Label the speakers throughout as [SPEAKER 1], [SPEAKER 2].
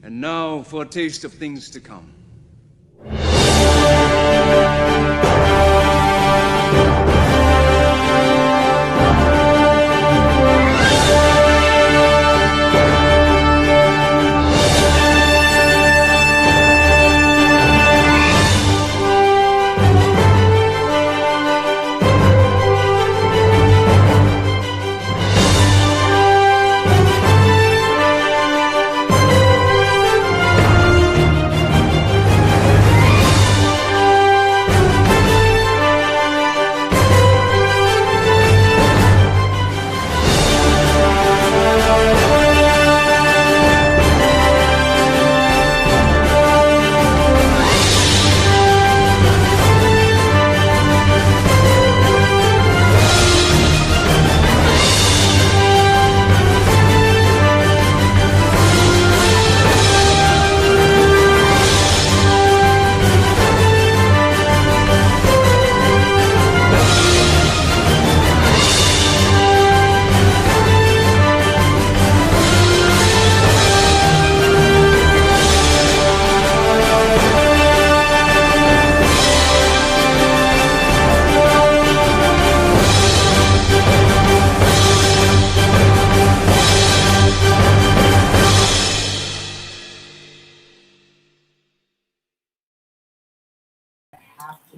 [SPEAKER 1] And now for a taste of things to come.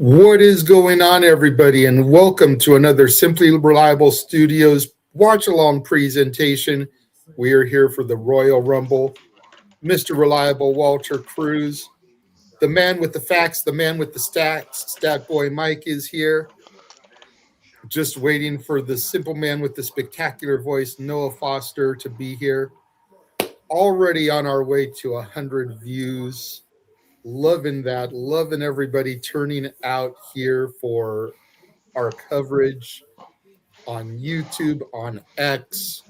[SPEAKER 2] What is going on, everybody, and welcome to another Simply Reliable Studios watch-along presentation. We are here for the Royal Rumble. Mr. Reliable Walter Cruz, the man with the facts, the man with the stats, Stat Boy Mike is here. Just waiting for the simple man with the spectacular voice, Noah Foster, to be here. Already on our way to 100 views. Loving that, loving everybody turning out here for our coverage on YouTube, on X.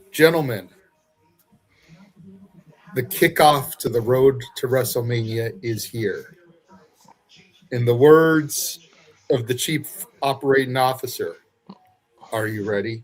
[SPEAKER 2] Gentlemen, the kickoff to the road to WrestleMania is here. In the words of the chief operating officer, are you ready?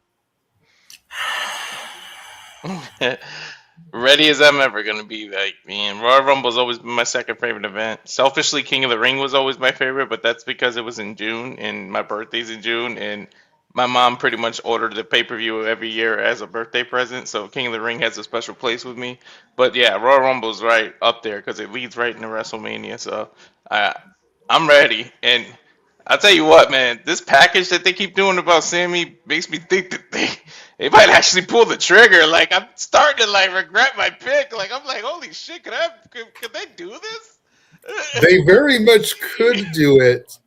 [SPEAKER 3] Ready as I'm ever going to be. Like, man, Royal Rumble's always been my second favorite event. Selfishly, King of the Ring was always my favorite, but that's because it was in June, and my birthday's in June, and my mom pretty much ordered the pay-per-view every year as a birthday present, so King of the Ring has a special place with me. But yeah, Royal Rumble's right up there because it leads right into WrestleMania, so I'm ready. And I'll tell you what, man, this package that they keep doing about Sami makes me think that they might actually pull the trigger. Like, I'm starting to regret my pick. Like, I'm like, holy shit, could they do this?
[SPEAKER 2] They very much could do it,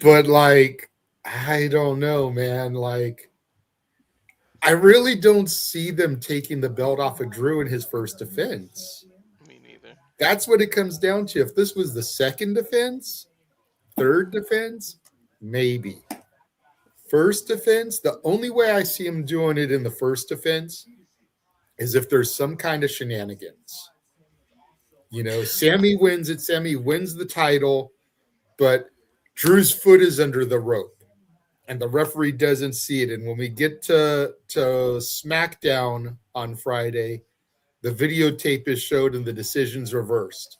[SPEAKER 2] but I don't know, man. I really don't see them taking the belt off of Drew in his first defense.
[SPEAKER 3] Me neither.
[SPEAKER 2] That's what it comes down to. If this was the second defense, third defense, maybe. First defense, the only way I see him doing it in the first defense is if there's some kind of shenanigans. You know, Sami wins it. Sami wins the title, but Drew's foot is under the rope, and the referee doesn't see it. And when we get to SmackDown on Friday, the videotape is showed and the decision's reversed.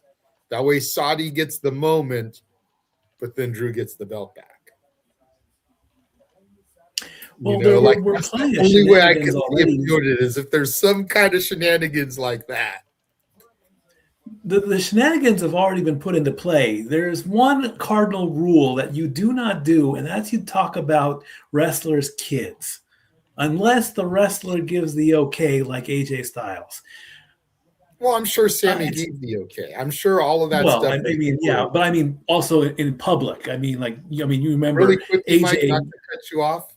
[SPEAKER 2] That way Saudi gets the moment, but then Drew gets the belt back.
[SPEAKER 4] Well,
[SPEAKER 2] we're that's the only way I can see him doing it is if there's some kind of shenanigans like that.
[SPEAKER 4] The shenanigans have already been put into play. There's one cardinal rule that you do not do, and that's you talk about wrestlers' kids, unless the wrestler gives the okay, like AJ Styles.
[SPEAKER 2] Well, I'm sure Sami gave the okay. I'm sure all of that stuff.
[SPEAKER 4] Well, but I mean, also in public. You remember
[SPEAKER 2] really quickly,
[SPEAKER 4] AJ.
[SPEAKER 2] Mike, not to cut you off.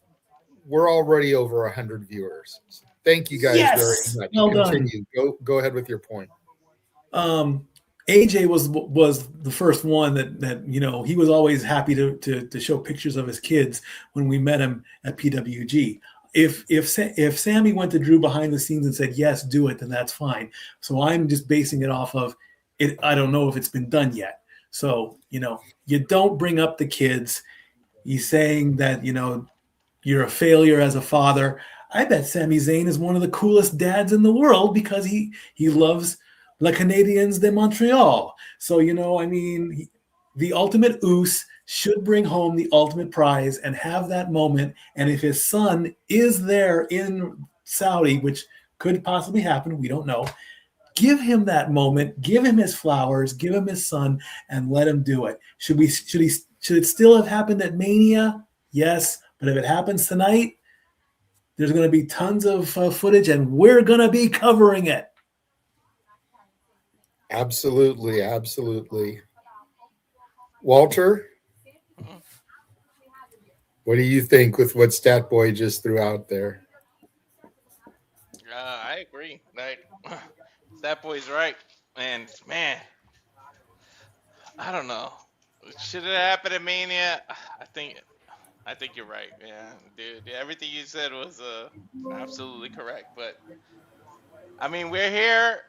[SPEAKER 2] We're already over 100 viewers. Thank you guys very much.
[SPEAKER 4] Well
[SPEAKER 2] Continue. Done. Go ahead with your point.
[SPEAKER 4] AJ was the first one that he was always happy to show pictures of his kids when we met him at PWG. If Sami went to Drew behind the scenes and said yes, do it, then that's fine. So I'm just basing it off of it. I don't know if it's been done yet. So you don't bring up the kids. He's saying that you're a failure as a father. I bet Sami Zayn is one of the coolest dads in the world because he loves Les Canadiens de Montreal. So, the ultimate oos should bring home the ultimate prize and have that moment. And if his son is there in Saudi, which could possibly happen, we don't know, give him that moment, give him his flowers, give him his son, and let him do it. Should it still have happened at Mania? Yes, but if it happens tonight, there's going to be tons of footage, and we're going to be covering it.
[SPEAKER 2] Absolutely, absolutely. Walter, what do you think with what Stat Boy just threw out there?
[SPEAKER 3] I agree. Like, that boy's right. And man, I don't know. Should it happen at Mania? I think you're right. Yeah, dude. Everything you said was absolutely correct. But I mean, we're here.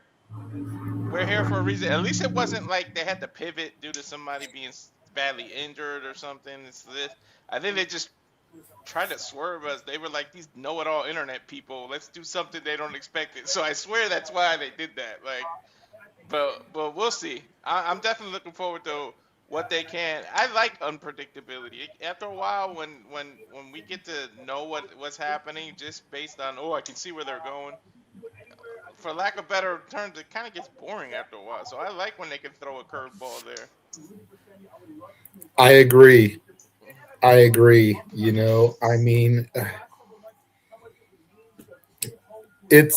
[SPEAKER 3] We're here for a reason. At least it wasn't like they had to pivot due to somebody being badly injured or something. I think they just tried to swerve us. They were like these know-it-all internet people. Let's do something they don't expect it. So I swear that's why they did that. Like, but we'll see. I'm definitely looking forward to what they can. I like unpredictability. After a while, when we get to know what's happening, just based on I can see where they're going. For lack of better terms, it kind of gets boring after a while. So I like when they can throw a curveball there.
[SPEAKER 2] I agree. I mean, it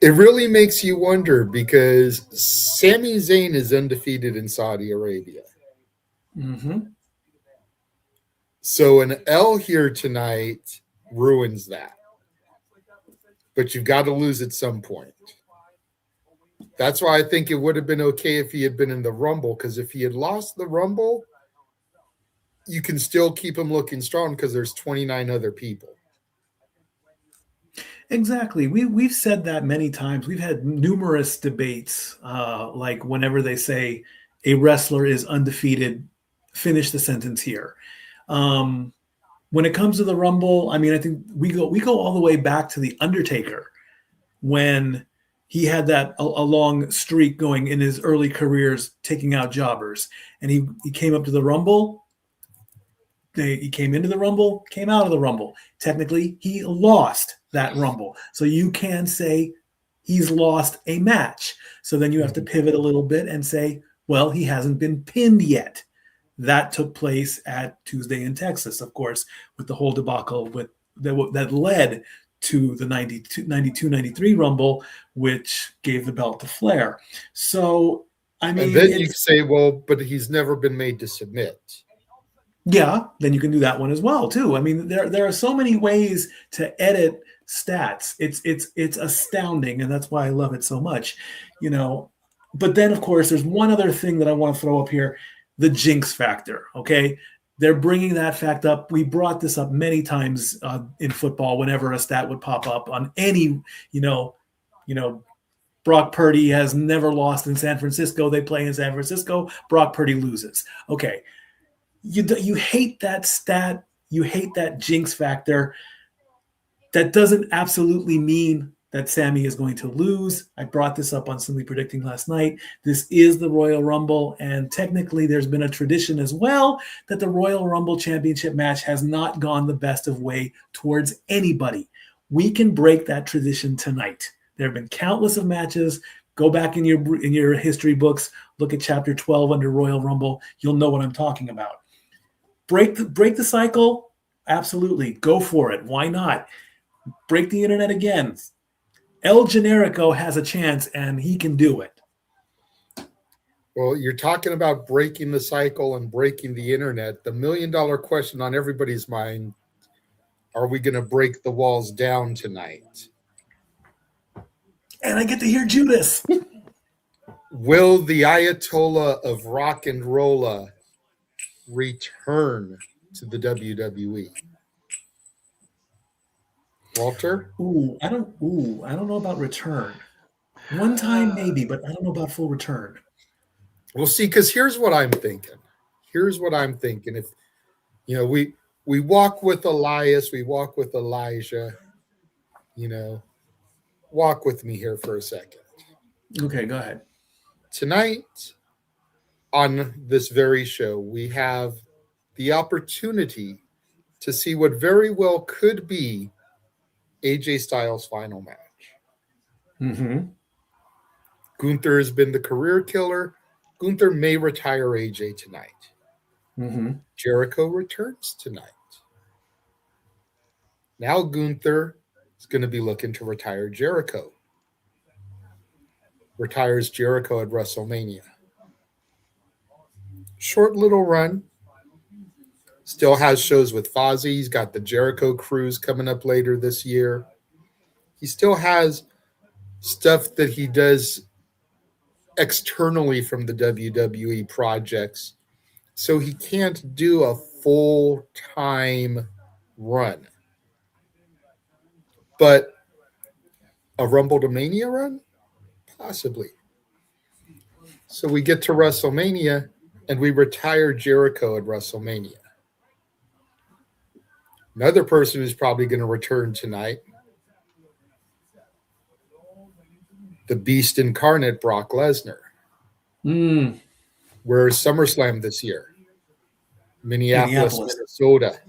[SPEAKER 2] really makes you wonder because Sami Zayn is undefeated in Saudi Arabia.
[SPEAKER 4] Mm-hmm.
[SPEAKER 2] So an L here tonight ruins that. But you've got to lose at some point. That's why I think it would have been okay if he had been in the Rumble, because if he had lost the Rumble, you can still keep him looking strong because there's 29 other people.
[SPEAKER 4] Exactly. We've said that many times. We've had numerous debates, like whenever they say a wrestler is undefeated, finish the sentence here. When it comes to the Rumble, I mean, I think we go all the way back to The Undertaker when he had that a long streak going in his early careers, taking out jobbers. And he came up to the Rumble. He came into the Rumble, came out of the Rumble. Technically, he lost that Rumble. So you can say he's lost a match. So then you have to pivot a little bit and say, well, he hasn't been pinned yet. That took place at Tuesday in Texas, of course, with the whole debacle that led to the 92-93 Rumble, which gave the belt to Flair. So, I mean...
[SPEAKER 2] And then you say, well, but he's never been made to submit.
[SPEAKER 4] Yeah, then you can do that one as well, too. I mean, there are so many ways to edit stats. It's astounding, and that's why I love it so much. But then, of course, there's one other thing that I want to throw up here. The jinx factor, okay? They're bringing that fact up. We brought this up many times in football whenever a stat would pop up on any, Brock Purdy has never lost in San Francisco. They play in San Francisco. Brock Purdy loses. Okay. You hate that stat. You hate that jinx factor. That doesn't absolutely mean that Sami is going to lose. I brought this up on Simply Predicting last night. This is the Royal Rumble, and technically there's been a tradition as well that the Royal Rumble Championship match has not gone the best of way towards anybody. We can break that tradition tonight. There have been countless of matches. Go back in your history books, look at chapter 12 under Royal Rumble. You'll know what I'm talking about. Break the cycle? Absolutely. Go for it. Why not? Break the internet again. El Generico has a chance, and he can do it.
[SPEAKER 2] Well, you're talking about breaking the cycle and breaking the internet. The $1 million question on everybody's mind, are we going to break the walls down tonight?
[SPEAKER 4] And I get to hear Judas.
[SPEAKER 2] Will the Ayatollah of rock and rolla return to the WWE? Walter?
[SPEAKER 4] I don't know about return. One time maybe, but I don't know about full return.
[SPEAKER 2] We'll see, because here's what I'm thinking. If we walk with Elias, we walk with Elijah. walk with me here for a second.
[SPEAKER 4] Okay, go ahead.
[SPEAKER 2] Tonight, on this very show, we have the opportunity to see what very well could be AJ Styles' final match.
[SPEAKER 4] Mm-hmm.
[SPEAKER 2] Gunther has been the career killer. Gunther may retire AJ tonight.
[SPEAKER 4] Mm-hmm.
[SPEAKER 2] Jericho returns tonight. Now Gunther is going to be looking to retire Jericho. Retires Jericho at WrestleMania. Short little run. Still has shows with Fozzy. He's got the Jericho Cruz coming up later this year. He still has stuff that he does externally from the WWE projects. So he can't do a full-time run. But a Rumble to Mania run? Possibly. So we get to WrestleMania and we retire Jericho at WrestleMania. Another person who's probably going to return tonight, the Beast Incarnate, Brock Lesnar. Where's SummerSlam this year? Minneapolis, Minnesota.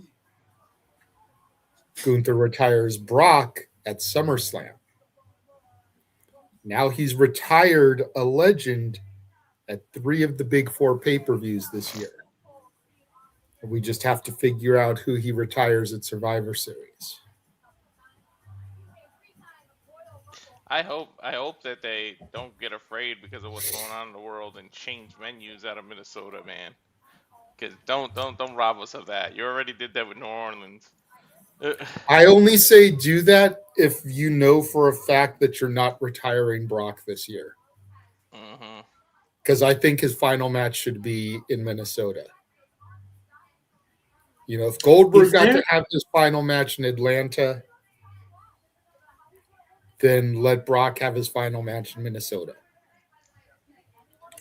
[SPEAKER 2] Gunther retires Brock at SummerSlam. Now he's retired a legend at 3 of the big 4 pay-per-views this year. And we just have to figure out who he retires at Survivor Series.
[SPEAKER 3] I hope that they don't get afraid because of what's going on in the world and change menus out of Minnesota, man. Because don't rob us of that. You already did that with New Orleans.
[SPEAKER 2] I only say do that if you know for a fact that you're not retiring Brock this year. Because I think his final match should be in Minnesota. If Goldberg got to have his final match in Atlanta, then let Brock have his final match in Minnesota.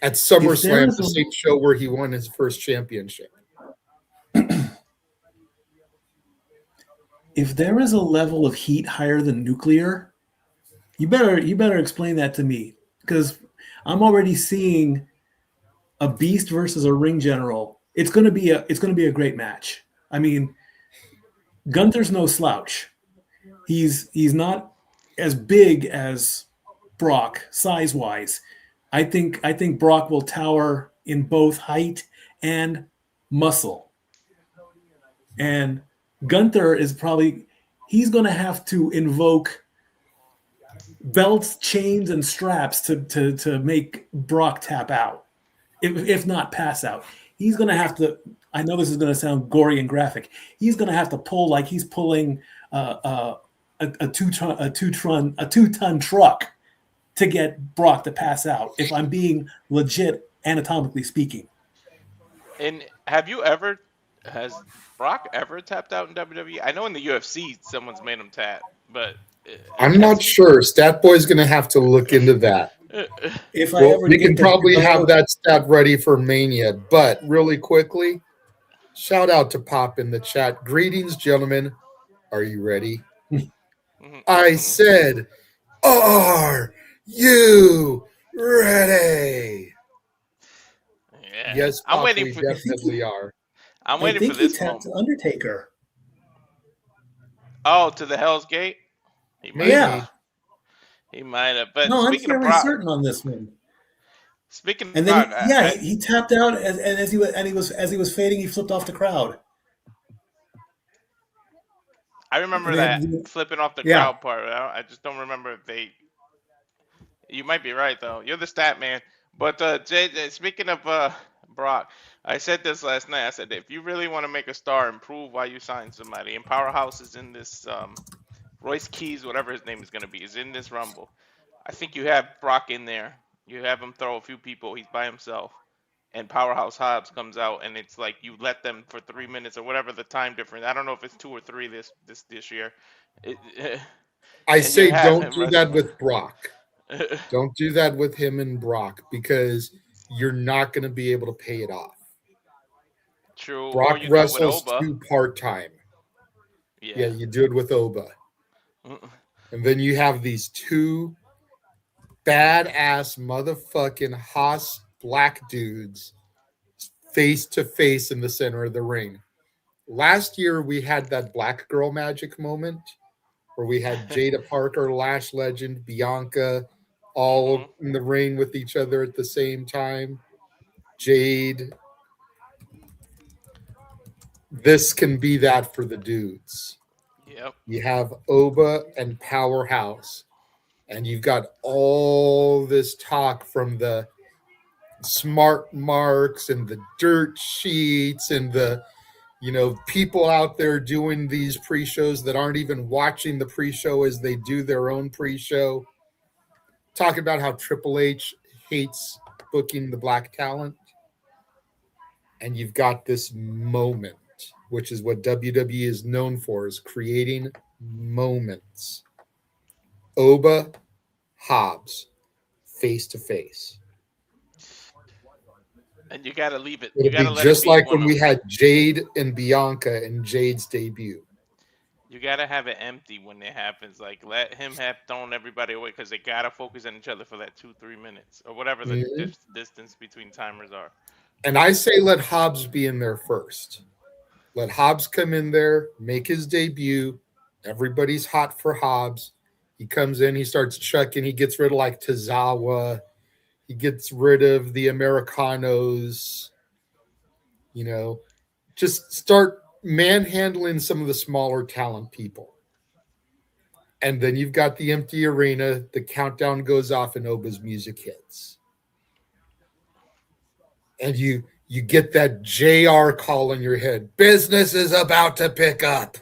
[SPEAKER 2] At SummerSlam, the same show where he won his first championship.
[SPEAKER 4] If there is a level of heat higher than nuclear, you better explain that to me, because I'm already seeing a Beast versus a Ring General. It's going to be a great match. I mean, Gunther's no slouch. He's not as big as Brock size-wise. I think Brock will tower in both height and muscle. And Gunther is he's going to have to invoke belts, chains, and straps to make Brock tap out, if not pass out. He's going to have to, I know this is going to sound gory and graphic, he's going to have to pull like he's pulling a 2-ton truck to get Brock to pass out, if I'm being legit anatomically speaking.
[SPEAKER 3] And has Brock ever tapped out in WWE? I know in the UFC someone's made him tap, but
[SPEAKER 2] I'm not sure. Stat Boy's going to have to look into that. We can probably have that stat ready for Mania. But really quickly, shout out to Pop in the chat. Greetings, gentlemen. Are you ready? I said, are you ready?
[SPEAKER 3] Yeah.
[SPEAKER 2] Yes, Pop, we definitely are.
[SPEAKER 3] I'm waiting for this moment.
[SPEAKER 4] Undertaker.
[SPEAKER 3] Oh, to the Hell's Gate? He might have. But
[SPEAKER 4] no,
[SPEAKER 3] speaking
[SPEAKER 4] I'm
[SPEAKER 3] of Brock,
[SPEAKER 4] certain on this one.
[SPEAKER 3] Speaking
[SPEAKER 4] and
[SPEAKER 3] of
[SPEAKER 4] then
[SPEAKER 3] Brock,
[SPEAKER 4] he tapped out, as he was fading, he flipped off the crowd.
[SPEAKER 3] I remember that flipping off the crowd part. I just don't remember if they. You might be right though. You're the stat man. But Jay, speaking of Brock, I said this last night. I said if you really want to make a star and prove why you signed somebody, and Powerhouse is in this. Royce Keys, whatever his name is going to be, is in this Rumble. I think you have Brock in there. You have him throw a few people. He's by himself. And Powerhouse Hobbs comes out, and it's like you let them for 3 minutes or whatever the time difference. I don't know if it's 2 or 3 this year.
[SPEAKER 2] I say don't do that with Brock. Don't do that with him and Brock, because you're not going to be able to pay it off.
[SPEAKER 3] True.
[SPEAKER 2] Brock wrestles too part-time. Yeah, you do it with Oba. And then you have these two badass motherfucking Haas black dudes face to face in the center of the ring. Last year, we had that black girl magic moment where we had Jada Parker, Lash Legend, Bianca, all in the ring with each other at the same time. Jade. This can be that for the dudes.
[SPEAKER 3] Yep.
[SPEAKER 2] You have Oba and Powerhouse, and you've got all this talk from the smart marks and the dirt sheets and the people out there doing these pre-shows that aren't even watching the pre-show as they do their own pre-show. Talking about how Triple H hates booking the black talent. And you've got this moment, which is what WWE is known for, is creating moments. Oba, Hobbs, face to face.
[SPEAKER 3] And you got to leave it.
[SPEAKER 2] It'll be just like when we had Jade and Bianca in Jade's debut.
[SPEAKER 3] You got to have it empty when it happens. Like, let him have thrown everybody away because they got to focus on each other for that 2-3 minutes or whatever the distance between timers are.
[SPEAKER 2] And I say let Hobbs be in there first. Let Hobbs come in there, make his debut. Everybody's hot for Hobbs. He comes in, he starts chucking. He gets rid of like Tozawa. He gets rid of the Americanos. Just start manhandling some of the smaller talent people. And then you've got the empty arena. The countdown goes off and Oba's music hits. And you get that JR call in your head. Business is about to pick up.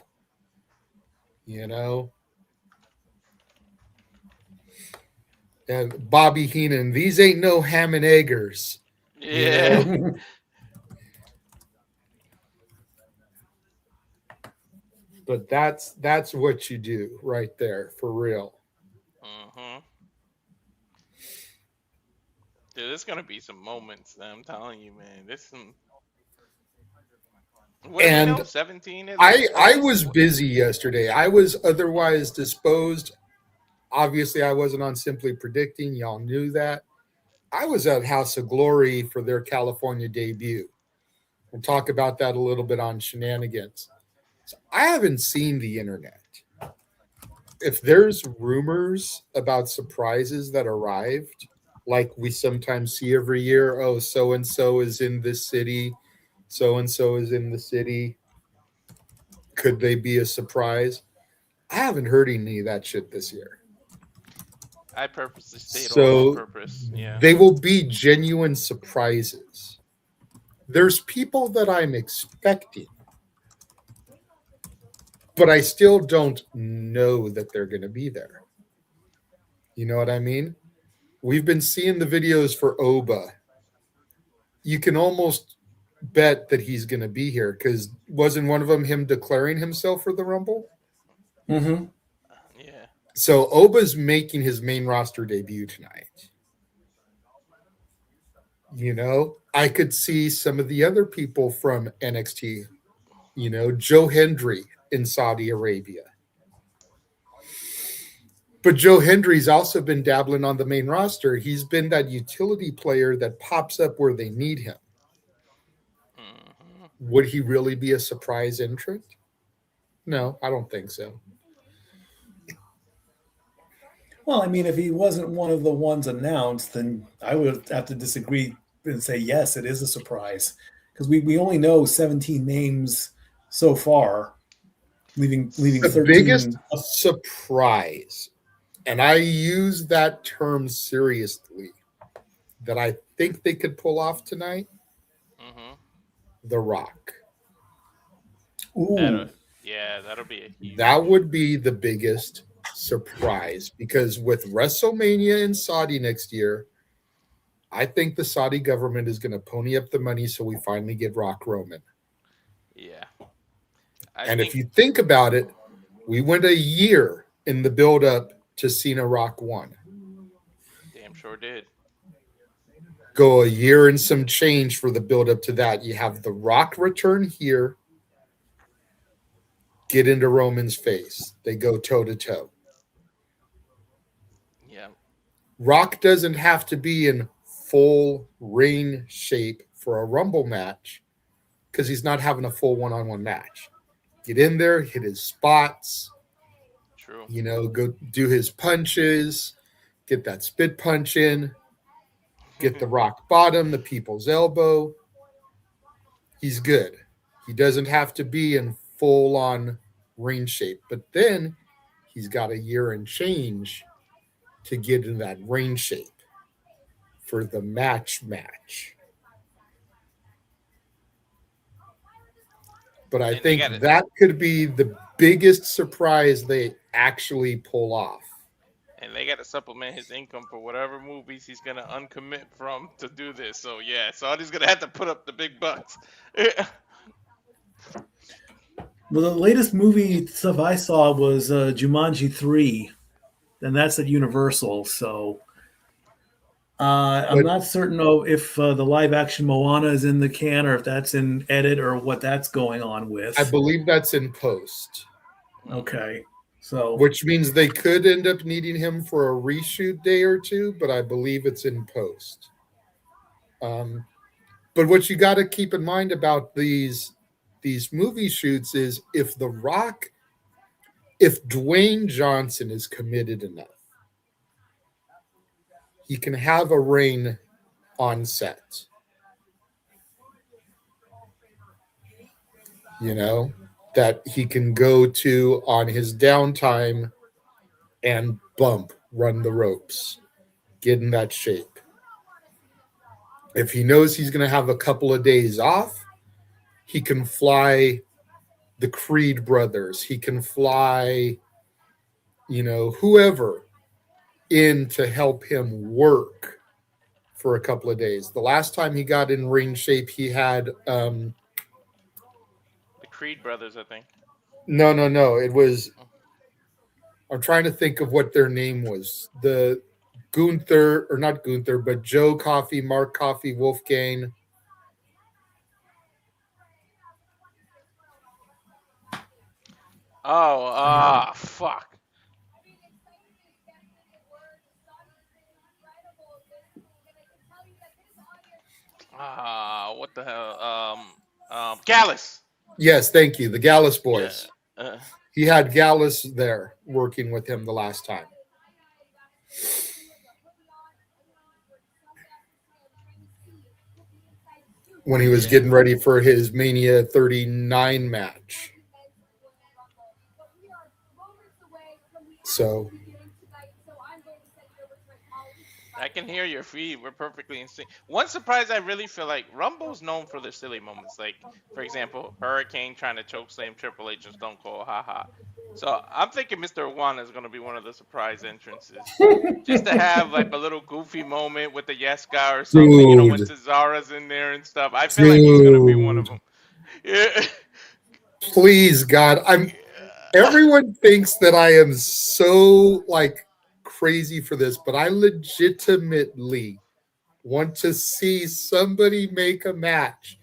[SPEAKER 2] And Bobby Heenan, these ain't no ham and eggers.
[SPEAKER 3] Yeah.
[SPEAKER 2] But that's what you do right there, for real.
[SPEAKER 3] Mm-hmm. Dude, there's gonna be some moments. I'm telling you, man. There's some. What do we know? 17.
[SPEAKER 2] I was busy yesterday. I was otherwise disposed. Obviously, I wasn't on Simply Predicting. Y'all knew that. I was at House of Glory for their California debut. We'll talk about that a little bit on Shenanigans. So I haven't seen the internet. If there's rumors about surprises that arrived, like we sometimes see every year, oh, so-and-so is in this city, so-and-so is in the city, could they be a surprise? I haven't heard any of that shit this year.
[SPEAKER 3] I purposely stayed on purpose. Yeah.
[SPEAKER 2] They will be genuine surprises. There's people that I'm expecting, but I still don't know that they're going to be there. You know what I mean? We've been seeing the videos for Oba. You can almost bet that he's going to be here because wasn't one of them him declaring himself for the Rumble?
[SPEAKER 4] Mm-hmm.
[SPEAKER 3] Yeah.
[SPEAKER 2] So Oba's making his main roster debut tonight. I could see some of the other people from NXT, Joe Hendry in Saudi Arabia. But Joe Hendry's also been dabbling on the main roster. He's been that utility player that pops up where they need him.
[SPEAKER 3] Mm-hmm.
[SPEAKER 2] Would he really be a surprise entrant? No, I don't think so.
[SPEAKER 4] Well, I mean, if he wasn't one of the ones announced, then I would have to disagree and say, yes, it is a surprise. Because we only know 17 names so far, leaving
[SPEAKER 2] the
[SPEAKER 4] 13.
[SPEAKER 2] Biggest surprise, and I use that term seriously, that I think they could pull off tonight, The Rock.
[SPEAKER 4] Ooh.
[SPEAKER 3] That'll be a huge.
[SPEAKER 2] That would be the biggest surprise because with WrestleMania in Saudi next year, I think the Saudi government is going to pony up the money so we finally get Rock Roman.
[SPEAKER 3] Yeah.
[SPEAKER 2] If you think about it, we went a year in the build-up to Cena Rock 1.
[SPEAKER 3] Damn sure did.
[SPEAKER 2] Go a year and some change for the build-up to that. You have The Rock return here. Get into Roman's face. They go toe-to-toe. Rock doesn't have to be in full ring shape for a Rumble match because he's not having a full one-on-one match. Get in there, hit his spots,
[SPEAKER 3] True.
[SPEAKER 2] Go do his punches, get that spit punch in, get the rock bottom, the people's elbow. He's good. He doesn't have to be in full-on ring shape, but then he's got a year and change to get in that ring shape for the match. But I think that could be the biggest surprise they actually pull off.
[SPEAKER 3] And they got to supplement his income for whatever movies he's going to uncommit from to do this. So, yeah, Saudi's going to have to put up the big bucks.
[SPEAKER 4] Well, the latest movie stuff I saw was Jumanji 3, and that's at Universal. So I'm not certain if the live-action Moana is in the can or if that's in edit or what that's going on with.
[SPEAKER 2] I believe that's in post.
[SPEAKER 4] Okay. So,
[SPEAKER 2] which means they could end up needing him for a reshoot day or two, but I believe it's in post. But what you got to keep in mind about these movie shoots is if Dwayne Johnson is committed enough, he can have a reign on set. That he can go to on his downtime and run the ropes, get in that shape. If he knows he's going to have a couple of days off, he can fly the Creed brothers. He can fly, whoever in to help him work for a couple of days. The last time he got in ring shape, he had
[SPEAKER 3] Creed brothers, I think.
[SPEAKER 2] No. It was. I'm trying to think of what their name was. The Gunther, or not Gunther, but Joe Coffey, Mark Coffey, Wolfgang.
[SPEAKER 3] Oh, fuck. What the hell? Gallus.
[SPEAKER 2] Yes, thank you. The Gallus boys.
[SPEAKER 3] Yeah.
[SPEAKER 2] He had Gallus there working with him the last time. When he was getting ready for his Mania 39 match. So
[SPEAKER 3] I can hear your feet. We're perfectly in sync. One surprise, I really feel like Rumble's known for their silly moments. Like, for example, Hurricane trying to chokeslam Triple H and Stone Cold, haha. So I'm thinking Mr. One is going to be one of the surprise entrances. Just to have like a little goofy moment with the Yes guy or something, when Cesara's in there and stuff. I feel like he's going to be one of them. Yeah.
[SPEAKER 2] Please, God. Everyone thinks that I am so crazy for this, but I legitimately want to see somebody make a match.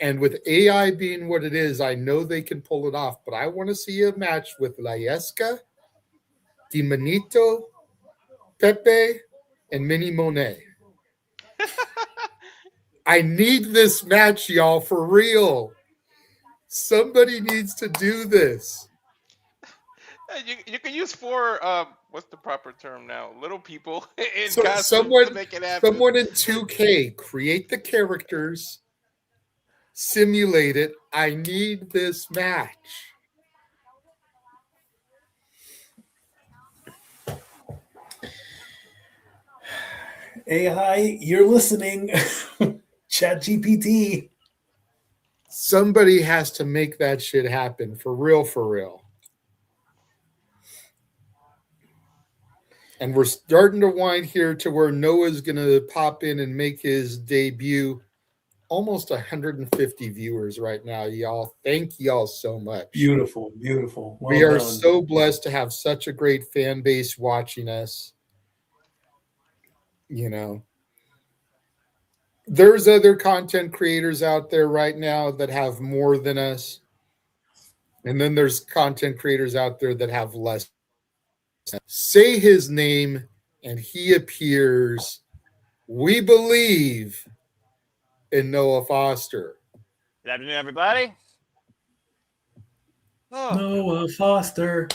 [SPEAKER 2] And with AI being what it is, I know they can pull it off, but I want to see a match with La Yesca, Di Manito, Pepe, and Mini Monet. I need this match, y'all, for real. Somebody needs to do this.
[SPEAKER 3] You can use 4, what's the proper term now? Little people in costumes
[SPEAKER 2] someone,
[SPEAKER 3] to make it happen.
[SPEAKER 2] Someone in 2K, create the characters, simulate it. I need this match.
[SPEAKER 4] AI, you're listening. ChatGPT.
[SPEAKER 2] Somebody has to make that shit happen. For real. And we're starting to wind here to where Noah's going to pop in and make his debut. Almost 150 viewers right now, y'all. Thank y'all so much.
[SPEAKER 4] Beautiful. Well
[SPEAKER 2] we are
[SPEAKER 4] done.
[SPEAKER 2] so blessed to have such a great fan base watching us. There's other content creators out there right now that have more than us. And then there's content creators out there that have less. Say his name and he appears, we believe, in Noah Foster.
[SPEAKER 5] Good afternoon, everybody. Oh.
[SPEAKER 4] Noah Foster.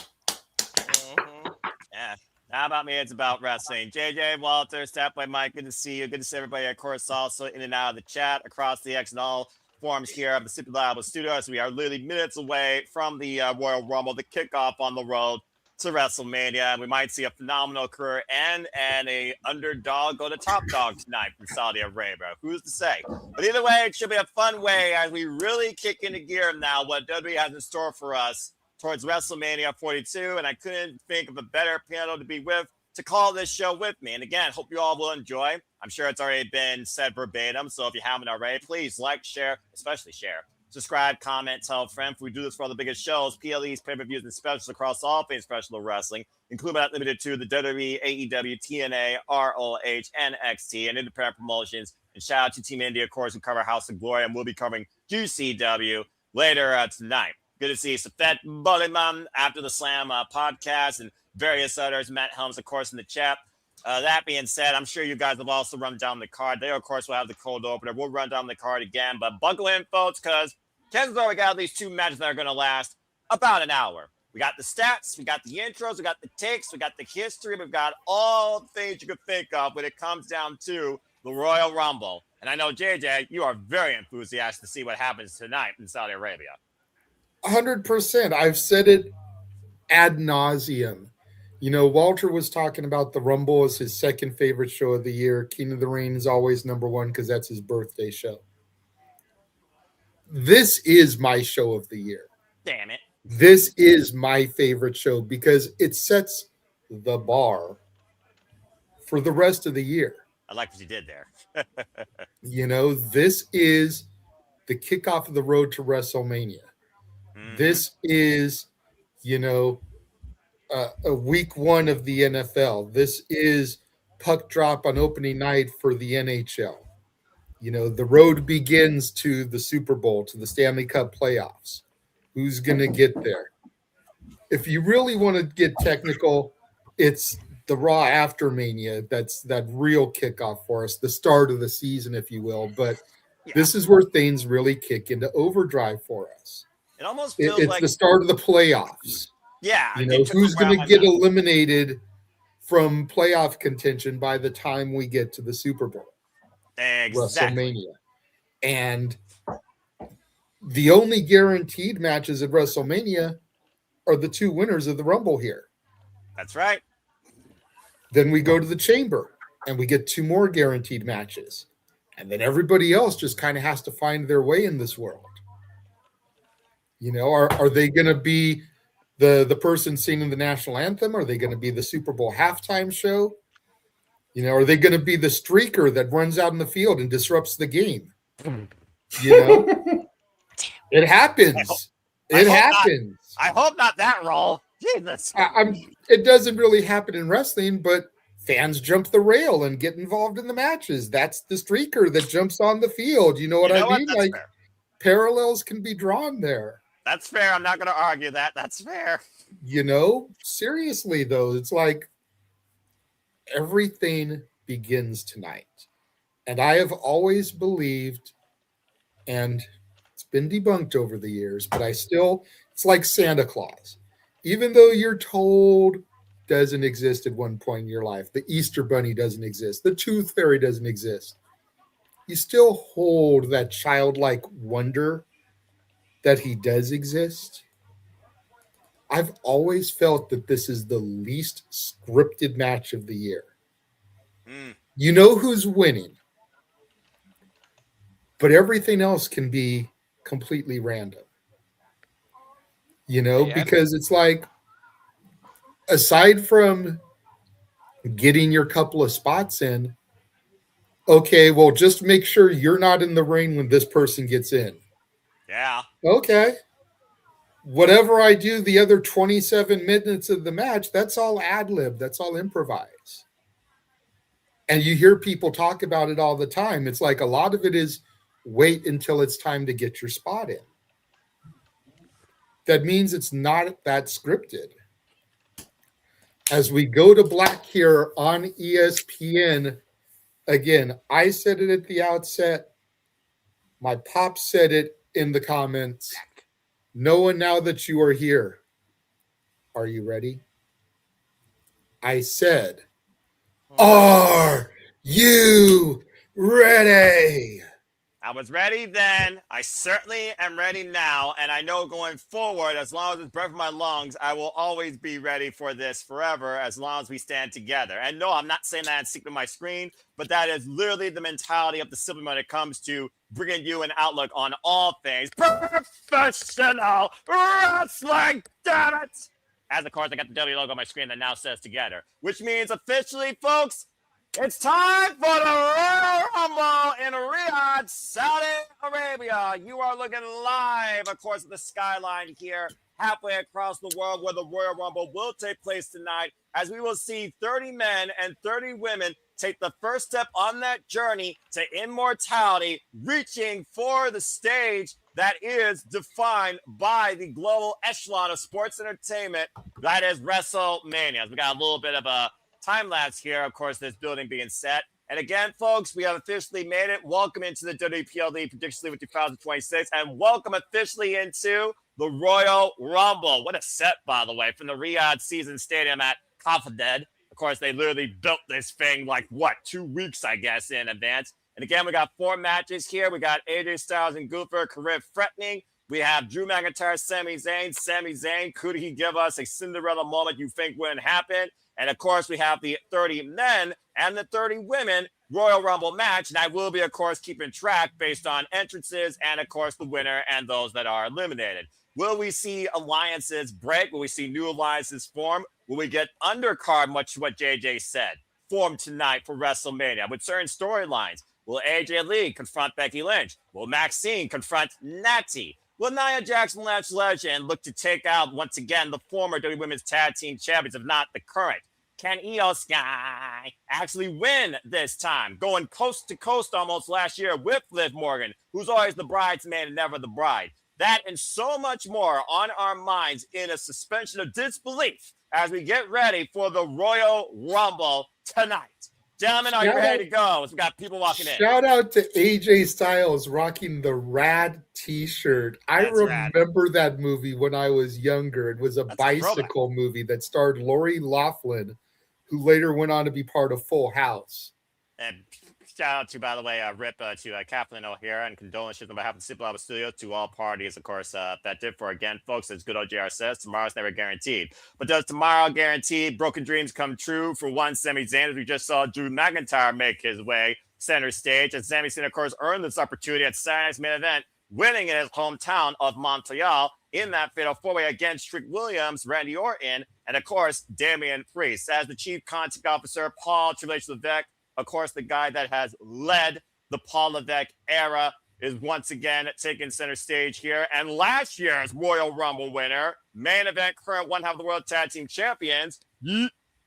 [SPEAKER 5] Yeah. How about me? It's about wrestling. JJ, Walter, Stepway, Mike, good to see you. Good to see everybody, of course, also in and out of the chat across the X and all forums here of the Super Reliable Studios. We are literally minutes away from the Royal Rumble, the kickoff on the road to WrestleMania. We might see a phenomenal career and a underdog go to top dog tonight from Saudi Arabia. Who's to say? But either way, it should be a fun way as we really kick into gear now what WWE has in store for us towards WrestleMania 42. And I couldn't think of a better panel to be with to call this show with me. And again, hope you all will enjoy. I'm sure it's already been said verbatim. So if you haven't already, please like, share, especially share. Subscribe, comment, tell a friend. We do this for all the biggest shows, PLEs, pay-per-views, and specials across all things professional wrestling, including but not limited to the WWE, AEW, TNA, ROH, NXT, and independent promotions. And shout out to Team India, of course, who cover House of Glory, and we'll be covering GCW later tonight. Good to see Safet Bulliman after the Slam podcast and various others. Matt Helms, of course, in the chat. That being said, I'm sure you guys have also run down the card. They, of course, will have the cold opener. We'll run down the card again, but buckle in, folks, because chances are we got at least two matches that are going to last about an hour. We got the stats, we got the intros, we got the takes, we got the history, we've got all the things you could think of when it comes down to the Royal Rumble. And I know, JJ, you are very enthusiastic to see what happens tonight in Saudi Arabia.
[SPEAKER 2] 100%. I've said it ad nauseum. You know, Walter was talking about the Rumble as his second favorite show of the year. King of the Ring is always number one because that's his birthday show. This is my show of the year.
[SPEAKER 5] Damn it.
[SPEAKER 2] This is my favorite show because it sets the bar for the rest of the year.
[SPEAKER 5] I like what you did there.
[SPEAKER 2] You know, this is the kickoff of the road to WrestleMania. Mm-hmm. This is, you know, a week one of the NFL. This is puck drop on opening night for the NHL. You know, the road begins to the Super Bowl, to the Stanley Cup playoffs. Who's going to get there? If you really want to get technical, it's the Raw after Mania. That's that real kickoff for us, the start of the season, if you will. But this is where things really kick into overdrive for us.
[SPEAKER 5] It almost feels
[SPEAKER 2] it's
[SPEAKER 5] like
[SPEAKER 2] the start of the playoffs.
[SPEAKER 5] Yeah.
[SPEAKER 2] You know, who's going to get eliminated from playoff contention by the time we get to the Super Bowl?
[SPEAKER 5] Exactly.
[SPEAKER 2] WrestleMania. And the only guaranteed matches at WrestleMania are the two winners of the Rumble here.
[SPEAKER 5] That's right.
[SPEAKER 2] Then we go to the Chamber and we get two more guaranteed matches. And then everybody else just kind of has to find their way in this world. You know, are they going to be the person singing the national anthem? Are they going to be the Super Bowl halftime show? You know, are they going to be the streaker that runs out in the field and disrupts the game? You know, it happens. It happens.
[SPEAKER 5] I hope not that role. Jesus.
[SPEAKER 2] It doesn't really happen in wrestling, but fans jump the rail and get involved in the matches. That's the streaker that jumps on the field. You know what I mean? Like fair. Parallels can be drawn there.
[SPEAKER 5] That's fair. I'm not going to argue that. That's fair.
[SPEAKER 2] You know, seriously, though, it's like everything begins tonight. And I have always believed, and it's been debunked over the years, but it's like Santa Claus. Even though you're told doesn't exist at one point in your life, the Easter Bunny doesn't exist, the Tooth Fairy doesn't exist, you still hold that childlike wonder that he does exist. I've always felt that this is the least scripted match of the year. You know who's winning, but everything else can be completely random. You know, because it's like, aside from getting your couple of spots in, okay, well, just make sure you're not in the ring when this person gets in.
[SPEAKER 5] Yeah.
[SPEAKER 2] Okay. Whatever I do the other 27 minutes of the match, that's all ad-lib. That's all improvise. And you hear people talk about it all the time. It's like a lot of it is wait until it's time to get your spot in. That means it's not that scripted. as we go to black here on ESPN, again, I said it at the outset. My pop said it in the comments. Noah, now that you are here, are you ready? I said, are you ready?
[SPEAKER 5] I was ready then. I certainly am ready now. And I know going forward, as long as it's breath in my lungs, I will always be ready for this forever as long as we stand together. And no, I'm not saying that in secret on my screen, but that is literally the mentality of the Sibling when it comes to bringing you an outlook on all things professional wrestling. Damn it! As of course, I got the W logo on my screen that now says together, which means officially, folks, it's time for the Royal Rumble in Riyadh, Saudi Arabia. You are looking live, of course, at the skyline here, halfway across the world where the Royal Rumble will take place tonight, as we will see 30 men and 30 women take the first step on that journey to immortality, reaching for the stage that is defined by the global echelon of sports entertainment, that is WrestleMania. We got a little bit of a time lapse here, of course, this building being set. And again, folks, we have officially made it. Welcome into the WPLD Prediction League 2026, and welcome officially into the Royal Rumble. What a set, by the way, from the Riyadh Season Stadium at KICKOFF the Road. Of course, they literally built this thing like, 2 weeks, I guess, in advance. And again, we got 4 matches here. We got AJ Styles and Gunther, career threatening. We have Drew McIntyre, Sami Zayn. Sami Zayn, could he give us a Cinderella moment you think wouldn't happen? And, of course, we have the 30 men and the 30 women Royal Rumble match. And I will be, of course, keeping track based on entrances and, of course, the winner and those that are eliminated. Will we see alliances break? Will we see new alliances form? Will we get undercard, much to what JJ said, formed tonight for WrestleMania with certain storylines? Will AJ Lee confront Becky Lynch? Will Maxine confront Natty? Will Nia Jackson Lance Legend look to take out, once again, the former WWE Women's Tag Team Champions, if not the current? Can Io Sky actually win this time? Going coast to coast almost last year with Liv Morgan, who's always the bridesmaid and never the bride. That and so much more on our minds in a suspension of disbelief as we get ready for the Royal Rumble tonight. Gentlemen, are you ready to go? We got people walking in.
[SPEAKER 2] Shout out to AJ Styles rocking the Rad t-shirt. I remember that movie when I was younger. It was a bicycle movie that starred Lori Loughlin, who later went on to be part of Full House.
[SPEAKER 5] And shout out to, by the way, Rip to Kathleen O'Hara, and condolences on behalf of the Simple Albert Studio to all parties, of course, that did for. Again, folks, as good old JR says, tomorrow's never guaranteed. But does tomorrow guarantee broken dreams come true for one Sami Zayn, as we just saw Drew McIntyre make his way center stage, and Sami Zayn, of course, earned this opportunity at Saturday's main event, winning in his hometown of Montreal in that fatal 4-way against Trick Williams, Randy Orton, and, of course, Damian Priest. As the chief contact officer, Paul Levesque, of course, the guy that has led the Paul Levesque era, is once again taking center stage here. And last year's Royal Rumble winner, main event current one half of the World Tag Team Champions,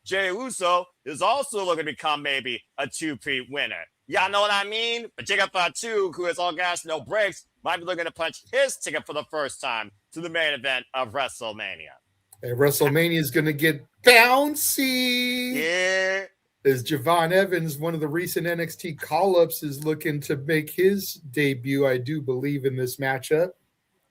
[SPEAKER 5] Jey Uso, is also looking to become maybe a two-peat winner. Y'all know what I mean? But Jacob Fatu, who is all gas, no breaks, might be looking to punch his ticket for the first time to the main event of WrestleMania.
[SPEAKER 2] And WrestleMania is going to get bouncy.
[SPEAKER 5] Yeah.
[SPEAKER 2] As Javon Evans, one of the recent NXT call-ups, is looking to make his debut, I do believe, in this matchup.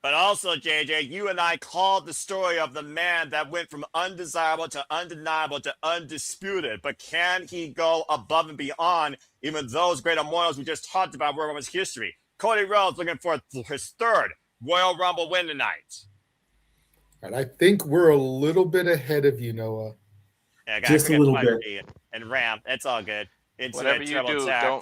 [SPEAKER 5] But also, JJ, you and I called the story of the man that went from undesirable to undeniable to undisputed. But can he go above and beyond even those great immortals we just talked about Royal Rumble's history? Cody Rhodes looking for his third Royal Rumble win tonight.
[SPEAKER 2] And I think we're a little bit ahead of you, Noah.
[SPEAKER 5] Yeah,
[SPEAKER 4] just a little bit.
[SPEAKER 5] And Ram, it's all good.
[SPEAKER 3] Whatever you do,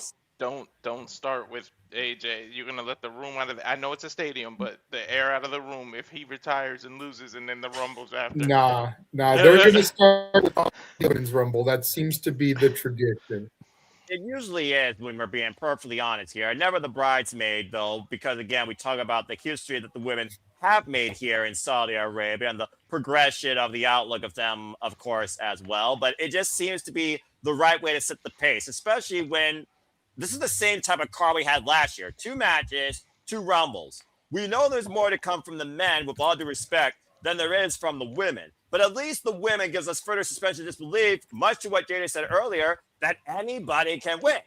[SPEAKER 3] don't start with AJ. You're gonna let the room out of I know it's a stadium, but the air out of the room if he retires and loses, and then the Rumble's after.
[SPEAKER 2] Nah, they're gonna start with the Women's Rumble. That seems to be the tradition.
[SPEAKER 5] It usually is, when we're being perfectly honest here. Never the bridesmaid, though, because, again, we talk about the history that the women have made here in Saudi Arabia and the progression of the outlook of them, of course, as well. But it just seems to be the right way to set the pace, especially when this is the same type of card we had last year. 2 matches, 2 Rumbles. We know there's more to come from the men, with all due respect, than there is from the women. But at least the women gives us further suspension of disbelief, much to what JJ said earlier, that anybody can win.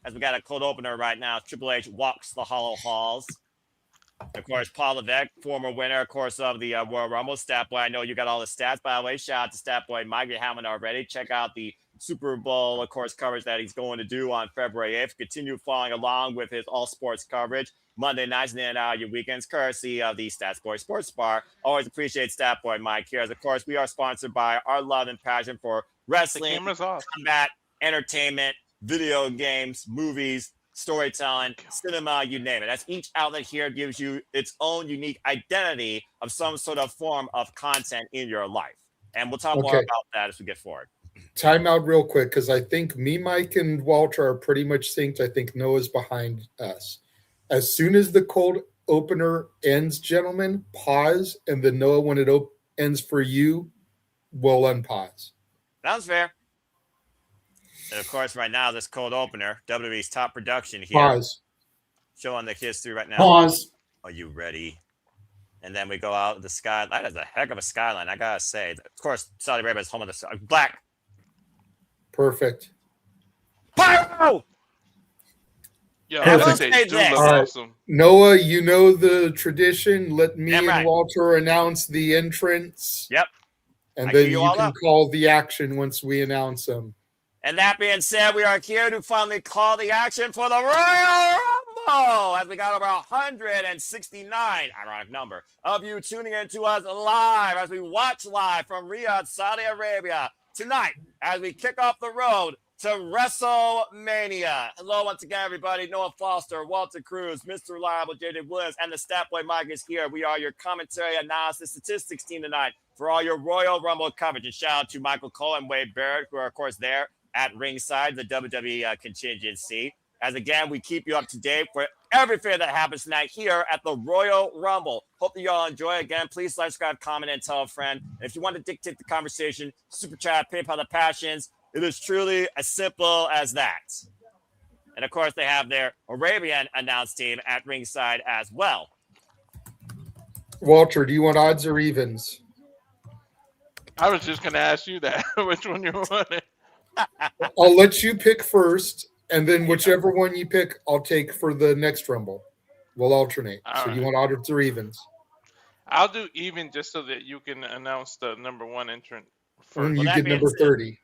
[SPEAKER 5] As we got a cold opener right now, Triple H walks the hollow halls. Of course, Paul Levesque, former winner, of course, of the Royal Rumble. Statboy, I know you got all the stats. By the way, shout out to Statboy Mike. If you haven't already, check out the Super Bowl, of course, coverage that he's going to do on February 8th. Continue following along with his all sports coverage. Monday nights and then your weekends, courtesy of the Statsboy Sports Bar. Always appreciate Statboy Mike here. As, of course, we are sponsored by our love and passion for wrestling, combat, entertainment, video games, movies, storytelling, cinema, you name it. That's each outlet here gives you its own unique identity of some sort of form of content in your life. And we'll talk more about that as we get forward.
[SPEAKER 2] Time out real quick, because I think me, Mike, and Walter are pretty much synced. I think Noah's behind us. As soon as the cold opener ends, gentlemen, pause, and then Noah, when it ends for you, we'll unpause.
[SPEAKER 5] Sounds fair. And of course, right now, this cold opener, WWE's top production here.
[SPEAKER 2] Pause.
[SPEAKER 5] Showing the history right now.
[SPEAKER 4] Pause.
[SPEAKER 5] Are you ready? And then we go out the sky. That is a heck of a skyline, I gotta say. Of course, Saudi Arabia is home of the black.
[SPEAKER 2] Perfect.
[SPEAKER 5] Pyro!
[SPEAKER 3] Yeah,
[SPEAKER 2] Perfect.
[SPEAKER 3] Awesome.
[SPEAKER 2] Noah, you know the tradition. Let me
[SPEAKER 5] Damn
[SPEAKER 2] and
[SPEAKER 5] right.
[SPEAKER 2] Walter announce the entrance.
[SPEAKER 5] Yep.
[SPEAKER 2] And
[SPEAKER 5] I
[SPEAKER 2] then
[SPEAKER 5] cue you
[SPEAKER 2] you
[SPEAKER 5] all
[SPEAKER 2] can
[SPEAKER 5] up.
[SPEAKER 2] call the action once we announce them.
[SPEAKER 5] And that being said, we are here to finally call the action for the Royal Rumble. As we got over 169, ironic number, of you tuning in to us live as we watch live from Riyadh, Saudi Arabia tonight as we kick off the road to Wrestlemania. Hello once again, everybody. Noah Foster, Walter Cruz, Mr. Reliable, JJ Williams, and the Statboy Mike is here. We are your commentary, analysis, statistics team tonight for all your Royal Rumble coverage. And shout out to Michael Cole and Wade Barrett, who are, of course, there at ringside, the WWE contingency. As again, we keep you up to date for everything that happens tonight here at the Royal Rumble. Hope that you all enjoy. Again, please like, subscribe, comment, and tell a friend. And if you want to dictate the conversation, super chat, PayPal the passions. It is truly as simple as that. And of course, they have their Arabian announce team at ringside as well.
[SPEAKER 2] Walter, do you want odds or evens?
[SPEAKER 3] I was just going to ask you that. Which one you wanted?
[SPEAKER 2] I'll let you pick first, and then whichever one you pick, I'll take for the next Rumble. We'll alternate.
[SPEAKER 3] All
[SPEAKER 2] so
[SPEAKER 3] right.
[SPEAKER 2] you want odds or evens?
[SPEAKER 3] I'll do even just so that you can announce the number one entrant first.
[SPEAKER 2] And you
[SPEAKER 5] that
[SPEAKER 2] get
[SPEAKER 5] being
[SPEAKER 2] number
[SPEAKER 5] said-
[SPEAKER 2] 30.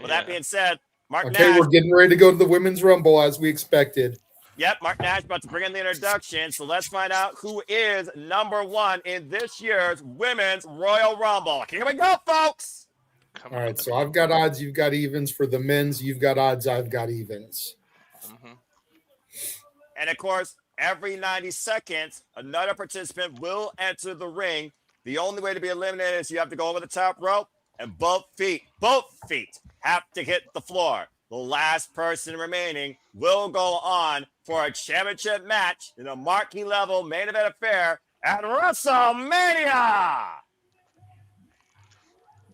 [SPEAKER 5] With that being said, Mark
[SPEAKER 2] Okay,
[SPEAKER 5] Nash.
[SPEAKER 2] we're getting ready to go to the Women's Rumble as we expected.
[SPEAKER 5] Yep, Mark Nash about to bring in the introduction. So let's find out who is number one in this year's Women's Royal Rumble. Here we go, folks.
[SPEAKER 3] Come
[SPEAKER 2] All
[SPEAKER 3] on.
[SPEAKER 2] right, so I've got odds, you've got evens. For the men's, you've got odds, I've got evens.
[SPEAKER 3] Mhm.
[SPEAKER 5] And of course, every 90 seconds, another participant will enter the ring. The only way to be eliminated is you have to go over the top rope, and both feet have to hit the floor. The last person remaining will go on for a championship match in a marquee level main event affair at WrestleMania.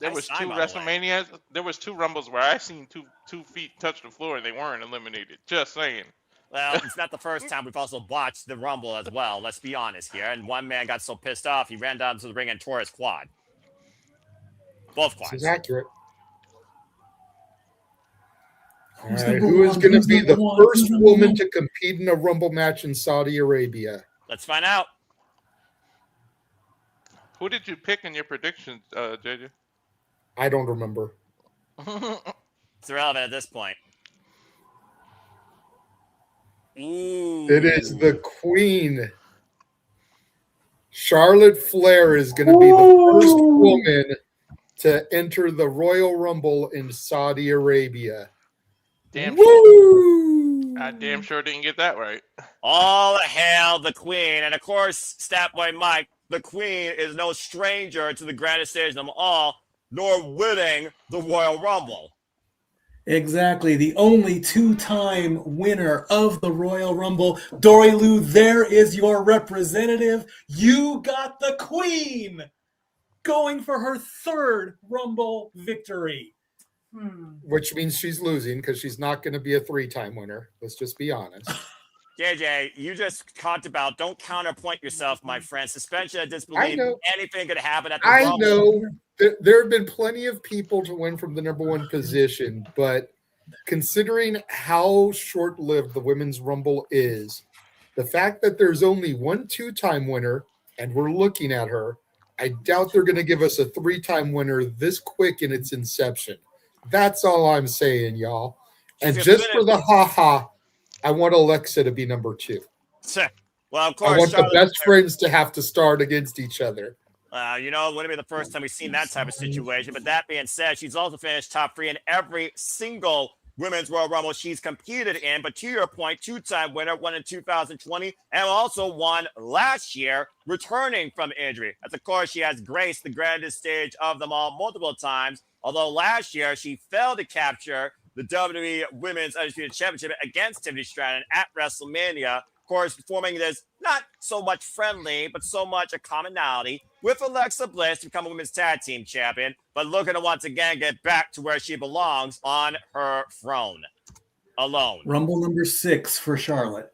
[SPEAKER 3] There
[SPEAKER 5] Nice
[SPEAKER 3] was
[SPEAKER 5] time,
[SPEAKER 3] two
[SPEAKER 5] by the way.
[SPEAKER 3] WrestleManias. There was two Rumbles where I seen two feet touch the floor and they weren't eliminated. Just saying.
[SPEAKER 5] Well, it's not the first time we've also watched the Rumble as well. Let's be honest here. And one man got so pissed off, he ran down to the ring and tore his quad. Both
[SPEAKER 2] This
[SPEAKER 5] quads.
[SPEAKER 2] is accurate. All
[SPEAKER 4] Who's
[SPEAKER 2] right,
[SPEAKER 4] number
[SPEAKER 2] who is
[SPEAKER 4] one?
[SPEAKER 2] going to
[SPEAKER 4] Who's
[SPEAKER 2] be
[SPEAKER 4] number
[SPEAKER 2] the
[SPEAKER 4] one?
[SPEAKER 2] first
[SPEAKER 4] Who's number
[SPEAKER 2] woman
[SPEAKER 4] one?
[SPEAKER 2] to compete in a Rumble match in Saudi Arabia?
[SPEAKER 5] Let's find out.
[SPEAKER 3] Who did you pick in your predictions, JJ?
[SPEAKER 2] I don't remember.
[SPEAKER 5] It's irrelevant at this point. Ooh.
[SPEAKER 2] It is the Queen. Charlotte Flair is going to be the first woman to enter the Royal Rumble in Saudi Arabia.
[SPEAKER 3] Damn
[SPEAKER 2] Woo!
[SPEAKER 3] I damn sure didn't get that right.
[SPEAKER 5] All hail the Queen. And of course, Statboy Mike, the Queen is no stranger to the grandest stage of them all, nor winning the Royal Rumble.
[SPEAKER 4] Exactly. The only two-time winner of the Royal Rumble. Dory Lou, there is your representative. You got the Queen going for her third Rumble victory.
[SPEAKER 2] Which means she's losing because she's not going to be a three-time winner. Let's just be honest.
[SPEAKER 5] JJ, you just talked about don't counterpoint yourself, my friend. Suspension of
[SPEAKER 2] I
[SPEAKER 5] disbelief.
[SPEAKER 2] know.
[SPEAKER 5] Anything could happen at the
[SPEAKER 2] I
[SPEAKER 5] Rumble.
[SPEAKER 2] know. There have been plenty of people to win from the number one position, but considering how short-lived the Women's Rumble is, the fact that there's only one two-time winner, and we're looking at her, I doubt they're going to give us a three-time winner this quick in its inception. That's all I'm saying, y'all. And just for the ha-ha, I want Alexa to be number 2.
[SPEAKER 5] Well, of course,
[SPEAKER 2] I want
[SPEAKER 5] Charlotte
[SPEAKER 2] the best friends to have to start against each other.
[SPEAKER 5] You know, it wouldn't be the first time we've seen that type of situation. But that being said, she's also finished top 3 in every single Women's Royal Rumble she's competed in. But to your point, two-time winner, won in 2020, and also won last year, returning from injury. As of course, she has graced the grandest stage of them all multiple times. Although last year she failed to capture the WWE Women's Undisputed Championship against Tiffany Stratton at Wrestlemania. Of course, forming this not so much friendly, but so much a commonality with Alexa Bliss to become a women's tag team champion, but looking to once again get back to where she belongs on her throne alone.
[SPEAKER 4] Rumble number 6 for Charlotte.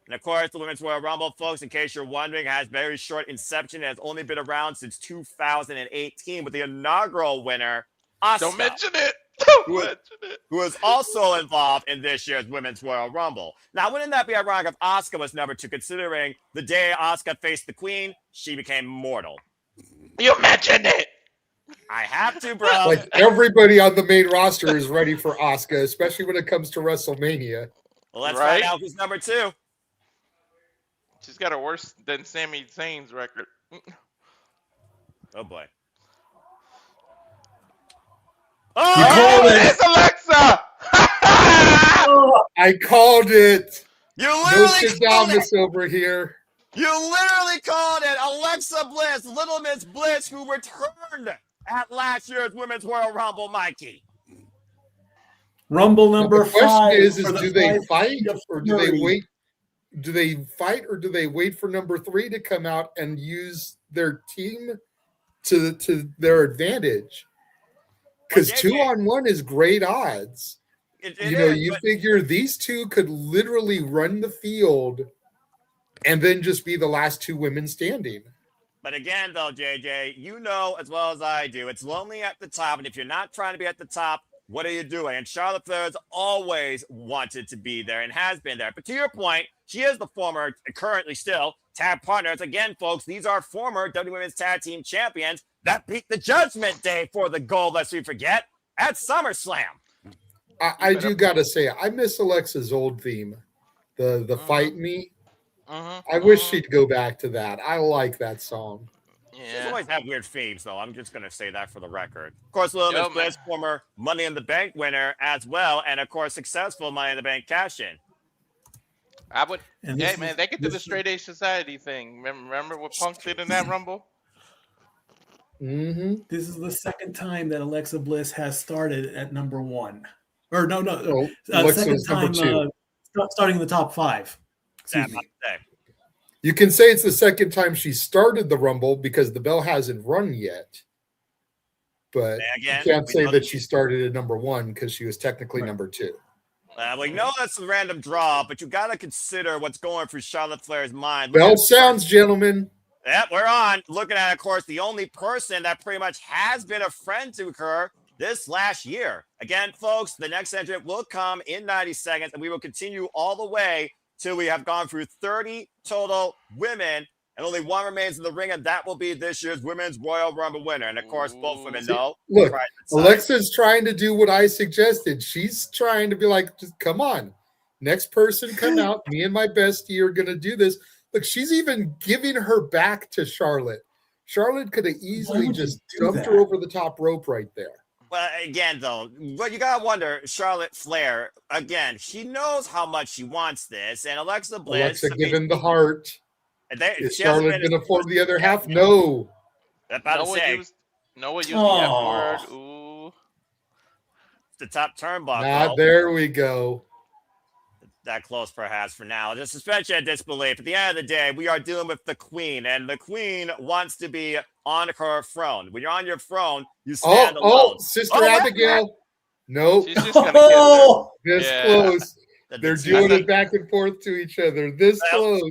[SPEAKER 5] And of course, the Women's Royal Rumble, folks, in case you're wondering, has very short inception and has only been around since 2018 with the inaugural winner, Asuka.
[SPEAKER 3] Don't mention it.
[SPEAKER 5] Who is also involved in this year's Women's Royal Rumble. Now, wouldn't that be ironic if Asuka was number 2, considering the day Asuka faced the Queen, she became mortal?
[SPEAKER 3] You mentioned it.
[SPEAKER 5] I have to, bro.
[SPEAKER 2] Like everybody on the main roster is ready for Asuka, especially when it comes to WrestleMania.
[SPEAKER 5] Well, let's find out who's number 2.
[SPEAKER 3] She's got a worse than Sami Zayn's record.
[SPEAKER 5] Oh, boy.
[SPEAKER 3] Oh, it's Alexa!
[SPEAKER 2] I called it.
[SPEAKER 5] You
[SPEAKER 2] No
[SPEAKER 5] literally called it.
[SPEAKER 2] Sadamus over here.
[SPEAKER 5] You literally called it. Alexa Bliss, Little Miss Bliss, who returned at last year's Women's Royal Rumble, Mikey.
[SPEAKER 4] Rumble
[SPEAKER 2] Now,
[SPEAKER 4] number
[SPEAKER 2] the question
[SPEAKER 4] 5.
[SPEAKER 2] is
[SPEAKER 4] for the
[SPEAKER 2] do they
[SPEAKER 4] 5
[SPEAKER 2] fight or do they
[SPEAKER 4] Fury.
[SPEAKER 2] wait? Do they fight or do they wait for number 3 to come out and use their team to their advantage? Because 2-on-1 is great odds. You figure these two could literally run the field and then just be the last 2 women standing.
[SPEAKER 5] But again, though, JJ, you know as well as I do, it's lonely at the top. And if you're not trying to be at the top, what are you doing? And Charlotte Flair's always wanted to be there and has been there. But to your point, she is the former, currently still, tag partners. Again, folks, these are former WWE Women's Tag Team Champions that beat the Judgment Day for the gold, lest we forget, at SummerSlam.
[SPEAKER 2] I do gotta say, I miss Alexa's old theme, the Fight Me. I wish she'd go back to that. I like that song.
[SPEAKER 5] She's always had weird themes, though. I'm just gonna say that for the record. Of course, Little Miss Bliss, former Money in the Bank winner as well, and of course, successful Money in the Bank cash-in.
[SPEAKER 3] I would. Yeah, man, they could do the Straight Edge Society thing. Remember what Punk did in that Rumble?
[SPEAKER 2] Mm-hmm.
[SPEAKER 4] This is the second time that Alexa Bliss has started at number 1. Or no, second time starting in the top 5. Excuse me.
[SPEAKER 2] You can say it's the second time she started the Rumble because the bell hasn't run yet. But
[SPEAKER 5] again,
[SPEAKER 2] you can't say that she started at number 1 because she was technically number 2.
[SPEAKER 5] We know that's a random draw, but you got to consider what's going through Charlotte Flair's mind.
[SPEAKER 2] Bell sounds, gentlemen.
[SPEAKER 5] Yep, we're on. Looking at, of course, the only person that pretty much has been a friend to her this last year. Again, folks, the next entrant will come in 90 seconds, and we will continue all the way till we have gone through 30 total women, and only one remains in the ring, and that will be this year's Women's Royal Rumble winner. And, of course, both women know.
[SPEAKER 2] Look, Alexa's trying to do what I suggested. She's trying to be like, just come on. Next person come out. Me and my bestie are going to do this. Look, she's even giving her back to Charlotte. Charlotte could have easily just dumped her over the top rope right there.
[SPEAKER 5] Well, again, though, but you got to wonder, Charlotte Flair, again, she knows how much she wants this. And Alexa Bliss.
[SPEAKER 2] Alexa given the heart. Is Charlotte going to form the other half? No.
[SPEAKER 3] Noah used the F word. Ooh.
[SPEAKER 5] The top turnbuckle.
[SPEAKER 2] There we go.
[SPEAKER 5] That close, perhaps, for now. The suspension of disbelief. At the end of the day, we are dealing with the Queen, and the Queen wants to be on her throne. When you're on your throne, you stand alone.
[SPEAKER 2] Sister Abigail. Nope.
[SPEAKER 3] She's just gonna
[SPEAKER 2] This close. They're doing it back and forth to each other. This close.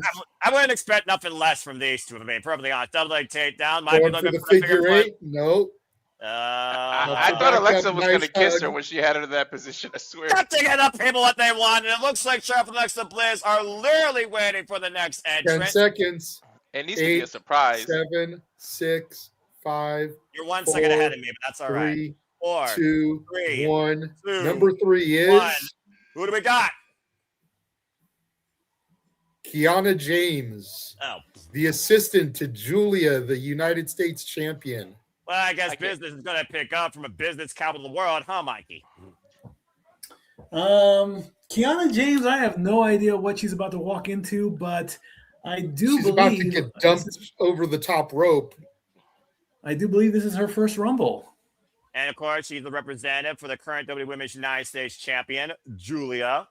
[SPEAKER 5] I wouldn't expect nothing less from these two, to be perfectly honest. Double leg takedown. Might
[SPEAKER 2] Going
[SPEAKER 5] be
[SPEAKER 2] for
[SPEAKER 5] looking
[SPEAKER 2] the
[SPEAKER 5] for
[SPEAKER 2] figure eight. Nope.
[SPEAKER 3] I thought Alexa was going to kiss her when she had her in that position. I swear.
[SPEAKER 5] Got to get the people what they want, and it looks like Sharp and Alexa Bliss are literally waiting for the next entrant.
[SPEAKER 2] 10 seconds.
[SPEAKER 3] It needs to be a surprise.
[SPEAKER 2] 7, 6, 5.
[SPEAKER 5] You're 1 second ahead of me, but that's all right.
[SPEAKER 2] 3,
[SPEAKER 5] 4,
[SPEAKER 2] 2,
[SPEAKER 5] 3,
[SPEAKER 2] 1.
[SPEAKER 5] 2,
[SPEAKER 2] Number 3 is
[SPEAKER 5] 1. Who do we got?
[SPEAKER 2] Kiana James, the assistant to Julia, the United States champion.
[SPEAKER 5] Well, I guess business is going to pick up from a business capital of the world, huh, Mikey?
[SPEAKER 4] Kiana James, I have no idea what she's about to walk into, but I do
[SPEAKER 2] She's
[SPEAKER 4] believe
[SPEAKER 2] about to get dumped over the top rope.
[SPEAKER 4] I do believe this is her first Rumble.
[SPEAKER 5] And of course, she's the representative for the current WWE Women's United States champion, Julia.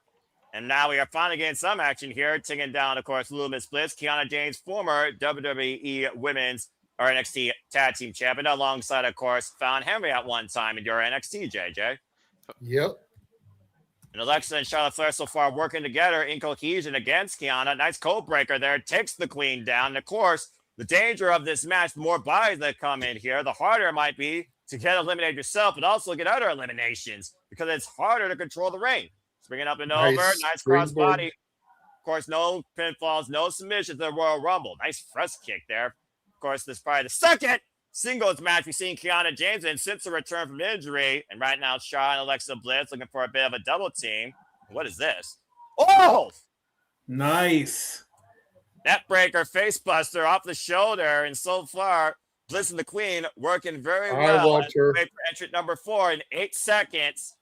[SPEAKER 5] And now we are finally getting some action here, taking down, of course, Little Miss Bliss, Kiana James, former WWE Women's or NXT Tag Team Champion, alongside, of course, Fallon Henry at one time in your NXT, JJ.
[SPEAKER 2] Yep.
[SPEAKER 5] And Alexa and Charlotte Flair so far working together in cohesion against Kiana. Nice code breaker there, takes the Queen down. And of course, the danger of this match, the more bodies that come in here, the harder it might be to get eliminated yourself, but also get other eliminations because it's harder to control the ring. Bringing up and over. Nice cross body. Of course, no pinfalls, no submissions to the Royal Rumble. Nice fresh kick there. Of course, this is probably the second singles match we've seen Kiana James in since the return from injury. And right now, Shaw and Alexa Bliss looking for a bit of a double team. What is this? Oh!
[SPEAKER 4] Nice.
[SPEAKER 5] Neckbreaker, face buster off the shoulder. And so far, Bliss and the Queen working very
[SPEAKER 2] All
[SPEAKER 5] well.
[SPEAKER 2] right, Walter.
[SPEAKER 5] Wait for entrant number 4 in 8 seconds.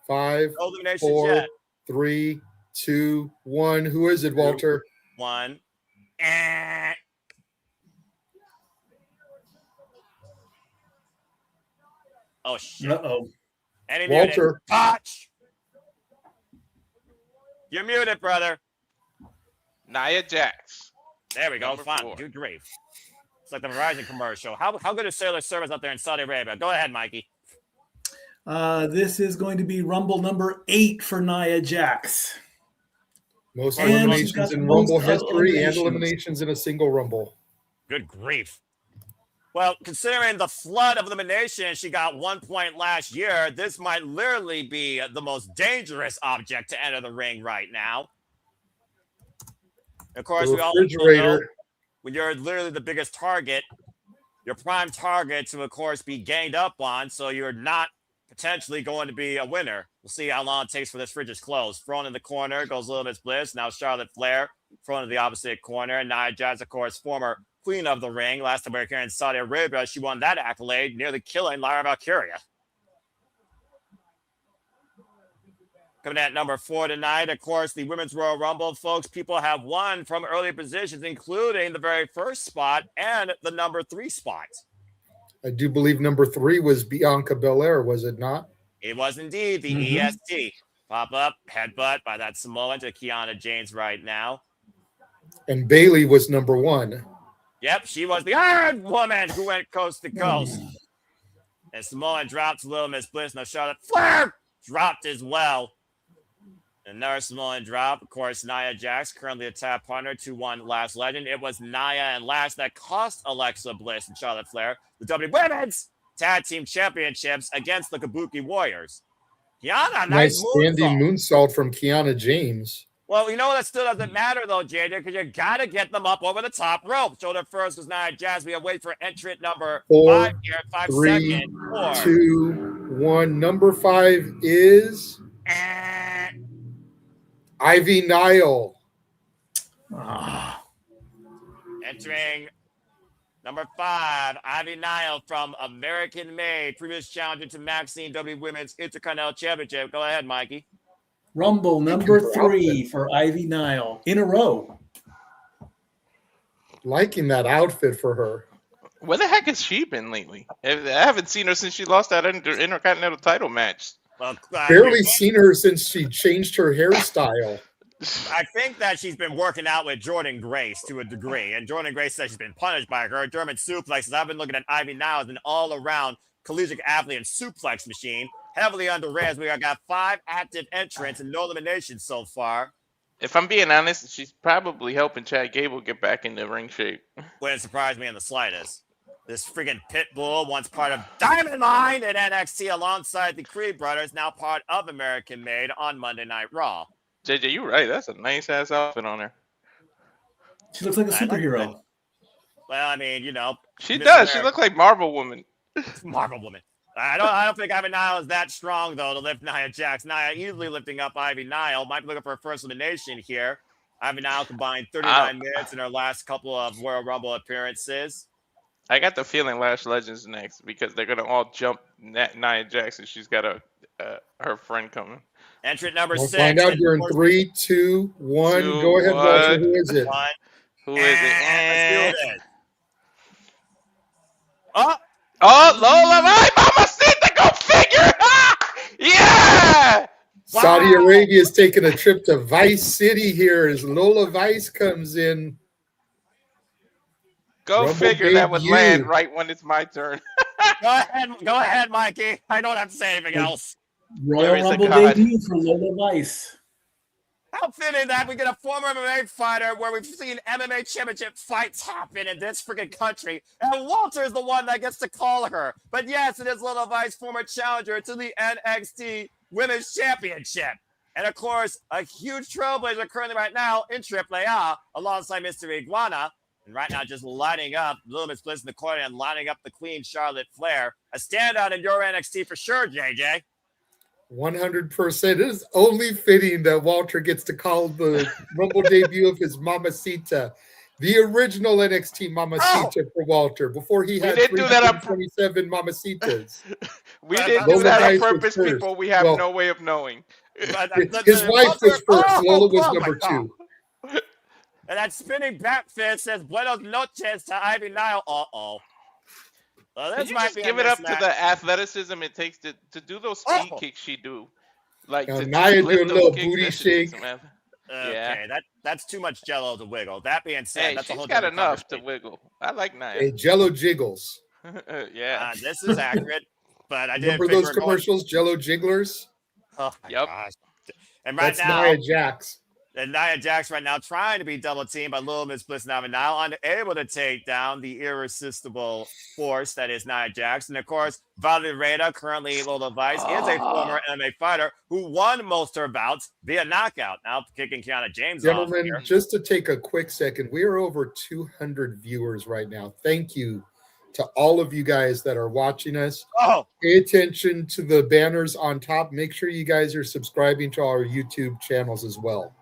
[SPEAKER 2] 5,
[SPEAKER 5] No eliminations
[SPEAKER 2] 4,
[SPEAKER 5] yet.
[SPEAKER 2] 3, 2, 1. Who is it, Walter?
[SPEAKER 5] 1. Oh, shit.
[SPEAKER 4] Uh-oh.
[SPEAKER 2] Walter.
[SPEAKER 5] Botch. You're muted, brother.
[SPEAKER 3] Nia Jax.
[SPEAKER 5] There we go.
[SPEAKER 3] Number
[SPEAKER 5] Fine.
[SPEAKER 3] 4.
[SPEAKER 5] Good grief. It's like the Verizon commercial. How good is cellular service out there in Saudi Arabia? Go ahead, Mikey.
[SPEAKER 4] This is going to be Rumble number 8 for Nia Jax.
[SPEAKER 2] Most
[SPEAKER 4] And she's
[SPEAKER 2] eliminations
[SPEAKER 4] got
[SPEAKER 2] in
[SPEAKER 4] the most
[SPEAKER 2] Rumble history and
[SPEAKER 4] eliminations.
[SPEAKER 2] eliminations in a single Rumble.
[SPEAKER 5] Good grief. Well, considering the flood of elimination, she got 1 point last year. This might literally be the most dangerous object to enter the ring right now. Of course, we all know when you're literally the biggest target, your prime target to, of course, be ganged up on, so you're not potentially going to be a winner. We'll see how long it takes for this fridge is closed. Thrown in the corner goes Little Miss Bliss. Now Charlotte Flair thrown in the opposite corner. And Nia Jax, of course, former queen of the ring. Last time we were here in Saudi Arabia, she won that accolade, nearly killing Lyra Valkyria. Coming at number 4 tonight, of course, the Women's Royal Rumble, folks. People have won from early positions, including the very first spot and the number 3 spot.
[SPEAKER 2] I do believe number 3 was Bianca Belair, was it not?
[SPEAKER 5] It was indeed the EST. Pop up, headbutt by that Samoan to Kiana James right now.
[SPEAKER 2] And Bayley was number 1.
[SPEAKER 5] Yep, she was the Iron Woman who went coast to coast. And Samoan dropped Little Miss Bliss. Now Charlotte Flair dropped as well. Another Samoan drop. Of course, Nia Jax, currently a tap partner, 2-1 Last Legend. It was Nia and Last that cost Alexa Bliss and Charlotte Flair the WWE Women's Tag Team Championships against the Kabuki Warriors. Kiana, nice
[SPEAKER 2] standing moonsault from Kiana James.
[SPEAKER 5] Well, you know that still doesn't matter though, JJ, because you gotta get them up over the top rope. Shoulder first was Nia Jax. We have wait for entrant number 5 here. 5
[SPEAKER 2] 3,
[SPEAKER 5] seconds. 4,
[SPEAKER 2] 2, 1. Number 5 is Ivy Nile.
[SPEAKER 5] Entering number 5, Ivy Nile from American Made, previous challenger to Maxine WWE Women's Intercontinental Championship. Go ahead, Mikey.
[SPEAKER 4] Rumble number 3 for Ivy Nile in a row.
[SPEAKER 2] Liking that outfit for her.
[SPEAKER 3] Where the heck has she been lately? I haven't seen her since she lost that Intercontinental title match.
[SPEAKER 5] Well,
[SPEAKER 2] Barely seen her since she changed her hairstyle.
[SPEAKER 5] I think that she's been working out with Jordan Grace to a degree, and Jordan Grace says she's been punished by her German suplexes. I've been looking at Ivy now as an all-around collegiate athlete and suplex machine. heavily underrated. We got 5 active entrants and no eliminations so far.
[SPEAKER 3] If I'm being honest, she's probably helping Chad Gable get back into ring shape.
[SPEAKER 5] Wouldn't surprise me in the slightest. This freaking Pitbull, once part of Diamond Line in NXT alongside the Creed brothers, now part of American Made on Monday Night Raw.
[SPEAKER 3] JJ, you're right. That's a nice ass outfit on her.
[SPEAKER 4] She looks like a
[SPEAKER 5] I like
[SPEAKER 4] superhero.
[SPEAKER 5] it. Well, I mean,
[SPEAKER 3] She
[SPEAKER 5] Miss
[SPEAKER 3] does. She
[SPEAKER 5] America-
[SPEAKER 3] looks like Marvel Woman.
[SPEAKER 5] Marvel Woman. I don't think Ivy Nile is that strong though to lift Nia Jax. Nia easily lifting up Ivy Nile. Might be looking for a first elimination here. Ivy Nile combined 39 minutes in her last couple of Royal Rumble appearances.
[SPEAKER 3] I got the feeling Lash Legends next because they're gonna all jump Nia Jax and she's got her friend coming.
[SPEAKER 5] Entrant number
[SPEAKER 2] We'll
[SPEAKER 5] 6.
[SPEAKER 2] find out here in 3, 2, 1.
[SPEAKER 3] Two,
[SPEAKER 2] Go ahead, Walter.
[SPEAKER 3] one.
[SPEAKER 2] Who is it?
[SPEAKER 3] Who is it?
[SPEAKER 5] Let's do this. Oh,
[SPEAKER 3] Oh, Lola, my mama said to go figure. Yeah.
[SPEAKER 2] Saudi Arabia's taking a trip to Vice City here as Lola Vice comes in.
[SPEAKER 3] Go
[SPEAKER 2] Rumble
[SPEAKER 3] figure. That would
[SPEAKER 2] debut.
[SPEAKER 3] land right when it's my turn.
[SPEAKER 5] go ahead, Mikey. I don't have to say anything else.
[SPEAKER 3] There
[SPEAKER 4] Royal
[SPEAKER 3] is a
[SPEAKER 4] Rumble
[SPEAKER 3] God.
[SPEAKER 4] debut for Lola Vice.
[SPEAKER 5] How fitting that we get a former MMA fighter where we've seen MMA championship fights happen in this freaking country, and Walter is the one that gets to call her. But yes, it is Lola Vice, former challenger to the NXT Women's Championship. And of course, a huge trailblazer currently right now in AAA alongside Mr. Iguana. And right now, just lighting up, Little Miss Bliss in the corner and lining up the Queen Charlotte Flair. A standout in your NXT for sure, JJ.
[SPEAKER 2] 100%. It is only fitting that Walter gets to call the Rumble debut of his Mamacita, the original NXT Mamacita for Walter, before he had
[SPEAKER 3] didn't do that on
[SPEAKER 2] 327 Mamacitas.
[SPEAKER 3] We didn't
[SPEAKER 2] Lola
[SPEAKER 3] do that on
[SPEAKER 2] Vice was
[SPEAKER 3] purpose,
[SPEAKER 2] first.
[SPEAKER 3] people. We have
[SPEAKER 2] Well,
[SPEAKER 3] no way of knowing.
[SPEAKER 2] His wife was first. Lola was
[SPEAKER 5] my
[SPEAKER 2] number
[SPEAKER 5] God.
[SPEAKER 2] 2.
[SPEAKER 5] And that spinning back fist says Buenos noches to Ivy Nile. Well,
[SPEAKER 3] Can
[SPEAKER 5] this
[SPEAKER 3] you
[SPEAKER 5] might
[SPEAKER 3] just
[SPEAKER 5] be a
[SPEAKER 3] give it up to
[SPEAKER 5] mismatch.
[SPEAKER 3] the athleticism it takes to do those speed kicks she do? Like
[SPEAKER 2] Now,
[SPEAKER 3] to
[SPEAKER 2] Nia
[SPEAKER 3] just lift
[SPEAKER 2] doing a
[SPEAKER 3] those
[SPEAKER 2] little
[SPEAKER 3] kicks,
[SPEAKER 2] booty
[SPEAKER 3] that should take
[SPEAKER 2] shake.
[SPEAKER 3] some effort.
[SPEAKER 5] Okay, that's too much jello to wiggle. That being said,
[SPEAKER 3] Hey,
[SPEAKER 5] that's a
[SPEAKER 3] she's
[SPEAKER 5] whole
[SPEAKER 3] got
[SPEAKER 5] different
[SPEAKER 3] enough to
[SPEAKER 5] conversation.
[SPEAKER 3] wiggle. I like
[SPEAKER 2] Hey,
[SPEAKER 3] Nia.
[SPEAKER 2] Jello jiggles.
[SPEAKER 3] Yeah.
[SPEAKER 5] This is accurate, but I didn't
[SPEAKER 2] Remember
[SPEAKER 5] figure
[SPEAKER 2] those
[SPEAKER 5] it going-
[SPEAKER 2] commercials, Jello jigglers?
[SPEAKER 5] Oh my
[SPEAKER 3] Yep.
[SPEAKER 5] gosh! And right
[SPEAKER 2] That's
[SPEAKER 5] now,
[SPEAKER 2] Nia Jax.
[SPEAKER 5] and Nia Jax right now trying to be double teamed by Little Miss Bliss and Ivy Nile, unable to take down the irresistible force that is Nia Jax. And of course, Valerie Reda, currently Lola Vice, is a former MMA fighter who won most of her bouts via knockout. Now kicking Kiana James off
[SPEAKER 2] Gentlemen,
[SPEAKER 5] here.
[SPEAKER 2] just to take a quick second, we are over 200 viewers right now. Thank you to all of you guys that are watching us.
[SPEAKER 5] Oh,
[SPEAKER 2] Pay attention to the banners on top. Make sure you guys are subscribing to our YouTube channels as well.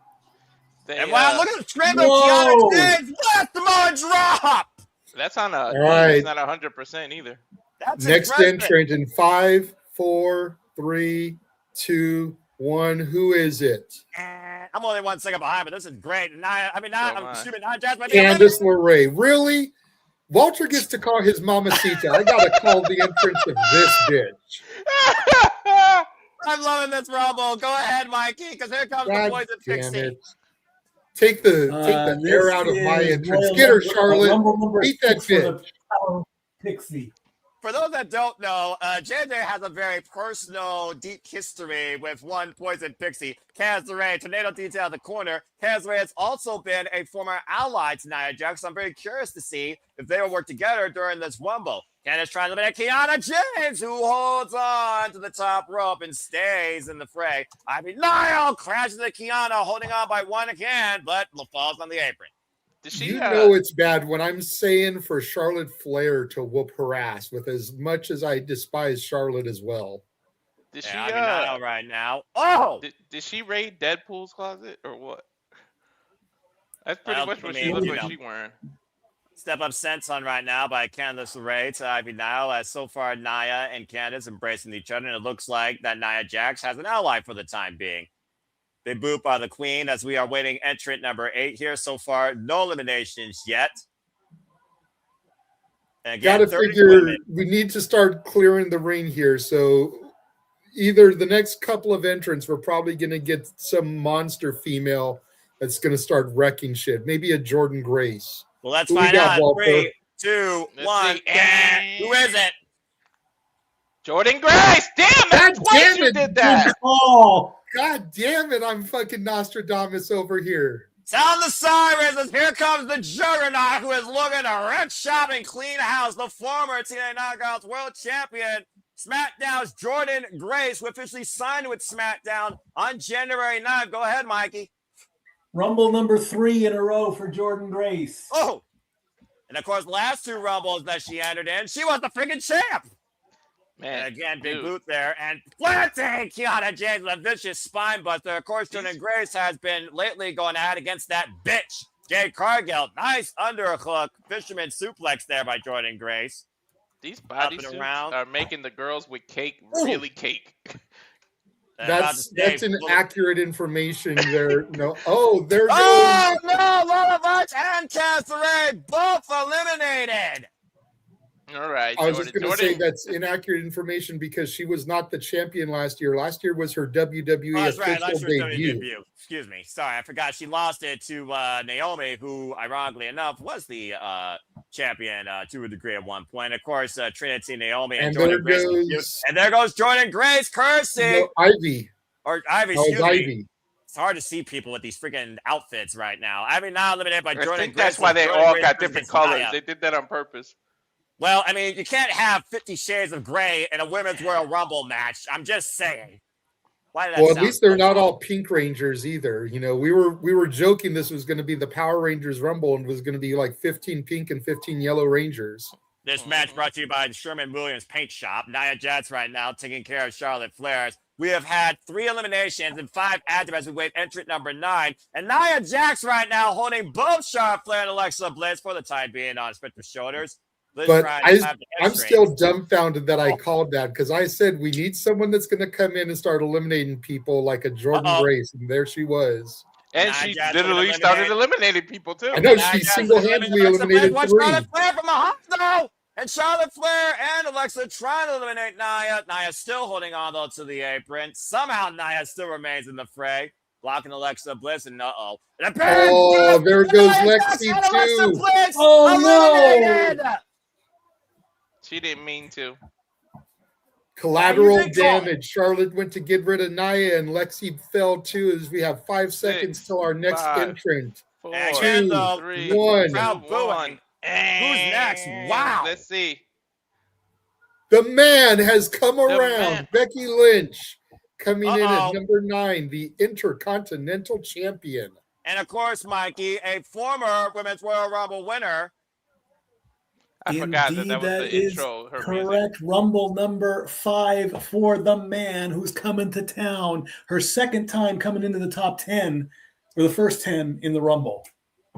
[SPEAKER 3] They,
[SPEAKER 5] and wow, look at the trend of
[SPEAKER 4] Whoa.
[SPEAKER 5] Kiana James. What the more drop?
[SPEAKER 3] that's on a.
[SPEAKER 2] All right.
[SPEAKER 3] It's not 100% either.
[SPEAKER 5] That's
[SPEAKER 2] Next
[SPEAKER 5] impressive.
[SPEAKER 2] entrant in 5, 4, 3, 2, 1. Who is it?
[SPEAKER 5] I'm only 1 second behind, but this is great. Nia
[SPEAKER 3] am I.
[SPEAKER 5] Jax might be
[SPEAKER 2] Candice LeRae. Really? Walter gets to call his Mamacita. I gotta call the entrance of this bitch.
[SPEAKER 5] I'm loving this Rumble. Go ahead, Mikey, because here comes the
[SPEAKER 2] God
[SPEAKER 5] poison
[SPEAKER 2] damn
[SPEAKER 5] pixie.
[SPEAKER 2] it. Take the air out of my entrance. Get her, Charlotte. Beat that bitch.
[SPEAKER 4] Pixie.
[SPEAKER 5] For those that don't know, JJ has a very personal, deep history with one poison pixie, Candice LeRae. Tornado detail at the corner. Candice LeRae has also been a former ally to Nia Jax. So I'm very curious to see if they will work together during this Rumble. Candice trying to eliminate Kiana James, who holds on to the top rope and stays in the fray. Ivy Nile crashes into Kiana, holding on by one hand, but falls on the apron.
[SPEAKER 3] Did she?
[SPEAKER 2] You know it's bad when I'm saying for Charlotte Flair to whoop her ass, with as much as I despise Charlotte as well.
[SPEAKER 3] Did she?
[SPEAKER 5] Yeah, Ivy Nile right now. Oh!
[SPEAKER 3] Did she raid Deadpool's closet or what? That's pretty
[SPEAKER 5] Well,
[SPEAKER 3] much what
[SPEAKER 5] I
[SPEAKER 3] she
[SPEAKER 5] mean,
[SPEAKER 3] looks
[SPEAKER 5] you
[SPEAKER 3] like
[SPEAKER 5] know.
[SPEAKER 3] she wearing.
[SPEAKER 5] Step up sense on right now by Candice LeRae to Ivy Nile, as so far Nia and Candice embracing each other, and it looks like that Nia Jax has an ally for the time being. Big boop by the Queen as we are waiting entrant number 8 here. So far, no eliminations yet. And again,
[SPEAKER 2] Gotta
[SPEAKER 5] 30
[SPEAKER 2] figure
[SPEAKER 5] women.
[SPEAKER 2] we need to start clearing the ring here. So either the next couple of entrants, we're probably gonna get some monster female that's gonna start wrecking shit. Maybe a Jordan Grace.
[SPEAKER 5] Well, let's
[SPEAKER 2] Who we
[SPEAKER 5] find
[SPEAKER 2] got,
[SPEAKER 5] out.
[SPEAKER 2] Walter?
[SPEAKER 5] 3, 2,
[SPEAKER 3] Let's
[SPEAKER 5] 1.
[SPEAKER 3] see.
[SPEAKER 5] Who is it?
[SPEAKER 3] Jordan Grace. Damn, that's
[SPEAKER 2] God
[SPEAKER 3] twice
[SPEAKER 2] damn
[SPEAKER 3] you
[SPEAKER 2] it.
[SPEAKER 3] did that.
[SPEAKER 4] Oh,
[SPEAKER 2] God damn it. I'm fucking Nostradamus over here.
[SPEAKER 5] Sound the sirens as here comes the juggernaut who is looking to wreck shop and clean house. The former TNA Knockouts World Champion, SmackDown's Jordan Grace, who officially signed with SmackDown on January 9th. Go ahead, Mikey.
[SPEAKER 4] Rumble number 3 in a row for Jordan Grace.
[SPEAKER 5] Oh, and of course, the last 2 Rumbles that she entered in, she was the freaking champ.
[SPEAKER 3] Man,
[SPEAKER 5] And again, big
[SPEAKER 3] dude.
[SPEAKER 5] boot there. And planting Kiana James with a vicious spine buster. Of course, Jordan Grace has been lately going at against that bitch, Jade Cargill. Nice underhook, fisherman suplex there by Jordan Grace.
[SPEAKER 3] These
[SPEAKER 5] Up and
[SPEAKER 3] bodysuits
[SPEAKER 5] around.
[SPEAKER 3] are making the girls with cake really cake.
[SPEAKER 5] And about to
[SPEAKER 2] That's
[SPEAKER 5] say,
[SPEAKER 2] inaccurate information there. No. Oh, there goes.
[SPEAKER 5] oh, no, Lola Bunch and Casseray both eliminated.
[SPEAKER 3] All right,
[SPEAKER 2] I was
[SPEAKER 3] Jordan.
[SPEAKER 2] just going to
[SPEAKER 3] Jordan,
[SPEAKER 2] say that's inaccurate information because she was not the champion last year. Last year was her WWE
[SPEAKER 5] Oh, that's right.
[SPEAKER 2] official
[SPEAKER 5] Last year's
[SPEAKER 2] debut.
[SPEAKER 5] debut. Excuse me. Sorry, I forgot she lost it to Naomi, who, ironically enough, was the champion to a degree at one point. Of course, Trinity Naomi and Jordan Grace. And there goes Jordan Grace cursing.
[SPEAKER 2] No, Ivy.
[SPEAKER 5] Or Ivy,
[SPEAKER 2] Oh,
[SPEAKER 5] excuse me.
[SPEAKER 2] Ivy.
[SPEAKER 5] It's hard to see people with these freaking outfits right now. Ivy now eliminated by
[SPEAKER 3] I
[SPEAKER 5] Jordan
[SPEAKER 3] think
[SPEAKER 5] Grace.
[SPEAKER 3] that's why they
[SPEAKER 5] Jordan
[SPEAKER 3] all
[SPEAKER 5] Grace
[SPEAKER 3] got
[SPEAKER 5] versus
[SPEAKER 3] different colors.
[SPEAKER 5] Nia.
[SPEAKER 3] They did that on purpose.
[SPEAKER 5] Well, I mean, you can't have 50 Shades of Grey in a Women's Royal Rumble match. I'm just saying. Why did that
[SPEAKER 2] Well, at
[SPEAKER 5] sound
[SPEAKER 2] least they're
[SPEAKER 5] so
[SPEAKER 2] not
[SPEAKER 5] wrong?
[SPEAKER 2] all Pink Rangers either. You know, we were joking this was going to be the Power Rangers Rumble and was going to be like 15 pink and 15 yellow Rangers.
[SPEAKER 5] This match brought to you by Sherman Williams Paint Shop. Nia Jax right now taking care of Charlotte Flair. We have had 3 eliminations and 5 active as we wait entrant number 9. And Nia Jax right now holding both Charlotte Flair and Alexa Bliss for the time being on Spectre's shoulders. Liz
[SPEAKER 2] But
[SPEAKER 5] trying to have the
[SPEAKER 2] I'm
[SPEAKER 5] X-rays.
[SPEAKER 2] still dumbfounded that I called that because I said we need someone that's going to come in and start eliminating people like a Jordan Grace, and there she was.
[SPEAKER 3] And
[SPEAKER 5] Nia
[SPEAKER 3] she
[SPEAKER 5] Jax
[SPEAKER 3] literally
[SPEAKER 5] eliminated-
[SPEAKER 3] started eliminating people too.
[SPEAKER 2] I know
[SPEAKER 5] Nia
[SPEAKER 2] she
[SPEAKER 5] Jax
[SPEAKER 2] single-handedly
[SPEAKER 5] Alexa Bliss.
[SPEAKER 2] eliminated
[SPEAKER 5] Watch
[SPEAKER 2] 3.
[SPEAKER 5] Charlotte Flair from behind, though. And Charlotte Flair and Alexa trying to eliminate Nia. Nia still holding on, though, to the apron. Somehow Nia still remains in the fray. Blocking Alexa Bliss, and uh-oh. And a big
[SPEAKER 2] Oh, there goes
[SPEAKER 5] Nia Jax
[SPEAKER 2] Lexi
[SPEAKER 5] and Alexa
[SPEAKER 2] too.
[SPEAKER 5] Bliss
[SPEAKER 4] Oh,
[SPEAKER 5] eliminated.
[SPEAKER 3] She didn't mean to.
[SPEAKER 2] Collateral
[SPEAKER 5] Oh, you did call it.
[SPEAKER 2] damage. Charlotte went to get rid of Nia, and Lexi fell too. As we have 5 seconds till our next
[SPEAKER 3] 5,
[SPEAKER 2] entrant.
[SPEAKER 3] 4,
[SPEAKER 5] Again, though,
[SPEAKER 3] 3,
[SPEAKER 2] 1.
[SPEAKER 5] crowd
[SPEAKER 3] 2,
[SPEAKER 5] booing.
[SPEAKER 3] 1.
[SPEAKER 5] Who's next? Wow.
[SPEAKER 3] Let's see.
[SPEAKER 2] The man has come around.
[SPEAKER 3] man.
[SPEAKER 2] Becky Lynch coming in
[SPEAKER 5] Uh-oh.
[SPEAKER 2] at number 9, the Intercontinental Champion.
[SPEAKER 5] And, of course, Mikey, a former Women's Royal Rumble winner.
[SPEAKER 3] I forgot
[SPEAKER 4] Indeed,
[SPEAKER 3] that was
[SPEAKER 4] that
[SPEAKER 3] the
[SPEAKER 4] is
[SPEAKER 3] intro. Her
[SPEAKER 4] correct.
[SPEAKER 3] music.
[SPEAKER 4] Rumble number 5 for the man who's coming to town. Her second time coming into the top 10, or the first 10 in the Rumble.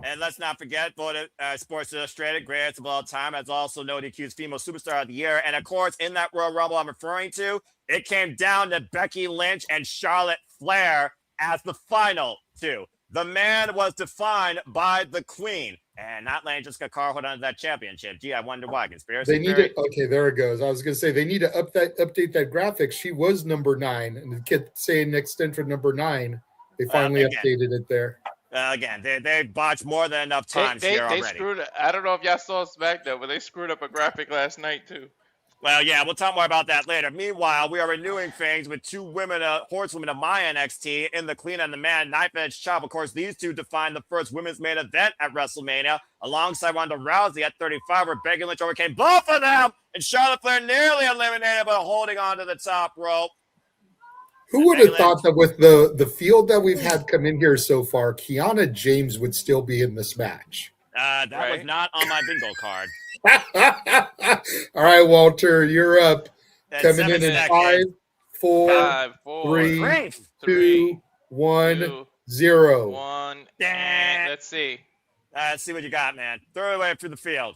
[SPEAKER 5] And let's not forget, voted Sports Illustrated greatest of all time, as also No DQ's Female Superstar of the Year. And of course, in that Royal Rumble I'm referring to, it came down to Becky Lynch and Charlotte Flair as the final 2. The man was defined by the Queen, and not letting Jessica Carr hold on to that championship. Gee, I wonder why. Conspiracy
[SPEAKER 2] They need
[SPEAKER 5] theory?
[SPEAKER 2] to. Okay, there it goes. I was going to say they need to update that graphic. She was number 9, and it kept saying next entrant number 9. They finally
[SPEAKER 5] again.
[SPEAKER 2] updated it there.
[SPEAKER 5] Again, they botched more than enough times
[SPEAKER 3] They
[SPEAKER 5] here already.
[SPEAKER 3] screwed. I don't know if y'all saw SmackDown, but they screwed up a graphic last night too.
[SPEAKER 5] Well, yeah, we'll talk more about that later. Meanwhile, we are renewing things with 2 women, horsewomen of my NXT in the Clean and the Man Knife Edge Chop. Of course, these 2 defined the first women's main event at WrestleMania, alongside Ronda Rousey at 35, where Becky Lynch overcame both of them, and Charlotte Flair nearly eliminated, but holding on to the top rope.
[SPEAKER 2] Who would have thought that with the field that we've had come in here so far, Kiana James would still be in this match?
[SPEAKER 5] That was
[SPEAKER 3] Right.
[SPEAKER 5] not on my bingo card.
[SPEAKER 2] All right, Walter, you're up.
[SPEAKER 5] That's
[SPEAKER 2] Coming in
[SPEAKER 5] 7
[SPEAKER 2] at
[SPEAKER 5] seconds.
[SPEAKER 2] 5, 4,
[SPEAKER 3] 5, 4,
[SPEAKER 2] 3,
[SPEAKER 5] Great.
[SPEAKER 2] 2, 1,
[SPEAKER 3] 2,
[SPEAKER 2] 0.
[SPEAKER 3] 1.
[SPEAKER 5] Damn.
[SPEAKER 3] And let's see.
[SPEAKER 5] Let's see what you got, man. Throw it away through the field.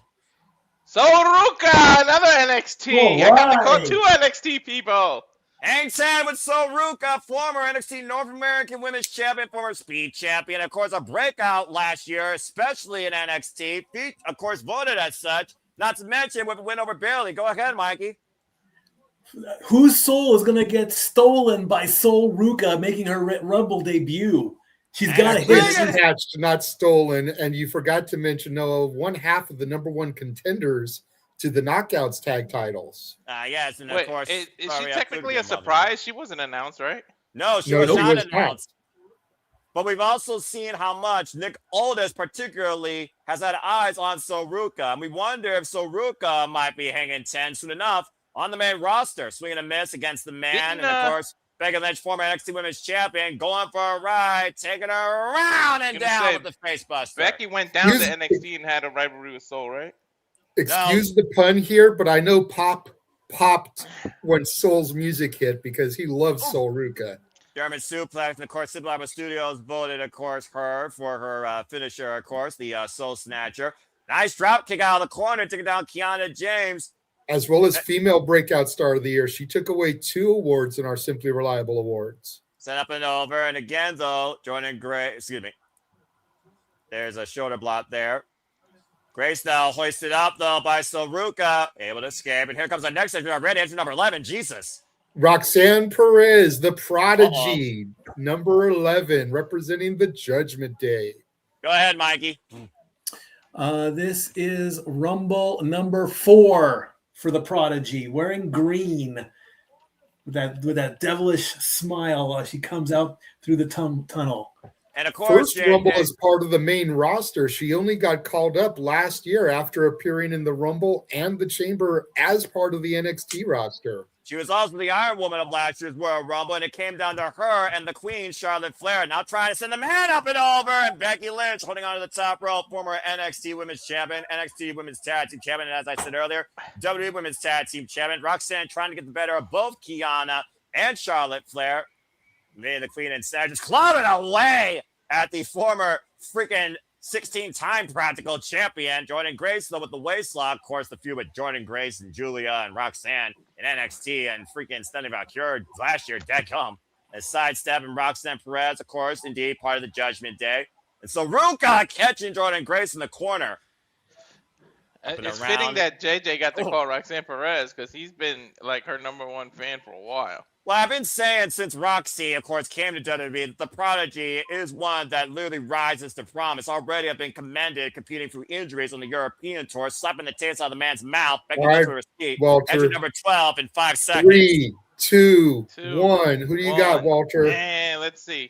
[SPEAKER 3] Soruka, another NXT. I got to call
[SPEAKER 4] Alright.
[SPEAKER 3] 2 NXT people.
[SPEAKER 5] Hang Ten with Soruka, former NXT North American Women's Champion, former Speed Champion. Of course, a breakout last year, especially in NXT. Of course, voted as such. Not to mention with a win over Bailey. Go ahead, Mikey.
[SPEAKER 4] Whose soul is going to get stolen by Sol Ruka making her Rumble debut? She's got to
[SPEAKER 5] And
[SPEAKER 4] hit.
[SPEAKER 5] it's
[SPEAKER 2] It's snatched, not stolen. And you forgot to mention, Noah, one half of the number 1 contenders to the Knockouts tag titles.
[SPEAKER 5] Yes, and of
[SPEAKER 3] Wait,
[SPEAKER 5] course,
[SPEAKER 3] is she
[SPEAKER 5] Victoria
[SPEAKER 3] technically a
[SPEAKER 5] Fuji involved in
[SPEAKER 3] surprise? She wasn't announced, right?
[SPEAKER 5] No, she
[SPEAKER 2] No,
[SPEAKER 5] was
[SPEAKER 2] she
[SPEAKER 5] not
[SPEAKER 2] was not.
[SPEAKER 5] announced. But we've also seen how much Nick Aldis particularly has had eyes on Soruka. And we wonder if Soruka might be hanging 10 soon enough on the main roster. Swinging a miss against the man. And of course, Becky Lynch, former NXT Women's Champion, going for a ride, taking her around and down with the face buster.
[SPEAKER 3] Becky went down to NXT and had a rivalry with Soul, right?
[SPEAKER 2] Excuse the pun here, but I know Pop popped when Soul's music hit because he loves Soruka.
[SPEAKER 5] German suplex, and of course, Simple Lava Studios voted, of course, her for her finisher, of course, the Soul Snatcher. Nice drop kick out of the corner, taking down Kiana James.
[SPEAKER 2] As well as Female Breakout Star of the Year. She took away 2 awards in our Simply Reliable Awards.
[SPEAKER 5] Set up and over, and again, though, Jordan Gray, excuse me. There's a shoulder block there. Grace now hoisted up, though, by Soruka, able to escape. And here comes our next entry already, entry number 11, Jesus.
[SPEAKER 2] Roxanne Perez, the Prodigy, number 11, representing the Judgment Day.
[SPEAKER 5] Go ahead, Mikey.
[SPEAKER 4] This is Rumble number 4 for the Prodigy, wearing green with that devilish smile as she comes out through the tunnel.
[SPEAKER 5] And of course,
[SPEAKER 2] first Rumble as part of the main roster. She only got called up last year after appearing in the Rumble and the Chamber as part of the NXT roster.
[SPEAKER 5] She was also the Iron Woman of last year's Royal Rumble, and it came down to her and the Queen, Charlotte Flair, now trying to send the man up and over, and Becky Lynch holding on to the top rope, former NXT Women's Champion, NXT Women's Tag Team Champion, and as I said earlier, WWE Women's Tag Team Champion. Roxanne trying to get the better of both Kiana and Charlotte Flair. Me and the Queen instead just clawing away at the former freaking 16-time practical champion, Jordan Grace, though, with the waist lock. Of course, the feud with Jordan Grace and Julia and Roxanne in NXT and freaking Stunning Valkyrie last year, dadgum. And sidestepping Roxanne Perez, of course, indeed, part of the Judgment Day. And so Ruka catching Jordan Grace in the corner.
[SPEAKER 3] It's fitting that JJ got to call Roxanne Perez because he's been like her #1 fan for a while.
[SPEAKER 5] Well, I've been saying since Roxy, of course, came to WWE that the Prodigy is one that literally rises to promise. Already have been commended competing through injuries on the European tour, slapping the taste out of the man's mouth, begging him to her seat. Entry number 12 in 5 seconds.
[SPEAKER 2] 3, 2, 1. Who do you got, Walter?
[SPEAKER 3] Man, let's see.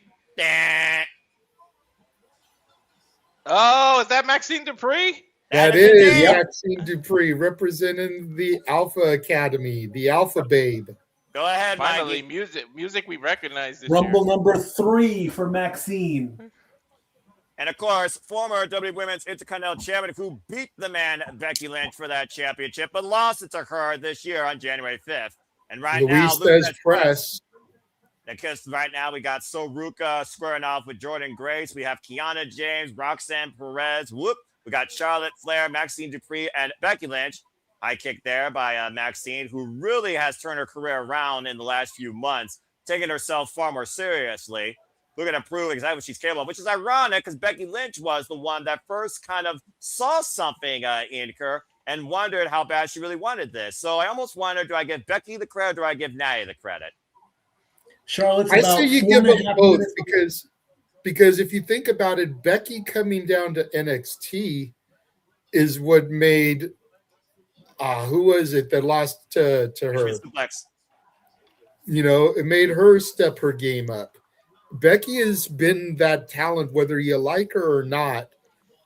[SPEAKER 3] Oh, is that Maxine Dupree?
[SPEAKER 2] That is Maxine Dupree representing the Alpha Academy, the Alpha Babe.
[SPEAKER 5] Go ahead,
[SPEAKER 3] finally,
[SPEAKER 5] Mikey.
[SPEAKER 3] music we recognize this
[SPEAKER 4] Rumble
[SPEAKER 3] year.
[SPEAKER 4] number 3 for Maxine.
[SPEAKER 5] And of course, former WWE Women's Intercontinental Champion who beat the man Becky Lynch for that championship, but lost it to her this year on January 5th. And
[SPEAKER 2] Louise says press.
[SPEAKER 5] Because right now we got Soruka squaring off with Jordan Grace. We have Kiana James, Roxanne Perez. We got Charlotte Flair, Maxine Dupree, and Becky Lynch. High kick there by Maxine, who really has turned her career around in the last few months, taking herself far more seriously. Looking to prove exactly what she's capable of, which is ironic because Becky Lynch was the one that first kind of saw something in her and wondered how bad she really wanted this. So I almost wonder, do I give Becky the credit or do I give Natty the credit?
[SPEAKER 4] Charlotte's
[SPEAKER 2] I say you give them both because if you think about it, Becky coming down to NXT is what made who was it that lost to her? You know, it made her step her game up. Becky has been that talent, whether you like her or not,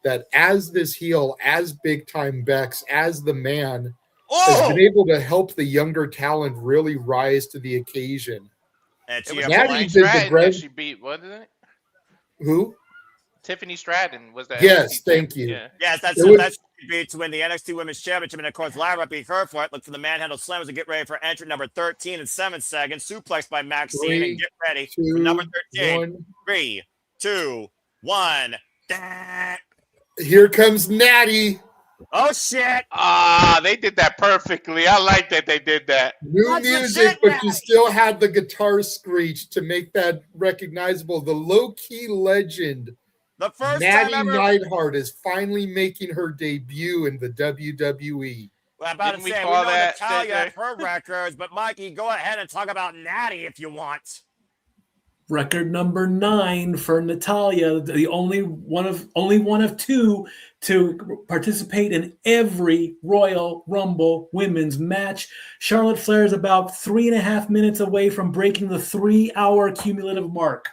[SPEAKER 2] that as this heel, as big time Bex, as the man, has been able to help the younger talent really rise to the occasion.
[SPEAKER 3] It was Tiffany Stratton that she beat, wasn't it?
[SPEAKER 2] Who?
[SPEAKER 3] Tiffany Stratton was that.
[SPEAKER 2] Yes, thank you.
[SPEAKER 3] Yeah.
[SPEAKER 5] Yes, that's what beat to win the NXT Women's Championship, and of course, Lyra beat her for it. Look for the manhandle slammers to get ready for entry number 13 in 7 seconds. Suplex by Maxine, and get ready for number 13. 3, 2, 1.
[SPEAKER 2] Here comes Natty.
[SPEAKER 5] Oh shit!
[SPEAKER 3] They did that perfectly. I like that they did that.
[SPEAKER 2] New music, but you still had the guitar screech to make that recognizable. The low-key legend,
[SPEAKER 5] the first
[SPEAKER 2] Natty
[SPEAKER 5] time ever.
[SPEAKER 2] Neidhart, is finally making her debut in the WWE.
[SPEAKER 5] Well, I'm about to say, we know Natalia and her records, but Mikey, go ahead and talk about Natty if you want.
[SPEAKER 4] Record number 9 for Natalya, the only one of two to participate in every Royal Rumble women's match. Charlotte Flair is about 3.5 minutes away from breaking the 3-hour cumulative mark.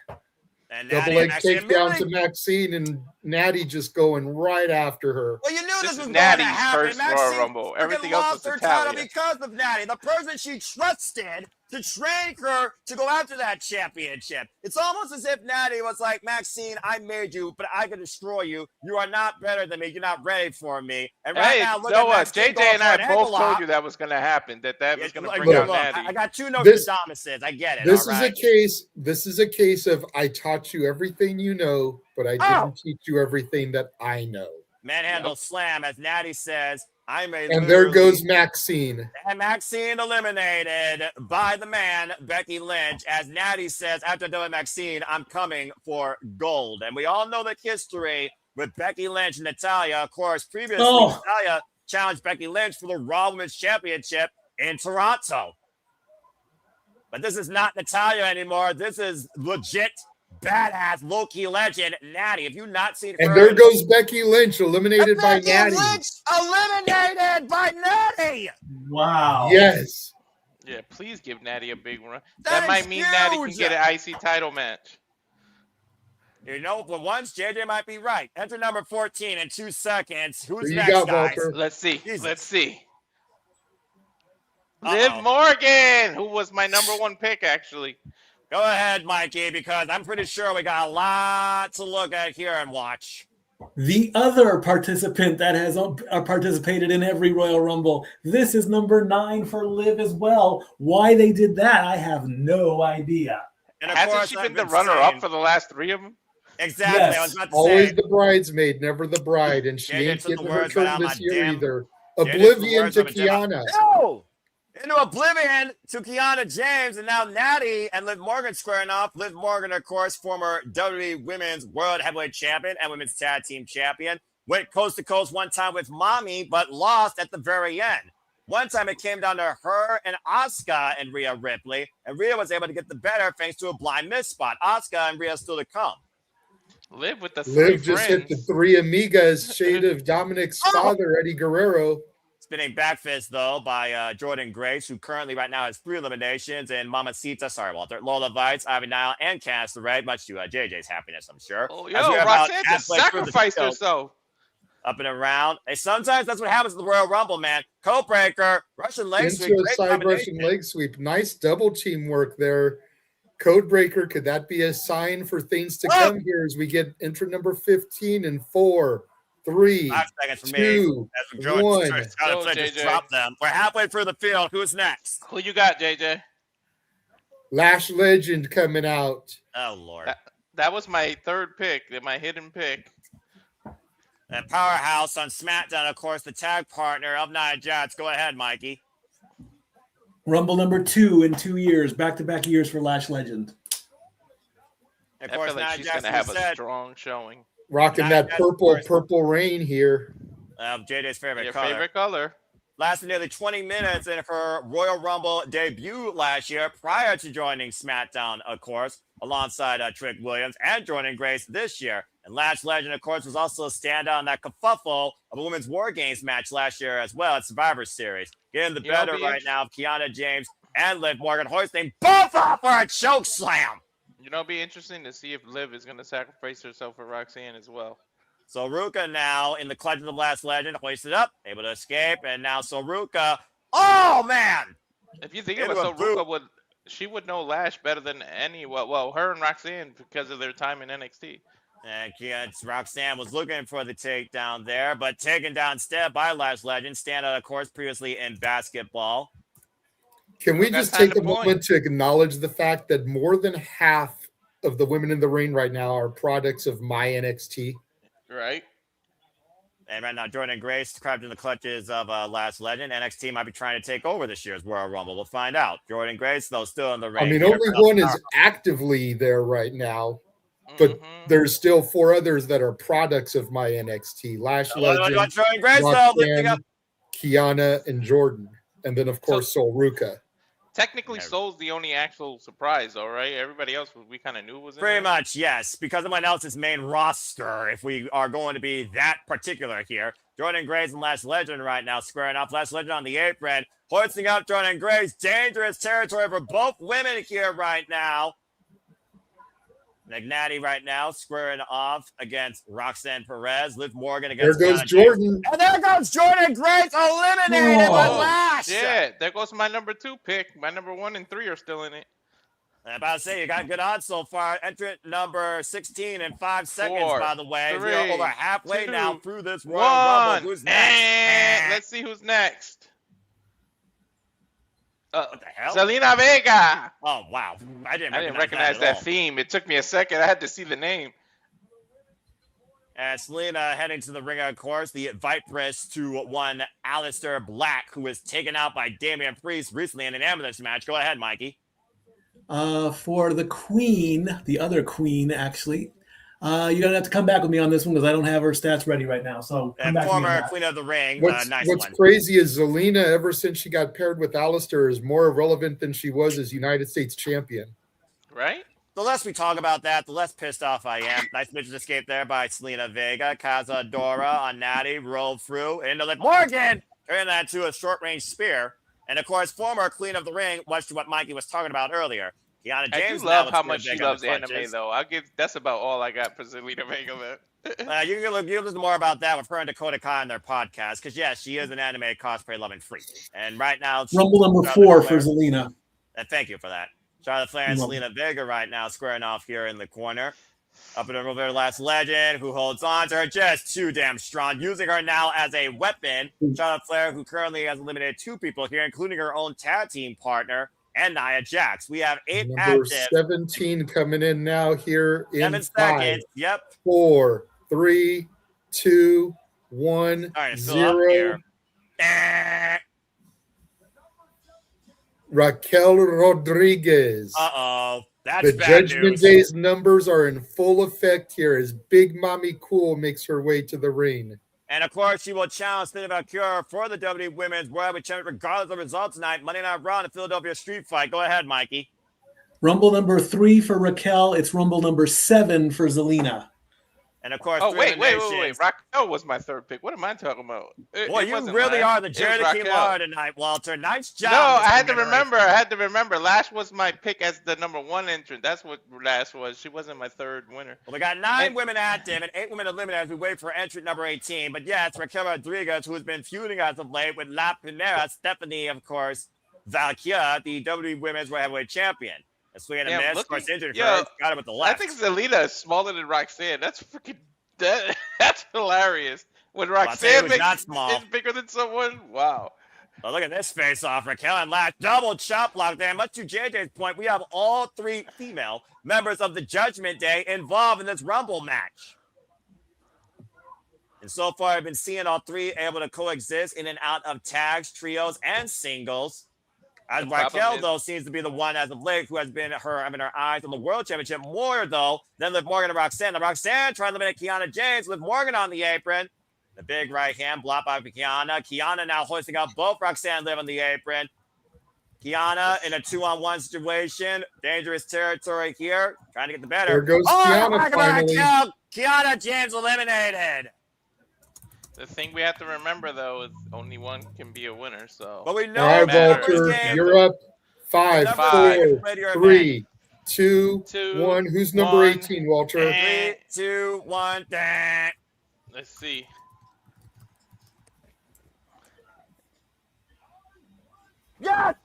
[SPEAKER 5] And
[SPEAKER 2] Double
[SPEAKER 5] Natty
[SPEAKER 2] leg
[SPEAKER 5] and Maxine
[SPEAKER 2] takedown
[SPEAKER 5] really-
[SPEAKER 2] to Maxine, and Natty just going right after her.
[SPEAKER 5] Well, you knew
[SPEAKER 3] This
[SPEAKER 5] this was
[SPEAKER 3] is
[SPEAKER 5] going to
[SPEAKER 3] Natty's
[SPEAKER 5] happen.
[SPEAKER 3] first Royal
[SPEAKER 5] Maxine
[SPEAKER 3] Rumble.
[SPEAKER 5] freaking
[SPEAKER 3] Everything else
[SPEAKER 5] lost
[SPEAKER 3] was
[SPEAKER 5] her title
[SPEAKER 3] Natalya.
[SPEAKER 5] because of Natty, the person she trusted to train her to go after that championship. It's almost as if Natty was like, Maxine, I made you, but I can destroy you. You are not better than me. You're not ready for me. And right
[SPEAKER 3] Hey,
[SPEAKER 5] now, look
[SPEAKER 3] you know
[SPEAKER 5] at
[SPEAKER 3] what?
[SPEAKER 5] Maxine
[SPEAKER 3] JJ
[SPEAKER 5] going
[SPEAKER 3] and
[SPEAKER 5] for
[SPEAKER 3] I
[SPEAKER 5] an ankle
[SPEAKER 3] both
[SPEAKER 5] lock.
[SPEAKER 3] told you that was going to happen, that was going to
[SPEAKER 5] Look,
[SPEAKER 3] bring out
[SPEAKER 5] look,
[SPEAKER 3] Natty.
[SPEAKER 5] I got two
[SPEAKER 2] This-
[SPEAKER 5] Nostradamuses. I get it.
[SPEAKER 2] This
[SPEAKER 5] all
[SPEAKER 2] is
[SPEAKER 5] right?
[SPEAKER 2] a case. This is a case of I taught you everything you know, but I didn't teach you everything that I know.
[SPEAKER 5] Manhandle slam, as Natty says. I made
[SPEAKER 2] And there goes Maxine.
[SPEAKER 5] And Maxine eliminated by the man, Becky Lynch, as Natty says, after doing Maxine, I'm coming for gold. And we all know the history with Becky Lynch and Natalya. Of course, previously, Natalya challenged Becky Lynch for the Raw Women's Championship in Toronto. But this is not Natalya anymore. This is legit badass low-key legend, Natty. Have you not seen her?
[SPEAKER 2] And there goes Becky Lynch, eliminated by
[SPEAKER 5] Becky
[SPEAKER 2] Natty.
[SPEAKER 5] Lynch eliminated by Natty.
[SPEAKER 4] Wow.
[SPEAKER 2] Yes.
[SPEAKER 3] Yeah, please give Natty a big run.
[SPEAKER 5] That
[SPEAKER 3] That might
[SPEAKER 5] is
[SPEAKER 3] mean Natty can
[SPEAKER 5] huge.
[SPEAKER 3] get an IC title match.
[SPEAKER 5] You know, for once, JJ might be right. Enter number 14 in 2 seconds. Who's
[SPEAKER 2] Who you
[SPEAKER 5] next,
[SPEAKER 2] got,
[SPEAKER 5] guys?
[SPEAKER 2] Walter?
[SPEAKER 3] Let's see.
[SPEAKER 5] Jesus.
[SPEAKER 3] Let's see.
[SPEAKER 5] Uh-oh.
[SPEAKER 3] Liv Morgan, who was my number 1 pick, actually.
[SPEAKER 5] Go ahead, Mikey, because I'm pretty sure we got a lot to look at here and watch.
[SPEAKER 4] The other participant that has participated in every Royal Rumble. This is number 9 for Liv as well. Why they did that, I have no idea.
[SPEAKER 5] And of
[SPEAKER 3] Hasn't
[SPEAKER 5] course,
[SPEAKER 3] she
[SPEAKER 5] I've
[SPEAKER 3] been the
[SPEAKER 5] been
[SPEAKER 3] runner-up
[SPEAKER 5] saying-
[SPEAKER 3] for the last 3 of them?
[SPEAKER 5] Exactly.
[SPEAKER 4] Yes.
[SPEAKER 5] I was about to
[SPEAKER 2] Always
[SPEAKER 5] say.
[SPEAKER 2] the bridesmaid, never the bride. And she
[SPEAKER 5] Yeah,
[SPEAKER 2] ain't
[SPEAKER 5] took the
[SPEAKER 2] getting her
[SPEAKER 5] words right
[SPEAKER 2] turn
[SPEAKER 5] out of
[SPEAKER 2] this
[SPEAKER 5] my
[SPEAKER 2] year
[SPEAKER 5] damn-
[SPEAKER 2] either.
[SPEAKER 5] Yeah, took the
[SPEAKER 2] Oblivion
[SPEAKER 5] words
[SPEAKER 2] to
[SPEAKER 5] out of my damn-
[SPEAKER 2] Kiana.
[SPEAKER 5] No! Into oblivion to Kiana James, and now Natty and Liv Morgan squaring off. Liv Morgan, of course, former WWE Women's World Heavyweight Champion and Women's Tag Team Champion. Went coast to coast one time with Mommy, but lost at the very end. One time it came down to her and Asuka and Rhea Ripley, and Rhea was able to get the better thanks to a blind miss spot. Asuka and Rhea still to come.
[SPEAKER 3] Liv with the 3
[SPEAKER 2] Liv just hit the
[SPEAKER 3] friends.
[SPEAKER 2] 3 amigas, shade of Dominic's father, Eddie Guerrero.
[SPEAKER 5] Spinning back fist, though, by Jordan Grace, who currently right now has 3 eliminations, and Mamacita, sorry, Walter, Lola Vites, Ivy Nile, and Cass LeRae, much to JJ's happiness, I'm sure.
[SPEAKER 3] Oh,
[SPEAKER 5] As
[SPEAKER 3] yo,
[SPEAKER 5] we're about
[SPEAKER 3] Roxanne just
[SPEAKER 5] halfway through the
[SPEAKER 3] sacrificed
[SPEAKER 5] show,
[SPEAKER 3] herself.
[SPEAKER 5] up and around. Hey, sometimes that's what happens in the Royal Rumble, man. Codebreaker, Russian leg sweep,
[SPEAKER 2] Into a
[SPEAKER 5] great
[SPEAKER 2] side
[SPEAKER 5] combination.
[SPEAKER 2] Russian leg sweep. Nice double team work there. Codebreaker, could that be a sign for things to come here as we get entry number 15 in 4, 3,
[SPEAKER 5] 5 seconds for me.
[SPEAKER 2] 2,
[SPEAKER 5] As we're
[SPEAKER 2] 1.
[SPEAKER 5] Scarlett Flair just
[SPEAKER 3] JJ.
[SPEAKER 5] dropped them. We're halfway through the field. Who's next?
[SPEAKER 3] Who you got, JJ?
[SPEAKER 2] Lash Legend coming out.
[SPEAKER 5] Oh, Lord.
[SPEAKER 3] That was my 3rd pick, my hidden pick.
[SPEAKER 5] And Powerhouse on SmackDown, of course, the tag partner of Nia Jax. Go ahead, Mikey.
[SPEAKER 4] Rumble number 2 in 2 years, back-to-back years for Lash Legend.
[SPEAKER 5] Of
[SPEAKER 3] I
[SPEAKER 5] course,
[SPEAKER 3] feel like
[SPEAKER 5] Nia
[SPEAKER 3] she's
[SPEAKER 5] Jax
[SPEAKER 3] going to have a
[SPEAKER 5] said,
[SPEAKER 3] strong showing.
[SPEAKER 2] Rocking
[SPEAKER 5] Nia
[SPEAKER 2] that
[SPEAKER 5] Jax, of
[SPEAKER 2] purple,
[SPEAKER 5] course.
[SPEAKER 2] purple rain here.
[SPEAKER 5] JJ's favorite
[SPEAKER 3] Your
[SPEAKER 5] color.
[SPEAKER 3] favorite color.
[SPEAKER 5] Lasted nearly 20 minutes in her Royal Rumble debut last year, prior to joining SmackDown, of course, alongside Trick Williams and joining Grace this year. And Lash Legend, of course, was also a standout in that kerfuffle of a Women's War Games match last year as well at Survivor Series. Getting the
[SPEAKER 3] You know,
[SPEAKER 5] better
[SPEAKER 3] be
[SPEAKER 5] right now of Kiana James and Liv Morgan, hoisting both off for a choke slam.
[SPEAKER 3] You know, it'd be interesting to see if Liv is going to sacrifice herself for Roxanne as well.
[SPEAKER 5] So Ruka now in the clutch of the Lash Legend, hoisted up, able to escape, and now Soruka. Oh, man!
[SPEAKER 3] If you think
[SPEAKER 5] Into
[SPEAKER 3] about
[SPEAKER 5] a
[SPEAKER 3] it, so Ruka would know Lash better than any. Well, her and Roxanne because of their time in NXT.
[SPEAKER 5] And Roxanne was looking for the takedown there, but taken down instead by Lash Legend. Standout, of course, previously in basketball.
[SPEAKER 2] Can we
[SPEAKER 3] That's
[SPEAKER 2] just take
[SPEAKER 3] kind
[SPEAKER 2] a
[SPEAKER 3] of the point.
[SPEAKER 2] moment to acknowledge the fact that more than half of the women in the ring right now are products of my NXT?
[SPEAKER 3] Right?
[SPEAKER 5] And right now, Jordan Grace crabbed in the clutches of Lash Legend. NXT might be trying to take over this year's Royal Rumble. We'll find out. Jordan Grace, though, still in the ring.
[SPEAKER 2] I mean,
[SPEAKER 5] here.
[SPEAKER 2] only one is actively there right now, but
[SPEAKER 3] Mhm.
[SPEAKER 2] there's still 4 others that are products of my NXT. Lash Legend,
[SPEAKER 5] Jordan Grace, though, lifting up.
[SPEAKER 2] Roxanne, Kiana, and Jordan. And then, of course, Sol Ruka.
[SPEAKER 3] Technically, Soul's the only actual surprise, all right? Everybody else, we kind of knew was in
[SPEAKER 5] Pretty
[SPEAKER 3] there.
[SPEAKER 5] much, yes. Because everyone else's main roster, if we are going to be that particular here. Jordan Grace and Lash Legend right now squaring off. Lash Legend on the apron. Hoisting up Jordan Grace. Dangerous territory for both women here right now. Natty right now squaring off against Roxanne Perez. Liv Morgan against
[SPEAKER 2] There goes
[SPEAKER 5] Kiana
[SPEAKER 2] Jordan.
[SPEAKER 5] James. And there goes Jordan Grace eliminated with Lash.
[SPEAKER 3] Yeah, there goes my number 2 pick. My number 1 and 3 are still in it.
[SPEAKER 5] I'm about to say, you got good odds so far. Entrant number 16 in 5 seconds,
[SPEAKER 3] 4,
[SPEAKER 5] by the way.
[SPEAKER 3] 3,
[SPEAKER 5] we are over halfway
[SPEAKER 3] 2,
[SPEAKER 5] now through this Royal
[SPEAKER 3] 1.
[SPEAKER 5] Rumble. Who's next?
[SPEAKER 3] And let's see who's next.
[SPEAKER 5] What the hell?
[SPEAKER 3] Selena Vega.
[SPEAKER 5] Oh, wow. I didn't
[SPEAKER 3] recognize that theme. It took me a second. I had to see the name.
[SPEAKER 5] And Selena heading to the ring, of course. The Vipress to one Aleister Black, who was taken out by Damian Priest recently in an ambulance match. Go ahead, Mikey.
[SPEAKER 4] For the queen, the other queen, actually, you're going to have to come back with me on this one because I don't have her stats ready right now. So
[SPEAKER 5] and former Queen of the Ring,
[SPEAKER 2] what's
[SPEAKER 5] one.
[SPEAKER 2] crazy is Zelina, ever since she got paired with Aleister, is more relevant than she was as United States champion.
[SPEAKER 3] Right?
[SPEAKER 5] The less we talk about that, the less pissed off I am. Nice midget escape there by Selena Vega. Cazadora on Natty rolled through into Liv Morgan. Turning that to a short-range spear. And, of course, former Queen of the Ring, much to what Mikey was talking about earlier. Kiana James.
[SPEAKER 3] I do love how much she loves anime, though. That's about all I got for Selena Vega, man.
[SPEAKER 5] You can listen more about that with her and Dakota Kai on their podcast. Because, yes, she is an anime cosplay-loving freak. And right now...
[SPEAKER 4] Rumble number 4 for Zelina.
[SPEAKER 5] And thank you for that. Charlotte Flair and Selena Vega right now squaring off here in the corner. Up and over Last Legend, who holds on to her just too damn strong, using her now as a weapon. Charlotte Flair, who currently has eliminated 2 people here, including her own tag team partner, and Nia Jax. We have 8
[SPEAKER 2] Number
[SPEAKER 5] active.
[SPEAKER 2] 17 coming in now here in
[SPEAKER 5] 7 seconds.
[SPEAKER 2] 5,
[SPEAKER 5] Yep.
[SPEAKER 2] 4, 3, 2, 1,
[SPEAKER 5] All right,
[SPEAKER 2] 0. Raquel Rodriguez.
[SPEAKER 5] Uh-oh. That's
[SPEAKER 2] The
[SPEAKER 5] bad
[SPEAKER 2] Judgment
[SPEAKER 5] news.
[SPEAKER 2] Day's numbers are in full effect here as Big Mommy Cool makes her way to the ring.
[SPEAKER 5] And, of course, she will challenge Finn Balor for the WWE Women's World Championship regardless of results tonight. Monday Night Raw in the Philadelphia Street Fight. Go ahead, Mikey.
[SPEAKER 4] Rumble number 3 for Raquel. It's Rumble number 7 for Zelina.
[SPEAKER 5] And, of course,
[SPEAKER 3] wait. Raquel was my 3rd pick. What am I talking about?
[SPEAKER 5] Boy, you really are the Jerry King Law tonight, Walter. Nice job.
[SPEAKER 3] No, I had to remember. Lash was my pick as the number 1 entrant. That's what Lash was. She wasn't my 3rd winner.
[SPEAKER 5] Well, we got 9 women active and 8 women eliminated as we wait for entrant number 18. But yeah, it's Raquel Rodriguez, who has been feuding as of late with La Pinera, Stephanie, of course, Valkyria, the WWE Women's World Heavyweight Champion. A swing and a miss, of course, injured her. Got it with the left.
[SPEAKER 3] I think Zelina is smaller than Roxanne. That's freaking that's hilarious. When Roxanne is bigger than someone, wow.
[SPEAKER 5] Well, look at this face-off. Raquel and Lash double chop block there. Much to JJ's point, we have all 3 female members of the Judgment Day involved in this Rumble match. And so far, I've been seeing all 3 able to coexist in and out of tags, trios, and singles. As Raquel, though, seems to be the one as of late who has been her eyes on the World Championship more, though, than Liv Morgan and Roxanne. Now, Roxanne trying to eliminate Kiana James. Liv Morgan on the apron. The big right hand blocked by Kiana. Kiana now hoisting up both Roxanne and Liv on the apron. Kiana in a 2-on-1 situation. Dangerous territory here. Trying to get the better.
[SPEAKER 2] There goes Kiana finally.
[SPEAKER 5] Kiana James eliminated.
[SPEAKER 3] The thing we have to remember, though, is only one can be a winner. So,
[SPEAKER 5] but we know.
[SPEAKER 2] All right, Walter, you're up. 5, 4, 3, 2, 1. Who's number 18, Walter?
[SPEAKER 5] 3, 2, 1.
[SPEAKER 3] Let's see.
[SPEAKER 5] Yes!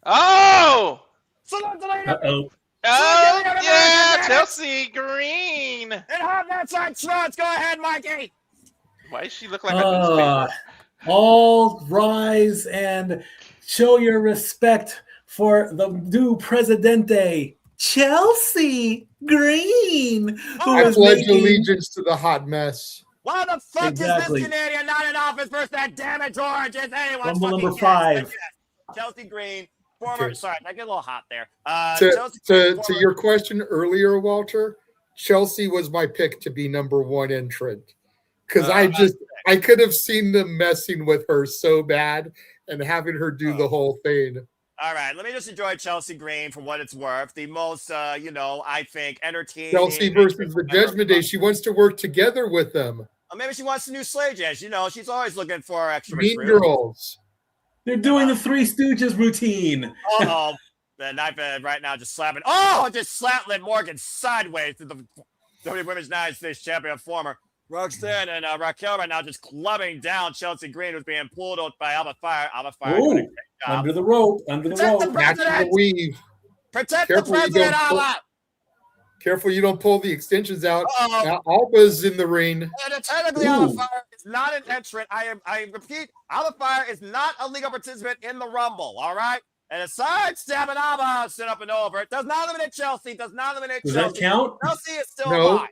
[SPEAKER 3] Oh!
[SPEAKER 4] Uh-oh.
[SPEAKER 3] Oh, yeah, Chelsea Green.
[SPEAKER 5] And have that side shots. Go ahead, Mikey.
[SPEAKER 3] Why does she look like a newspaper?
[SPEAKER 4] All rise and show your respect for the new Presidente, Chelsea Green.
[SPEAKER 2] I pledge allegiance to the hot mess.
[SPEAKER 5] Why the fuck is this Canadian not in office versus that damaged orange? Is anyone
[SPEAKER 4] Rumble
[SPEAKER 5] fucking
[SPEAKER 4] number 5.
[SPEAKER 5] Chelsea Green, former. Sorry, I get a little hot there.
[SPEAKER 2] To your question earlier, Walter, Chelsea was my pick to be number 1 entrant because I could have seen them messing with her so bad and having her do the whole thing.
[SPEAKER 5] All right, let me just enjoy Chelsea Green for what it's worth. The most, I think, entertaining.
[SPEAKER 2] Chelsea versus the Judgment Day. She wants to work together with them.
[SPEAKER 5] Or maybe she wants a new Slade Jazz. She's always looking for extra
[SPEAKER 2] Mean
[SPEAKER 5] recruits.
[SPEAKER 2] Girls.
[SPEAKER 4] They're doing the Three Stooges routine.
[SPEAKER 5] Uh-oh. The knife right now just slapping. Oh, just slapped Liv Morgan sideways to the WWE Women's United States Champion, former Roxanne and Raquel right now just clubbing down Chelsea Green, who's being pulled out by Alba Fire. Alba Fire doing a great job.
[SPEAKER 4] Under the rope.
[SPEAKER 5] Protect the president!
[SPEAKER 2] Weave.
[SPEAKER 5] Protect
[SPEAKER 2] Careful
[SPEAKER 5] the
[SPEAKER 2] you
[SPEAKER 5] president,
[SPEAKER 2] don't
[SPEAKER 5] Alba!
[SPEAKER 2] Careful you don't pull the extensions out.
[SPEAKER 5] Uh-oh.
[SPEAKER 2] Now Alba's in the ring.
[SPEAKER 5] And technically, Alba Fire is not an entrant. I repeat, Alba Fire is not a legal participant in the Rumble, all right? And a sidestep and Alba sit up and over. It does not eliminate Chelsea. Does not eliminate
[SPEAKER 4] Does
[SPEAKER 5] Chelsea.
[SPEAKER 4] that count?
[SPEAKER 5] Chelsea is still
[SPEAKER 2] No.
[SPEAKER 5] alive.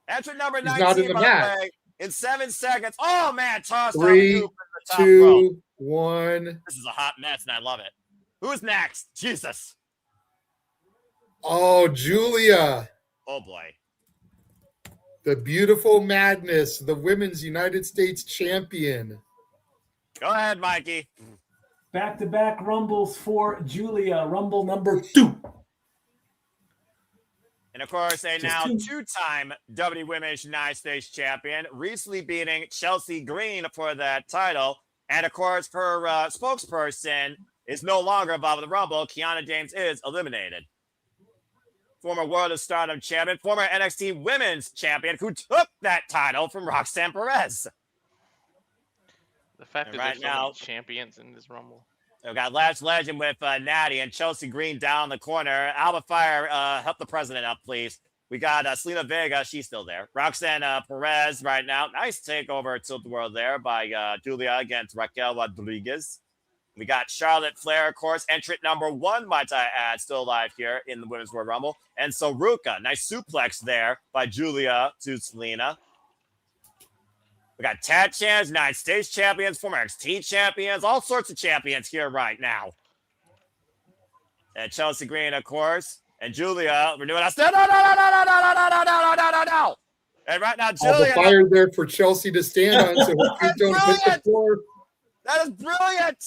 [SPEAKER 5] Entrant number 19,
[SPEAKER 2] not in the
[SPEAKER 5] by
[SPEAKER 2] match.
[SPEAKER 5] the way, in 7 seconds. Oh, man, tossed
[SPEAKER 2] 3,
[SPEAKER 5] off the top rope.
[SPEAKER 2] 2, 1.
[SPEAKER 5] This is a hot mess, and I love it. Who's next? Jesus.
[SPEAKER 2] Oh, Julia.
[SPEAKER 5] Oh, boy.
[SPEAKER 2] The beautiful madness. The Women's United States Champion.
[SPEAKER 5] Go ahead, Mikey.
[SPEAKER 4] Back-to-back Rumbles for Julia. Rumble number 2.
[SPEAKER 5] And, of course, a
[SPEAKER 4] Just
[SPEAKER 5] now
[SPEAKER 4] 2.
[SPEAKER 5] two-time WWE Women's United States Champion, recently beating Chelsea Green for that title. And, of course, her spokesperson is no longer involved with the Rumble. Kiana James is eliminated. Former World of Stardom champion, former NXT Women's Champion, who took that title from Roxanne Perez.
[SPEAKER 3] The fact
[SPEAKER 5] And
[SPEAKER 3] that
[SPEAKER 5] right
[SPEAKER 3] there's so
[SPEAKER 5] now-
[SPEAKER 3] many champions in this Rumble.
[SPEAKER 5] We've got Lash Legend with Natty and Chelsea Green down the corner. Alba Fire, help the president up, please. We got Selena Vega. She's still there. Roxanne Perez right now. Nice takeover at Tilt the World there by Julia against Raquel Rodriguez. We got Charlotte Flair, of course, entrant number 1, might I add, still alive here in the Women's World Rumble. And Saruka, nice suplex there by Julia to Selena. We got tag champions, United States champions, former NXT champions, all sorts of champions here right now. And Chelsea Green, of course, and Julia renewing us. No. And right now,
[SPEAKER 2] All the
[SPEAKER 5] Julia.
[SPEAKER 2] fire there for Chelsea to stand on so her feet don't hit the
[SPEAKER 5] Brilliant.
[SPEAKER 2] floor.
[SPEAKER 5] That is brilliant.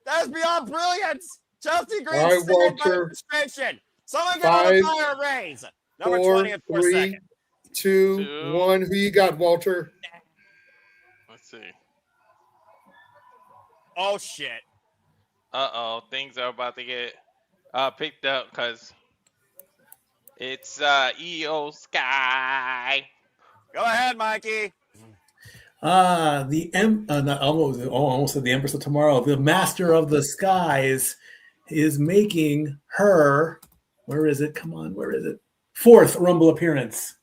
[SPEAKER 5] That is beyond brilliant. Chelsea Green,
[SPEAKER 2] All right,
[SPEAKER 5] singing by
[SPEAKER 2] Walter.
[SPEAKER 5] registration. Someone get on the
[SPEAKER 2] 5,
[SPEAKER 5] fire raise. Number
[SPEAKER 2] 4,
[SPEAKER 5] 20 in 4
[SPEAKER 2] 3,
[SPEAKER 5] seconds.
[SPEAKER 2] 2, 1. Who you got, Walter?
[SPEAKER 3] Let's see.
[SPEAKER 5] Oh, shit.
[SPEAKER 3] Uh-oh, things are about to get picked up because it's EO Sky.
[SPEAKER 5] Go ahead, Mikey.
[SPEAKER 4] I almost said the Empress of Tomorrow. The Master of the Skies is making her. Where is it? Come on, where is it? 4th Rumble appearance.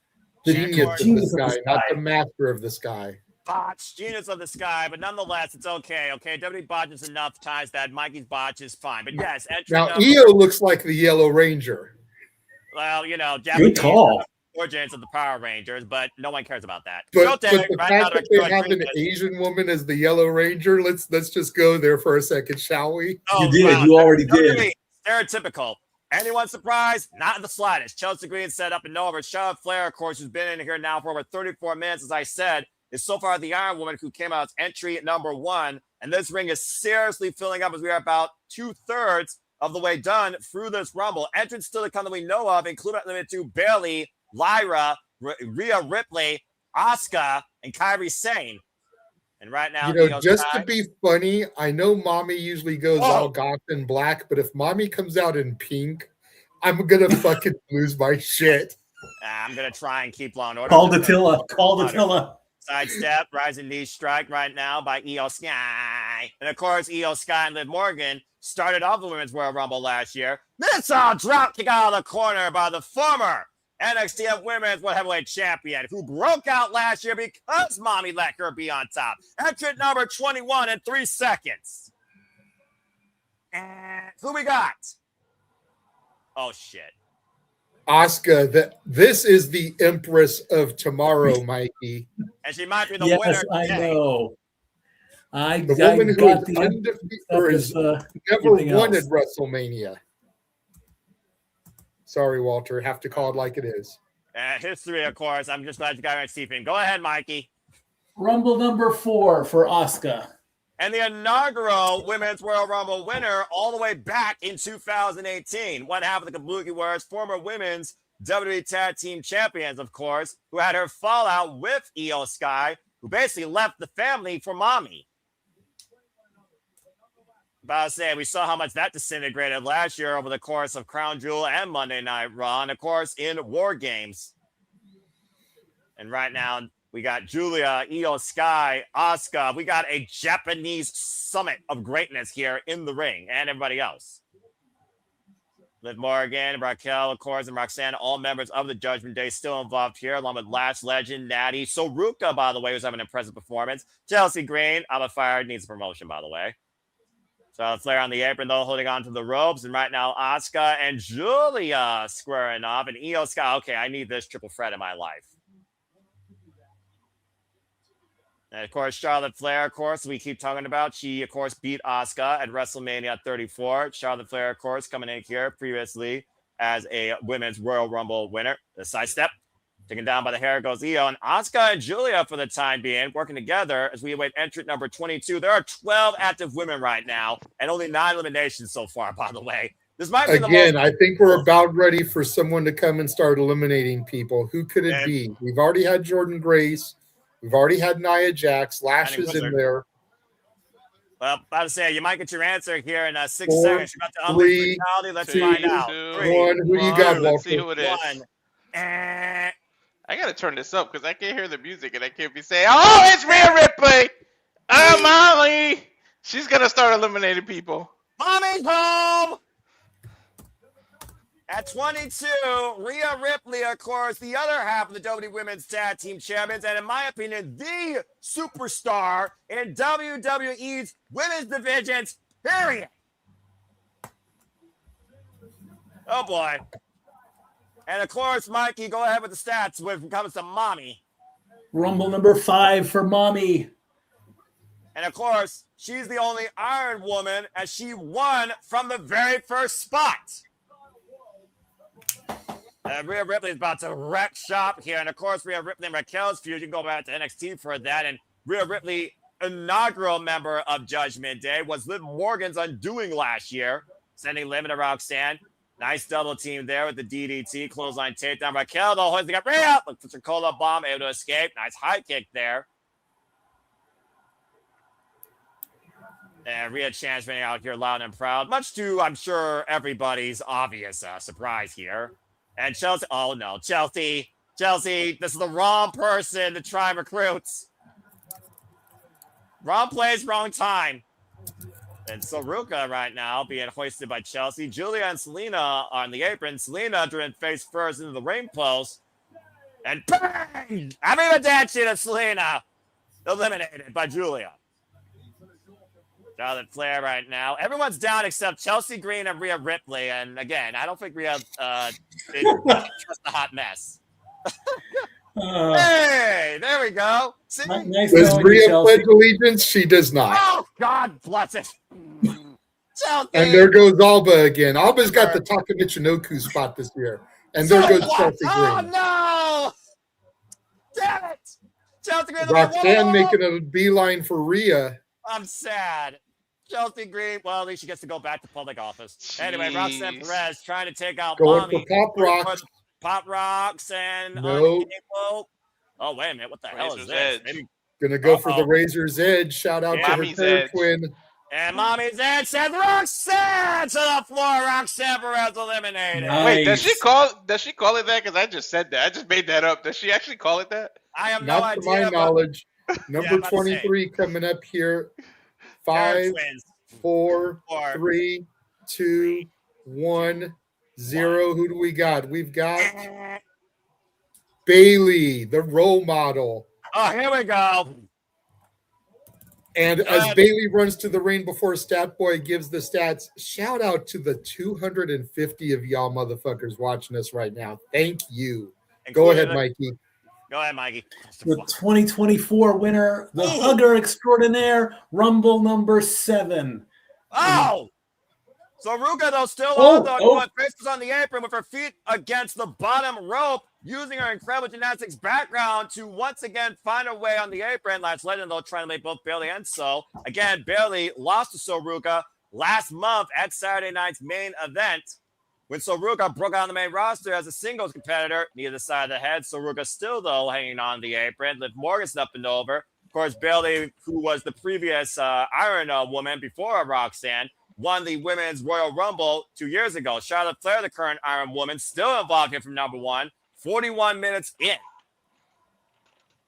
[SPEAKER 4] The
[SPEAKER 2] Genius of the
[SPEAKER 4] Genius of the
[SPEAKER 2] Sky, not
[SPEAKER 4] Sky.
[SPEAKER 2] the Master of the Sky.
[SPEAKER 5] Botch, Genius of the Sky, but nonetheless, it's okay. Okay, WWE botches enough times that Mikey's botch is fine. But yes,
[SPEAKER 2] Now,
[SPEAKER 5] number,
[SPEAKER 2] EO looks like the Yellow Ranger.
[SPEAKER 5] well,
[SPEAKER 4] Good
[SPEAKER 5] Japanese
[SPEAKER 4] call.
[SPEAKER 5] origins of the Power Rangers, but no one cares about that.
[SPEAKER 2] But,
[SPEAKER 5] Show
[SPEAKER 2] but the
[SPEAKER 5] right
[SPEAKER 2] fact
[SPEAKER 5] now,
[SPEAKER 2] that
[SPEAKER 5] they're
[SPEAKER 2] they have
[SPEAKER 5] doing
[SPEAKER 2] an
[SPEAKER 5] green-
[SPEAKER 2] Asian woman as the Yellow Ranger, let's just go there for a second, shall we?
[SPEAKER 4] You did. You already did.
[SPEAKER 5] WWE, stereotypical. Anyone surprised? Not in the slightest. Chelsea Green set up and over. Charlotte Flair, of course, who's been in here now for over 34 minutes, as I said, is so far the Iron Woman who came out as entry at number 1. And this ring is seriously filling up as we are about 2/3 of the way done through this Rumble. Entrants still to come that we know of, including limited to Bayley, Lyra, Rhea Ripley, Asuka, and Kairi Sane. And right now, Io
[SPEAKER 2] just
[SPEAKER 5] Sky-
[SPEAKER 2] to be funny, I know Mommy usually goes all goth and black, but if Mommy comes out in pink, I'm gonna fucking lose my shit.
[SPEAKER 5] I'm going to try and keep Law and Order.
[SPEAKER 4] Call Datilla. Call Datilla.
[SPEAKER 5] Sidestep, rising knee strike right now by Io Sky. And of course, Io Sky and Liv Morgan started off the Women's Royal Rumble last year. Missile drop kick out of the corner by the former NXT Women's World Heavyweight Champion who broke out last year because Mommy let her be on top. Entrant number 21 in 3 seconds. And who we got? Oh, shit.
[SPEAKER 2] Asuka, this is the Empress of Tomorrow, Mikey.
[SPEAKER 5] And she might be the winner
[SPEAKER 4] Yes, I
[SPEAKER 5] today.
[SPEAKER 4] know.
[SPEAKER 2] The woman who
[SPEAKER 4] got
[SPEAKER 2] is
[SPEAKER 4] the
[SPEAKER 2] undefeated or is never
[SPEAKER 4] everything
[SPEAKER 2] won
[SPEAKER 4] else.
[SPEAKER 2] at WrestleMania. Sorry, Walter. Have to call it like it is.
[SPEAKER 5] History, of course. I'm just glad you got on Stephen. Go ahead, Mikey.
[SPEAKER 4] Rumble number 4 for Asuka.
[SPEAKER 5] and the inaugural Women's Royal Rumble winner all the way back in 2018. One half of the Kabuki Warriors, former women's WWE Tag Team Champions, of course, who had her fallout with Io Sky, who basically left the family for mommy. About to say, we saw how much that disintegrated last year over the course of Crown Jewel and Monday Night Raw, and of course in War Games. And right now, we got Julia, Io Sky, Asuka. We got a Japanese summit of greatness here in the ring, and everybody else. Liv Morgan, Raquel, of course, and Roxanne, all members of the Judgment Day still involved here, along with Lash Legend, Natty. Soruka, by the way, was having an impressive performance. Chelsea Green, I'm a fire, needs a promotion, by the way. So Flair on the apron, though, holding on to the ropes. And right now, Asuka and Julia squaring off. And Io Sky, okay, I need this triple threat in my life. And, of course, Charlotte Flair, of course, we keep talking about. She, of course, beat Asuka at WrestleMania 34. Charlotte Flair, of course, coming in here previously as a Women's Royal Rumble winner. The sidestep. Taken down by the hair goes Io. And Asuka and Julia, for the time being, working together as we await entrant number 22. There are 12 active women right now and only 9 eliminations so far, by the way. This might be
[SPEAKER 2] Again, I think we're about ready for someone to come and start eliminating people. Who could it be? We've already had Jordan Grace. We've already had Nia Jax. Lash is in there.
[SPEAKER 5] Well, about to say, you might get your answer here in 6
[SPEAKER 2] 4,
[SPEAKER 5] seconds. You're about to unleash brutality. Let's find out.
[SPEAKER 3] 2,
[SPEAKER 2] 1. Who you got,
[SPEAKER 3] Let's see
[SPEAKER 2] Walter?
[SPEAKER 3] who it is.
[SPEAKER 5] 1.
[SPEAKER 3] I gotta turn this up because I can't hear the music and I can't be saying, "Oh, it's Rhea Ripley! Oh, Molly! She's gonna start eliminating people."
[SPEAKER 5] Mommy's home! At 22, Rhea Ripley, of course, the other half of the WWE Women's Tag Team Champions, and in my opinion, the superstar in WWE's women's divisions, period. Oh, boy. And, of course, Mikey, go ahead with the stats when it comes to Mommy.
[SPEAKER 4] Rumble number 5 for Mommy.
[SPEAKER 5] And, of course, she's the only Iron Woman as she won from the very first spot. Rhea Ripley is about to wreck shop here. And, of course, Rhea Ripley and Raquel's feud. You can go back to NXT for that. And Rhea Ripley, inaugural member of Judgment Day, was Liv Morgan's undoing last year, sending Liv and Roxanne. Nice double team there with the DDT. Clothesline takedown. Raquel, though, hoisting up Rhea. Puts a cola bomb, able to escape. Nice high kick there. And Rhea transmitting out here loud and proud. Much to, I'm sure, everybody's obvious surprise here. And Chelsea, oh no, Chelsea, this is the wrong person to try and recruit. Wrong place, wrong time. And Soruka right now being hoisted by Chelsea. Julia and Selena on the apron. Selena driven face first into the ring post. And bang! Having a dance to Selena. Eliminated by Julia. Charlotte Flair right now. Everyone's down except Chelsea Green and Rhea Ripley. And again, I don't think Rhea is just a hot mess. Hey, there we go. See?
[SPEAKER 4] Nice
[SPEAKER 2] Does
[SPEAKER 4] knowing
[SPEAKER 2] Rhea
[SPEAKER 4] you, Chelsea.
[SPEAKER 2] pledge allegiance? She does not.
[SPEAKER 5] Oh, God bless it. Chelsea.
[SPEAKER 2] And there goes Alba again. Alba's got the Taka Michinoku spot this year. And there goes Chelsea
[SPEAKER 5] Oh,
[SPEAKER 2] Green.
[SPEAKER 5] no. Damn it. Chelsea Green.
[SPEAKER 2] Roxanne making a beeline for Rhea.
[SPEAKER 5] I'm sad. Chelsea Green, well, at least she gets to go back to public office.
[SPEAKER 3] Jeez.
[SPEAKER 5] Anyway, Roxanne Perez trying to take out
[SPEAKER 2] Going
[SPEAKER 5] Mommy.
[SPEAKER 2] for Pop Rocks.
[SPEAKER 5] Pop Rocks and
[SPEAKER 2] Nope.
[SPEAKER 5] oh, wait a minute. What the hell is
[SPEAKER 3] Razor's
[SPEAKER 5] this?
[SPEAKER 3] Edge.
[SPEAKER 5] Maybe,
[SPEAKER 2] Gonna go for the Razor's Edge. Shout out to her
[SPEAKER 3] Mommy's
[SPEAKER 2] third
[SPEAKER 3] Edge.
[SPEAKER 2] twin.
[SPEAKER 5] and Mommy's Edge sends Roxanne to the floor. Roxanne Perez eliminated.
[SPEAKER 4] Nice.
[SPEAKER 3] Wait, does she call it that? Because I just said that. I just made that up. Does she actually call it that?
[SPEAKER 5] I have no
[SPEAKER 2] Not to
[SPEAKER 5] idea.
[SPEAKER 2] my knowledge. Number
[SPEAKER 5] about to say.
[SPEAKER 2] 23 coming up here.
[SPEAKER 5] But
[SPEAKER 2] 5,
[SPEAKER 5] twins.
[SPEAKER 2] 4,
[SPEAKER 5] Four.
[SPEAKER 2] 3, 2, 1, 0. Who do we got? We've got Bailey, the role model.
[SPEAKER 5] Oh, here we go.
[SPEAKER 2] And as
[SPEAKER 5] Good.
[SPEAKER 2] Bailey runs to the ring before Stat Boy gives the stats, shout out to the 250 of y'all motherfuckers watching us right now. Thank you. Go ahead, Mikey.
[SPEAKER 5] Go ahead, Mikey.
[SPEAKER 4] The 2024 winner, the hugger extraordinaire, Rumble number 7.
[SPEAKER 5] Oh! So Ruka, though, still
[SPEAKER 4] Oh,
[SPEAKER 5] on, though,
[SPEAKER 4] oh.
[SPEAKER 5] going faces on the apron with her feet against the bottom rope, using her incredible gymnastics background to once again find her way on the apron. Last legend, though, trying to make both Bayley and So. Again, Bayley lost to Soruka last month at Saturday night's main event. When Soruka broke out on the main roster as a singles competitor, neither side of the head. Soruka still, though, hanging on the apron. Liv Morgan's up and over. Of course, Bayley, who was the previous Iron Woman before Roxanne, won the Women's Royal Rumble 2 years ago. Charlotte Flair, the current Iron Woman, still involved here from number 1, 41 minutes in.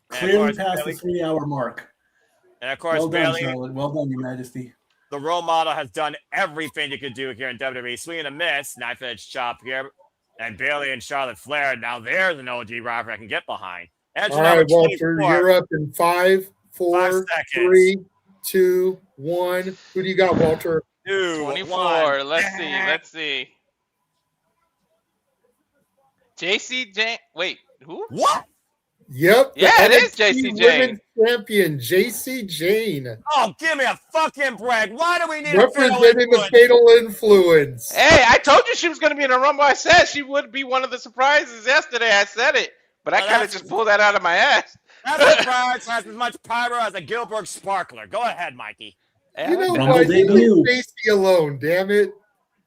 [SPEAKER 4] Clearly past the 3-hour mark.
[SPEAKER 5] And of course,
[SPEAKER 4] Well done,
[SPEAKER 5] Bayley,
[SPEAKER 4] Charlotte. Well done, Your Majesty.
[SPEAKER 5] the role model, has done everything you could do here in WWE. Swing and a miss, knife-edge chop here. And Bayley and Charlotte Flair, now there's an OG rivalry I can get behind.
[SPEAKER 2] All right, Walter, you're up in 5, 4, 3, 2, 1. Who do you got, Walter?
[SPEAKER 3] 24. Let's see. JC Jane. Wait, who?
[SPEAKER 5] What?
[SPEAKER 2] Yep.
[SPEAKER 3] Yeah, it is JC Jane.
[SPEAKER 2] Women's champion, JC Jane.
[SPEAKER 5] Oh, give me a fucking break. Why do we need
[SPEAKER 2] representing the Fatal Influence?
[SPEAKER 3] Hey, I told you she was going to be in a Rumble. I said she would be one of the surprises yesterday. I said it. But I kind of just pulled that out of my ass.
[SPEAKER 5] That surprise has as much pyro as a Gilbert sparkler. Go ahead, Mikey.
[SPEAKER 2] You know
[SPEAKER 4] Rumble
[SPEAKER 2] what?
[SPEAKER 4] debut.
[SPEAKER 2] Leave Stacy alone, damn it.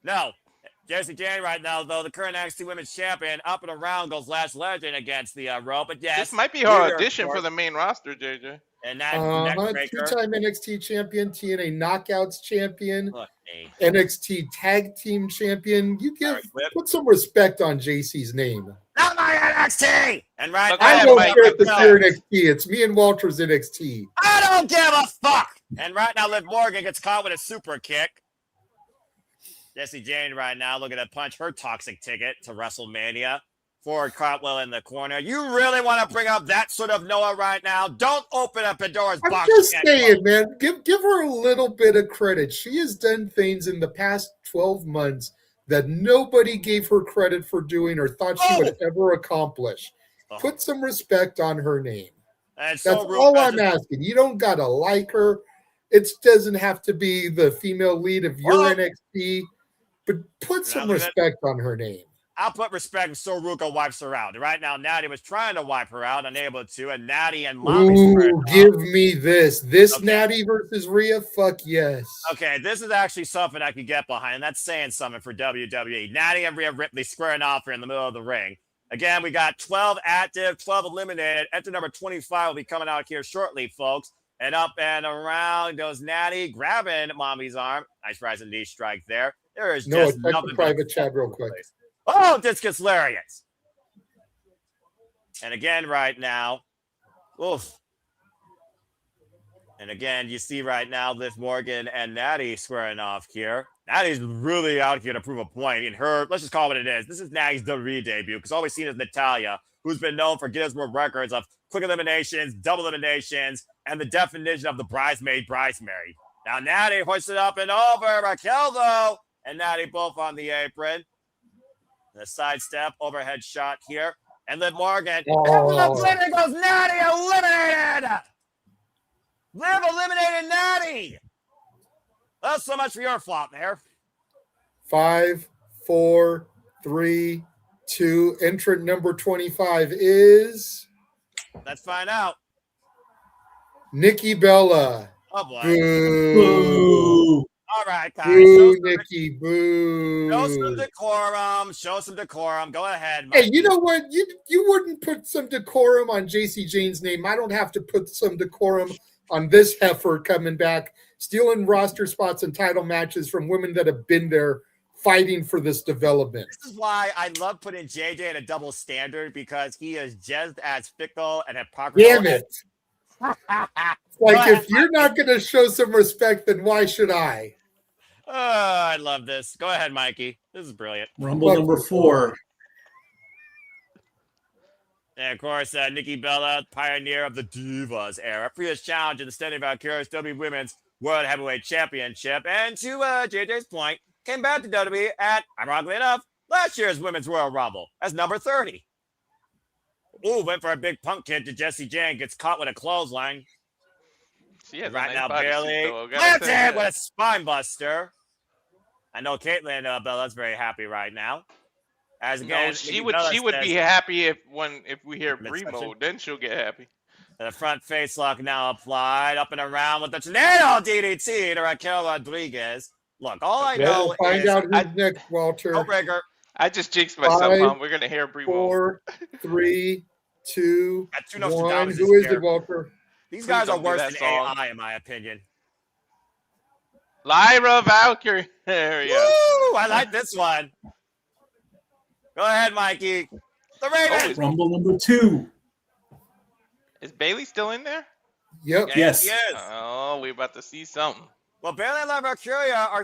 [SPEAKER 5] No. Jesse Jane right now, though, the current NXT Women's Champion, up and around goes Last Legend against the rope. But yes,
[SPEAKER 3] This might be her audition for the main roster, JJ.
[SPEAKER 5] And that
[SPEAKER 2] Two-time NXT champion, TNA Knockouts champion,
[SPEAKER 5] Look, me.
[SPEAKER 2] NXT Tag Team champion. Put some respect on JC's name.
[SPEAKER 5] Not my NXT! And right
[SPEAKER 3] Look,
[SPEAKER 5] now,
[SPEAKER 2] I
[SPEAKER 3] have
[SPEAKER 2] don't
[SPEAKER 3] Mike
[SPEAKER 2] care if it's
[SPEAKER 3] Mike.
[SPEAKER 2] your NXT. It's me and Walter's NXT.
[SPEAKER 5] I don't give a fuck! And right now, Liv Morgan gets caught with a super kick. Jesse Jane right now looking to punch her toxic ticket to WrestleMania. Forward Cartwheel in the corner. You really want to bring up that sort of Noah right now? Don't open up Pandora's
[SPEAKER 2] I'm
[SPEAKER 5] box.
[SPEAKER 2] just saying, man. Give her a little bit of credit. She has done things in the past 12 months that nobody gave her credit for doing or thought she would ever accomplish. Put some respect on her name. That's all I'm asking. You don't gotta like her. It doesn't have to be the female lead of your NXT, but put some respect on her name.
[SPEAKER 5] I'll put respect if Soruka wipes her out. Right now, Natty was trying to wipe her out, unable to, and Natty and Mommy.
[SPEAKER 2] Ooh, give me this. This Natty versus Rhea? Fuck yes.
[SPEAKER 5] Okay, this is actually something I could get behind. That's saying something for WWE. Natty and Rhea Ripley squaring off here in the middle of the ring. Again, we got 12 active, 12 eliminated. Enter number 25 will be coming out here shortly, folks. And up and around goes Natty, grabbing Mommy's arm. Nice rising knee strike there. There is just nothing.
[SPEAKER 2] Private chat real quick.
[SPEAKER 5] Oh, discus lariats. And again, right now, oof. And again, you see right now, Liv Morgan and Natty squaring off here. Natty's really out here to prove a point in her. Let's just call it what it is. This is Natty's WWE debut because all we've seen is Natalya, who's been known for Guinness World Records of quick eliminations, double eliminations, and the definition of the bridesmaid. Now, Natty hoisted up and over. Raquel, though, and Natty both on the apron. The sidestep, overhead shot here. And Liv Morgan. Oh. And there goes Natty, eliminated! Liv eliminated Natty! That's so much for your flop there.
[SPEAKER 2] 5, 4, 3, 2. Entrant number 25 is...
[SPEAKER 5] Let's find out.
[SPEAKER 2] Nikki Bella.
[SPEAKER 5] Oh, boy.
[SPEAKER 2] Boo.
[SPEAKER 5] All right, guys.
[SPEAKER 2] Boo, Nikki. Boo.
[SPEAKER 5] Show some decorum. Go ahead, Mike.
[SPEAKER 2] Hey, you know what? You wouldn't put some decorum on JC Jane's name. I don't have to put some decorum on this heifer coming back, stealing roster spots and title matches from women that have been there fighting for this development.
[SPEAKER 5] This is why I love putting JJ at a double standard because he is just as fickle and hypocritical.
[SPEAKER 2] Damn it. Like, if you're not going to show some respect, then why should I?
[SPEAKER 5] Oh, I love this. Go ahead, Mikey. This is brilliant.
[SPEAKER 4] Rumble number 4.
[SPEAKER 5] And of course, Nikki Bella, pioneer of the Divas era, previous challenge in the Standing Valkyries WWE Women's World Heavyweight Championship. And to JJ's point, came back to WWE at, ironically enough, last year's Women's Royal Rumble as number 30. Ooh, went for a big punk kid to Jesse Jane, gets caught with a clothesline. Right now, Bayley lands it with a spine buster. I know Caitlin Bella's very happy right now. As again,
[SPEAKER 3] No, she
[SPEAKER 5] Nikki
[SPEAKER 3] would.
[SPEAKER 5] Bella
[SPEAKER 3] She would
[SPEAKER 5] says,
[SPEAKER 3] be happy if we hear
[SPEAKER 5] Midsection.
[SPEAKER 3] Bremo, then she'll get happy.
[SPEAKER 5] the front face lock now applied, up and around with the tornado DDT to Raquel Rodriguez. Look, all I know
[SPEAKER 2] We'll find
[SPEAKER 5] is
[SPEAKER 2] out who's next, Walter.
[SPEAKER 5] no breaker.
[SPEAKER 3] I just jinxed myself,
[SPEAKER 2] 5,
[SPEAKER 3] Mom. We're gonna hear Bremo.
[SPEAKER 2] 4, 3, 2,
[SPEAKER 5] Got two
[SPEAKER 2] 1.
[SPEAKER 5] Nostradamus
[SPEAKER 2] Who is
[SPEAKER 5] here.
[SPEAKER 2] it, Walter?
[SPEAKER 5] These
[SPEAKER 3] Please
[SPEAKER 5] guys are
[SPEAKER 3] don't do
[SPEAKER 5] worse
[SPEAKER 3] that
[SPEAKER 5] than
[SPEAKER 3] song.
[SPEAKER 5] AI, in my opinion.
[SPEAKER 3] Lyra Valkyrie. There we go.
[SPEAKER 5] Woo! I like this one. Go ahead, Mikey. The Raven.
[SPEAKER 3] is-
[SPEAKER 4] Rumble number 2.
[SPEAKER 3] Is Bailey still in there?
[SPEAKER 2] Yep.
[SPEAKER 4] Yes.
[SPEAKER 5] Yes.
[SPEAKER 3] Oh, we're about to see something.
[SPEAKER 5] Well, Bailey and La Mercuria are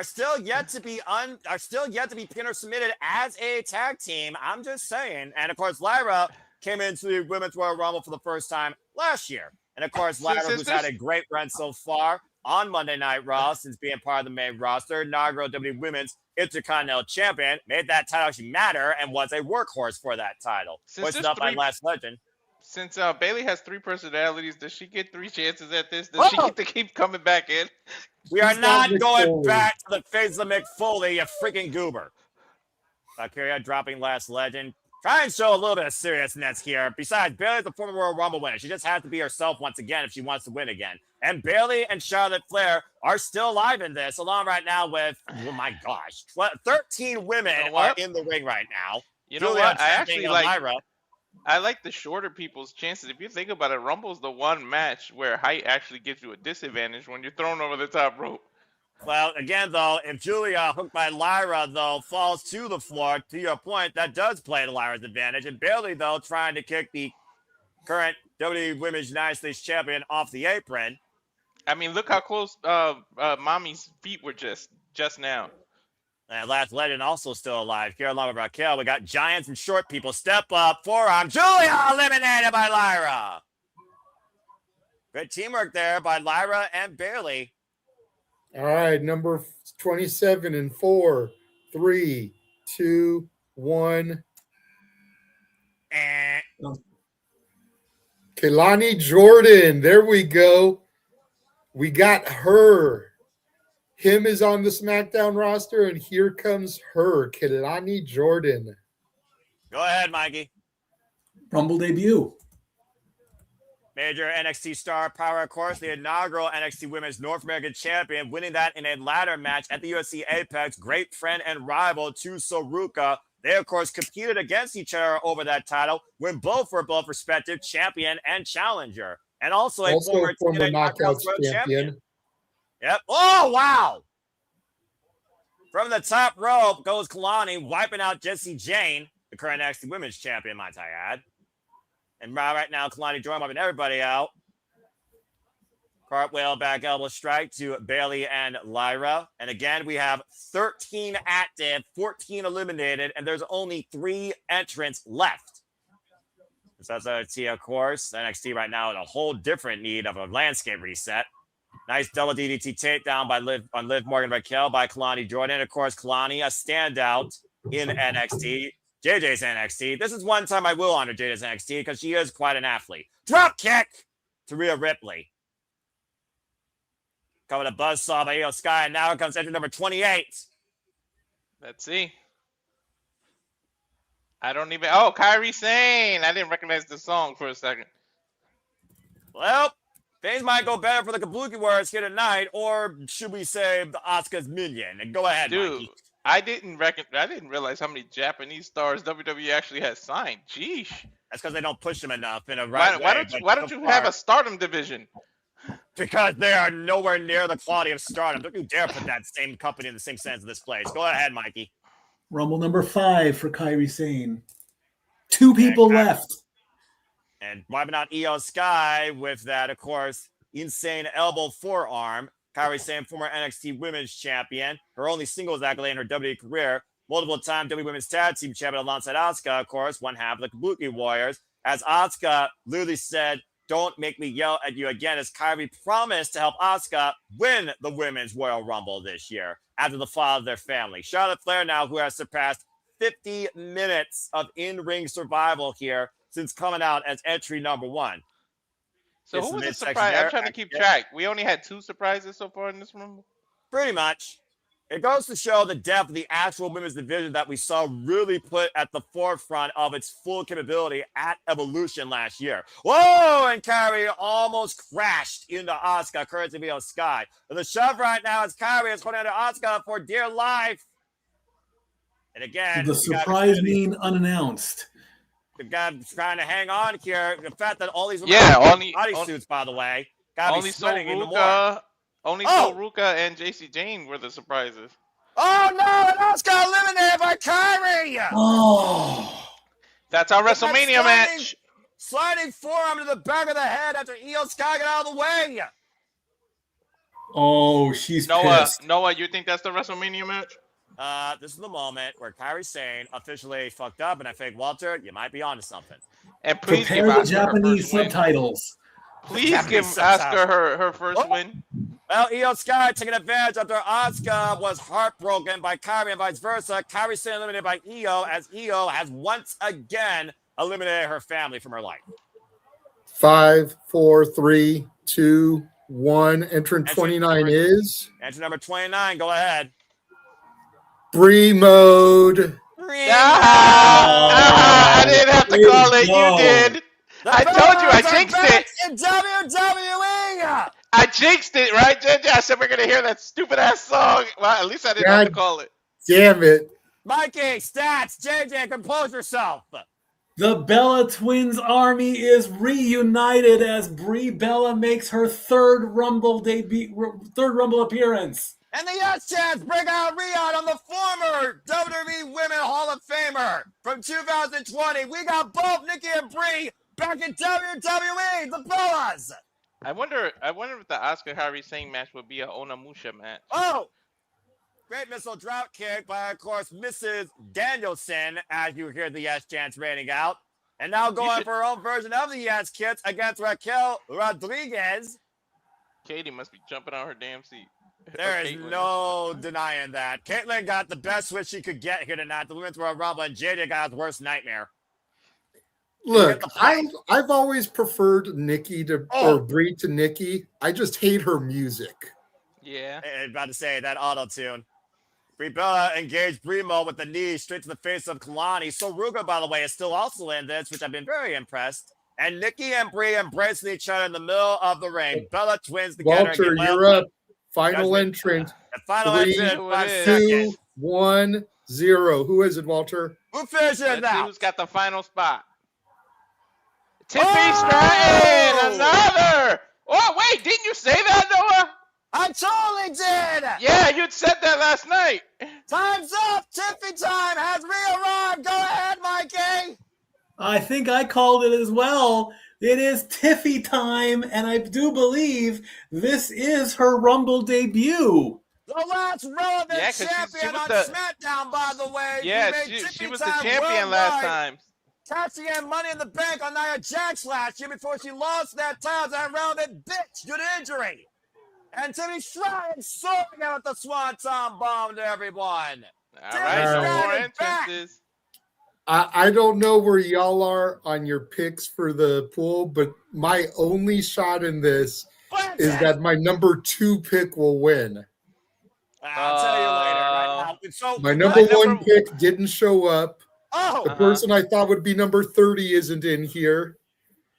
[SPEAKER 5] still yet to be pinned or submitted as a tag team. I'm just saying. And of course, Lyra came into the Women's Royal Rumble for the first time last year. And of course, Lyra, who's had a great run so far on Monday Night Raw since being part of the main roster, inaugural WWE Women's Intercontinental Champion, made that title actually matter and was a workhorse for that title. Hoisted up by Last Legend.
[SPEAKER 3] Since Bailey has 3 personalities, does she get 3 chances at this? Does she get to keep coming back in?
[SPEAKER 5] We are not
[SPEAKER 2] Mick
[SPEAKER 5] going
[SPEAKER 2] Foley.
[SPEAKER 5] back to the face of Mick Foley, you freaking goober. Valkyria dropping Last Legend. Try and show a little bit of seriousness here. Besides, Bailey's a former Royal Rumble winner. She just has to be herself once again if she wants to win again. And Bailey and Charlotte Flair are still alive in this, along right now with, oh my gosh, 13 women are in the ring right now.
[SPEAKER 3] You know
[SPEAKER 5] Julia
[SPEAKER 3] what? I
[SPEAKER 5] Trent
[SPEAKER 3] actually
[SPEAKER 5] being
[SPEAKER 3] like.
[SPEAKER 5] Elvira.
[SPEAKER 3] I like the shorter people's chances. If you think about it, Rumble's the one match where height actually gives you a disadvantage when you're thrown over the top rope.
[SPEAKER 5] Well, again, though, if Julia, hooked by Lyra, though, falls to the floor, to your point, that does play to Lyra's advantage. And Bailey, though, trying to kick the current WWE Women's United States Champion off the apron.
[SPEAKER 3] I mean, look how close Mommy's feet were just now.
[SPEAKER 5] And Last Legend also still alive. Carolina Raquel. We got giants and short people. Step up, forearm. Julia eliminated by Lyra. Good teamwork there by Lyra and Bailey.
[SPEAKER 2] All right, number 27 in 4, 3, 2, 1. Kelani Jordan. There we go. We got her. Him is on the SmackDown roster, and here comes her, Kelani Jordan.
[SPEAKER 5] Go ahead, Mikey.
[SPEAKER 4] Rumble debut.
[SPEAKER 5] Major NXT star power, of course, the inaugural NXT Women's North American Champion, winning that in a ladder match at the UFC Apex. Great friend and rival to Soruka. They, of course, competed against each other over that title when both were both respective champion and challenger. And also a former
[SPEAKER 2] Knockouts champion.
[SPEAKER 5] Yep. Oh, wow. From the top rope goes Kalani, wiping out Jessie Jane, the current NXT Women's Champion, might I add. And right now, Kalani Jordan wiping everybody out. Cartwheel, back elbow strike to Bailey and Lyra. And again, we have 13 active, 14 eliminated, and there's only 3 entrants left. So that's NXT, of course. NXT right now in a whole different need of a landscape reset. Nice double DDT takedown by Liv Morgan Raquel by Kalani Jordan. Of course, Kalani, a standout in NXT. JJ's NXT. This is one time I will honor JJ's NXT because she is quite an athlete. Drop kick to Rhea Ripley. Coming a buzzsaw by Io Sky, and now comes entry number 28.
[SPEAKER 3] Let's see. I don't even. Oh, Kairi Sane. I didn't recognize the song for a second.
[SPEAKER 5] Well, things might go better for the Kabuki Warriors here tonight, or should we say the Asuka's minion? And go ahead,
[SPEAKER 3] Dude.
[SPEAKER 5] Mikey.
[SPEAKER 3] I didn't realize how many Japanese stars WWE actually has signed. Jeesh.
[SPEAKER 5] That's because they don't push them enough in a right
[SPEAKER 3] Why
[SPEAKER 5] way.
[SPEAKER 3] why don't you have a Stardom division?
[SPEAKER 5] Because they are nowhere near the quality of Stardom. Don't you dare put that same company in the same sense of this place. Go ahead, Mikey.
[SPEAKER 4] Rumble number 5 for Kairi Sane. 2 people left.
[SPEAKER 5] And wiping out Io Sky with that, of course, insane elbow forearm. Kairi Sane, former NXT Women's Champion. Her only singles accolade in her WWE career. Multiple-time WWE Women's Tag Team Champion alongside Asuka, of course, one half of the Kabuki Warriors. As Asuka literally said, "Don't make me yell at you again," as Kairi promised to help Asuka win the Women's Royal Rumble this year after the fall of their family. Charlotte Flair now, who has surpassed 50 minutes of in-ring survival here since coming out as entry number 1.
[SPEAKER 3] So who was the surprise? I'm trying to keep track. We only had 2 surprises so far in this Rumble.
[SPEAKER 5] Pretty much. It goes to show the depth of the actual women's division that we saw really put at the forefront of its full capability at Evolution last year. Whoa! And Kairi almost crashed into Asuka, courtesy of Sky. And the shove right now is Kairi is holding on to Asuka for dear life. And again,
[SPEAKER 4] The surprise being unannounced.
[SPEAKER 5] The guy trying to hang on here. The fact that all these bodysuits, by the way, gotta be sweating even more.
[SPEAKER 3] Only Ruka and JC Jane were the surprises.
[SPEAKER 5] Oh no! And Asuka eliminated by Kairi.
[SPEAKER 4] Oh,
[SPEAKER 3] that's our WrestleMania match.
[SPEAKER 5] Sliding forearm to the back of the head after Io Sky got out of the way.
[SPEAKER 4] Oh, she's pissed.
[SPEAKER 3] Noah, you think that's the WrestleMania match?
[SPEAKER 5] This is the moment where Kairi Sane officially fucked up, and I think, Walter, you might be onto something.
[SPEAKER 3] And please
[SPEAKER 4] prepare the Japanese subtitles.
[SPEAKER 3] Please give Asuka her first win.
[SPEAKER 5] Well, Io Sky taking advantage after Asuka was heartbroken by Kairi and vice versa. Kairi Sane eliminated by Io, as Io has once again eliminated her family from her life.
[SPEAKER 2] 5, 4, 3, 2, 1. Entrant 29 is
[SPEAKER 5] entrant number 29. Go ahead.
[SPEAKER 2] Bree mode.
[SPEAKER 3] I didn't have to call it. You did. I told you. I jinxed it.
[SPEAKER 5] In WWE.
[SPEAKER 3] I jinxed it, right, JJ? I said we're gonna hear that stupid ass song. Well, at least I didn't have to call it.
[SPEAKER 2] Damn it,
[SPEAKER 5] Mikey. Stats. JJ, compose yourself.
[SPEAKER 4] The Bella Twins army is reunited as Brie Bella makes her third Rumble appearance.
[SPEAKER 5] And the Yes Chance bring out Riyadh on the former WWE Women Hall of Famer from 2020. We got both Nikki and Brie back in WWE, the Bellas.
[SPEAKER 3] I wonder if the Asuka Kairi Sane match would be a Onamusha match.
[SPEAKER 5] Oh, great missile drought kick by, of course, Mrs. Danielson, as you hear the Yes Chance rating out. And now going for her own version of the Yes Kids against Raquel Rodriguez.
[SPEAKER 3] Katie must be jumping on her damn seat.
[SPEAKER 5] There is no denying that. Caitlyn got the best switch she could get here tonight. The Women's Royal Rumble, and JJ got his worst nightmare.
[SPEAKER 2] Look, I've always preferred Nikki or Brie to Nikki. I just hate her music.
[SPEAKER 3] Yeah.
[SPEAKER 5] I was about to say that auto-tune. Brie Bella engaged Brimo with the knee straight to the face of Kalani. So Ruga, by the way, is still also in this, which I've been very impressed. And Nikki and Brie embracing each other in the middle of the ring. Bella twins together.
[SPEAKER 2] Walter, you're up. Final entrant.
[SPEAKER 5] The final
[SPEAKER 2] 3,
[SPEAKER 5] entrant. 5
[SPEAKER 2] 2,
[SPEAKER 5] seconds.
[SPEAKER 2] 1, 0. Who is it, Walter?
[SPEAKER 5] Who finishes it now?
[SPEAKER 3] Who's got the final spot? Tiffany Stratton, another. Oh, wait, didn't you say that, Noah?
[SPEAKER 5] I totally did.
[SPEAKER 3] Yeah, you'd said that last night.
[SPEAKER 5] Time's up. Tiffy time has re-arrived. Go ahead, Mikey.
[SPEAKER 4] I think I called it as well. It is Tiffy time, and I do believe this is her Rumble debut.
[SPEAKER 5] The last relevant champion on SmackDown, by the way.
[SPEAKER 3] Yeah, she was the champion last time.
[SPEAKER 5] Cashing in Money in the Bank on Nia Jax last year before she lost that title to that relevant bitch due to injury. And Tiffany Stratton soaring out the Swanton Bomb to everyone.
[SPEAKER 3] All right, more entrances.
[SPEAKER 2] I don't know where y'all are on your picks for the pool, but my only shot in this is that my number 2 pick will win.
[SPEAKER 5] I'll tell you later. Right now. So
[SPEAKER 2] my number 1 pick didn't show up.
[SPEAKER 5] Oh,
[SPEAKER 2] the person I thought would be number 30 isn't in here.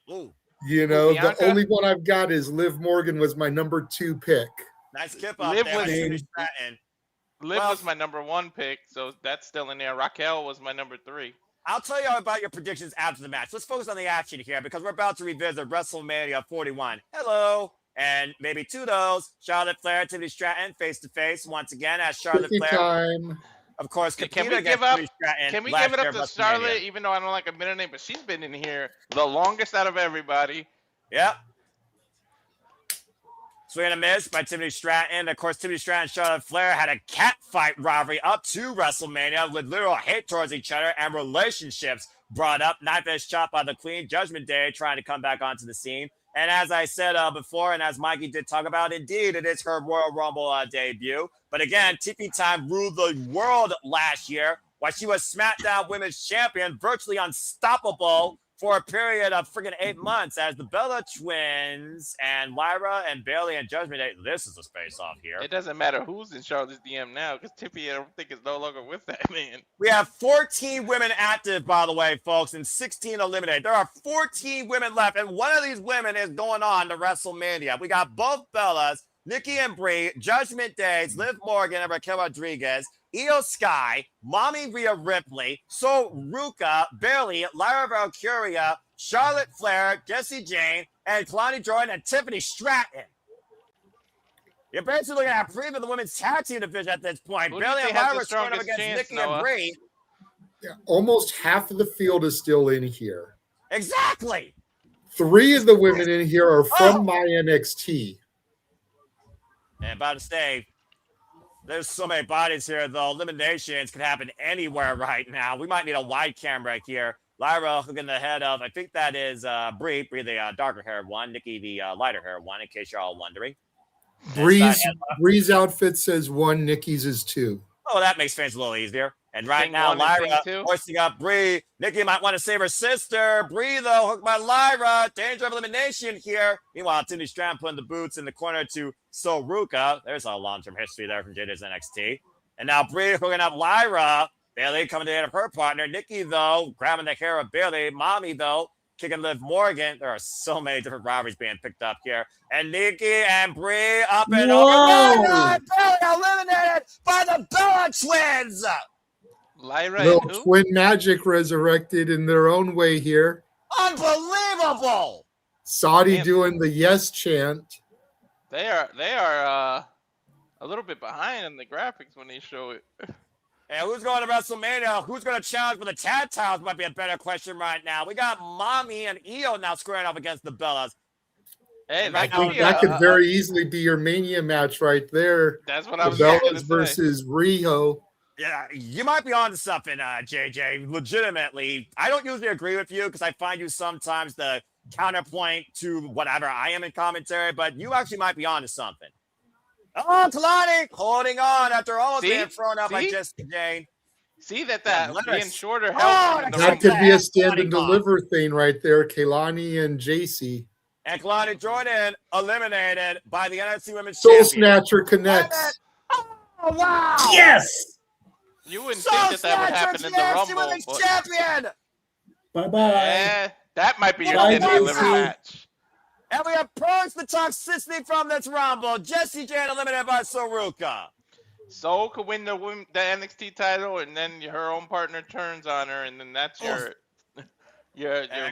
[SPEAKER 5] Ooh.
[SPEAKER 2] You know, the only one I've got is Liv Morgan was my number 2 pick.
[SPEAKER 5] Nice skip up there.
[SPEAKER 3] Liv was my number 1 pick, so that's still in there. Raquel was my number 3.
[SPEAKER 5] I'll tell you about your predictions after the match. Let's focus on the action here because we're about to revisit WrestleMania 41. Hello. And maybe 2 of those. Charlotte Flair, Tiffany Stratton, face-to-face once again as Charlotte Flair.
[SPEAKER 2] Time.
[SPEAKER 5] Of course,
[SPEAKER 3] can we give up? Can we give it up to Charlotte? Even though I don't like a middle name, but she's been in here the longest out of everybody.
[SPEAKER 5] Yep. Swing and a miss by Tiffany Stratton. Of course, Tiffany Stratton and Charlotte Flair had a catfight rivalry up to WrestleMania with literal hate towards each other and relationships brought up. Knife edge chop by the Queen. Judgment Day trying to come back onto the scene. And as I said before, and as Mikey did talk about, indeed, it is her Royal Rumble debut. But again, Tiffy Time ruled the world last year while she was SmackDown Women's Champion, virtually unstoppable for a period of freaking 8 months as the Bella Twins and Lyra and Bailey and Judgment Day. This is a space off here.
[SPEAKER 3] It doesn't matter who's in Charlotte's DM now because Tippy, I don't think, is no longer with that man.
[SPEAKER 5] We have 14 women active, by the way, folks, and 16 eliminated. There are 14 women left, and one of these women is going on to WrestleMania. We got both Bellas, Nikki and Brie, Judgment Days, Liv Morgan and Raquel Rodriguez, Io Sky, Mommy Rhea Ripley, Ruka, Bailey, Lyra Valkyria, Charlotte Flair, Jessie Jane, and Kalani Jordan and Tiffany Stratton. You're basically looking at a preview of the women's tag team division at this point. Bailey and Lyra scoring up against Nikki and Brie.
[SPEAKER 2] Yeah, almost half of the field is still in here.
[SPEAKER 5] Exactly.
[SPEAKER 2] 3 of the women in here are from my NXT.
[SPEAKER 5] And about to say, there's so many bodies here, though. Eliminations can happen anywhere right now. We might need a wide camera here. Lyra looking ahead of, I think that is Brie the darker haired one, Nikki the lighter haired one, in case you're all wondering.
[SPEAKER 2] Bree's outfit says 1, Nikki's is 2.
[SPEAKER 5] Oh, that makes things a little easier. And right now, Lyra hoisting up Brie. Nikki might want to save her sister. Brie, though, hooked by Lyra. Danger of elimination here. Meanwhile, Tiffany Stratton putting the boots in the corner to Ruka. There's a long-term history there from JJ's NXT. And now Brie hooking up Lyra. Bailey coming to the end of her partner. Nikki, though, grabbing the hair of Bailey. Mommy, though, kicking Liv Morgan. There are so many different rivalries being picked up here. And Nikki and Brie up and over. Bailey eliminated by the Bella Twins.
[SPEAKER 3] Lyra
[SPEAKER 2] Little
[SPEAKER 3] and who?
[SPEAKER 2] twin magic resurrected in their own way here.
[SPEAKER 5] Unbelievable.
[SPEAKER 2] Saudi doing the yes chant.
[SPEAKER 3] They are a little bit behind in the graphics when they show it.
[SPEAKER 5] And who's going to WrestleMania? Who's going to challenge for the tag titles might be a better question right now. We got Mommy and Io now squaring off against the Bellas.
[SPEAKER 3] Hey,
[SPEAKER 2] that could very easily be your Mania match right there.
[SPEAKER 3] That's what I was
[SPEAKER 2] going
[SPEAKER 3] to
[SPEAKER 2] say. Versus Riho.
[SPEAKER 5] Yeah, you might be on to something, JJ. Legitimately, I don't usually agree with you because I find you sometimes the counterpoint to whatever I am in commentary, but you actually might be on to something. Oh, Kalani holding on after almost being thrown out by Jessie Jane.
[SPEAKER 3] See that being shorter helps.
[SPEAKER 2] That could be a stand and deliver thing right there. Kalani and JC.
[SPEAKER 5] And Kalani Jordan eliminated by the NXT Women's
[SPEAKER 2] Soul
[SPEAKER 5] Champion.
[SPEAKER 2] Snatcher connects.
[SPEAKER 5] Oh, wow.
[SPEAKER 4] Yes.
[SPEAKER 3] You wouldn't think that would happen in the Rumble.
[SPEAKER 5] Champion.
[SPEAKER 4] Bye-bye.
[SPEAKER 3] That might be your stand and deliver match.
[SPEAKER 5] And we approach the toxicity from this Rumble. Jessie Jane eliminated by Ruka.
[SPEAKER 3] Soul could win the NXT title, and then her own partner turns on her, and then that's your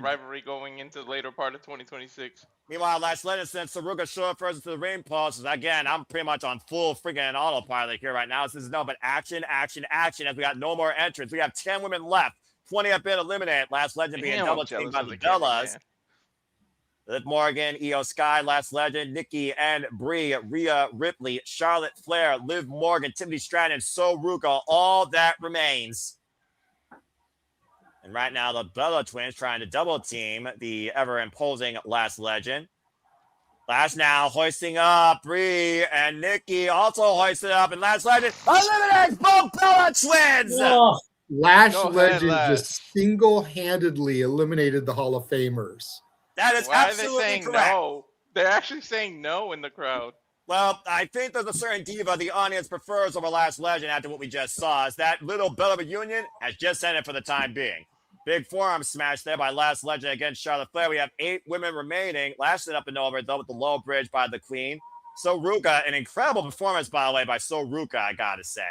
[SPEAKER 3] rivalry going into the later part of 2026. Meanwhile,
[SPEAKER 5] Lash Legend since Ruka showed up first to the ring post. Again, I'm pretty much on full freaking autopilot here right now. This is no but action, action, action as we got no more entrants. We have 10 women left. 20 have been eliminated. Lash Legend being double teamed by the Bellas. Liv Morgan, Io Sky, Last Legend, Nikki and Brie, Rhea Ripley, Charlotte Flair, Liv Morgan, Tiffany Stratton, Ruka, all that remains. And right now, the Bella Twins trying to double team the ever-imposing Last Legend. Lash now hoisting up Brie and Nikki also hoisted up, and Last Legend eliminates both Bella Twins!
[SPEAKER 2] Oh, Lash Legend just single-handedly eliminated the Hall of Famers.
[SPEAKER 5] That is absolutely correct.
[SPEAKER 3] No? They're actually saying no in the crowd.
[SPEAKER 5] Well, I think there's a certain diva the audience prefers over Last Legend after what we just saw. Is that little Bella reunion has just ended for the time being. Big forearm smash there by Last Legend against Charlotte Flair. We have 8 women remaining. Lashed it up and over, though, with the low bridge by the Queen. Ruka, an incredible performance, by the way, by Ruka, I gotta say.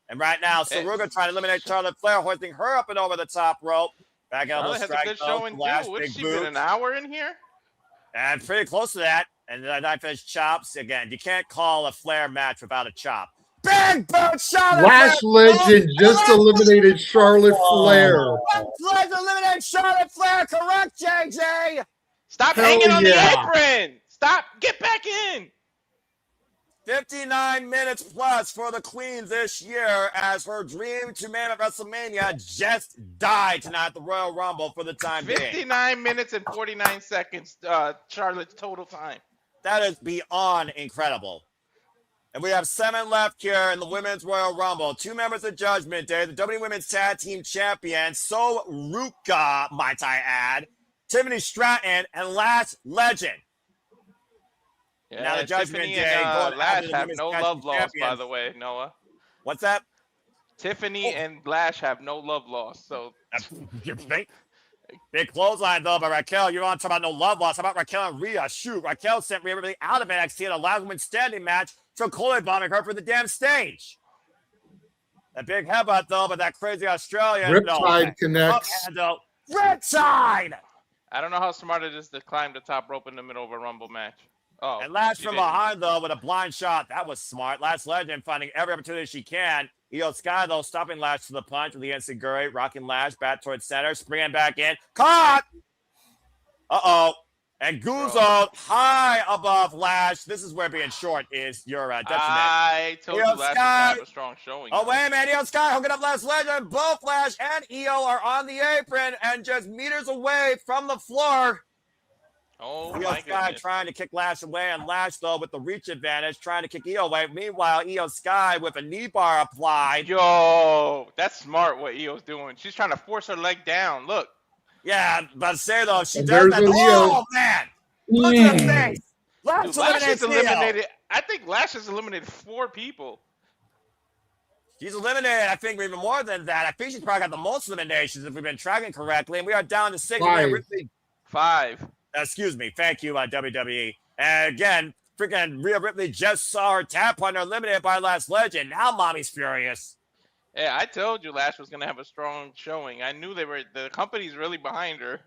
[SPEAKER 5] And right now, Ruka trying to eliminate Charlotte Flair, hoisting her up and over the top rope. Back elbow strike,
[SPEAKER 3] What's she been, an hour in here?
[SPEAKER 5] And pretty close to that. And then I finished chops. Again, you can't call a Flair match without a chop. Big boot Charlotte
[SPEAKER 2] Lash Legend just eliminated Charlotte Flair.
[SPEAKER 5] Lash Legend eliminated Charlotte Flair. Correct, JJ.
[SPEAKER 3] Stop hanging on the apron. Stop. Get back in.
[SPEAKER 5] 59 minutes plus for the Queen this year as her dream to man at WrestleMania just died tonight at the Royal Rumble for the time being.
[SPEAKER 3] 59 minutes and 49 seconds, Charlotte's total time.
[SPEAKER 5] That is beyond incredible. And we have 7 left here in the Women's Royal Rumble. 2 members of Judgment Day, the WWE Women's Tag Team Champion, Ruka, might I add, Tiffany Stratton, and Lash Legend.
[SPEAKER 3] Yeah,
[SPEAKER 5] Now the Judgment
[SPEAKER 3] Tiffany
[SPEAKER 5] Day
[SPEAKER 3] and
[SPEAKER 5] going
[SPEAKER 3] Lash
[SPEAKER 5] after the
[SPEAKER 3] have
[SPEAKER 5] women's
[SPEAKER 3] no
[SPEAKER 5] tag
[SPEAKER 3] love
[SPEAKER 5] team
[SPEAKER 3] lost, by
[SPEAKER 5] champions.
[SPEAKER 3] the way, Noah.
[SPEAKER 5] What's that?
[SPEAKER 3] Tiffany and Lash have no love lost. So
[SPEAKER 5] You think? Big clothesline, though, by Raquel. You're on talking about no love loss. How about Raquel and Rhea? Shoot, Raquel sent Rhea Ripley out of NXT in a last woman standing match, so Cole bombing her for the damn stage. A big headbutt, though, but that crazy Australian.
[SPEAKER 2] Riptide connects.
[SPEAKER 5] Riptide!
[SPEAKER 3] I don't know how smart it is to climb the top rope in the middle of a Rumble match. Oh,
[SPEAKER 5] And Lash
[SPEAKER 3] she
[SPEAKER 5] from
[SPEAKER 3] didn't.
[SPEAKER 5] behind, though, with a blind shot. That was smart. Lash Legend finding every opportunity she can. Io Sky, though, stopping Lash to the punch with the Enzuigiri, rocking Lash back towards center, springing back in. Caught! Uh-oh. And Guzzo high above Lash. This is where being short is your detriment.
[SPEAKER 3] I told you
[SPEAKER 5] Io
[SPEAKER 3] Lash was going
[SPEAKER 5] Sky.
[SPEAKER 3] to have a strong showing.
[SPEAKER 5] Oh, wait a minute. Io Sky hooking up Lash Legend. Both Lash and Io are on the apron and just meters away from the floor.
[SPEAKER 3] Oh,
[SPEAKER 5] Io
[SPEAKER 3] my
[SPEAKER 5] Sky
[SPEAKER 3] goodness.
[SPEAKER 5] trying to kick Lash away, and Lash, though, with the reach advantage, trying to kick Io away. Meanwhile, Io Sky with a knee bar applied.
[SPEAKER 3] Yo, that's smart what Io's doing. She's trying to force her leg down. Look.
[SPEAKER 5] Yeah, but say, though, she
[SPEAKER 2] And
[SPEAKER 5] does
[SPEAKER 2] there's
[SPEAKER 5] that.
[SPEAKER 2] Io.
[SPEAKER 5] Oh, man. Look at the face. Lash
[SPEAKER 3] Dude, Lash has
[SPEAKER 5] eliminates Io.
[SPEAKER 3] eliminated. I think Lash has eliminated 4 people.
[SPEAKER 5] She's eliminated, I think, even more than that. I think she's probably got the most eliminations if we've been tracking correctly. And we are down to 6.
[SPEAKER 2] 5.
[SPEAKER 5] Ripley,
[SPEAKER 3] 5.
[SPEAKER 5] excuse me. Thank you, WWE. And again, freaking Rhea Ripley just saw her tap partner eliminated by Lash Legend. Now mommy's furious.
[SPEAKER 3] Yeah, I told you Lash was gonna have a strong showing. I knew the company's really behind her.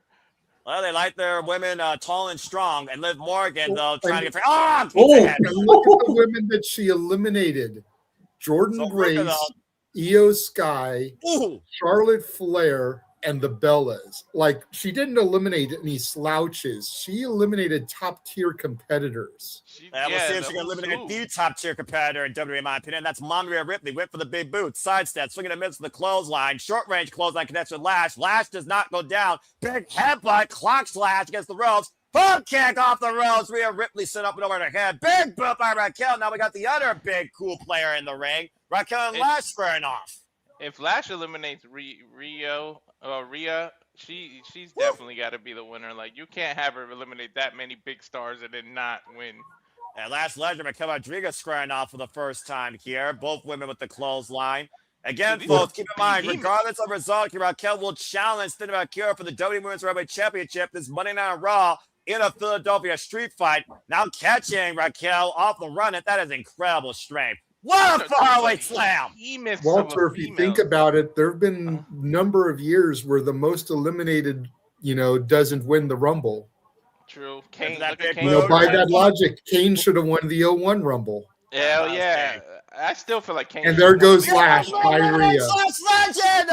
[SPEAKER 5] Well, they like their women tall and strong. And Liv Morgan, though, trying to get...
[SPEAKER 2] Oh,
[SPEAKER 5] Oh!
[SPEAKER 2] and look at the women that she eliminated. Jordan
[SPEAKER 5] So
[SPEAKER 2] Grace,
[SPEAKER 5] freaking
[SPEAKER 2] Io Sky,
[SPEAKER 5] Ooh!
[SPEAKER 2] Charlotte Flair, and the Bellas. Like, she didn't eliminate any slouches. She eliminated top-tier competitors.
[SPEAKER 5] We'll see if
[SPEAKER 3] the
[SPEAKER 5] she can
[SPEAKER 3] whole
[SPEAKER 5] eliminate
[SPEAKER 3] slew.
[SPEAKER 5] the top-tier competitor in WWE, in my opinion. That's Rhea Ripley. Went for the big boot. Sidestep. Swinging a miss with the clothesline. Short-range clothesline connects with Lash. Lash does not go down. Big headbutt. Clock slash against the ropes. Boom kick off the ropes. Rhea Ripley set up and over her head. Big boot by Raquel. Now we got the other big cool player in the ring. Raquel and Lash squaring off.
[SPEAKER 3] If Lash eliminates Rhea, she's definitely got to be the winner. Like, you can't have her eliminate that many big stars and then not win.
[SPEAKER 5] And Lash Legend, Raquel Rodriguez squaring off for the first time here. Both women with the clothesline. Again,
[SPEAKER 3] Dude,
[SPEAKER 5] folks, keep in mind,
[SPEAKER 3] behemoth.
[SPEAKER 5] regardless of result, Raquel will challenge Cindy Valkyria for the WWE Women's Heavyweight Championship this Monday Night Raw in a Philadelphia street fight. Now catching Raquel off the run. That is incredible strength. What a faraway slam!
[SPEAKER 2] Walter, if you think about it, there have been a number of years where the most eliminated, doesn't win the Rumble.
[SPEAKER 3] True. Kane,
[SPEAKER 5] that
[SPEAKER 3] look at
[SPEAKER 5] big
[SPEAKER 3] Kane.
[SPEAKER 2] By that logic, Kane should have won the 01 Rumble.
[SPEAKER 3] Hell yeah. I still feel like Kane.
[SPEAKER 2] And there goes
[SPEAKER 5] Yeah,
[SPEAKER 2] Lash by Rhea.
[SPEAKER 5] Legend!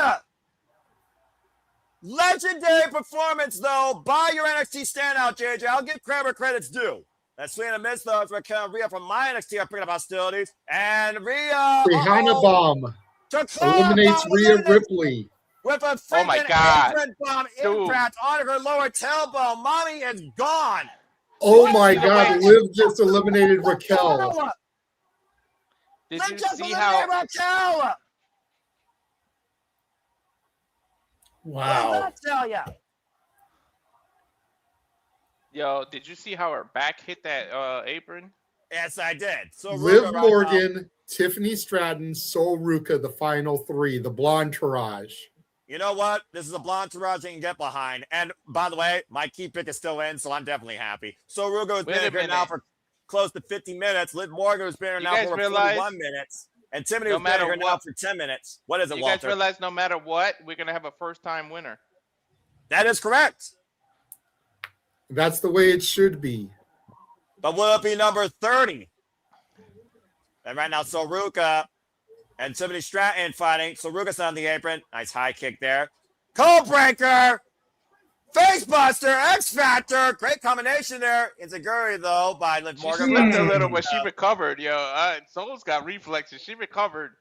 [SPEAKER 5] Legendary performance, though, by your NXT standout, JJ. I'll give credit where credit's due. That's swing and a miss, though. It's Raquel and Rhea from my NXT are picking up hostilities. And Rhea
[SPEAKER 2] Rihanna bomb eliminates Rhea Ripley.
[SPEAKER 5] with a
[SPEAKER 3] Oh my
[SPEAKER 5] freaking
[SPEAKER 3] God.
[SPEAKER 5] apron bomb
[SPEAKER 3] Dude.
[SPEAKER 5] impact on her lower tailbone. Mommy is gone.
[SPEAKER 2] Oh my God, Liv just eliminated Raquel.
[SPEAKER 3] Did
[SPEAKER 5] Let's
[SPEAKER 3] you
[SPEAKER 5] just
[SPEAKER 3] see
[SPEAKER 5] eliminate
[SPEAKER 3] how?
[SPEAKER 5] Raquel. What did
[SPEAKER 4] Wow.
[SPEAKER 5] that tell ya?
[SPEAKER 3] Yo, did you see how her back hit that apron?
[SPEAKER 5] Yes, I did. So
[SPEAKER 2] Liv
[SPEAKER 5] Ruka right
[SPEAKER 2] Morgan, Tiffany Stratton, Sol Ruka, the final 3, the Blonde Tourage.
[SPEAKER 5] You know what? This is a blonde entourage you can get behind. And by the way, my key pick is still in, so I'm definitely happy. So Rugo has
[SPEAKER 3] Wait a
[SPEAKER 5] been here now
[SPEAKER 3] minute.
[SPEAKER 5] for close to 50 minutes. Liv Morgan has been here
[SPEAKER 3] You
[SPEAKER 5] now
[SPEAKER 3] guys
[SPEAKER 5] for
[SPEAKER 3] realize-
[SPEAKER 5] 41 minutes. And Tiffany
[SPEAKER 3] No
[SPEAKER 5] has been
[SPEAKER 3] matter
[SPEAKER 5] here now
[SPEAKER 3] what-
[SPEAKER 5] for 10 minutes. What is it,
[SPEAKER 3] You guys
[SPEAKER 5] Walter?
[SPEAKER 3] realize no matter what, we're gonna have a first-time winner.
[SPEAKER 5] That is correct.
[SPEAKER 2] That's the way it should be.
[SPEAKER 5] But will it be number 30? And right now, Soruka and Tiffany Stratton fighting. Soruka's on the apron. Nice high kick there. Code breaker. Facebuster. X Factor. Great combination there. Enzuigiri, though, by Liv
[SPEAKER 3] She
[SPEAKER 5] Morgan.
[SPEAKER 3] slipped a little, but she recovered. Yo, Soul's got reflexes. She recovered.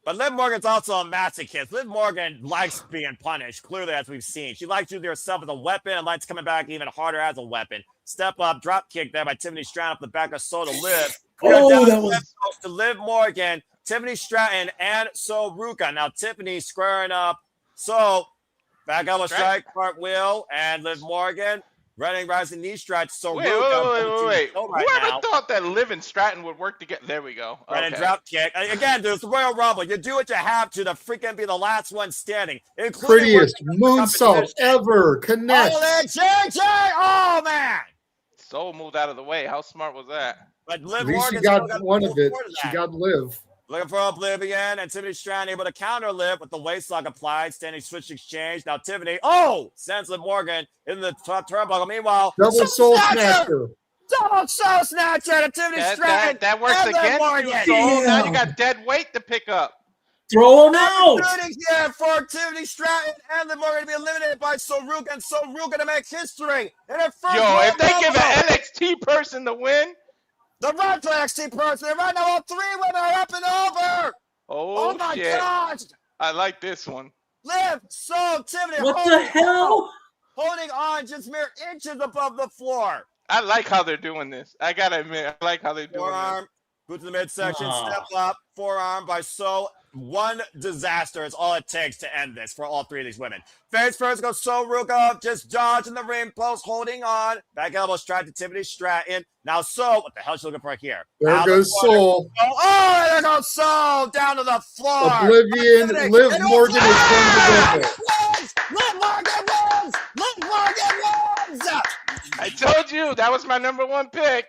[SPEAKER 5] But Liv Morgan's also a masochist. Liv Morgan likes being punished, clearly, as we've seen. She likes using herself as a weapon and likes coming back even harder as a weapon. Step up, drop kick there by Tiffany Stratton up the back of Soul to Liv.
[SPEAKER 4] Oh, that was
[SPEAKER 5] To Liv Morgan, Tiffany Stratton, and So Ruka. Now, Tiffany squaring up. So, Back elbow strike, cartwheel, and Liv Morgan. Running rising knee stretch. So
[SPEAKER 3] Wait.
[SPEAKER 5] right
[SPEAKER 3] Whoever
[SPEAKER 5] now.
[SPEAKER 3] thought that Liv and Stratton would work together? There we go.
[SPEAKER 5] Running
[SPEAKER 3] Okay.
[SPEAKER 5] drop kick. Again, dude, it's the Royal Rumble. You do what you have to freaking be the last one standing.
[SPEAKER 2] Prettiest moonsault ever. Connect.
[SPEAKER 5] Oh, there, JJ! Oh, man!
[SPEAKER 3] Soul moved out of the way. How smart was that?
[SPEAKER 5] But
[SPEAKER 2] At
[SPEAKER 5] Liv
[SPEAKER 2] least she
[SPEAKER 5] Morgan
[SPEAKER 2] got one of it. She got Liv.
[SPEAKER 5] Looking for Oblivion, and Tiffany Stratton able to counter Liv with the waist lock applied, standing switch exchange. Now Tiffany, sends Liv Morgan in the top turnbuckle. Meanwhile,
[SPEAKER 2] Double soul snatcher.
[SPEAKER 5] Double soul snatcher to Tiffany Stratton.
[SPEAKER 3] That works
[SPEAKER 5] and Liv
[SPEAKER 3] against
[SPEAKER 5] Morgan.
[SPEAKER 3] you, Soul. Now you got dead weight to pick up.
[SPEAKER 4] Throw him out.
[SPEAKER 5] Opportunity here for Tiffany Stratton and Liv Morgan to be eliminated by Soruka, and Soruka to make history in her first
[SPEAKER 3] Yo, if they
[SPEAKER 5] Royal
[SPEAKER 3] give
[SPEAKER 5] Rumble.
[SPEAKER 3] an NXT person the win.
[SPEAKER 5] The right to NXT person, right now all 3 women are up and over.
[SPEAKER 3] Oh
[SPEAKER 5] my
[SPEAKER 3] shit.
[SPEAKER 5] gosh.
[SPEAKER 3] I like this one.
[SPEAKER 5] Liv, Tiffany.
[SPEAKER 4] What the hell?
[SPEAKER 5] Holding on just mere inches above the floor.
[SPEAKER 3] I like how they're doing this. I gotta admit, I like how they're doing
[SPEAKER 5] Forearm, boot to the midsection,
[SPEAKER 4] Aw.
[SPEAKER 5] step up, forearm by one disaster is all it takes to end this for all 3 of these women. Face first goes Soruka, just dodging the ring post, holding on. Back elbow strike to Tiffany Stratton. Now what the hell is she looking for here?
[SPEAKER 2] There goes Soul.
[SPEAKER 5] Oh, there goes Soul down to the floor.
[SPEAKER 2] Oblivion. Liv Morgan is going to Rumble.
[SPEAKER 5] Liv Morgan wins! Liv Morgan wins!
[SPEAKER 3] I told you that was my #1 pick.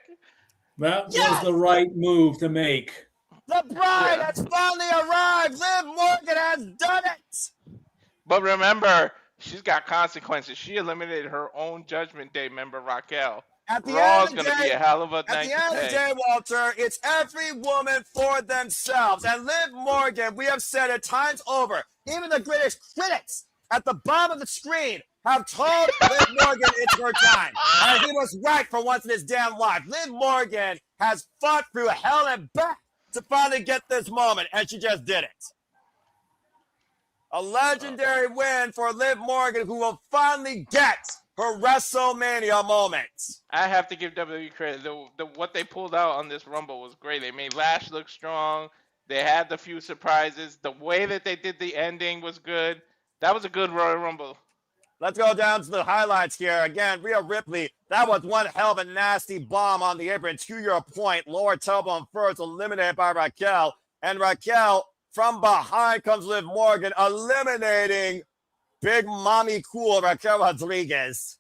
[SPEAKER 4] That was the right move to make.
[SPEAKER 5] The bride has finally arrived. Liv Morgan has done it.
[SPEAKER 3] But remember, she's got consequences. She eliminated her own Judgment Day member, Raquel.
[SPEAKER 5] At the
[SPEAKER 3] Raw's
[SPEAKER 5] end of
[SPEAKER 3] going
[SPEAKER 5] the
[SPEAKER 3] to be
[SPEAKER 5] day,
[SPEAKER 3] a hell of a
[SPEAKER 5] at
[SPEAKER 3] night
[SPEAKER 5] the end of the
[SPEAKER 3] to
[SPEAKER 5] day,
[SPEAKER 3] pay.
[SPEAKER 5] Walter, it's every woman for themselves. And Liv Morgan, we have said it times over, even the greatest critics at the bottom of the screen have told Liv Morgan it's her time. And he was right for once in his damn life. Liv Morgan has fought through hell and back to finally get this moment, and she just did it. A legendary win for Liv Morgan, who will finally get her WrestleMania moment.
[SPEAKER 3] I have to give WWE credit. What they pulled out on this Rumble was great. They made Lash look strong. They had the few surprises. The way that they did the ending was good. That was a good Royal Rumble.
[SPEAKER 5] Let's go down to the highlights here. Again, Rhea Ripley, that was one hell of a nasty bomb on the apron. To your point, lower tailbone first, eliminated by Raquel. And Raquel, from behind comes Liv Morgan, eliminating Big Mommy Cool Raquel Rodriguez.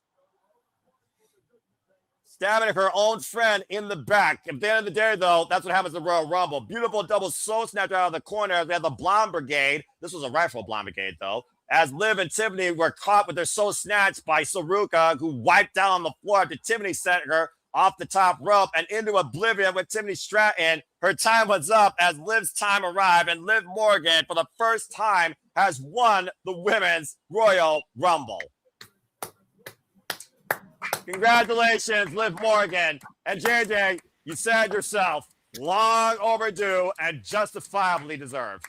[SPEAKER 5] Stabbing her own friend in the back. At the end of the day, though, that's what happens in the Royal Rumble. Beautiful double soul snatch out of the corner. We have the Blonde Brigade. This was a rifle Blonde Brigade, though. As Liv and Tiffany were caught with their soul snatched by Soruka, who wiped down on the floor after Tiffany sent her off the top rope and into oblivion with Tiffany Stratton. Her time was up as Liv's time arrived, and Liv Morgan, for the first time, has won the Women's Royal Rumble. Congratulations, Liv Morgan. And JJ, you said yourself, long overdue and justifiably deserved.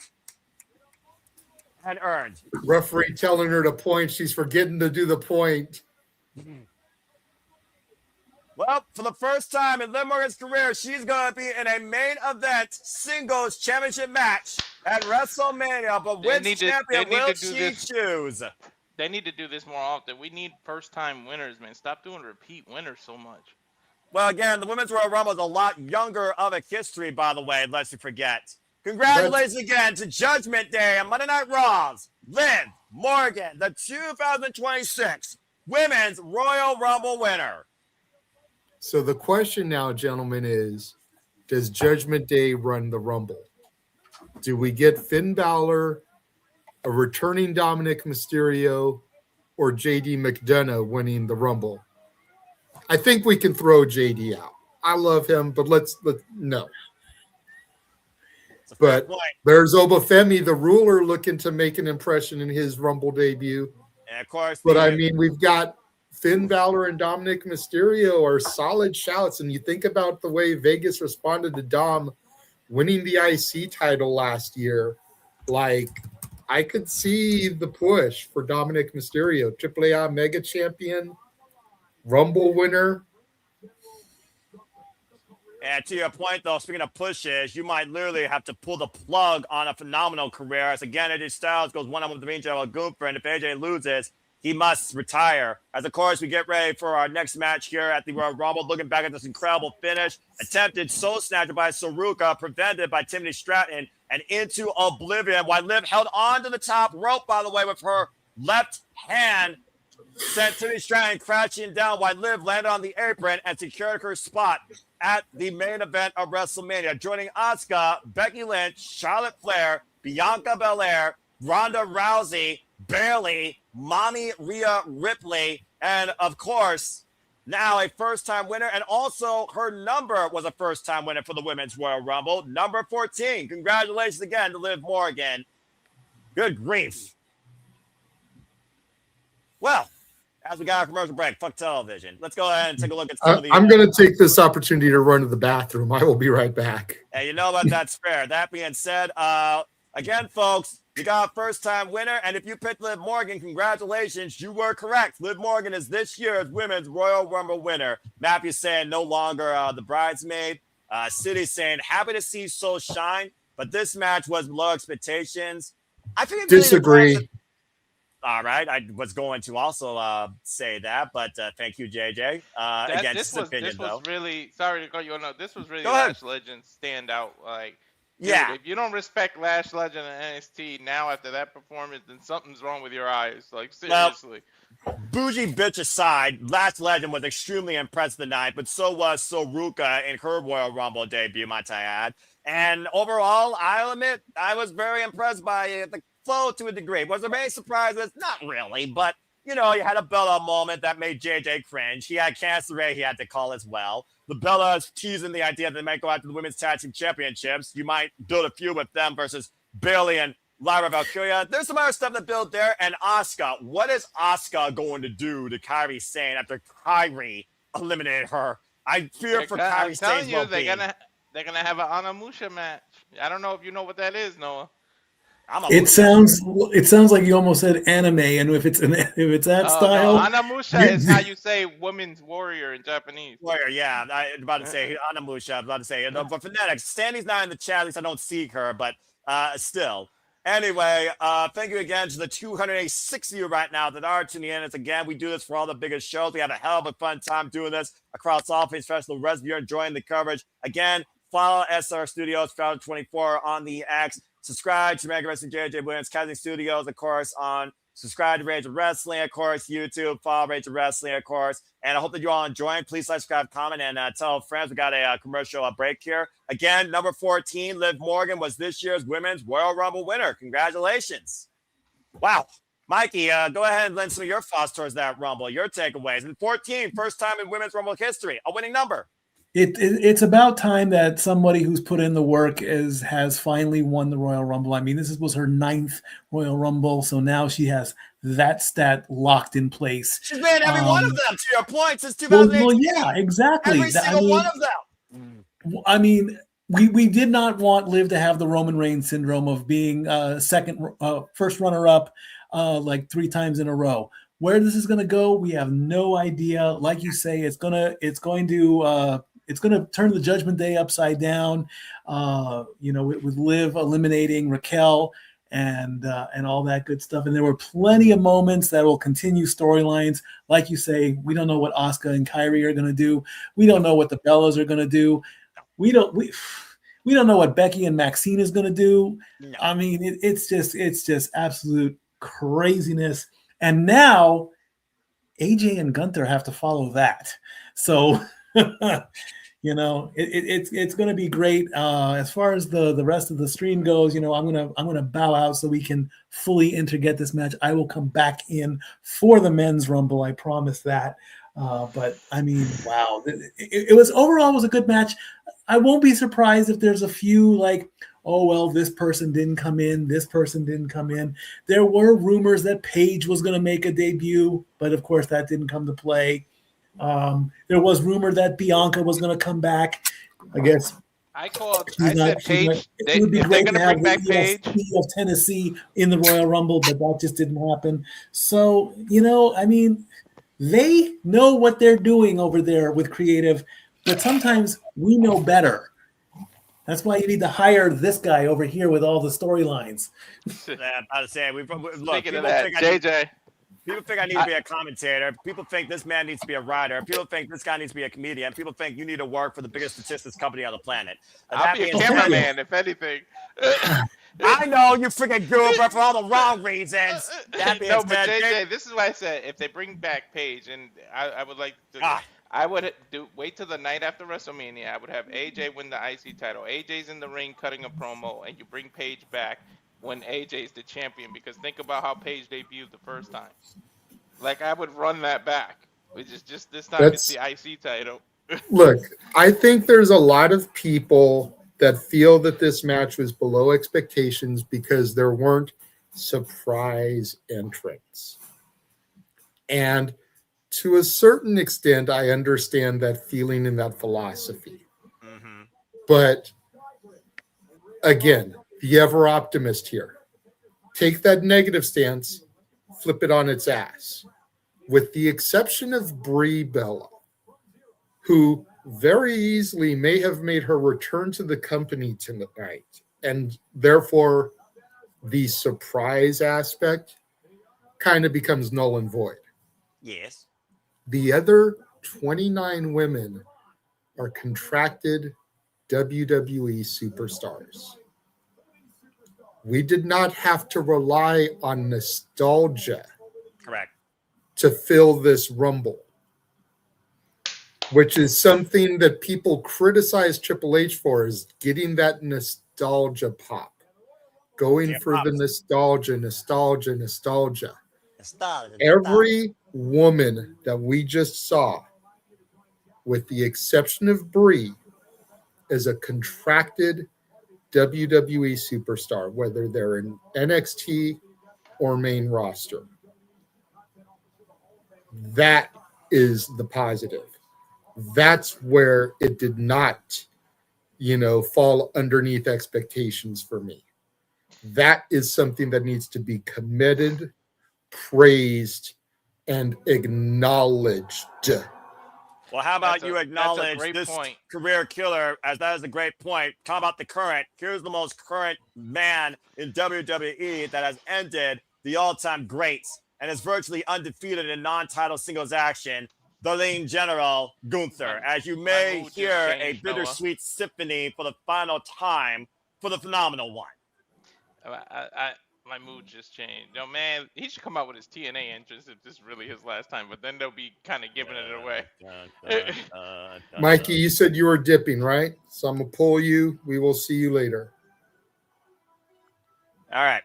[SPEAKER 5] And earned.
[SPEAKER 2] Referee telling her to point. She's forgetting to do the point.
[SPEAKER 5] Well, for the first time in Liv Morgan's career, she's going to be in a main event singles championship match at WrestleMania. But which champion will she choose?
[SPEAKER 3] They need to do this more often. We need first-time winners, man. Stop doing repeat winners so much.
[SPEAKER 5] Well, again, the Women's Royal Rumble is a lot younger of a history, by the way, lest you forget. Congratulations again to Judgment Day and Monday Night Raw's Liv Morgan, the 2026 Women's Royal Rumble winner.
[SPEAKER 2] So the question now, gentlemen, is, does Judgment Day run the Rumble? Do we get Finn Balor, a returning Dominic Mysterio, or JD McDonough winning the Rumble? I think we can throw JD out. I love him, but let's no. But there's Obafemi, the ruler, looking to make an impression in his Rumble debut.
[SPEAKER 5] And of course,
[SPEAKER 2] but I mean, we've got Finn Balor and Dominic Mysterio are solid shouts. And you think about the way Vegas responded to Dom winning the IC title last year. Like, I could see the push for Dominic Mysterio, AAA Mega Champion, Rumble winner.
[SPEAKER 5] And to your point, though, speaking of pushes, you might literally have to pull the plug on a phenomenal career. As again, AJ Styles goes one-on-one with the Ring General Gunther, and if AJ loses, he must retire. As of course, we get ready for our next match here at the Royal Rumble. Looking back at this incredible finish, attempted soul snatcher by Saruka, prevented by Timothy Stratton, and into oblivion. While Liv held on to the top rope, by the way, with her left hand, sent Timothy Stratton crashing down. While Liv landed on the apron and secured her spot at the main event of WrestleMania, joining Asuka, Becky Lynch, Charlotte Flair, Bianca Belair, Ronda Rousey, Bayley, Mommy Rhea Ripley, and of course, now a first-time winner, and also her number was a first-time winner for the Women's Royal Rumble, number 14. Congratulations again to Liv Morgan. Good grief. Well, as we got our commercial break, fuck television. Let's go ahead and take a look at some of the...
[SPEAKER 2] I'm going to take this opportunity to run to the bathroom. I will be right back.
[SPEAKER 5] Hey, you know what? That's fair. That being said, again, folks, you got a first-time winner, and if you picked Liv Morgan, congratulations, you were correct. Liv Morgan is this year's Women's Royal Rumble winner. Matthew saying no longer the bridesmaid. City saying happy to see Soul shine, but this match was below expectations. I think
[SPEAKER 2] disagree.
[SPEAKER 5] All right, I was going to also say that, but thank you, JJ. Again,
[SPEAKER 3] this was really, sorry to cut you off. This was really Lash Legend standout. Like, dude,
[SPEAKER 5] yeah,
[SPEAKER 3] if you don't respect Lash Legend and NXT now after that performance, then something's wrong with your eyes. Like, seriously.
[SPEAKER 5] Well, bougie bitch aside, Lash Legend was extremely impressed tonight, but so was Saruka in her Royal Rumble debut, might I add. And overall, I'll admit, I was very impressed by the flow to a degree. Was there any surprises? Not really, but you know, you had a Bella moment that made JJ cringe. He had Candice LeRae he had to call as well. The Bellas teasing the idea that they might go after the Women's Tag Team Championships. You might build a feud with them versus Bayley and Lyra Valkyria. There's some other stuff to build there. And Asuka, what is Asuka going to do to Kairi Sane after Kairi eliminated her? I fear for Kairi Sane's well-being.
[SPEAKER 3] They're gonna have an Anamusha match. I don't know if you know what that is, Noah.
[SPEAKER 4] It sounds like you almost said anime, and if it's that style,
[SPEAKER 3] no. Anamusha is how you say women's warrior in Japanese.
[SPEAKER 5] Warrior, yeah. I'm about to say Anamusha. I'm about to say, but phonetics. Sandy's not in the chat. At least I don't see her, but still. Anyway, thank you again to the 286 of you right now that are tuning in. As again, we do this for all the biggest shows. We have a hell of a fun time doing this across all things Festival. Rest of you are enjoying the coverage. Again, follow SR Studios, Crowd 24 on the X. Subscribe to Mega Wrestling JJ Williams Casting Studios, of course, on subscribe to Rage of Wrestling, of course, YouTube, follow Rage of Wrestling, of course. And I hope that you're all enjoying. Please like, subscribe, comment, and tell friends. We got a commercial break here. Again, number 14, Liv Morgan was this year's Women's Royal Rumble winner. Congratulations. Wow. Mikey, go ahead and lend some of your thoughts towards that Rumble, your takeaways. And 14, first time in Women's Rumble history, a winning number.
[SPEAKER 4] It's about time that somebody who's put in the work has finally won the Royal Rumble. I mean, this was her 9th Royal Rumble, so now she has that stat locked in place.
[SPEAKER 5] She's made every one of them, to your point, since 2018.
[SPEAKER 4] Well, yeah, exactly.
[SPEAKER 5] Every single one of them.
[SPEAKER 4] I mean, we did not want Liv to have the Roman Reigns syndrome of being first runner-up like 3 times in a row. Where this is going to go, we have no idea. Like you say, it's going to turn the Judgment Day upside down, with Liv eliminating Raquel and all that good stuff. And there were plenty of moments that will continue storylines. Like you say, we don't know what Asuka and Kairi are going to do. We don't know what the Bellas are going to do. We don't know what Becky and Maxine is going to do. No. I mean, it's just absolute craziness. And now AJ and Gunther have to follow that. So, it's going to be great. As far as the rest of the stream goes, I'm gonna bow out so we can fully get this match. I will come back in for the men's Rumble. I promise that. But I mean, wow, it was overall was a good match. I won't be surprised if there's a few like, oh, well, this person didn't come in. This person didn't come in. There were rumors that Paige was going to make a debut, but of course that didn't come to play. There was rumor that Bianca was going to come back. I guess
[SPEAKER 3] I said Paige. It would be great to have the
[SPEAKER 4] ESP of Tennessee in the Royal Rumble, but that just didn't happen. So, I mean, they know what they're doing over there with creative, but sometimes we know better. That's why you need to hire this guy over here with all the storylines.
[SPEAKER 5] I'm about to say, look,
[SPEAKER 3] speaking of that, JJ.
[SPEAKER 5] People think I need to be a commentator. People think this man needs to be a writer. People think this guy needs to be a comedian. People think you need to work for the biggest statistics company on the planet.
[SPEAKER 3] I'll be a cameraman, if anything.
[SPEAKER 5] I know you freaking goober for all the wrong reasons.
[SPEAKER 3] No, but JJ, this is why I said if they bring back Paige, and I would like to, I would wait till the night after WrestleMania. I would have AJ win the IC title. AJ's in the ring cutting a promo, and you bring Paige back when AJ's the champion. Because think about how Paige debuted the first time. Like, I would run that back. Which is just this time it's the IC title.
[SPEAKER 2] Look, I think there's a lot of people that feel that this match was below expectations because there weren't surprise entrants. And to a certain extent, I understand that feeling and that philosophy.
[SPEAKER 5] Mm-hmm.
[SPEAKER 2] But again, the ever optimist here. Take that negative stance, flip it on its ass. With the exception of Brie Bella, who very easily may have made her return to the company tonight, and therefore the surprise aspect kind of becomes null and void.
[SPEAKER 5] Yes.
[SPEAKER 2] The other 29 women are contracted WWE superstars. We did not have to rely on nostalgia
[SPEAKER 5] Correct.
[SPEAKER 2] to fill this Rumble, which is something that people criticize Triple H for, is getting that nostalgia pop, going for the nostalgia. Every woman that we just saw, with the exception of Brie, is a contracted WWE superstar, whether they're in NXT or main roster. That is the positive. That's where it did not, fall underneath expectations for me. That is something that needs to be committed, praised, and acknowledged.
[SPEAKER 5] Well, how about you acknowledge this career killer, as that is a great point. Talk about the current. Here's the most current man in WWE that has ended the all-time greats and is virtually undefeated in non-title singles action, the Lean General, Gunther. As you may hear a bittersweet symphony for the final time for the phenomenal one.
[SPEAKER 3] My mood just changed. No, man, he should come out with his TNA entrance if this is really his last time, but then they'll be kind of giving it away.
[SPEAKER 2] Mikey, you said you were dipping, right? So I'm going to pull you. We will see you later.
[SPEAKER 5] All right.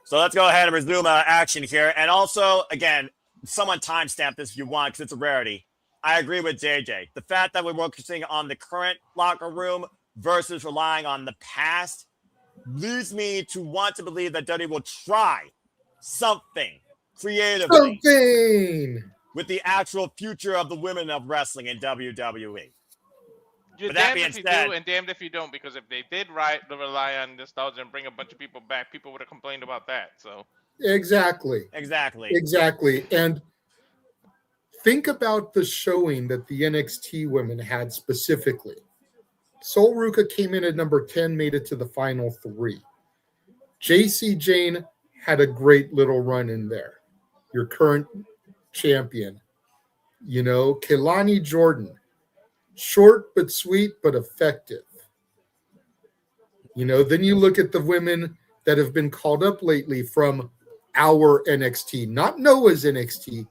[SPEAKER 5] So let's go ahead and resume action here. And also, again, someone timestamp this if you want, because it's a rarity. I agree with JJ. The fact that we're focusing on the current locker room versus relying on the past leads me to want to believe that WWE will try something creatively with the actual future of the women of wrestling in WWE.
[SPEAKER 3] You're damned if you do and damned if you don't, because if they did rely on nostalgia and bring a bunch of people back, people would have complained about that. So
[SPEAKER 2] Exactly. And think about the showing that the NXT women had specifically. Sol Ruka came in at number 10, made it to the final 3. JC Jane had a great little run in there. Your current champion. Kelani Jordan. Short but sweet but effective. Then you look at the women that have been called up lately from our NXT, not Noah's NXT,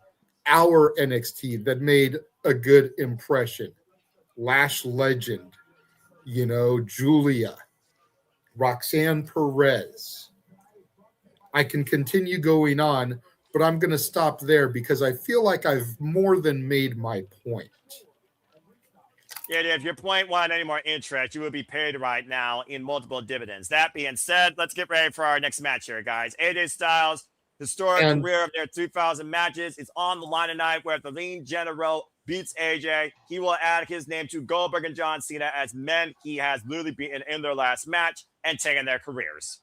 [SPEAKER 2] our NXT, that made a good impression. Lash Legend. Julia, Roxanne Perez. I can continue going on, but I'm going to stop there because I feel like I've more than made my point.
[SPEAKER 5] Yeah, if your point wanted any more interest, you would be paid right now in multiple dividends. That being said, let's get ready for our next match here, guys. AJ Styles, historic career of their 2,000 matches, is on the line tonight where the Lean General beats AJ. He will add his name to Goldberg and John Cena as men he has literally beaten in their last match and taken their careers.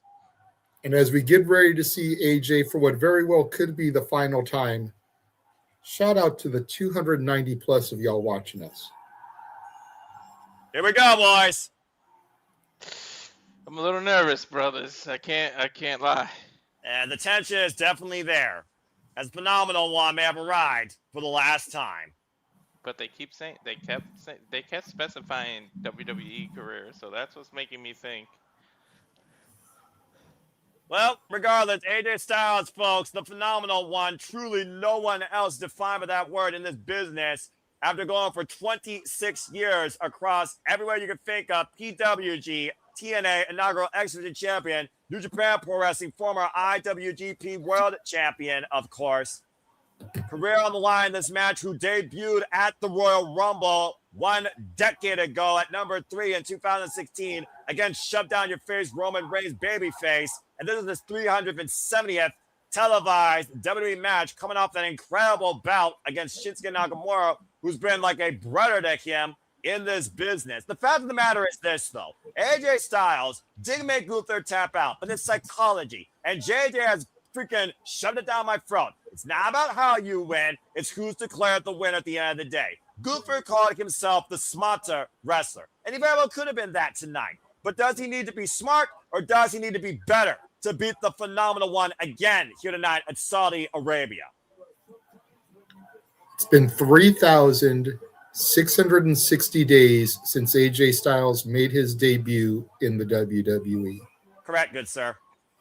[SPEAKER 2] And as we get ready to see AJ for what very well could be the final time, shout out to the 290 plus of y'all watching us.
[SPEAKER 5] Here we go, boys.
[SPEAKER 3] I'm a little nervous, brothers. I can't lie.
[SPEAKER 5] And the tension is definitely there. as phenomenal one may have arrived for the last time.
[SPEAKER 3] But they kept specifying WWE career, so that's what's making me think.
[SPEAKER 5] Well, regardless, AJ Styles, folks, the phenomenal one, truly no one else defined by that word in this business. After going for 26 years across everywhere you can think of, PWG, TNA, inaugural X Division champion, New Japan Pro Wrestling, former IWGP World Champion, of course. Career on the line in this match, who debuted at the Royal Rumble 1 decade ago at number 3 in 2016 against Shove Down Your Face Roman Reigns babyface. And this is his 370th televised WWE match, coming off that incredible bout against Shinsuke Nakamura, who's been like a brother to him in this business. The fact of the matter is this, though. AJ Styles did make Gunther tap out, but it's psychology. And JJ has freaking shoved it down my throat. It's not about how you win. It's who's declared the winner at the end of the day. Gunther called himself the smarter wrestler. And he very well could have been that tonight. But does he need to be smart, or does he need to be better to beat the phenomenal one again here tonight at Saudi Arabia?
[SPEAKER 2] It's been 3,660 days since AJ Styles made his debut in the WWE.
[SPEAKER 5] Correct, good sir.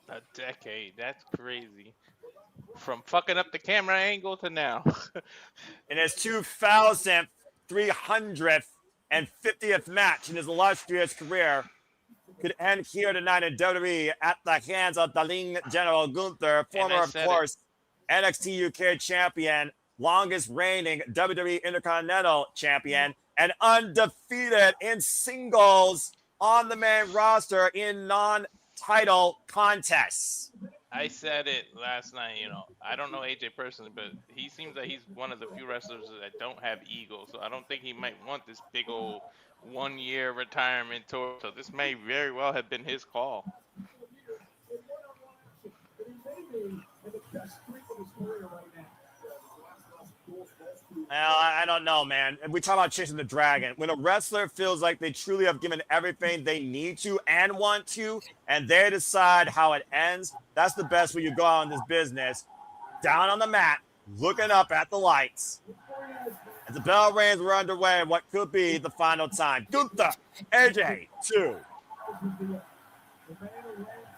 [SPEAKER 3] A decade. That's crazy. From fucking up the camera angle to now.
[SPEAKER 5] In his 2,350th match in his illustrious career, could end here tonight in WWE at the hands of Darling General Gunther, former, of course, NXT UK champion, longest reigning WWE Intercontinental champion, and undefeated in singles on the main roster in non-title contests.
[SPEAKER 3] I said it last night, I don't know AJ personally, but he seems like he's one of the few wrestlers that don't have ego, so I don't think he might want this big old 1-year retirement tour, so this may very well have been his call.
[SPEAKER 5] Well, I don't know, man. We talk about chasing the dragon. When a wrestler feels like they truly have given everything they need to and want to, and they decide how it ends, that's the best way you go out in this business. Down on the mat, looking up at the lights. As the bell rings, we're underway in what could be the final time. Gunther, AJ, 2.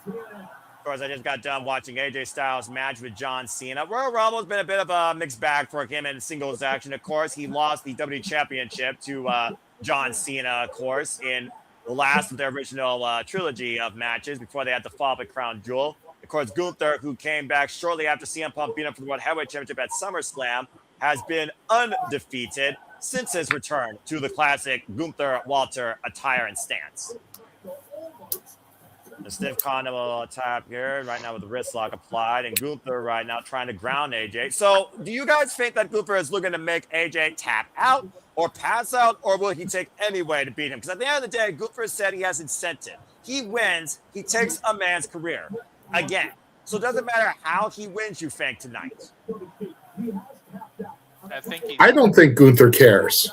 [SPEAKER 5] Of course, I just got done watching AJ Styles' match with John Cena. Royal Rumble's been a bit of a mixed bag for him in singles action. Of course, he lost the WWE Championship to John Cena, of course, in the last of their original trilogy of matches before they had to fall at Crown Jewel. Of course, Gunther, who came back shortly after CM Punk beat him for the World Heavyweight Championship at SummerSlam, has been undefeated since his return to the classic Gunther Walter attire and stance. The stiff continental tap here right now with the wrist lock applied, and Gunther right now trying to ground AJ. So do you guys think that Gunther is looking to make AJ tap out or pass out, or will he take any way to beat him? Because at the end of the day, Gunther said he has incentive. He wins, he takes a man's career again. So it doesn't matter how he wins, you think, tonight.
[SPEAKER 2] I don't think Gunther cares.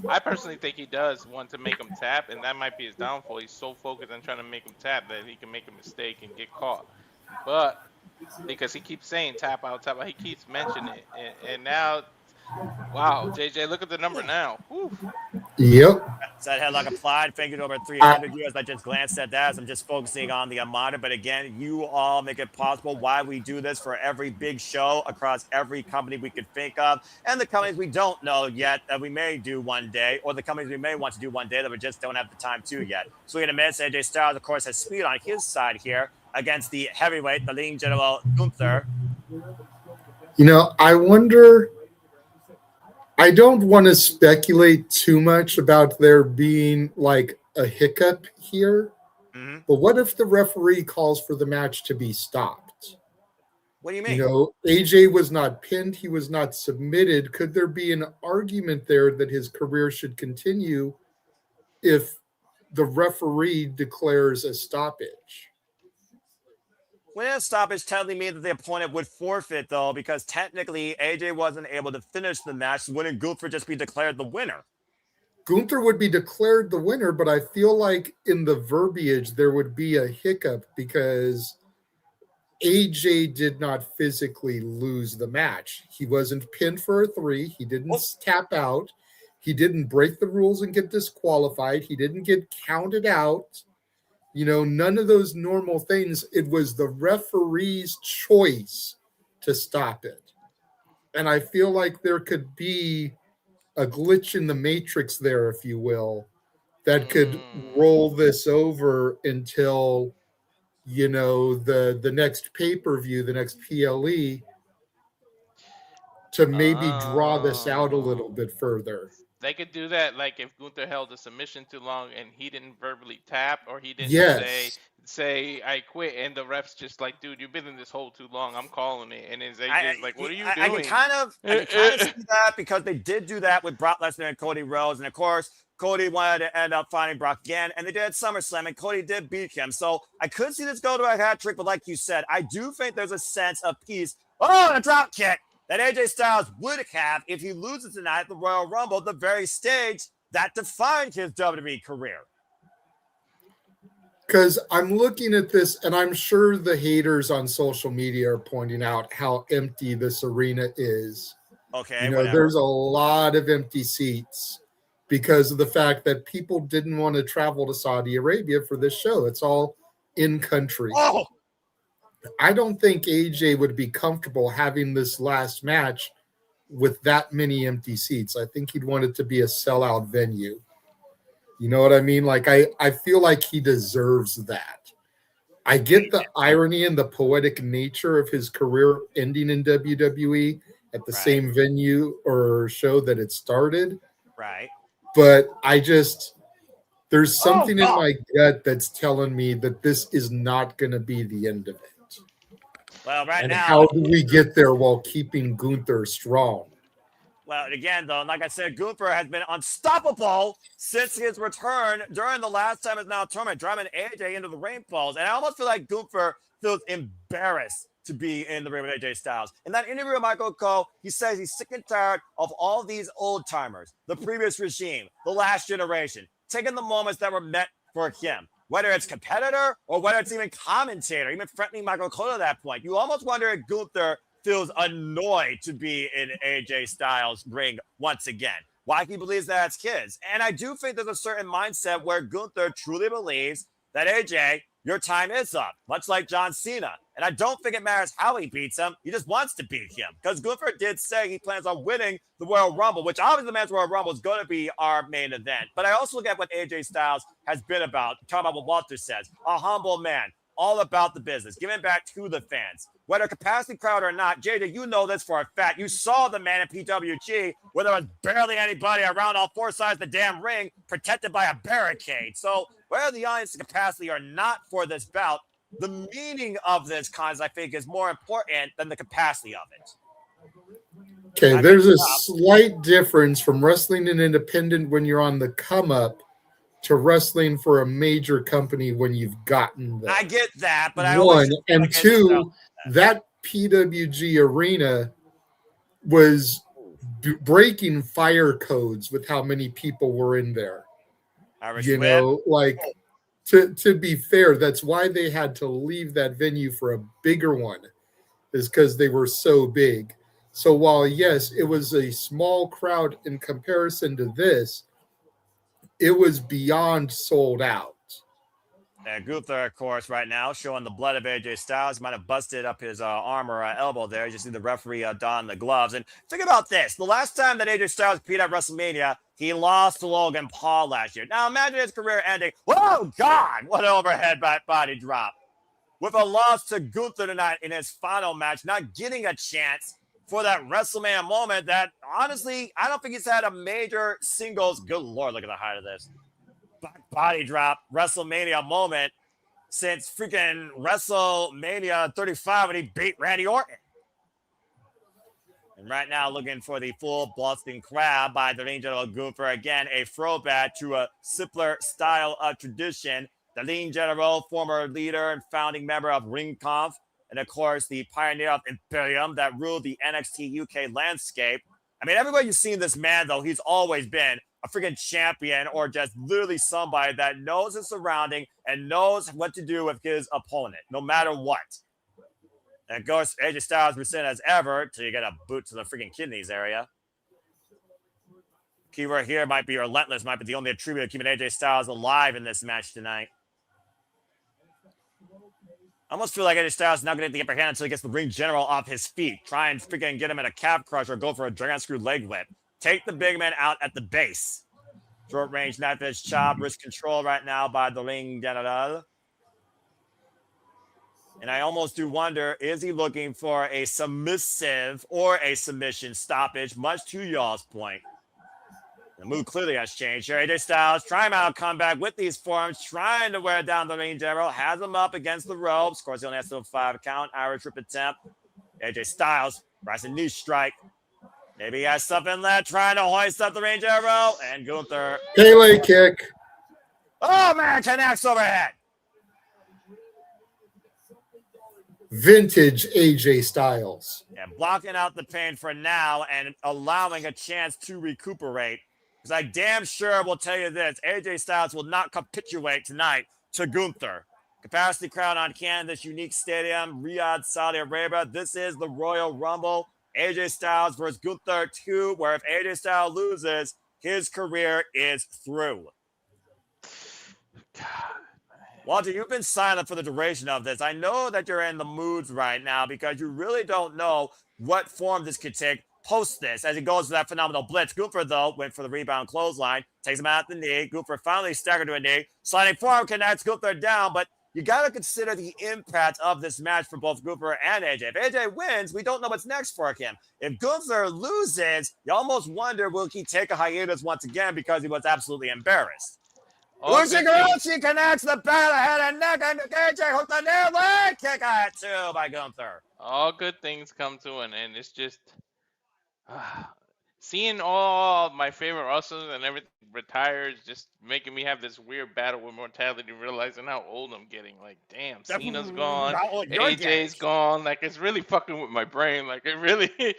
[SPEAKER 3] I personally think he does want to make him tap, and that might be his downfall. He's so focused on trying to make him tap that he can make a mistake and get caught. But because he keeps saying tap out, he keeps mentioning it. And now, wow, JJ, look at the number now. Whew.
[SPEAKER 2] Yep.
[SPEAKER 5] That headlock applied, fingered over 300 years. I just glanced at that as I'm just focusing on the monitor. But again, you all make it possible why we do this for every big show across every company we could think of, and the companies we don't know yet that we may do one day, or the companies we may want to do one day that we just don't have the time to yet. So in a minute, AJ Styles, of course, has speed on his side here against the heavyweight, the leading general Gunther.
[SPEAKER 2] I wonder. I don't want to speculate too much about there being like a hiccup here, but what if the referee calls for the match to be stopped?
[SPEAKER 5] What do you mean?
[SPEAKER 2] AJ was not pinned. He was not submitted. Could there be an argument there that his career should continue if the referee declares a stoppage?
[SPEAKER 5] When a stoppage technically means that the opponent would forfeit, though, because technically AJ wasn't able to finish the match. Wouldn't Gunther just be declared the winner?
[SPEAKER 2] Gunther would be declared the winner, but I feel like in the verbiage there would be a hiccup because AJ did not physically lose the match. He wasn't pinned for a 3. He didn't tap out. He didn't break the rules and get disqualified. He didn't get counted out. None of those normal things. It was the referee's choice to stop it. And I feel like there could be a glitch in the matrix there, if you will, that could roll this over until the next pay-per-view, the next PLE, to maybe draw this out a little bit further.
[SPEAKER 3] They could do that, like if Gunther held a submission too long and he didn't verbally tap, or he didn't say I quit, and the ref's just like, dude, you've been in this hole too long, I'm calling it, and then AJ's like, what are you doing?
[SPEAKER 5] I can kind of see that, because they did do that with Brock Lesnar and Cody Rhodes, and of course Cody wanted to end up finding Brock again, and they did at SummerSlam, and Cody did beat him. So I could see this go to a hat trick, but like you said, I do think there's a sense of peace. Oh, and a drop kick that AJ Styles would have if he loses tonight at the Royal Rumble, the very stage that defined his WWE career.
[SPEAKER 2] Because I'm looking at this, and I'm sure the haters on social media are pointing out how empty this arena is.
[SPEAKER 5] Okay,
[SPEAKER 2] there's a lot of empty seats because of the fact that people didn't want to travel to Saudi Arabia for this show. It's all in country.
[SPEAKER 5] Oh!
[SPEAKER 2] I don't think AJ would be comfortable having this last match with that many empty seats. I think he'd want it to be a sellout venue. You know what I mean? Like, I feel like he deserves that. I get the irony and the poetic nature of his career ending in WWE at the same venue or show that it started.
[SPEAKER 5] Right.
[SPEAKER 2] But there's something in my gut that's telling me that this is not going to be the end of it.
[SPEAKER 5] Well, now,
[SPEAKER 2] how do we get there while keeping Gunther strong?
[SPEAKER 5] Well, again, though, like I said, Gunther has been unstoppable since his return during the last time it's now tournament, driving AJ into the ring poles. And I almost feel like Gunther feels embarrassed to be in the ring with AJ Styles. In that interview with Michael Cole, he says he's sick and tired of all these old timers, the previous regime, the last generation, taking the moments that were meant for him. Whether it's competitor or whether it's even commentator, even threatening Michael Cole at that point. You almost wonder if Gunther feels annoyed to be in AJ Styles' ring once again. Why he believes that it's his. And I do think there's a certain mindset where Gunther truly believes that AJ, your time is up, much like John Cena. And I don't think it matters how he beats him. He just wants to beat him. Because Gunther did say he plans on winning the Royal Rumble, which obviously the Men's Royal Rumble is going to be our main event. But I also look at what AJ Styles has been about, talking about what Walter says, a humble man, all about the business, giving back to the fans. Whether capacity crowd or not, JJ, you know this for a fact. You saw the man at PWG where there was barely anybody around all four sides of the damn ring, protected by a barricade. So whether the audience capacity or not for this bout, the meaning of this contest, I think, is more important than the capacity of it.
[SPEAKER 2] Okay, there's a slight difference from wrestling an independent when you're on the come up to wrestling for a major company when you've gotten there.
[SPEAKER 5] I get that, but
[SPEAKER 2] two, that PWG arena was breaking fire codes with how many people were in there. To be fair, that's why they had to leave that venue for a bigger one, is because they were so big. So while, yes, it was a small crowd in comparison to this, it was beyond sold out.
[SPEAKER 5] Gunther, of course, right now showing the blood of AJ Styles. He might have busted up his arm or elbow there. You just see the referee don the gloves. And think about this. The last time that AJ Styles beat at WrestleMania, he lost to Logan Paul last year. Now imagine his career ending. Oh, God, what an overhead body drop. With a loss to Gunther tonight in his final match, not getting a chance for that WrestleMania moment that, honestly, I don't think he's had a major singles, good Lord, look at the height of this, back body drop WrestleMania moment since freaking WrestleMania 35 when he beat Randy Orton. And right now, looking for the full Boston Crab by the Lean General Gunther. Again, a throwback to a simpler style of tradition. The Lean General, former leader and founding member of Ringkampf, and of course, the pioneer of Imperium that ruled the NXT UK landscape. I mean, everywhere you've seen this man, though, he's always been a freaking champion or just literally somebody that knows his surrounding and knows what to do with his opponent, no matter what. And of course, AJ Styles percent as ever till you get a boot to the freaking kidneys area. Keyword here might be relentless, might be the only attribute keeping AJ Styles alive in this match tonight. I almost feel like AJ Styles is not going to get the upper hand until he gets the ring general off his feet. Try and freaking get him in a calf crusher or go for a dragon screw leg whip. Take the big man out at the base. Short range knife edge chop, wrist control right now by the ring general. And I almost do wonder, is he looking for a submissive or a submission stoppage, much to y'all's point? The move clearly has changed here. AJ Styles trying out a comeback with these forearms, trying to wear down the ring general, has him up against the ropes. Of course, he only has to 5 count, Irish rip attempt. AJ Styles, rising knee strike. Maybe he has something left, trying to hoist up the ring general, and Gunther.
[SPEAKER 2] Pele kick.
[SPEAKER 5] Oh, man, connects overhead.
[SPEAKER 2] Vintage AJ Styles.
[SPEAKER 5] Yeah, blocking out the pain for now and allowing a chance to recuperate. Because I damn sure will tell you this, AJ Styles will not capitulate tonight to Gunther. Capacity crowd on hand, this unique stadium, Riyadh, Saudi Arabia. This is the Royal Rumble. AJ Styles versus Gunther 2, where if AJ Styles loses, his career is through.
[SPEAKER 3] God.
[SPEAKER 5] Walter, you've been silent for the duration of this. I know that you're in the moods right now because you really don't know what form this could take post this as he goes to that phenomenal blitz. Gunther, though, went for the rebound clothesline, takes him out the knee. Gunther finally staggered to a knee. Sliding forearm connects Gunther down, but you got to consider the impact of this match for both Gunther and AJ. If AJ wins, we don't know what's next for him. If Gunther loses, you almost wonder, will he take a hiatus once again because he was absolutely embarrassed. Ushiguchi connects the back of the head and neck, and AJ hooked the nail leg kick at 2 by Gunther.
[SPEAKER 3] All good things come to an end. It's just seeing all my favorite wrestlers and everything retire is just making me have this weird battle with mortality, realizing how old I'm getting. Like, damn, Cena's gone, AJ's gone. Like, it's really fucking with my brain. Like, it really is.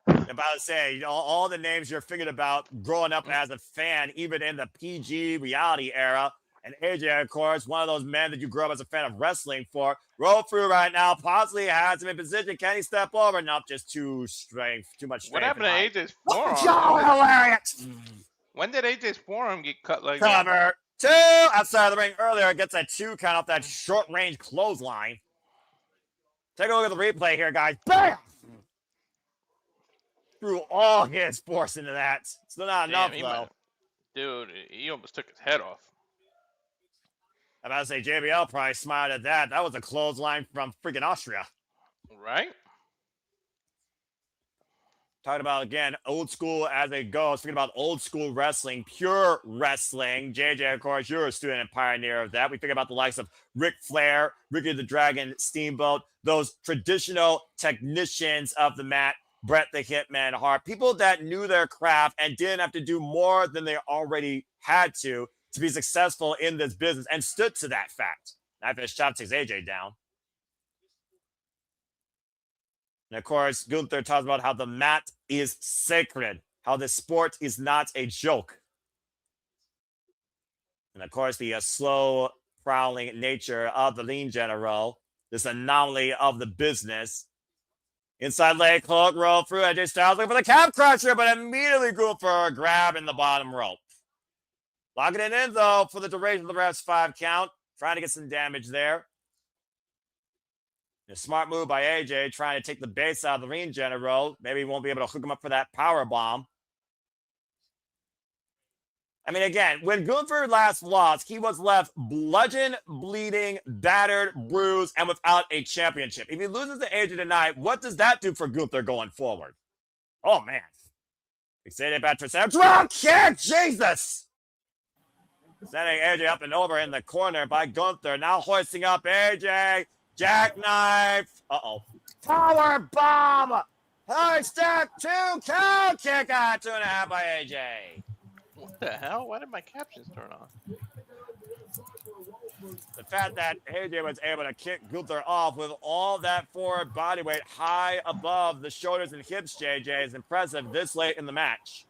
[SPEAKER 5] I'm about to say, all the names you're thinking about growing up as a fan, even in the PG reality era. And AJ, of course, one of those men that you grew up as a fan of wrestling for. Roll through right now, possibly has him in position. Can he step over? Not just too much strength.
[SPEAKER 3] What happened to AJ's forearm?
[SPEAKER 5] Oh, hilarious!
[SPEAKER 3] When did AJ's forearm get cut like
[SPEAKER 5] Cover.
[SPEAKER 3] that?
[SPEAKER 5] 2 outside of the ring earlier. Gets a 2 count off that short range clothesline. Take a look at the replay here, guys. Bam! Threw all his force into that. Still not enough, though.
[SPEAKER 3] Dude, he almost took his head off.
[SPEAKER 5] I'm about to say JBL probably smiled at that. That was a clothesline from freaking Austria.
[SPEAKER 3] Right?
[SPEAKER 5] Talking about, again, old school as it goes. Speaking about old school wrestling, pure wrestling. JJ, of course, you're a student and pioneer of that. We think about the likes of Ric Flair, Ricky the Dragon Steamboat, those traditional technicians of the mat, Bret the Hitman Hart, people that knew their craft and didn't have to do more than they already had to be successful in this business and stood to that fact. Knife edge chop takes AJ down. And of course, Gunther talks about how the mat is sacred, how the sport is not a joke. And of course, the slow, prowling nature of the lean general, this anomaly of the business. Inside leg hook, roll through. AJ Styles looking for the calf crusher, but immediately go for a grab in the bottom rope. Locking it in, though, for the duration of the ref's 5 count. Trying to get some damage there. A smart move by AJ, trying to take the base out of the ring general. Maybe he won't be able to hook him up for that power bomb. I mean, again, when Gunther last lost, he was left bludgeoned, bleeding, battered, bruised, and without a championship. If he loses to AJ tonight, what does that do for Gunther going forward? Oh, man. Fixated back to Sam. Drop kick! Jesus! Sending AJ up and over in the corner by Gunther. Now hoisting up AJ. Jackknife. Uh-oh. Power bomb! High step 2 count. Kick out 2.5 by AJ.
[SPEAKER 3] What the hell? Why did my captions turn on?
[SPEAKER 5] The fact that AJ was able to kick Gunther off with all that forward body weight high above the shoulders and hips, JJ, is impressive this late in the match.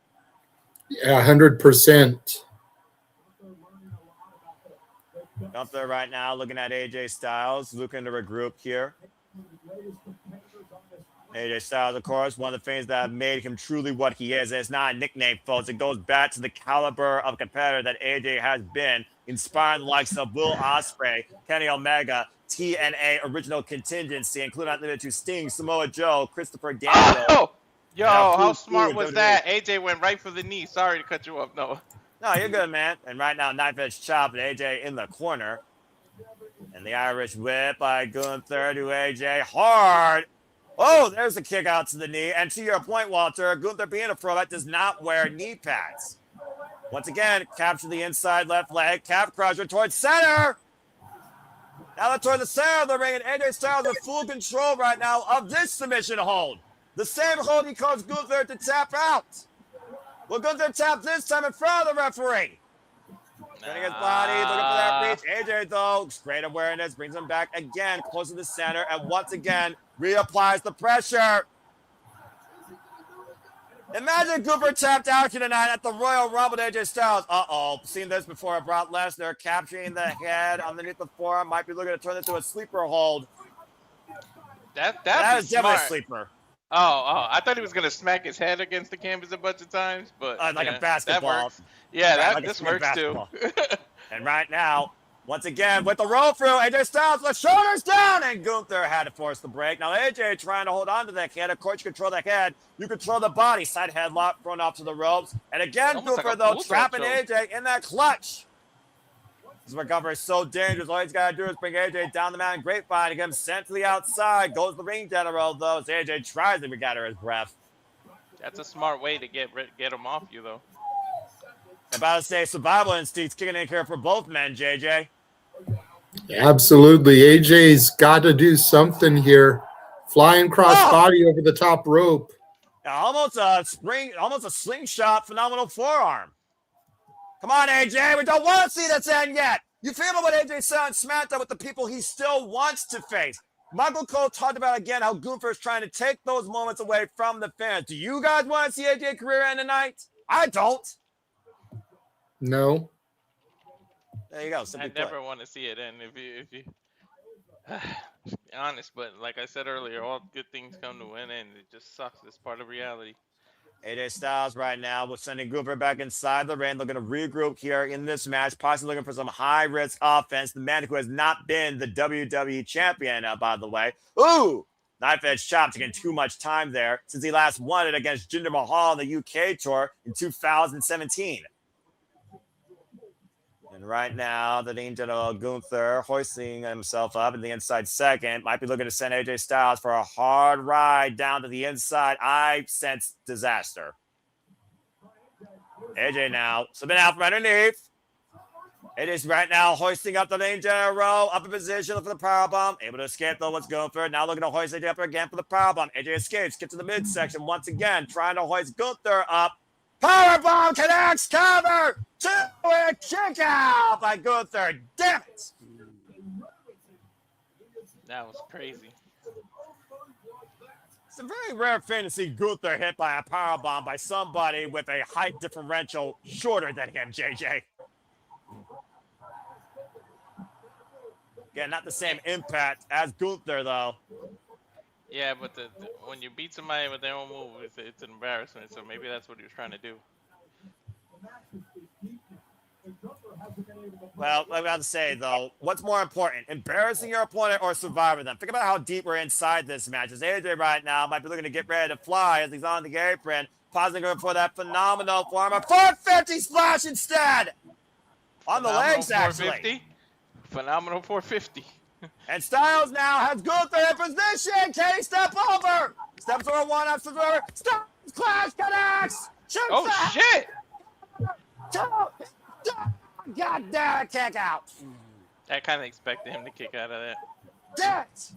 [SPEAKER 2] Yeah, 100%.
[SPEAKER 5] Gunther right now looking at AJ Styles, looking to regroup here. AJ Styles, of course, one of the things that have made him truly what he is. It's not a nickname, folks. It goes back to the caliber of competitor that AJ has been, inspiring the likes of Will Ospreay, Kenny Omega, TNA original contingency, including not limited to Sting, Samoa Joe, Christopher Daniels.
[SPEAKER 3] Oh! Yo, how
[SPEAKER 5] Cruz,
[SPEAKER 3] smart was
[SPEAKER 5] WWE.
[SPEAKER 3] that? AJ went right for the knee. Sorry to cut you off, Noah.
[SPEAKER 5] No, you're good, man. And right now, knife edge chop and AJ in the corner. And the Irish whip by Gunther to AJ. Hard. Oh, there's a kick out to the knee. And to your point, Walter, Gunther being a throwback does not wear knee pads. Once again, capture the inside left leg. Calf crusher towards center. Now they're toward the center of the ring. And AJ Styles in full control right now of this submission hold. The same hold he caused Gunther to tap out. Will Gunther tap this time in front of the referee? Turning his body, looking for that reach. AJ, though, great awareness, brings him back again, close to the center, and once again, reapplies the pressure. Imagine Gunther tapped out here tonight at the Royal Rumble to AJ Styles. Uh-oh, seen this before. Brock Lesnar capturing the head underneath the forearm. Might be looking to turn it into a sleeper hold.
[SPEAKER 3] That
[SPEAKER 5] is definitely a sleeper.
[SPEAKER 3] Oh, I thought he was going to smack his head against the canvas a bunch of times, but
[SPEAKER 5] like a basketball.
[SPEAKER 3] That works. Yeah,
[SPEAKER 5] right, like
[SPEAKER 3] this works too.
[SPEAKER 5] And right now, once again, with the roll through, AJ Styles, the shoulders down, and Gunther had to force the break. Now, AJ trying to hold on to that head. Of course, you control the head. You control the body. Side headlock, thrown off to the ropes. And again, Gunther, like though, trapping AJ in that clutch. This recovery is so dangerous. All he's got to do is bring AJ down the mountain grapevine and get him sent to the outside. Goes the ring general, though, as AJ tries to regather his breath.
[SPEAKER 3] That's a smart way to get him off you, though.
[SPEAKER 5] About to say survival instincts kicking in here for both men, JJ.
[SPEAKER 2] Absolutely. AJ's got to do something here. Flying cross body over the top rope.
[SPEAKER 5] Almost a slingshot, phenomenal forearm. Come on, AJ. We don't want to see this end yet. You feel about what AJ said on SmackDown with the people he still wants to face. Michael Cole talked about again how Gunther is trying to take those moments away from the fans. Do you guys want to see AJ career end tonight? I don't.
[SPEAKER 2] No.
[SPEAKER 5] There you go.
[SPEAKER 3] I never want to see it end if you honest, but like I said earlier, all good things come to an end. It just sucks. It's part of reality.
[SPEAKER 5] AJ Styles right now was sending Gunther back inside the ring, looking to regroup here in this match, possibly looking for some high-risk offense. The man who has not been the WWE champion, by the way. Ooh! Knife edge chop, taking too much time there since he last won it against Jinder Mahal on the UK tour in 2017. And right now, the Dean General Gunther hoisting himself up in the inside second. Might be looking to send AJ Styles for a hard ride down to the inside. I sense disaster. AJ now, submit out from underneath. It is right now hoisting up the Dean General, up in position for the powerbomb. Able to escape though, what's Gunther. Now looking to hoist AJ up again for the powerbomb. AJ escapes, gets to the midsection once again, trying to hoist Gunther up. Powerbomb connects, cover, two, and kick out by Gunther. Damn it.
[SPEAKER 3] That was crazy.
[SPEAKER 5] It's a very rare thing to see Gunther hit by a powerbomb by somebody with a height differential shorter than him, JJ. Again, not the same impact as Gunther, though.
[SPEAKER 3] Yeah, but when you beat somebody with their own move, it's an embarrassment. So maybe that's what he was trying to do.
[SPEAKER 5] Well, I got to say, though, what's more important, embarrassing your opponent or surviving them? Think about how deep we're inside this match. As AJ right now might be looking to get ready to fly as he's on the apron, pausing for that phenomenal form of 450 splash instead. On the legs, actually.
[SPEAKER 3] Phenomenal 450.
[SPEAKER 5] And Styles now has Gunther in position. Can he step over? Steps over one, up to the other. Styles clash connects. Shoots
[SPEAKER 3] oh, shit.
[SPEAKER 5] God damn it, kick out.
[SPEAKER 3] I kind of expected him to kick out of that.
[SPEAKER 5] Damn it.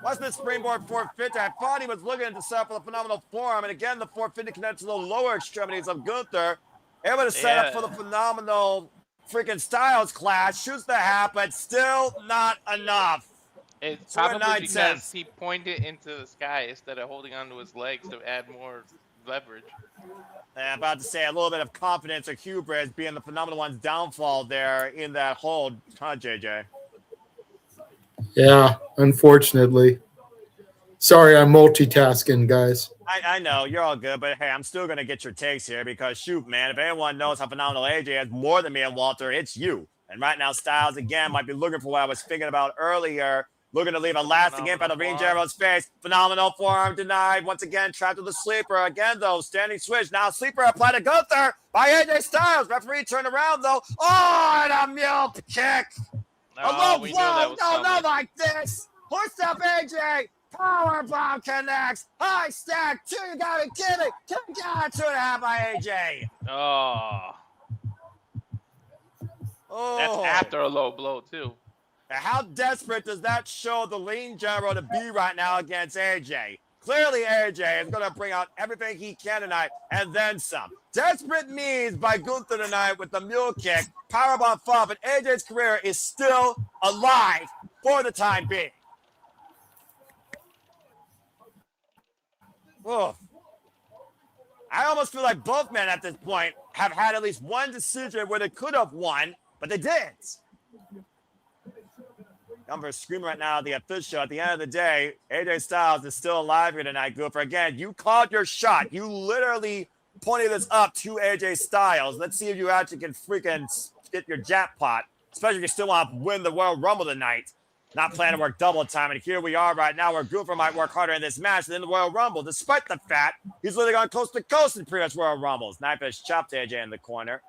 [SPEAKER 5] What's this springboard 450? I thought he was looking to set up for the phenomenal forearm. And again, the 450 connects to the lower extremities of Gunther. Able to set up for the phenomenal freaking Styles clash. Shoots the half, but still not enough.
[SPEAKER 3] It's probably because he pointed into the sky instead of holding onto his legs to add more leverage.
[SPEAKER 5] I'm about to say a little bit of confidence or hubris being the Phenomenal One's downfall there in that hold, huh, JJ?
[SPEAKER 2] Yeah, unfortunately. Sorry, I'm multitasking, guys.
[SPEAKER 5] I know, you're all good, but hey, I'm still going to get your takes here because, shoot, man, if anyone knows how phenomenal AJ is more than me and Walter, it's you. And right now, Styles, again, might be looking for what I was thinking about earlier, looking to leave a lasting impact on Renegade face. Phenomenal forearm denied. Once again, trapped with the sleeper. Again, though, standing switch. Now, sleeper applied to Gunther by AJ Styles. Referee turned around, though. Oh, and a mule kick. A low blow. No, not like this. Push up AJ. Powerbomb connects. High stack. Two. You got to get it. 2.5 by AJ.
[SPEAKER 3] Oh. That's after a low blow, too.
[SPEAKER 5] How desperate does that show the lean general to be right now against AJ? Clearly, AJ is going to bring out everything he can tonight and then some. Desperate means by Gunther tonight with the mule kick, powerbomb fall, but AJ's career is still alive for the time being. Oh. I almost feel like both men at this point have had at least one decision where they could have won, but they didn't. Gunther screaming right now at the official. At the end of the day, AJ Styles is still alive here tonight, Gunther. Again, you called your shot. You literally pointed this up to AJ Styles. Let's see if you actually can freaking get your jackpot, especially if you still want to win the Royal Rumble tonight. Not planning to work double time. And here we are right now where Gunther might work harder in this match than in the Royal Rumble, despite the fact he's literally gone coast to coast in previous Royal Rumbles. Knife has chopped AJ in the corner.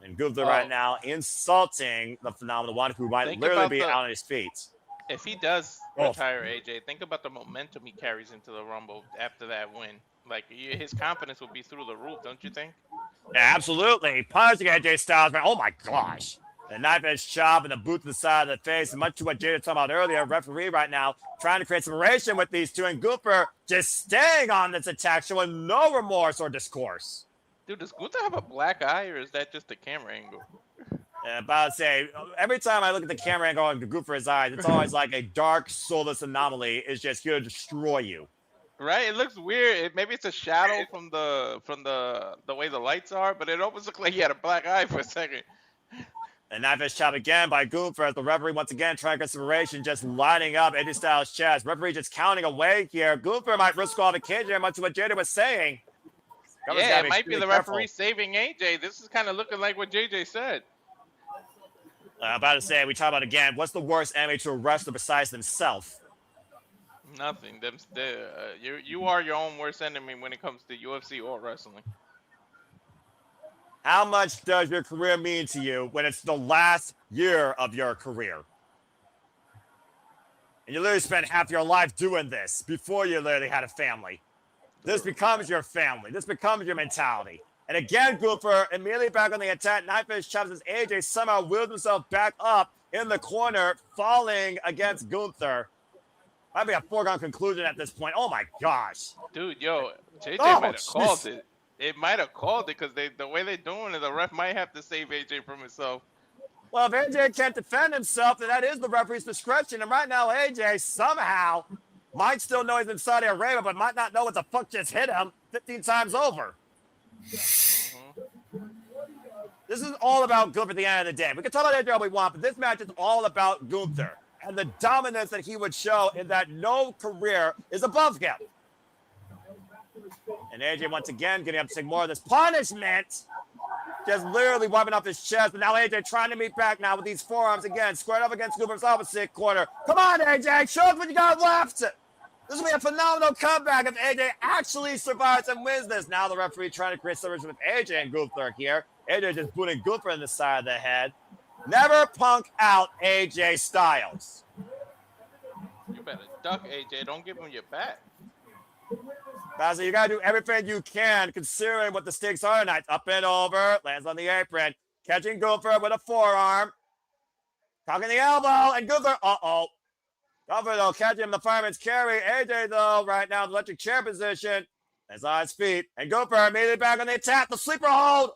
[SPEAKER 5] And Gunther right now insulting the Phenomenal One, who might literally be out on his feet.
[SPEAKER 3] If he does retire AJ, think about the momentum he carries into the Rumble after that win. Like, his confidence will be through the roof, don't you think?
[SPEAKER 5] Yeah, absolutely. Punching AJ Styles, man. Oh, my gosh. The knife edge chop and the boot to the side of the face. And much to what Jay was talking about earlier, referee right now trying to create some relation with these two. And Gunther just staying on this attack, showing no remorse or discourse.
[SPEAKER 3] Dude, does Gunther have a black eye, or is that just a camera angle?
[SPEAKER 5] Yeah, about to say, every time I look at the camera angle and Gunther's eyes, it's always like a dark, soulless anomaly. It's just here to destroy you.
[SPEAKER 3] Right? It looks weird. Maybe it's a shadow from the way the lights are, but it almost looked like he had a black eye for a second.
[SPEAKER 5] And knife is chopped again by Gunther as the referee once again trying consideration, just lining up AJ Styles' chest. Referee just counting away here. Gunther might risk qualification, much of what Jada was saying.
[SPEAKER 3] Yeah, it might be the referee saving AJ. This is kind of looking like what JJ said.
[SPEAKER 5] About to say, we talk about again, what's the worst amateur wrestler besides himself?
[SPEAKER 3] Nothing. You are your own worst enemy when it comes to UFC or wrestling.
[SPEAKER 5] How much does your career mean to you when it's the last year of your career? And you literally spent half your life doing this before you literally had a family. This becomes your family. This becomes your mentality. And again, Gunther immediately back on the attack. Knife edge chops as AJ somehow wheels himself back up in the corner, falling against Gunther. Might be a foregone conclusion at this point. Oh my gosh.
[SPEAKER 3] Dude, yo, JJ might have called it. It might have called it because the way they're doing it, the ref might have to save AJ from himself.
[SPEAKER 5] Well, if AJ can't defend himself, then that is the referee's discretion. And right now, AJ somehow might still know he's in Saudi Arabia, but might not know what the fuck just hit him 15 times over. Mm-hmm. This is all about Gunther at the end of the day. We can talk about AJ all we want, but this match is all about Gunther and the dominance that he would show in that no career is above him. And AJ once again getting up to take more of this punishment. Just literally wiping off his chest. But now AJ trying to meet back now with these forearms again. Squared up against Gunther's opposite corner. Come on, AJ. Show us what you got left. This will be a phenomenal comeback if AJ actually survives and wins this. Now the referee trying to create separation with AJ and Gunther here. AJ just booting Gunther in the side of the head. Never punk out AJ Styles.
[SPEAKER 3] You better duck, AJ. Don't give him your back.
[SPEAKER 5] Baza, you got to do everything you can considering what the stakes are tonight. Up and over. Lands on the apron. Catching Gunther with a forearm. Cocking the elbow. And Gunther. Uh-oh. Gunther, though, catching the fireman's carry. AJ, though, right now in the electric chair position. Is on his feet. And Gunther immediately back on the attack. The sleeper hold.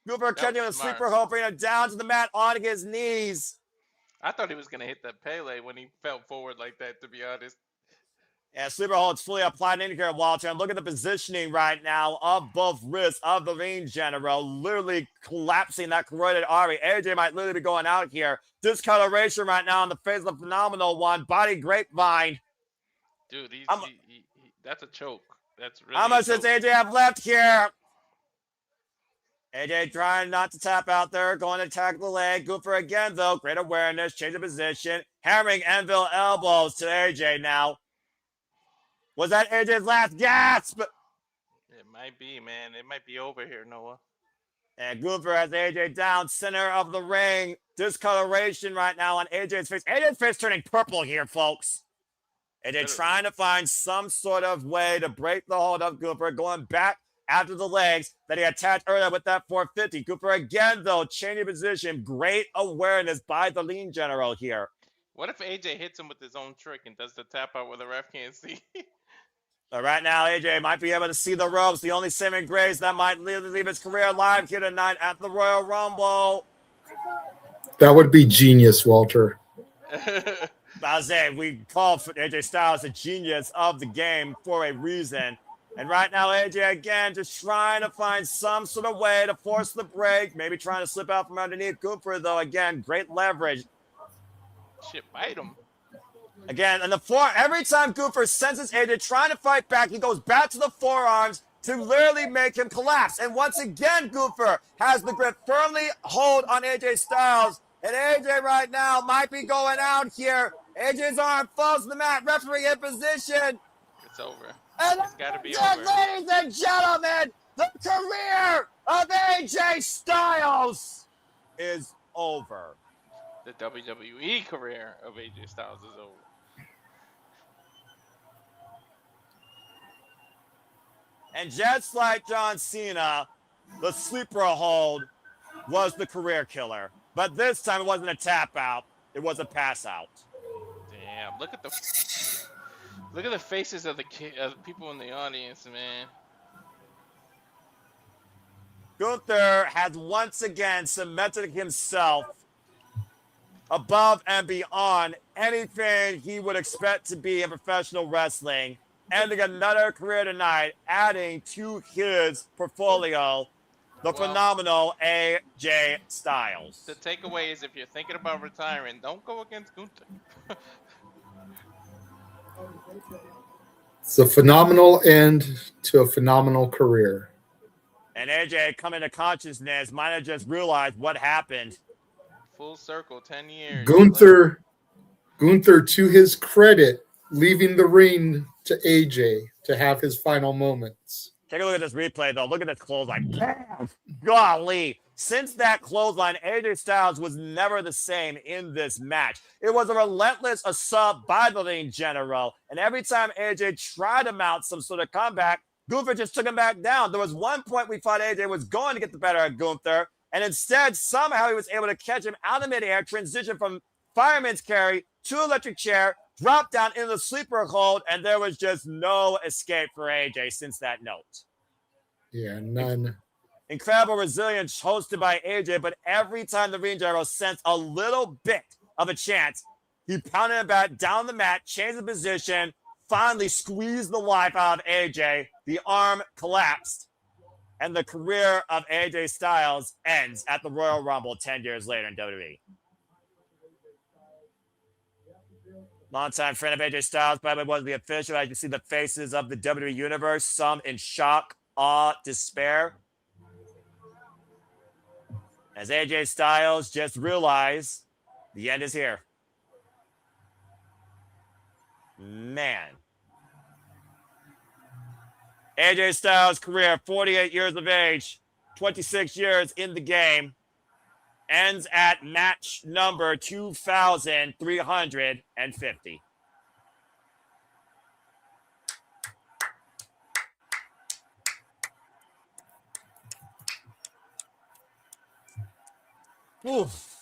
[SPEAKER 5] Gunther catching the sleeper hold, bringing him down to the mat on his knees.
[SPEAKER 3] I thought he was going to hit that Pele when he fell forward like that, to be honest.
[SPEAKER 5] And sleeper holds fully applied in here, Walter. And look at the positioning right now of both wrists of the ring general, literally collapsing that carotid artery. AJ might literally be going out here. Discoloration right now on the face of the phenomenal one. Body grapevine.
[SPEAKER 3] Dude, that's a choke. That's really
[SPEAKER 5] how much does AJ have left here? AJ trying not to tap out there, going to attack the leg. Gunther again, though. Great awareness, change of position. Hammering anvil elbows to AJ now. Was that AJ's last gasp?
[SPEAKER 3] It might be, man. It might be over here, Noah.
[SPEAKER 5] And Gunther has AJ down, center of the ring. Discoloration right now on AJ's face. AJ's face turning purple here, folks. AJ trying to find some sort of way to break the hold of Gunther, going back after the legs that he attached earlier with that 450. Gunther again, though, changing position. Great awareness by the lean general here.
[SPEAKER 3] What if AJ hits him with his own trick and does the tap out where the ref can't see?
[SPEAKER 5] But right now, AJ might be able to see the ropes. The only saving grace that might leave his career alive here tonight at the Royal Rumble.
[SPEAKER 2] That would be genius, Walter.
[SPEAKER 5] I say we call for AJ Styles a genius of the game for a reason. And right now, AJ again just trying to find some sort of way to force the break. Maybe trying to slip out from underneath Gunther, though. Again, great leverage.
[SPEAKER 3] Shit, bite him.
[SPEAKER 5] Again, and every time Gunther senses AJ trying to fight back, he goes back to the forearms to literally make him collapse. And once again, Gunther has the grip firmly hold on AJ Styles. And AJ right now might be going out here. AJ's arm falls to the mat, referee in position.
[SPEAKER 3] It's over.
[SPEAKER 5] And
[SPEAKER 3] it's got to be over.
[SPEAKER 5] Ladies and gentlemen, the career of AJ Styles is over.
[SPEAKER 3] The WWE career of AJ Styles is over.
[SPEAKER 5] And just like John Cena, the sleeper hold was the career killer. But this time it wasn't a tap out, it was a pass out.
[SPEAKER 3] Damn, look at the faces of the people in the audience, man.
[SPEAKER 5] Gunther has once again cemented himself above and beyond anything he would expect to be in professional wrestling, ending another career tonight, adding to his portfolio the phenomenal AJ Styles.
[SPEAKER 3] The takeaway is if you're thinking about retiring, don't go against Gunther.
[SPEAKER 2] It's a phenomenal end to a phenomenal career.
[SPEAKER 5] And AJ coming to consciousness might have just realized what happened.
[SPEAKER 3] Full circle, 10 years.
[SPEAKER 2] Gunther, to his credit, leaving the ring to AJ to have his final moments.
[SPEAKER 5] Take a look at this replay, though. Look at this clothesline. Bam! Golly. Since that clothesline, AJ Styles was never the same in this match. It was a relentless assault by the ring general. And every time AJ tried to mount some sort of comeback, Gunther just took him back down. There was one point we thought AJ was going to get the better of Gunther. And instead, somehow he was able to catch him out of midair, transition from fireman's carry to electric chair, drop down into the sleeper hold, and there was just no escape for AJ since that note.
[SPEAKER 2] Yeah, none.
[SPEAKER 5] Incredible resilience hosted by AJ, but every time the ring general sensed a little bit of a chance, he pounded him back down the mat, changed the position, finally squeezed the life out of AJ. The arm collapsed, and the career of AJ Styles ends at the Royal Rumble 10 years later in WWE. Longtime friend of AJ Styles, by the way, was the official. As you see the faces of the WWE Universe, some in shock, awe, despair. As AJ Styles just realized the end is here. Man. AJ Styles' career, 48 years of age, 26 years in the game, ends at match number 2,350. Oof.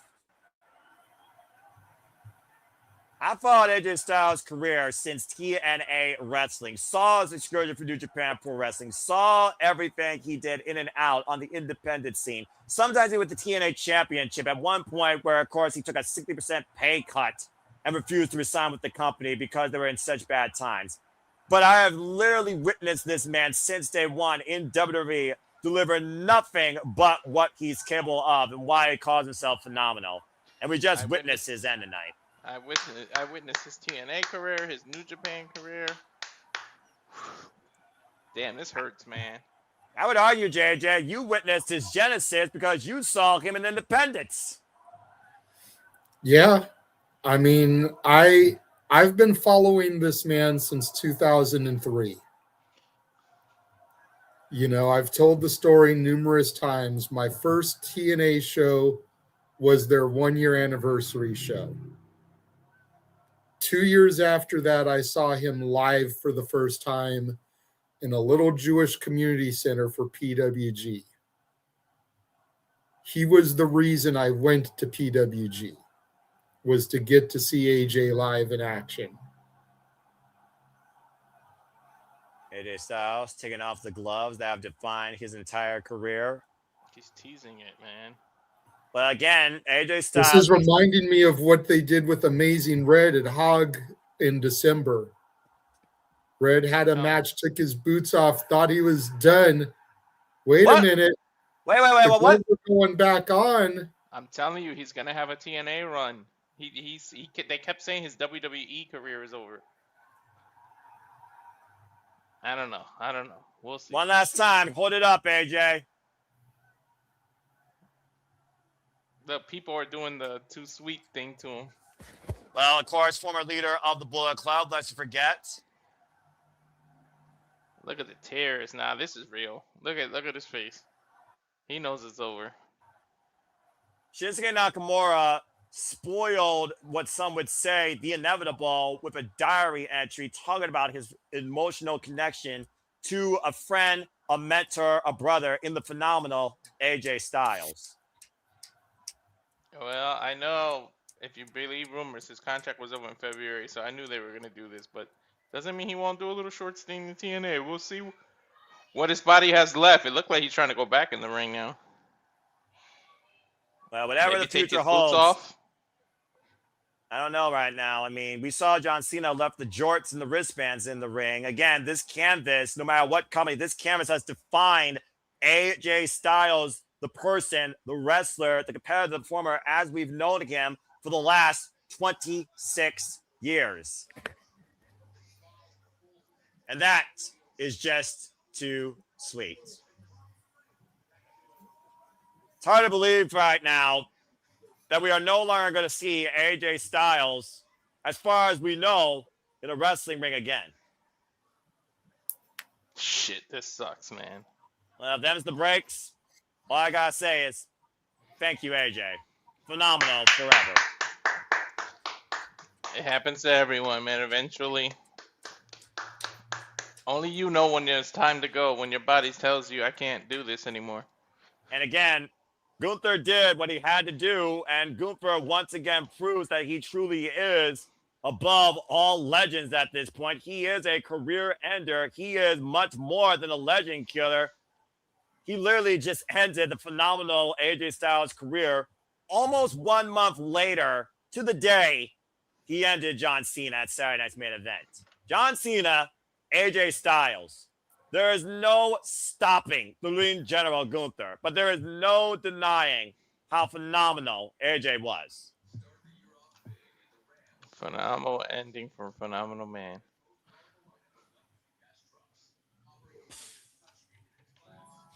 [SPEAKER 5] I followed AJ Styles' career since TNA Wrestling, saw his excursion for New Japan Pro Wrestling, saw everything he did in and out on the independent scene. Sometimes he was the TNA Championship at one point where, of course, he took a 60% pay cut and refused to resign with the company because they were in such bad times. but I have literally witnessed this man since day one in WWE deliver nothing but what he's capable of and why he calls himself phenomenal. And we just witnessed his end tonight.
[SPEAKER 3] I witnessed his TNA career, his New Japan career. Damn, this hurts, man.
[SPEAKER 5] I would argue, JJ, you witnessed his genesis because you saw him in Independence.
[SPEAKER 2] Yeah. I mean, I've been following this man since 2003. You know, I've told the story numerous times. My first TNA show was their 1-year anniversary show. 2 years after that, I saw him live for the first time in a little Jewish community center for PWG. He was the reason I went to PWG, was to get to see AJ live in action.
[SPEAKER 5] AJ Styles taking off the gloves that have defined his entire career.
[SPEAKER 3] He's teasing it, man.
[SPEAKER 5] But again, AJ Styles.
[SPEAKER 2] This is reminding me of what they did with Amazing Red at Hog in December. Red had a match, took his boots off, thought he was done. Wait a minute.
[SPEAKER 5] Wait,
[SPEAKER 2] the
[SPEAKER 5] what?
[SPEAKER 2] gloves are going back on.
[SPEAKER 3] I'm telling you, he's gonna have a TNA run. They kept saying his WWE career is over. I don't know. We'll see.
[SPEAKER 5] One last time. Hold it up, AJ.
[SPEAKER 3] The people are doing the too sweet thing to him.
[SPEAKER 5] Well, of course, former leader of the Bullet Club, let's forget.
[SPEAKER 3] Look at the tears. Nah, this is real. Look at his face. He knows it's over.
[SPEAKER 5] Shinsuke Nakamura spoiled what some would say the inevitable with a diary entry talking about his emotional connection to a friend, a mentor, a brother in the phenomenal AJ Styles.
[SPEAKER 3] Well, I know if you believe rumors, his contract was over in February, so I knew they were going to do this, but doesn't mean he won't do a little short stint in TNA. We'll see what his body has left. It looked like he's trying to go back in the ring now.
[SPEAKER 5] Well, whatever
[SPEAKER 3] Maybe
[SPEAKER 5] the future
[SPEAKER 3] take his
[SPEAKER 5] holds.
[SPEAKER 3] boots off.
[SPEAKER 5] I don't know right now. I mean, we saw John Cena left the jorts and the wristbands in the ring. Again, this canvas, no matter what company, this canvas has defined AJ Styles, the person, the wrestler, the competitive performer, as we've known him for the last 26 years. And that is just too sweet. It's hard to believe right now that we are no longer going to see AJ Styles, as far as we know, in a wrestling ring again.
[SPEAKER 3] Shit, this sucks, man.
[SPEAKER 5] Well, them's the breaks. All I got to say is thank you, AJ. Phenomenal forever.
[SPEAKER 3] It happens to everyone, man, eventually. Only you know when it's time to go, when your body tells you, I can't do this anymore.
[SPEAKER 5] And again, Gunther did what he had to do, and Gunther once again proves that he truly is above all legends at this point. He is a career ender. He is much more than a legend killer. He literally just ended the phenomenal AJ Styles career almost 1 month later to the day he ended John Cena at Saturday Night's Main Event. John Cena, AJ Styles. There is no stopping the Lean General Gunther, but there is no denying how phenomenal AJ was.
[SPEAKER 3] Phenomenal ending for a phenomenal man.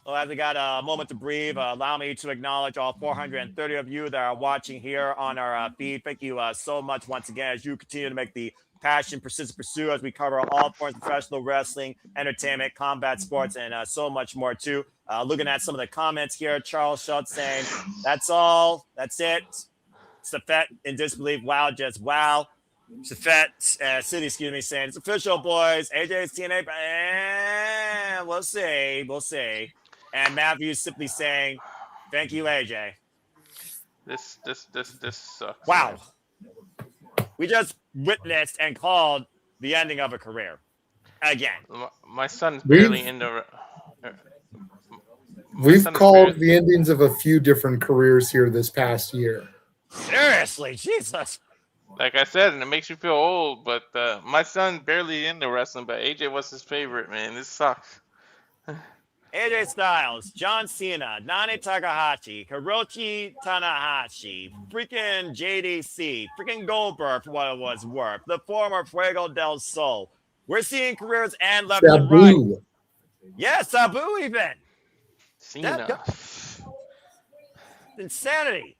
[SPEAKER 5] Well, as we got a moment to breathe, allow me to acknowledge all 430 of you that are watching here on our feed. Thank you so much once again as you continue to make the passion, persistent pursuit as we cover all forms of professional wrestling, entertainment, combat sports, and so much more too. Looking at some of the comments here, Charles Schultz saying, that's all, that's it. Safet in disbelief, wow, just wow. Safet City, saying, it's official, boys. AJ's TNA, we'll see. And Matthew simply saying, thank you, AJ.
[SPEAKER 3] This sucks.
[SPEAKER 5] Wow. We just witnessed and called the ending of a career. Again.
[SPEAKER 3] My son's barely into...
[SPEAKER 2] We've called the endings of a few different careers here this past year.
[SPEAKER 5] Seriously, Jesus.
[SPEAKER 3] Like I said, and it makes you feel old, but my son barely into wrestling, but AJ was his favorite, man. This sucks.
[SPEAKER 5] AJ Styles, John Cena, Nani Takahashi, Hiroshi Tanahashi, freaking JDC, freaking Goldberg for what it was worth, the former Fuego del Sol. We're seeing careers end left and right.
[SPEAKER 2] Sabu.
[SPEAKER 5] Yeah, Sabu even.
[SPEAKER 3] Cena.
[SPEAKER 5] Insanity.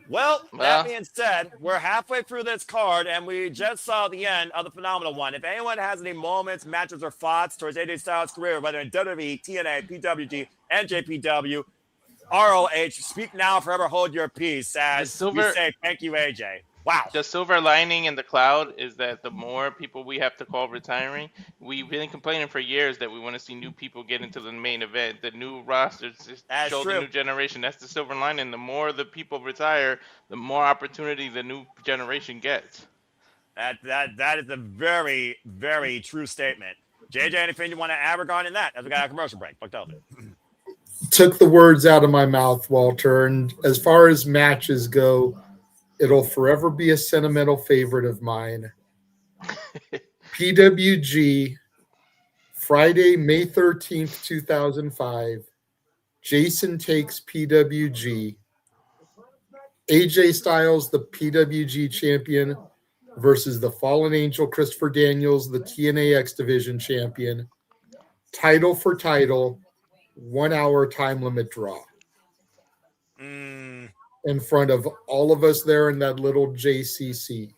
[SPEAKER 5] Well, that being said, we're halfway through this card, and we just saw the end of the Phenomenal One. If anyone has any moments, matches, or thoughts towards AJ Styles' career, whether in WWE, TNA, PWG, NJPW, ROH, speak now, forever hold your peace, as we say thank you, AJ. Wow.
[SPEAKER 3] The silver lining in the cloud is that the more people we have to call retiring, we've been complaining for years that we want to see new people get into the main event, the new rosters show the new generation. That's the silver lining. The more the people retire, the more opportunity the new generation gets.
[SPEAKER 5] That is a very, very true statement. JJ, anything you want to add regarding that as we got a commercial break? Fucked up.
[SPEAKER 2] Took the words out of my mouth, Walter. And as far as matches go, it'll forever be a sentimental favorite of mine. PWG, Friday, May 13th, 2005. Jason takes PWG. AJ Styles, the PWG champion, versus the Fallen Angel, Christopher Daniels, the TNA X Division champion. Title for title, 1 hour time limit draw. In front of all of us there in that little JCC.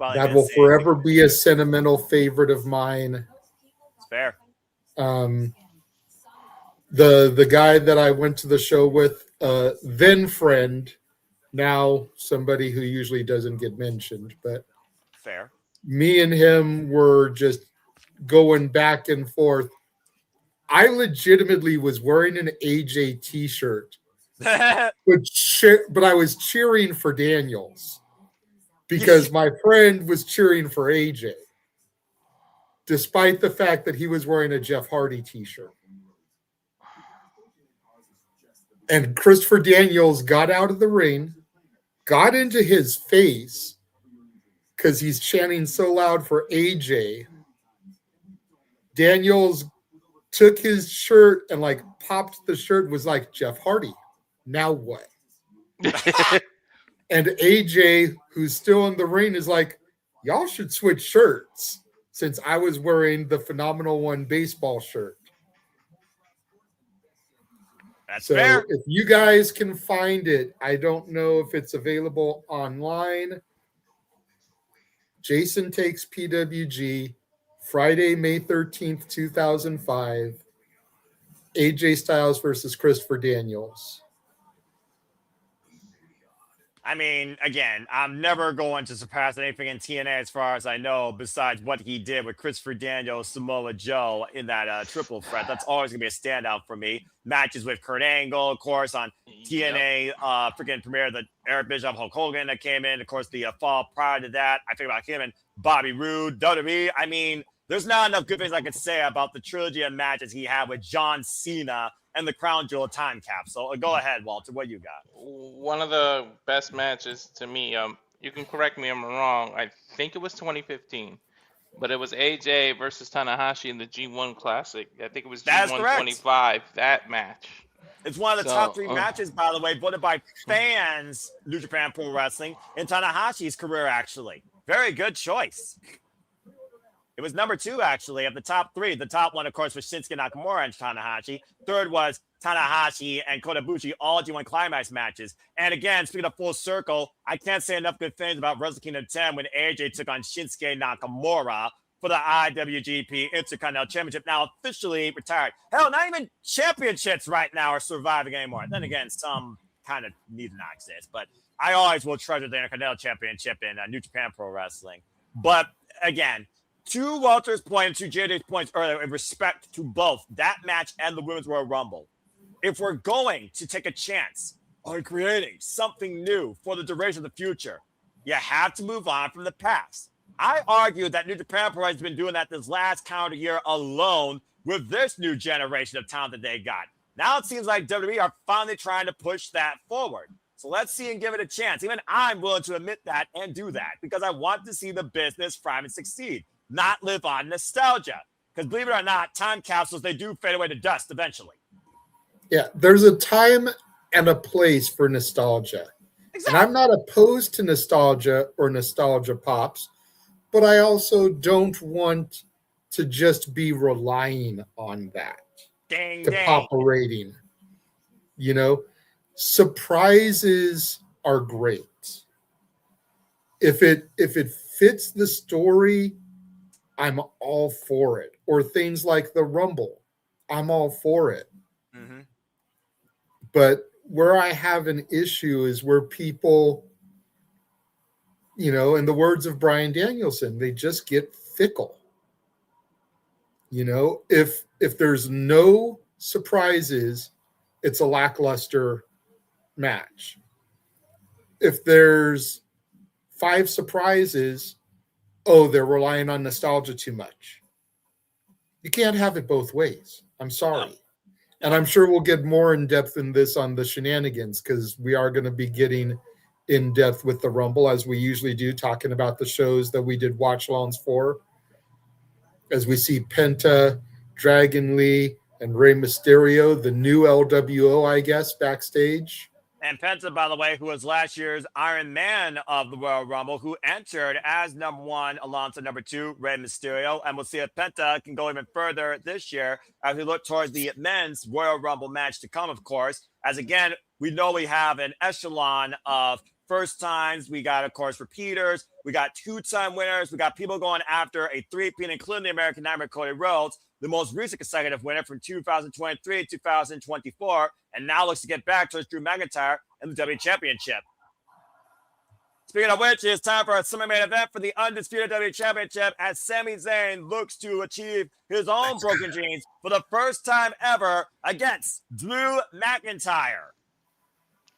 [SPEAKER 2] That will forever be a sentimental favorite of mine.
[SPEAKER 5] It's fair.
[SPEAKER 2] The guy that I went to the show with, then friend, now somebody who usually doesn't get mentioned, but
[SPEAKER 5] fair.
[SPEAKER 2] Me and him were just going back and forth. I legitimately was wearing an AJ t-shirt, but I was cheering for Daniels because my friend was cheering for AJ, despite the fact that he was wearing a Jeff Hardy t-shirt. And Christopher Daniels got out of the ring, got into his face because he's chanting so loud for AJ. Daniels took his shirt and popped the shirt, was like, Jeff Hardy, now what? And AJ, who's still in the ring, is like, y'all should switch shirts since I was wearing the Phenomenal One baseball shirt.
[SPEAKER 5] That's
[SPEAKER 2] so
[SPEAKER 5] fair.
[SPEAKER 2] If you guys can find it, I don't know if it's available online. Jason takes PWG, Friday, May 13th, 2005. AJ Styles versus Christopher Daniels.
[SPEAKER 5] I mean, again, I'm never going to surpass anything in TNA as far as I know, besides what he did with Christopher Daniels, Samoa Joe in that triple threat. That's always going to be a standout for me. Matches with Kurt Angle, of course, on TNA, freaking premiere, the Eric Bischoff, Hulk Hogan that came in. Of course, the fall prior to that, I think about him and Bobby Roode, WWE. I mean, there's not enough good things I could say about the trilogy of matches he had with John Cena and the Crown Jewel time capsule. Go ahead, Walter. What you got?
[SPEAKER 3] One of the best matches to me, you can correct me if I'm wrong, I think it was 2015, but it was AJ versus Tanahashi in the G1 Classic. I think it was G1 25, that match.
[SPEAKER 5] It's one of the top three matches, by the way, voted by fans, New Japan Pro Wrestling, in Tanahashi's career, actually. Very good choice. It was number 2, actually, of the top 3. The top one, of course, was Shinsuke Nakamura and Tanahashi. Third was Tanahashi and Kota Ibushi, all G1 Climax matches. And again, speaking of full circle, I can't say enough good things about Wrestle Kingdom 10 when AJ took on Shinsuke Nakamura for the IWGP Intercontinental Championship, now officially retired. Hell, not even championships right now are surviving anymore. Then again, some kind of need to not exist. But I always will treasure the Intercontinental Championship in New Japan Pro Wrestling. But again, to Walter's point and to JJ's points earlier, in respect to both that match and the Women's Royal Rumble, if we're going to take a chance on creating something new for the duration of the future, you have to move on from the past. I argue that New Japan Pro has been doing that this last calendar year alone with this new generation of talent that they got. Now it seems like WWE are finally trying to push that forward. So let's see and give it a chance. Even I'm willing to admit that and do that because I want to see the business thrive and succeed, not live on nostalgia. Because believe it or not, time capsules, they do fade away to dust eventually.
[SPEAKER 2] Yeah, there's a time and a place for nostalgia.
[SPEAKER 5] Exactly.
[SPEAKER 2] And I'm not opposed to nostalgia or nostalgia pops, but I also don't want to just be relying on that
[SPEAKER 5] Dang,
[SPEAKER 2] to
[SPEAKER 5] dang.
[SPEAKER 2] pop a rating. You know, surprises are great. If it fits the story, I'm all for it. Or things like the Rumble, I'm all for it.
[SPEAKER 5] Mm-hmm.
[SPEAKER 2] But where I have an issue is where people, you know, in the words of Bryan Danielson, they just get fickle. You know, if there's no surprises, it's a lackluster match. If there's 5 surprises, oh, they're relying on nostalgia too much. You can't have it both ways. I'm sorry.
[SPEAKER 5] No.
[SPEAKER 2] And I'm sure we'll get more in depth in this on the shenanigans because we are going to be getting in depth with the Rumble as we usually do, talking about the shows that we did watch alongs for. As we see Penta, Dragon Lee, and Rey Mysterio, the new LWO, I guess, backstage.
[SPEAKER 5] And Penta, by the way, who was last year's Iron Man of the Royal Rumble, who entered as number 1 alongside number 2, Rey Mysterio. And we'll see if Penta can go even further this year as we look towards the men's Royal Rumble match to come, of course. As again, we know we have an echelon of first times. We got, of course, repeaters. We got 2-time winners. We got people going after a 3-peat, including the American Nightmare Cody Rhodes, the most recent consecutive winner from 2023 to 2024, and now looks to get back towards Drew McIntyre and the WWE Championship. Speaking of which, it's time for a summer main event for the undisputed WWE Championship as Sami Zayn looks to achieve his own broken dreams for the first time ever against Drew McIntyre.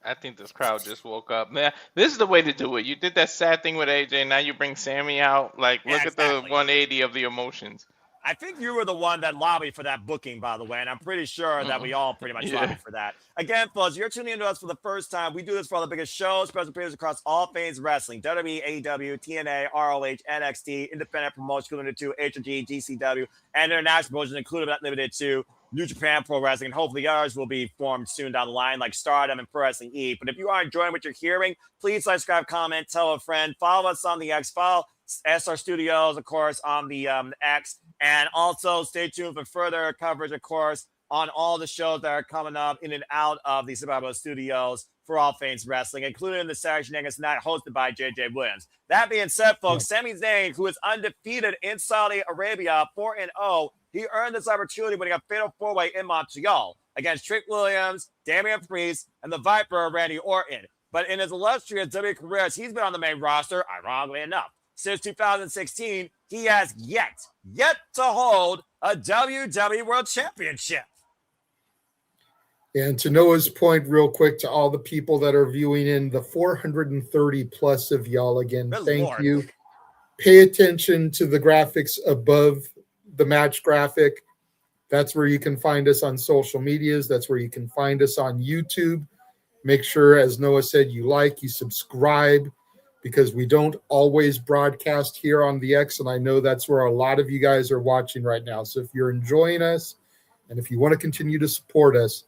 [SPEAKER 3] I think this crowd just woke up. Man, this is the way to do it. You did that sad thing with AJ. Now you bring Sami out. Like, look at the 180 of the emotions.
[SPEAKER 5] I think you were the one that lobbied for that booking, by the way, and I'm pretty sure that we all pretty much lobbied for that. Again, folks, you're tuning into us for the first time. We do this for all the biggest shows, presentations across all things wrestling: WWE, AEW, TNA, ROH, NXT, independent promotions included to HOG, GCW, and international promotions included but not limited to New Japan Pro Wrestling. And hopefully others will be formed soon down the line, like Stardom and Pro Wrestling E. But if you are enjoying what you're hearing, please like, subscribe, comment, tell a friend, follow us on the X, follow SR Studios, of course, on the X. And also stay tuned for further coverage, of course, on all the shows that are coming up in and out of the Survival Studios for all things wrestling, including the Saturday Shenanigans Night hosted by JJ Williams. That being said, folks, Sami Zayn, who is undefeated in Saudi Arabia, 4-0, he earned this opportunity winning a fatal 4-way in Montreal against Trick Williams, Damian Priest, and the Viper, Randy Orton. But in his illustrious WWE careers, he's been on the main roster, ironically enough, since 2016. He has yet to hold a WWE World Championship.
[SPEAKER 2] And to Noah's point, real quick, to all the people that are viewing in, the 430 plus of y'all again, thank you. Pay attention to the graphics above the match graphic. That's where you can find us on social medias. That's where you can find us on YouTube. Make sure, as Noah said, you like, you subscribe, because we don't always broadcast here on the X, and I know that's where a lot of you guys are watching right now. So if you're enjoying us, and if you want to continue to support us,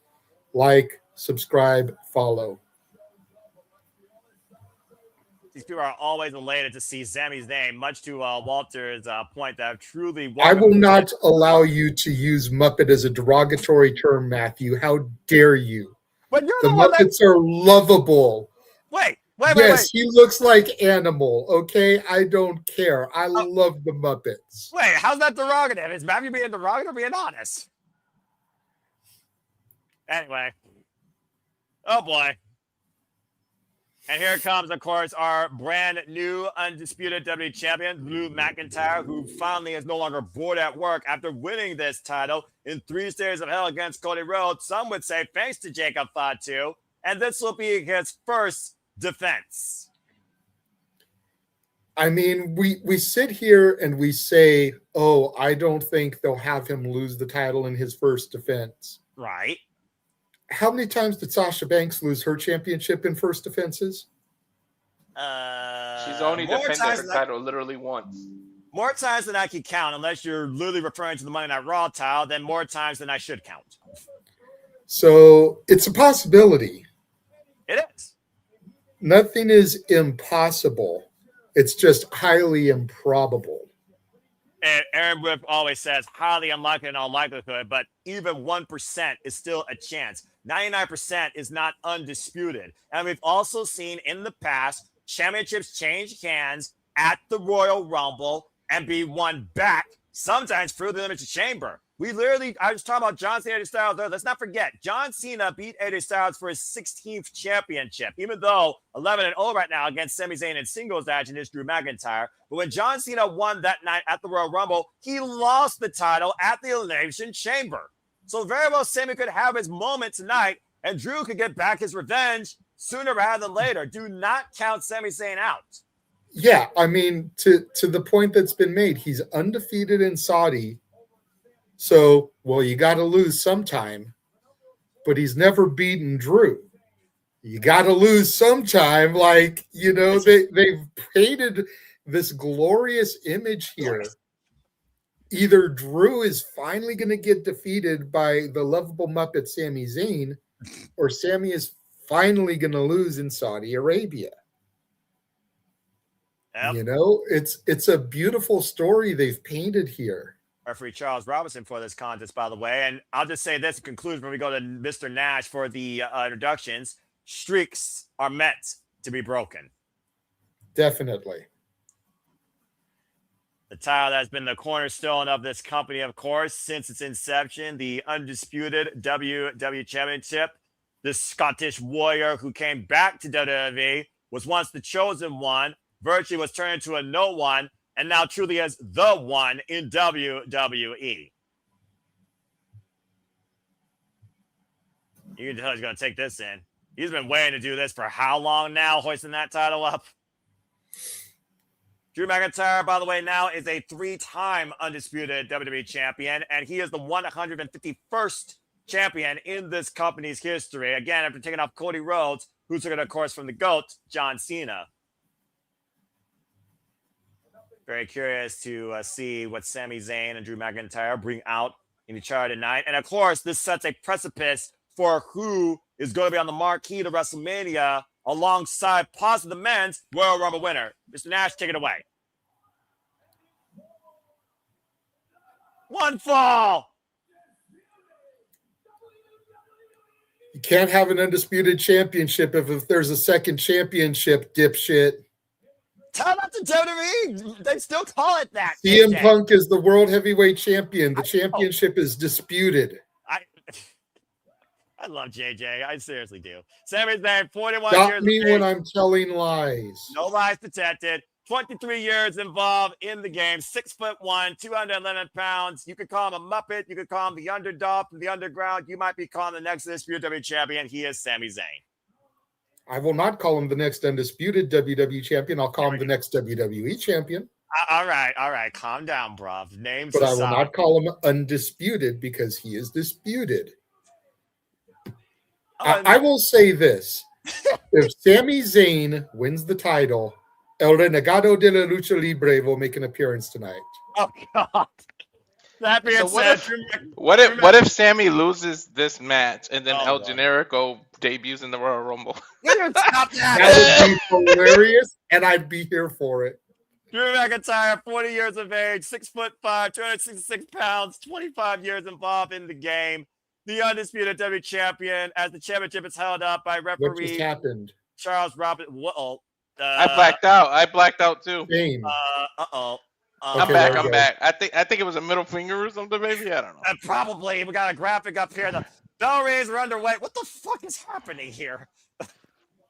[SPEAKER 2] like, subscribe, follow.
[SPEAKER 5] These people are always elated to see Sami's name, much to Walter's point that truly...
[SPEAKER 2] I will not allow you to use Muppet as a derogatory term, Matthew. How dare you?
[SPEAKER 5] But you're
[SPEAKER 2] the Muppets are lovable.
[SPEAKER 5] Wait.
[SPEAKER 2] Yes, he looks like Animal, okay? I don't care. I love the Muppets.
[SPEAKER 5] Wait, how's that derogative? Is Matthew being derogative or being honest? Anyway. Oh, boy. And here comes, of course, our brand new undisputed WWE champion, Drew McIntyre, who finally is no longer bored at work after winning this title in 3 Stages of Hell against Cody Rhodes. Some would say thanks to Jacob Fatu. And this will be his first defense.
[SPEAKER 2] I mean, we sit here and we say, oh, I don't think they'll have him lose the title in his first defense.
[SPEAKER 5] Right.
[SPEAKER 2] how many times did Sasha Banks lose her championship in first defenses?
[SPEAKER 3] She's only
[SPEAKER 5] more
[SPEAKER 3] defended
[SPEAKER 5] times
[SPEAKER 3] her
[SPEAKER 5] than
[SPEAKER 3] title literally once.
[SPEAKER 5] more times than I can count, unless you're literally referring to the Monday Night Raw title, then more times than I should count.
[SPEAKER 2] So it's a possibility.
[SPEAKER 5] It is.
[SPEAKER 2] Nothing is impossible. It's just highly improbable.
[SPEAKER 5] And Aaron Whip always says highly unlikely in all likelihood, but even 1% is still a chance. 99% is not undisputed. And we've also seen in the past championships change hands at the Royal Rumble and be won back, sometimes through the Elimination Chamber. I was talking about John Cena, AJ Styles there. Let's not forget, John Cena beat AJ Styles for his 16th championship, even though 11-0 right now against Sami Zayn in singles action is Drew McIntyre. But when John Cena won that night at the Royal Rumble, he lost the title at the Elimination Chamber. So very well, Sami could have his moment tonight, and Drew could get back his revenge sooner rather than later. Do not count Sami Zayn out.
[SPEAKER 2] Yeah, I mean, to the point that's been made, he's undefeated in Saudi. So, well, you got to lose sometime, but he's never beaten Drew. You got to lose sometime. Like, you know, they've painted this glorious image here. Either Drew is finally going to get defeated by the lovable Muppet Sami Zayn, or Sami is finally going to lose in Saudi Arabia.
[SPEAKER 5] Yep.
[SPEAKER 2] You know, it's a beautiful story they've painted here.
[SPEAKER 5] Referee Charles Robinson for this contest, by the way. And I'll just say this in conclusion when we go to Mr. Nash for the introductions. Streaks are meant to be broken.
[SPEAKER 2] Definitely.
[SPEAKER 5] The title that has been the cornerstone of this company, of course, since its inception, the undisputed WWE Championship. The Scottish Warrior who came back to WWE was once the chosen one, virtually was turned into a no one, and now truly is the one in WWE. You can tell he's going to take this in. He's been waiting to do this for how long now, hoisting that title up? Drew McIntyre, by the way, now is a 3-time undisputed WWE champion, and he is the 151st champion in this company's history. Again, after taking off Cody Rhodes, who took it, of course, from the GOAT, John Cena. Very curious to see what Sami Zayn and Drew McIntyre bring out in each other tonight. And, of course, this sets a precipice for who is going to be on the marquee to WrestleMania alongside possibly the men's Royal Rumble winner. Mr. Nash, take it away. One fall.
[SPEAKER 2] You can't have an undisputed championship if there's a second championship, dipshit.
[SPEAKER 5] Tell that to WWE. They still call it that.
[SPEAKER 2] CM Punk is the world heavyweight champion. The championship is disputed.
[SPEAKER 5] I love JJ. I seriously do. Sami Zayn, 41
[SPEAKER 2] Stop
[SPEAKER 5] years.
[SPEAKER 2] me when I'm telling lies.
[SPEAKER 5] No lies detected. 23 years involved in the game. 6'1", 211 pounds. You could call him a Muppet. You could call him the underdog from the underground. You might be calling the next WWE champion. He is Sami Zayn.
[SPEAKER 2] I will not call him the next undisputed WWE champion. I'll call him the next WWE champion.
[SPEAKER 5] All right. Calm down, bruv. Names
[SPEAKER 2] But I
[SPEAKER 5] aside.
[SPEAKER 2] will not call him undisputed because he is disputed. I will say this. If Sami Zayn wins the title, El Renegado de la Lucha Libre will make an appearance tonight.
[SPEAKER 5] Oh, God. That being said,
[SPEAKER 3] what if Sami loses this match and then El Generico debuts in the Royal Rumble?
[SPEAKER 5] Stop that.
[SPEAKER 2] That would be hilarious, and I'd be here for it.
[SPEAKER 5] Drew McIntyre, 40 years of age, 6'5", 266 pounds, 25 years involved in the game. The undisputed WWE champion, as the championship is held up by
[SPEAKER 2] What
[SPEAKER 5] referee
[SPEAKER 2] just happened?
[SPEAKER 5] Charles Robinson.
[SPEAKER 3] I blacked out too.
[SPEAKER 2] Shame.
[SPEAKER 3] I'm back. I think it was a middle finger or something, maybe. I don't know.
[SPEAKER 5] Probably. We got a graphic up here. The bell rings are underway. What the fuck is happening here?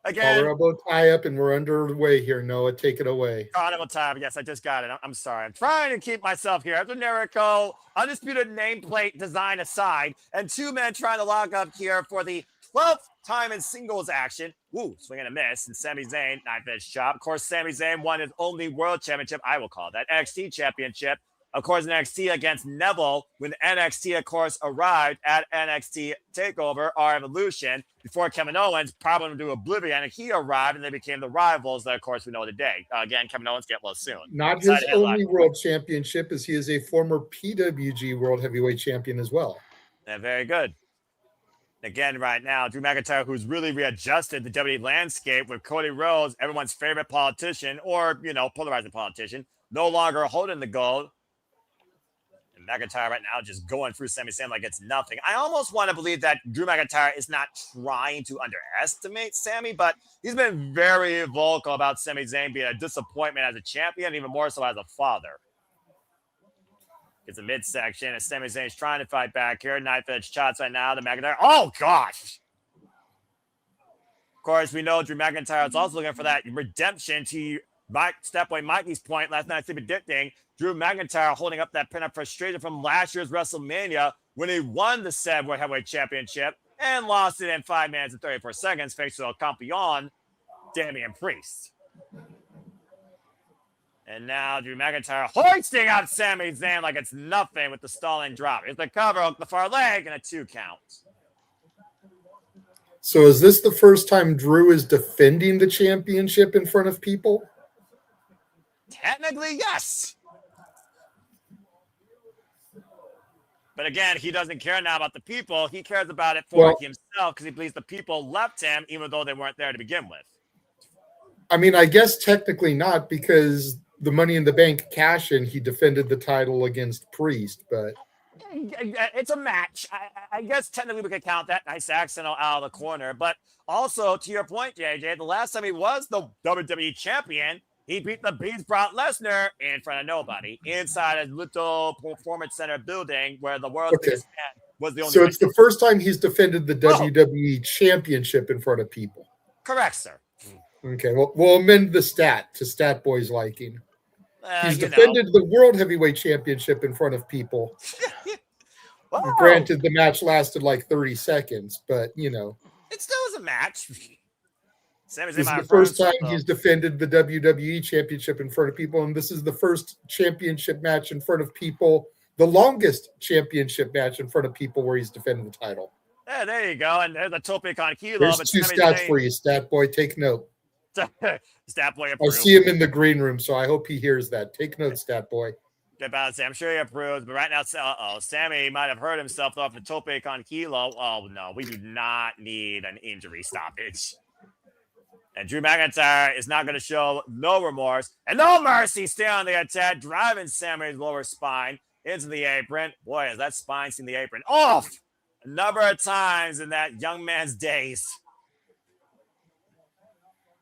[SPEAKER 5] Again.
[SPEAKER 2] Our elbow tie up, and we're underway here. Noah, take it away.
[SPEAKER 5] Carnival time. Yes, I just got it. I'm sorry. I'm trying to keep myself here. After Jericho, undisputed nameplate design aside, and two men trying to log up here for the 12th time in singles action. Woo, swing and a miss. And Sami Zayn, knife edge chop. Of course, Sami Zayn won his only world championship. I will call that NXT championship of course, NXT against Neville when NXT, of course, arrived at NXT TakeOver or Evolution before Kevin Owens probably to Oblivion, and he arrived and they became the rivals that, of course, we know today. Again, Kevin Owens get well soon.
[SPEAKER 2] Not his only world championship, as he is a former PWG World Heavyweight Champion as well.
[SPEAKER 5] Yeah, very good. Again, right now, Drew McIntyre, who's really readjusted the WWE landscape with Cody Rhodes, everyone's favorite politician, or, polarizing politician, no longer holding the gold. And McIntyre right now just going through Sami Zayn like it's nothing. I almost want to believe that Drew McIntyre is not trying to underestimate Sami, but he's been very vocal about Sami Zayn being a disappointment as a champion, even more so as a father. It's a midsection, and Sami Zayn's trying to fight back here. Knife edge shots right now to McIntyre. Oh, gosh. Of course, we know Drew McIntyre is also looking for that redemption to Stepboy Mikey's point last night, predicting Drew McIntyre holding up that pin of frustration from last year's WrestleMania when he won the said World Heavyweight Championship and lost it in 5 minutes and 34 seconds thanks to El Campeon, Damian Priest. And now Drew McIntyre hoisting up Sami Zayn like it's nothing with the stalling drop. It's the cover, hook the far leg, and a 2 count.
[SPEAKER 2] So is this the first time Drew is defending the championship in front of people?
[SPEAKER 5] Technically, yes. But again, he doesn't care now about the people. He cares about it for himself because he believes the people left him even though they weren't there to begin with.
[SPEAKER 2] I mean, I guess technically not, because the Money in the Bank cash-in, he defended the title against Priest, but
[SPEAKER 5] it's a match. I guess technically we could count that nice accidental out of the corner. But also, to your point, JJ, the last time he was the WWE champion, he beat the Beast Brock Lesnar in front of nobody inside a little performance center building where the world's biggest fan was the only.
[SPEAKER 2] So it's the first time he's defended the WWE championship in front of people.
[SPEAKER 5] Correct, sir.
[SPEAKER 2] Okay, well, we'll amend the stat to Stat Boy's liking. He's defended the World Heavyweight Championship in front of people. Granted, the match lasted like 30 seconds, but, It
[SPEAKER 5] still was a match.
[SPEAKER 2] This is the first time he's defended the WWE Championship in front of people, and this is the first championship match in front of people, the longest championship match in front of people where he's defended the title.
[SPEAKER 5] Yeah, there you go. And there's a tope con kilo.
[SPEAKER 2] There's 2 stats for you, Stat Boy. Take note.
[SPEAKER 5] Stat Boy approved.
[SPEAKER 2] I see him in the green room, so I hope he hears that. Take note, Stat Boy.
[SPEAKER 5] I'm sure he approves, but right now, Sami might have hurt himself off the tope con kilo. Oh, no, we do not need an injury stoppage. And Drew McIntyre is not going to show no remorse and no mercy. Stay on the attack, driving Sami's lower spine into the apron. Boy, has that spine seen the apron off a number of times in that young man's days.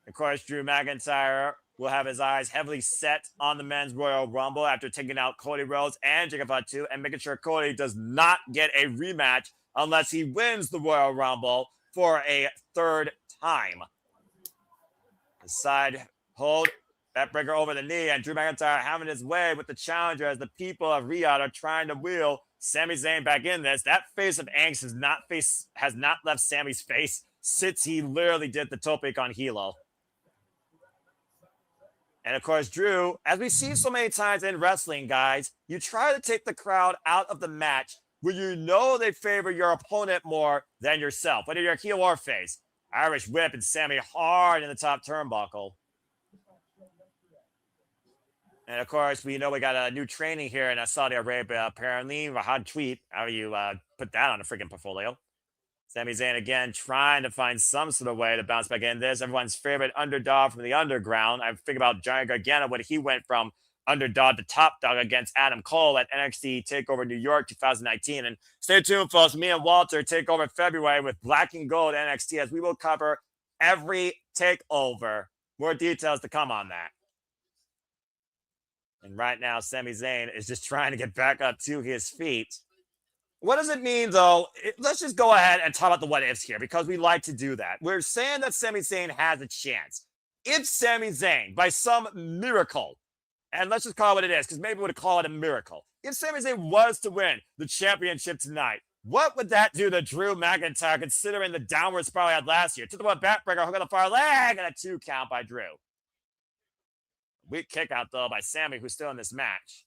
[SPEAKER 5] Of course, Drew McIntyre will have his eyes heavily set on the men's Royal Rumble after taking out Cody Rhodes and Jacob Fatu and making sure Cody does not get a rematch unless he wins the Royal Rumble for a 3rd time. The side hold, backbreaker over the knee, and Drew McIntyre having his way with the challenger as the people of Riyadh are trying to wheel Sami Zayn back in this. That face of angst has not left Sami's face since he literally did the tope con hilo. And of course, Drew, as we see so many times in wrestling, guys, you try to take the crowd out of the match when you know they favor your opponent more than yourself, whether you're heel or face. Irish whip and Sami hard in the top turnbuckle. And of course, we know we got a new training here in Saudi Arabia, apparently. Rahad tweet. How do you put that on a freaking portfolio? Sami Zayn again trying to find some sort of way to bounce back in this. Everyone's favorite underdog from the underground. I think about Giant Gargano when he went from underdog to top dog against Adam Cole at NXT TakeOver New York 2019. And stay tuned, folks. Me and Walter take over February with Black and Gold NXT as we will cover every takeover. More details to come on that. And right now, Sami Zayn is just trying to get back up to his feet. What does it mean, though? Let's just go ahead and talk about the what-ifs here because we like to do that. We're saying that Sami Zayn has a chance. If Sami Zayn, by some miracle, and let's just call it what it is because maybe we would call it a miracle. If Sami Zayn was to win the championship tonight, what would that do to Drew McIntyre considering the downward spiral he had last year? To the one backbreaker, hook on the far leg, and a 2 count by Drew. Weak kick out, though, by Sami, who's still in this match.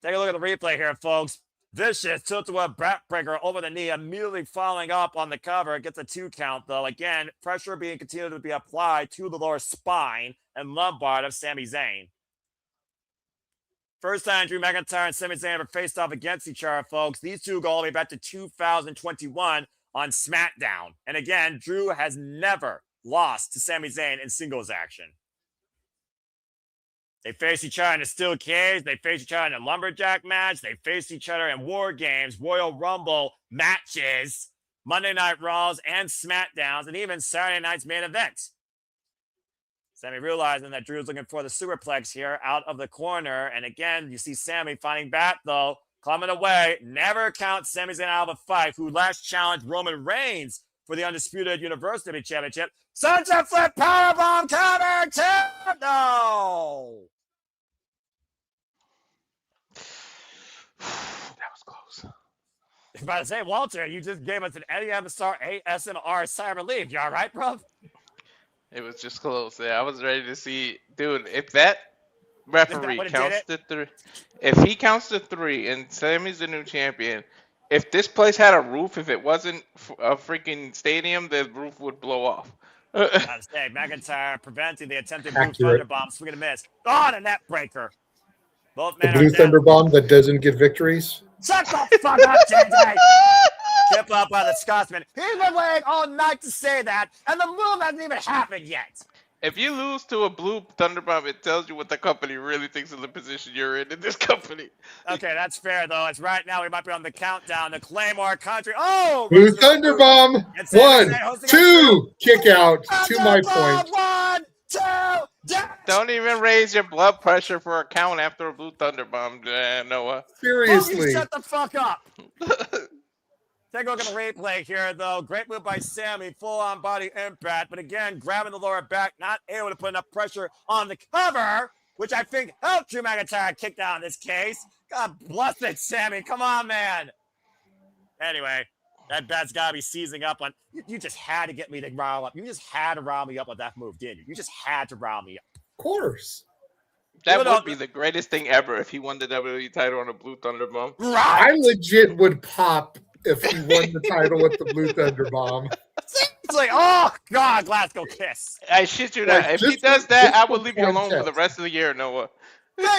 [SPEAKER 5] Take a look at the replay here, folks. Vicious tilt-to-a backbreaker over the knee, immediately following up on the cover. Gets a 2 count, though. Again, pressure being continued to be applied to the lower spine and lumbar of Sami Zayn. First time Drew McIntyre and Sami Zayn ever faced off against each other, folks. These two go all the way back to 2021 on SmackDown. And again, Drew has never lost to Sami Zayn in singles action. They face each other in a steel cage. They face each other in a lumberjack match. They face each other in War Games, Royal Rumble matches, Monday Night Raws, and SmackDowns, and even Saturday night's main event. Sami realizing that Drew's looking for the superplex here out of the corner. And again, you see Sami fighting back, though, coming away. Never count Sami Zayn out of a fight, who last challenged Roman Reigns for the Undisputed Universal Championship. Sunset Flip Powerbomb cover 2! No!
[SPEAKER 3] That was close.
[SPEAKER 5] I was about to say, Walter, you just gave us an Eddie Star ASMR sigh of relief. You all right, bro?
[SPEAKER 3] It was just close. Yeah, I was ready to see, dude. If that referee counts to 3, if he counts to 3, and Sami's the new champion, if this place had a roof, if it wasn't a freaking stadium, the roof would blow off.
[SPEAKER 5] I was saying, McIntyre preventing the attempted Blue Thunderbomb, swing and a miss. Oh, and a net breaker. Both
[SPEAKER 2] The
[SPEAKER 5] men
[SPEAKER 2] Blue
[SPEAKER 5] are down.
[SPEAKER 2] Thunderbomb that doesn't get victories.
[SPEAKER 5] Shut the fuck up, JJ! Tip up by the Scotsman. He's been waiting all night to say that, and the move hasn't even happened yet.
[SPEAKER 3] If you lose to a Blue Thunderbomb, it tells you what the company really thinks of the position you're in this company.
[SPEAKER 5] Okay, that's fair, though. It's right now we might be on the countdown to Claymore Country. Oh!
[SPEAKER 2] Blue Thunderbomb. 1, 2, kick out. To my point.
[SPEAKER 5] 1, 2, dash!
[SPEAKER 3] Don't even raise your blood pressure for a count after a Blue Thunderbomb, Noah.
[SPEAKER 2] Seriously.
[SPEAKER 5] Shut the fuck up. Take a look at the replay here, though. Great move by Sami, full-on body impact. But again, grabbing the lower back, not able to put enough pressure on the cover, which I think helped Drew McIntyre kick down in this case. God bless it, Sami. Come on, man. Anyway, that bat's got to be seizing up on... You just had to get me to rile up. You just had to rile me up with that move, didn't you? You just had to rile me up.
[SPEAKER 2] Of course.
[SPEAKER 3] That would be the greatest thing ever if he won the WWE title on a Blue Thunderbomb.
[SPEAKER 5] Right.
[SPEAKER 2] I legit would pop if he won the title with the Blue Thunderbomb.
[SPEAKER 5] It's like, oh, God, Glasgow Kiss.
[SPEAKER 3] I shit you not. If he does that, I will leave you alone for the rest of the year, Noah.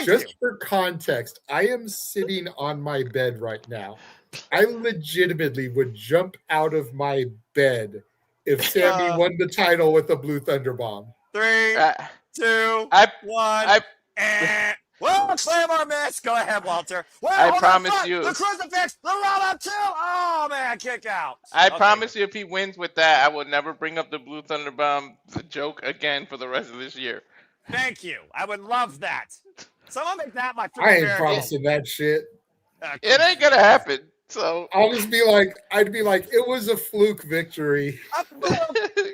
[SPEAKER 2] Just for context, I am sitting on my bed right now. I legitimately would jump out of my bed if Sami won the title with the Blue Thunderbomb.
[SPEAKER 5] 3, 2, 1. Well, Claymore miss. Go ahead, Walter. Well,
[SPEAKER 3] I promise you.
[SPEAKER 5] The crucifix, the roll-up too. Oh, man, kick out.
[SPEAKER 3] I promise you, if he wins with that, I will never bring up the Blue Thunderbomb joke again for the rest of this year.
[SPEAKER 5] Thank you. I would love that. Someone make that my
[SPEAKER 2] I ain't promising that shit.
[SPEAKER 3] It ain't gonna happen. So
[SPEAKER 2] I'll just be like, it was a fluke victory.
[SPEAKER 5] A fluke.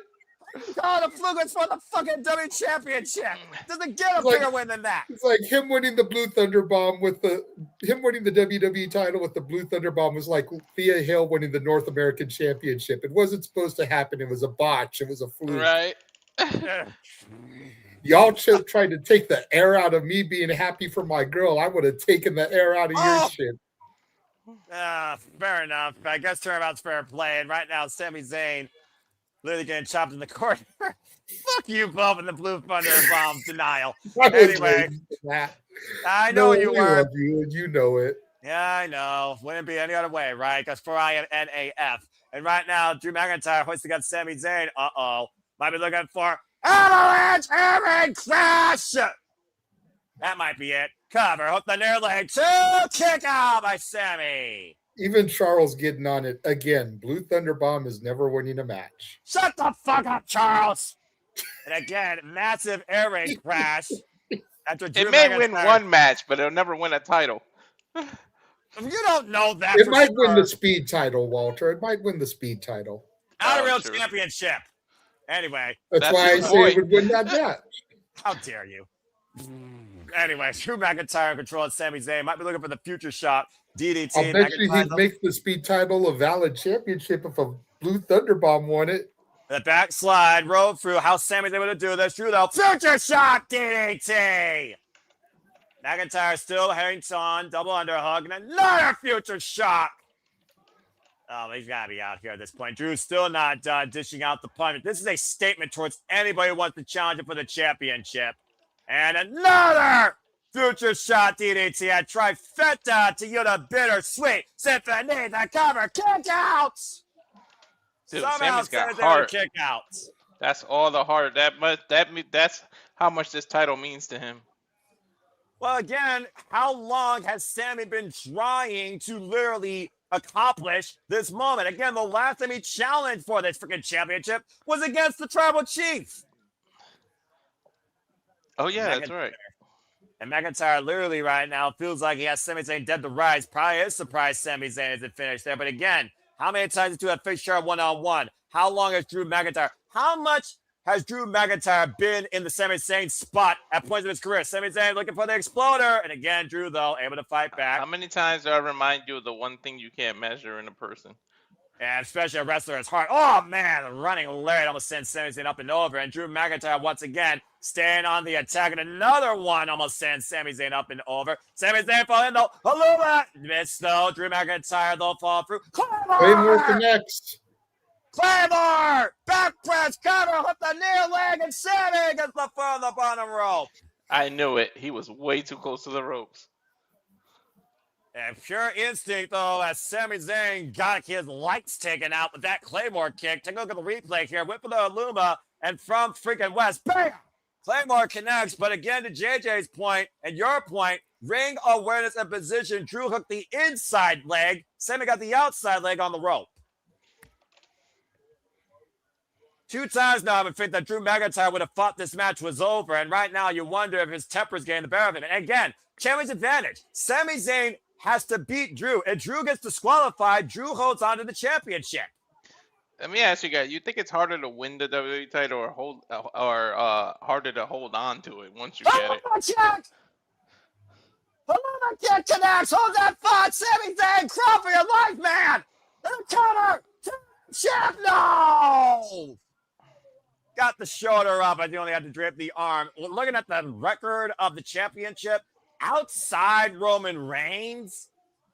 [SPEAKER 5] God, the fluke is for the fucking W Championship. Doesn't get a bigger win than that.
[SPEAKER 2] It's like him winning the Blue Thunderbomb him winning the WWE title with the Blue Thunderbomb was like Thea Hale winning the North American Championship. It wasn't supposed to happen. It was a botch. It was a fluke.
[SPEAKER 3] Right.
[SPEAKER 2] Y'all tried to take the air out of me being happy for my girl. I would have taken the air out of your shit.
[SPEAKER 5] Fair enough. I guess turnabout's fair play. And right now, Sami Zayn literally getting chopped in the corner. Fuck you both in the Blue Thunderbomb denial. Anyway, I know you were.
[SPEAKER 2] Love you, and you know it.
[SPEAKER 5] Yeah, I know. Wouldn't be any other way, right? Because for I am NAF. And right now, Drew McIntyre hoisting against Sami Zayn. Uh-oh. Might be looking for Avalanche Aaron Crash. That might be it. Cover. Hook the near leg. 2 kick out by Sami.
[SPEAKER 2] Even Charles getting on it again. Blue Thunderbomb is never winning a match.
[SPEAKER 5] Shut the fuck up, Charles. And again, massive air raid crash. After Drew
[SPEAKER 3] it may
[SPEAKER 5] McIntyre
[SPEAKER 3] win one match, but it'll never win a title.
[SPEAKER 5] You don't know that.
[SPEAKER 2] It might win the speed title, Walter. It might win the speed title.
[SPEAKER 5] Not a real championship. Anyway.
[SPEAKER 2] That's why I say it would win that match.
[SPEAKER 5] How dare you? Anyway, Drew McIntyre in control of Sami Zayn. Might be looking for the future shot. DDT.
[SPEAKER 2] I bet you he'd make the speed title a valid championship if a Blue Thunderbomb won it.
[SPEAKER 5] The backslide, roll through. How Sami's able to do this? Drew, though. Future shot, DDT. McIntyre still hangs on, double underhook, and another future shock. Oh, he's got to be out here at this point. Drew's still not done dishing out the punch. This is a statement towards anybody who wants to challenge him for the championship. And another future shot DDT at trifecta to you the bittersweet symphony, the cover kickouts.
[SPEAKER 3] Dude,
[SPEAKER 5] Somehow
[SPEAKER 3] Sammy's got
[SPEAKER 5] Sammy's
[SPEAKER 3] heart.
[SPEAKER 5] Kickouts.
[SPEAKER 3] That's all the heart. That's how much this title means to him.
[SPEAKER 5] Well, again, how long has Sami been trying to literally accomplish this moment? Again, the last time he challenged for this freaking championship was against the Tribal Chief.
[SPEAKER 3] Oh, yeah, that's right.
[SPEAKER 5] And McIntyre literally right now feels like he has Sami Zayn dead to rights. Probably is surprised Sami Zayn isn't finished there. But again, how many times do have fixed share one-on-one? How long has Drew McIntyre? How much has Drew McIntyre been in the Sami Zayn spot at points of his career? Sami Zayn looking for the exploder. And again, Drew, though, able to fight back.
[SPEAKER 3] How many times do I remind you of the one thing you can't measure in a person?
[SPEAKER 5] And especially a wrestler as hard. Oh, man, the running lariat almost sends Sami Zayn up and over. And Drew McIntyre, once again, staying on the attack. And another one almost sends Sami Zayn up and over. Sami Zayn falling in, though. Hallouma! Missed, though. Drew McIntyre, though, fall through.
[SPEAKER 2] Claymore connects.
[SPEAKER 5] Claymore! Back press, cover, hook the near leg, and Sami gets the foot on the bottom rope.
[SPEAKER 3] I knew it. He was way too close to the ropes.
[SPEAKER 5] And pure instinct, though, as Sami Zayn got his lights taken out with that Claymore kick. Take a look at the replay here. Whip of the Hallouma, and from freaking West, bam! Claymore connects, but again, to JJ's point and your point, ring awareness and position. Drew hooked the inside leg. Sami got the outside leg on the rope. 2 times now, I would think that Drew McIntyre would have thought this match was over. And right now, you wonder if his temper's getting the better of him. And again, champion's advantage. Sami Zayn has to beat Drew. If Drew gets disqualified, Drew holds on to the championship.
[SPEAKER 3] Let me ask you guys: you think it's harder to win the WWE title or harder to hold on to it once you get it?
[SPEAKER 5] Check! Hallouma kick connects. Hold that thought. Sami Zayn, crawl for your life, man. The cover. Check. No. Got the shoulder up. I only had to drape the arm. Looking at the record of the championship, outside Roman Reigns,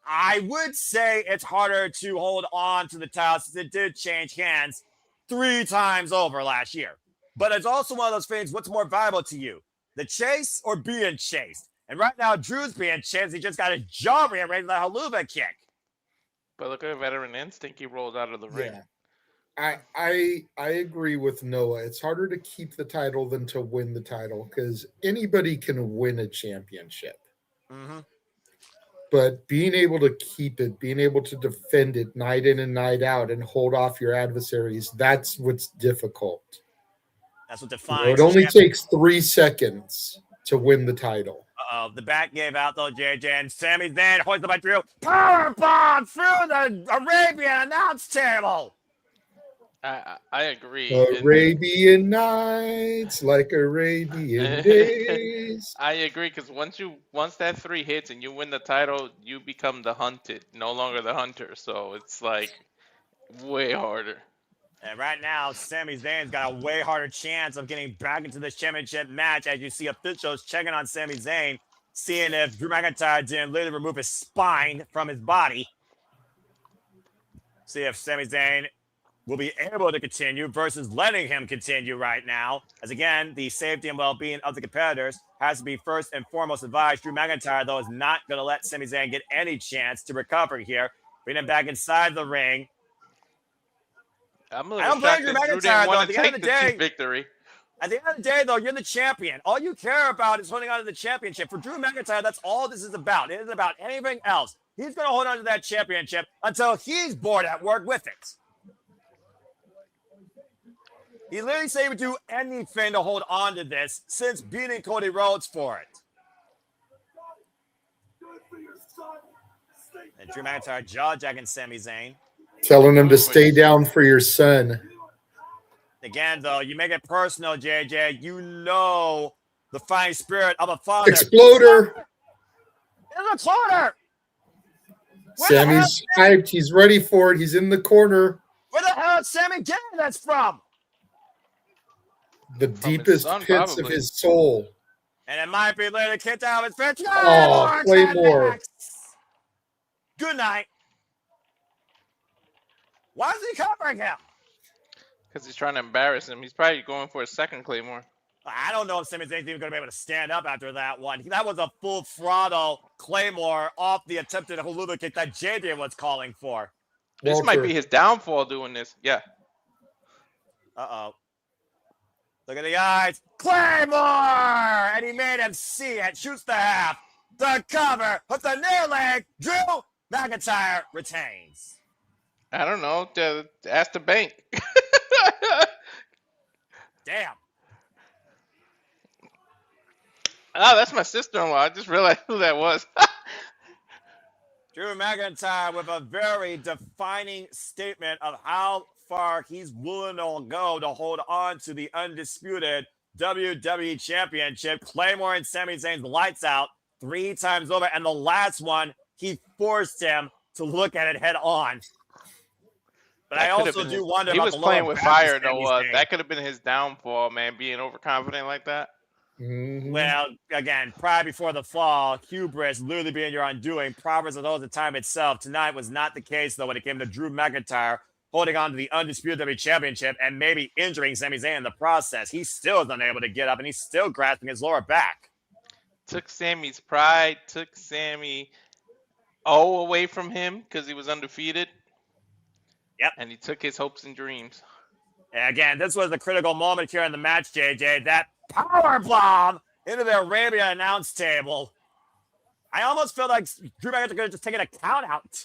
[SPEAKER 5] I would say it's harder to hold on to the title since it did change hands 3 times over last year. But it's also one of those things, what's more valuable to you? The chase or being chased? And right now, Drew's being chased. He just got his jaw rearranged with that Hallouma kick.
[SPEAKER 3] But look at Veteran Instinct. He rolled out of the ring.
[SPEAKER 2] Yeah. I agree with Noah. It's harder to keep the title than to win the title because anybody can win a championship.
[SPEAKER 5] Mm-hmm.
[SPEAKER 2] But being able to keep it, being able to defend it night in and night out and hold off your adversaries, that's what's difficult.
[SPEAKER 5] That's what defines.
[SPEAKER 2] It only takes 3 seconds to win the title.
[SPEAKER 5] Uh-oh, the back gave out though, JJ, and Sami Zayn hoisted by Drew. Powerbomb through the Arabian announce table.
[SPEAKER 3] I agree.
[SPEAKER 2] Arabian Nights, like Arabian Days.
[SPEAKER 3] I agree because once that 3 hits and you win the title, you become the hunted, no longer the hunter. So it's like way harder.
[SPEAKER 5] And right now, Sami Zayn's got a way harder chance of getting back into this championship match as you see officials checking on Sami Zayn, seeing if Drew McIntyre didn't literally remove his spine from his body. See if Sami Zayn will be able to continue versus letting him continue right now. As again, the safety and well-being of the competitors has to be first and foremost advised. Drew McIntyre, though, is not going to let Sami Zayn get any chance to recover here. Bring him back inside the ring.
[SPEAKER 3] I
[SPEAKER 5] don't blame Drew McIntyre, though. At the end of the day,
[SPEAKER 3] victory.
[SPEAKER 5] At the end of the day, though, you're the champion. All you care about is holding on to the championship. For Drew McIntyre, that's all this is about. It isn't about anything else. He's going to hold on to that championship until he's bored at work with it. He literally said he would do anything to hold on to this since beating Cody Rhodes for it. And Drew McIntyre jaw-jacking Sami Zayn.
[SPEAKER 2] Telling him to stay down for your son.
[SPEAKER 5] Again, though, you make it personal, JJ. You know the fine spirit of a father.
[SPEAKER 2] Exploder.
[SPEAKER 5] It's a exploder.
[SPEAKER 2] Sammy's hyped. He's ready for it. He's in the corner.
[SPEAKER 5] Where the hell is Sami getting this from?
[SPEAKER 2] The deepest pits of his soul.
[SPEAKER 5] And it might be later kicked out of his pitch.
[SPEAKER 2] Oh, Claymore.
[SPEAKER 5] Good night. Why is he covering him?
[SPEAKER 3] Because he's trying to embarrass him. He's probably going for a second Claymore.
[SPEAKER 5] I don't know if Sami Zayn's even going to be able to stand up after that one. That was a full throttle Claymore off the attempted Helluva kick that JJ was calling for.
[SPEAKER 3] This might be his downfall doing this. Yeah.
[SPEAKER 5] Uh-oh. Look at the eyes. Claymore! And he made him see it. Shoots the half. The cover. Puts the near leg. Drew McIntyre retains.
[SPEAKER 3] I don't know. Ask the bank.
[SPEAKER 5] Damn.
[SPEAKER 3] Oh, that's my sister-in-law. I just realized who that was.
[SPEAKER 5] Drew McIntyre with a very defining statement of how far he's willing to go to hold on to the undisputed WWE Championship. Claymore and Sami Zayn's lights out 3 times over, and the last one, he forced him to look at it head on. But I also do wonder
[SPEAKER 3] he
[SPEAKER 5] about
[SPEAKER 3] was
[SPEAKER 5] the
[SPEAKER 3] playing
[SPEAKER 5] lower
[SPEAKER 3] with
[SPEAKER 5] back
[SPEAKER 3] fire,
[SPEAKER 5] of Sami
[SPEAKER 3] though.
[SPEAKER 5] Zayn.
[SPEAKER 3] That could have been his downfall, man, being overconfident like that.
[SPEAKER 2] Mm-hmm.
[SPEAKER 5] Well, again, pride before the fall, hubris literally being your undoing. Proverbs of those the time itself. Tonight was not the case, though, when it came to Drew McIntyre holding on to the undisputed WWE Championship and maybe injuring Sami Zayn in the process. He still is unable to get up, and he's still grasping his lower back.
[SPEAKER 3] Took Sammy's pride, took Sami away from him because he was undefeated.
[SPEAKER 5] Yep.
[SPEAKER 3] And he took his hopes and dreams.
[SPEAKER 5] Again, this was the critical moment here in the match, JJ. That power bomb into the Arabia announce table. I almost feel like Drew McIntyre could have just taken a count out.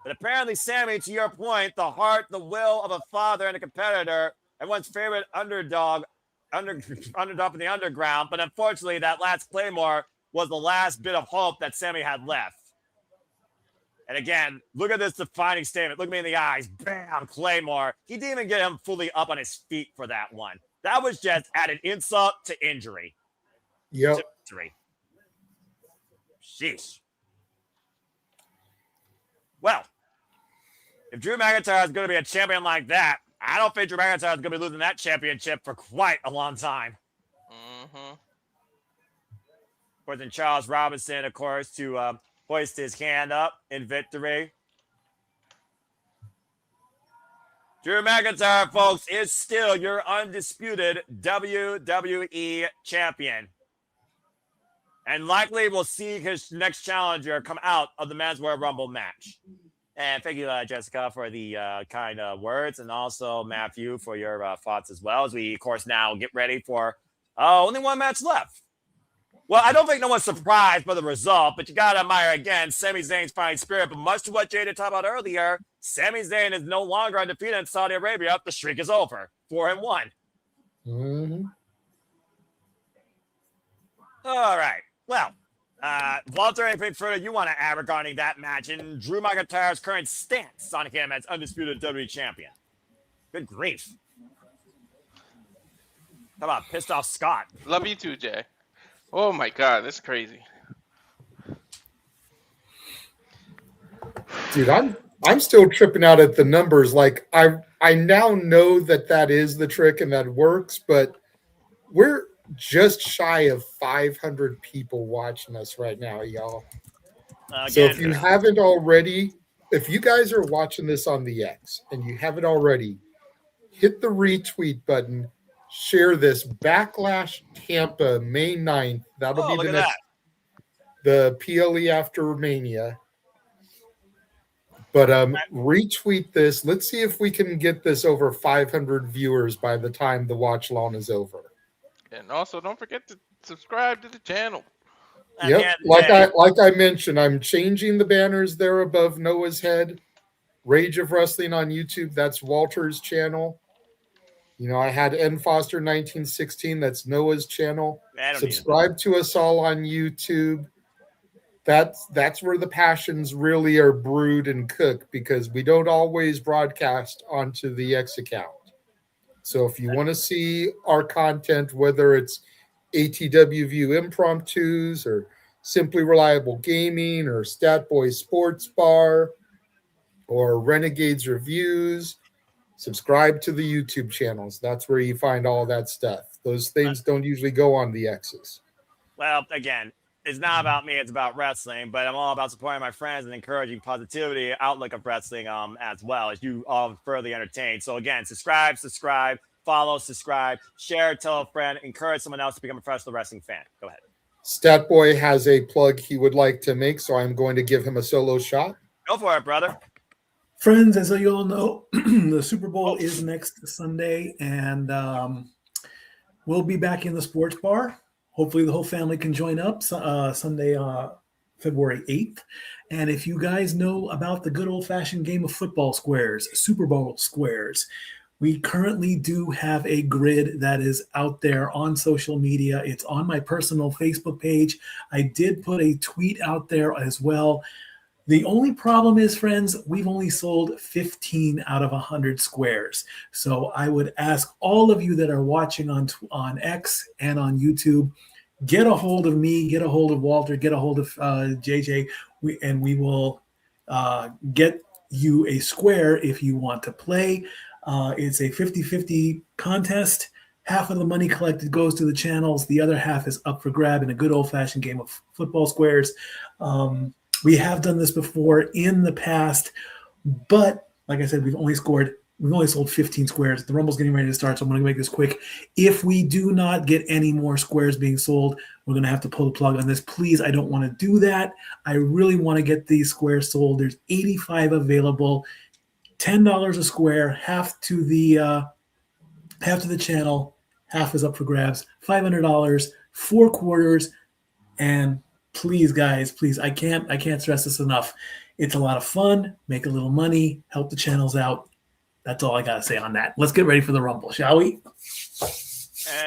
[SPEAKER 5] But apparently, Sami, to your point, the heart, the will of a father and a competitor, everyone's favorite underdog from the underground. But unfortunately, that last Claymore was the last bit of hope that Sami had left. And again, look at this defining statement. Look me in the eyes. Bam, Claymore. He didn't even get him fully up on his feet for that one. That was just added insult to injury.
[SPEAKER 2] Yep.
[SPEAKER 5] To victory. Sheesh. Well, if Drew McIntyre is going to be a champion like that, I don't think Drew McIntyre is going to be losing that championship for quite a long time.
[SPEAKER 3] Mm-hmm.
[SPEAKER 5] Of course, then Charles Robinson, of course, to hoist his hand up in victory. Drew McIntyre, folks, is still your undisputed WWE champion. And likely we'll see his next challenger come out of the Men's Royal Rumble match. And thank you, Jessica, for the kind words, and also Matthew for your thoughts as well, as we, of course, now get ready for only one match left. Well, I don't think no one's surprised by the result, but you got to admire, again, Sami Zayn's fighting spirit. But much to what Jada talked about earlier, Sami Zayn is no longer undefeated in Saudi Arabia. The streak is over. 4-1.
[SPEAKER 2] Mm-hmm.
[SPEAKER 5] All right. Well, Walter, anything further you want to add regarding that match and Drew McIntyre's current stance on him as undisputed WWE champion? Good grief. How about pissed off Scott?
[SPEAKER 3] Love you too, Jay. Oh my God, that's crazy.
[SPEAKER 2] Dude, I'm still tripping out at the numbers. Like I now know that is the trick and that works, but we're just shy of 500 people watching us right now, y'all. So if you haven't already, if you guys are watching this on the X and you haven't already, hit the retweet button. Share this. Backlash Tampa, May 9th. That'll be the next, the PLE after Mania. But retweet this. Let's see if we can get this over 500 viewers by the time the watch long is over.
[SPEAKER 3] And also, don't forget to subscribe to the channel.
[SPEAKER 2] Yep. Like I mentioned, I'm changing the banners there above Noah's head. Rage of Wrestling on YouTube. That's Walter's channel. You know, I had N Foster 1916. That's Noah's channel. Subscribe to us all on YouTube. That's where the passions really are brewed and cooked, because we don't always broadcast onto the X account. So if you want to see our content, whether it's ATW View Impromptus or Simply Reliable Gaming or Stat Boy Sports Bar or Renegades Reviews, subscribe to the YouTube channels. That's where you find all that stuff. Those things don't usually go on the X's.
[SPEAKER 5] Well, again, it's not about me, it's about wrestling, but I'm all about supporting my friends and encouraging positivity, outlook of wrestling as well as you all further entertain. So again, subscribe, follow, subscribe, share, tell a friend, encourage someone else to become a professional wrestling fan. Go ahead.
[SPEAKER 2] Statboy has a plug he would like to make, so I'm going to give him a solo shot.
[SPEAKER 5] Go for it, brother.
[SPEAKER 4] Friends, as you all know, the Super Bowl is next Sunday, and we'll be back in the sports bar. Hopefully the whole family can join up Sunday, February 8th. And if you guys know about the good old-fashioned game of football squares, Super Bowl squares, we currently do have a grid that is out there on social media. It's on my personal Facebook page. I did put a tweet out there as well. The only problem is, friends, we've only sold 15 out of 100 squares. So I would ask all of you that are watching on X and on YouTube, get a hold of me, get a hold of Walter, get a hold of JJ, and we will get you a square if you want to play. It's a 50-50 contest. Half of the money collected goes to the channels. The other half is up for grab in a good old-fashioned game of football squares. We have done this before in the past, but like I said, we've only sold 15 squares. The Rumble's getting ready to start, so I'm going to make this quick. If we do not get any more squares being sold, we're going to have to pull the plug on this. Please, I don't want to do that. I really want to get these squares sold. There's 85 available, $10 a square, half to the channel, half is up for grabs, $500, 4 quarters, and please, guys, please, I can't stress this enough. It's a lot of fun. Make a little money. Help the channels out. That's all I got to say on that. Let's get ready for the Rumble, shall we?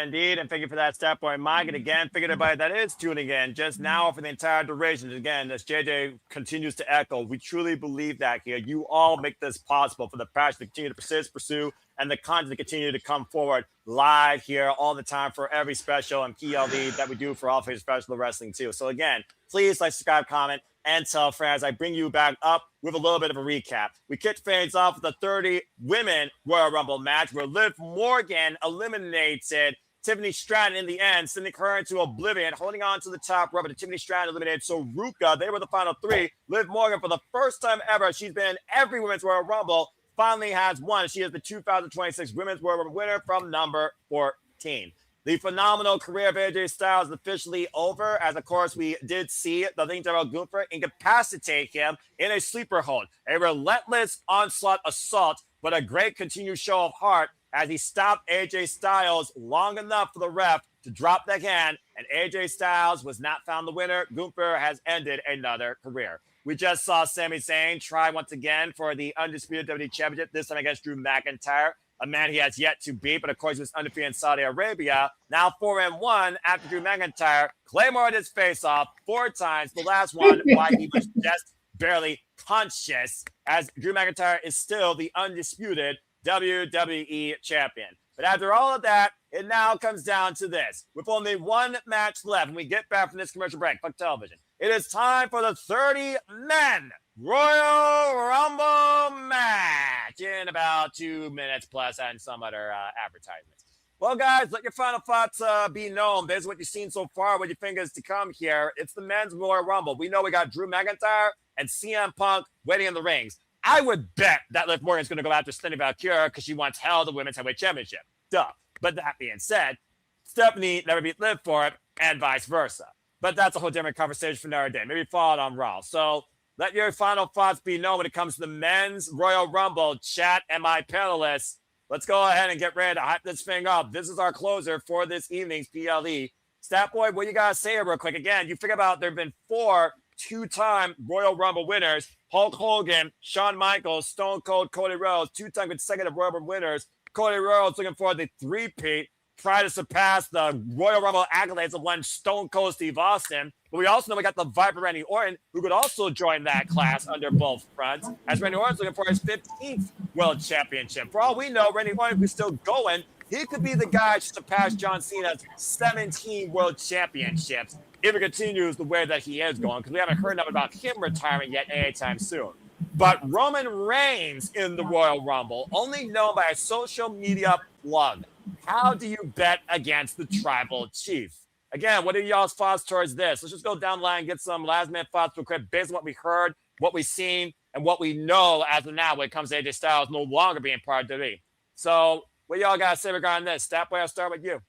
[SPEAKER 5] Indeed, and thank you for that step boy, Mike. And again, thank you everybody that is tuning in just now for the entire duration. Again, as JJ continues to echo, we truly believe that here. You all make this possible for the passion to continue to persist, pursue, and the content to continue to come forward live here all the time for every special and PLD that we do for all things professional wrestling too. So again, please like, subscribe, comment, and tell friends. I bring you back up with a little bit of a recap. We kicked things off with the 30 women Royal Rumble match where Liv Morgan eliminated Tiffany Stratton in the end, sending her into oblivion, holding on to the top rope. But Tiffany Stratton eliminated Soruka. They were the final 3. Liv Morgan, for the first time ever, she's been in every women's Royal Rumble, finally has won. She is the 2026 Women's Royal Rumble winner from number 14. The phenomenal career of AJ Styles is officially over, as of course we did see the legendary Gunther incapacitate him in a sleeper hold. A relentless onslaught assault, but a great continued show of heart as he stopped AJ Styles long enough for the ref to drop the hand, and AJ Styles was not found the winner. Gunther has ended another career. We just saw Sami Zayn try once again for the undisputed WWE Championship, this time against Drew McIntyre, a man he has yet to beat, but of course he was undefeated in Saudi Arabia. Now 4-1 after Drew McIntyre. Claymore his face off 4 times. The last one, why he was just barely conscious, as Drew McIntyre is still the undisputed WWE champion. But after all of that, it now comes down to this. With only 1 match left, when we get back from this commercial break, fuck television, it is time for the 30 men Royal Rumble match in about 2 minutes plus and some other advertisements. Well, guys, let your final thoughts be known. This is what you've seen so far. What you think is to come here. It's the men's Royal Rumble. We know we got Drew McIntyre and CM Punk waiting in the rings. I would bet that Liv Morgan's going to go after Stephanie Valkyria because she wants held the Women's Heavyweight Championship. Duh. But that being said, Stephanie never beat Liv for it, and vice versa. But that's a whole different conversation for another day. Maybe follow it on Raw. So let your final thoughts be known when it comes to the men's Royal Rumble. Chat and my panelists, let's go ahead and get ready to hype this thing up. This is our closer for this evening's PLE. Statboy, what you got to say real quick? Again, you think about there have been 4 2-time Royal Rumble winners. Hulk Hogan, Shawn Michaels, Stone Cold, Cody Rhodes, 2-time consecutive Royal Rumble winners. Cody Rhodes looking for the 3-peat, try to surpass the Royal Rumble accolades of one Stone Cold Steve Austin. But we also know we got the Viper Randy Orton, who could also join that class under both fronts, as Randy Orton's looking for his 15th World Championship. For all we know, Randy Orton is still going. He could be the guy to surpass John Cena's 17 World Championships if it continues the way that he is going, because we haven't heard nothing about him retiring yet anytime soon. But Roman Reigns in the Royal Rumble, only known by a social media plug. How do you bet against the tribal chief? Again, what are y'all's thoughts towards this? Let's just go down the line and get some last-minute thoughts real quick based on what we heard, what we've seen, and what we know as of now when it comes to AJ Styles no longer being part of WWE. So what y'all got to say regarding this? Statboy, I'll start with you.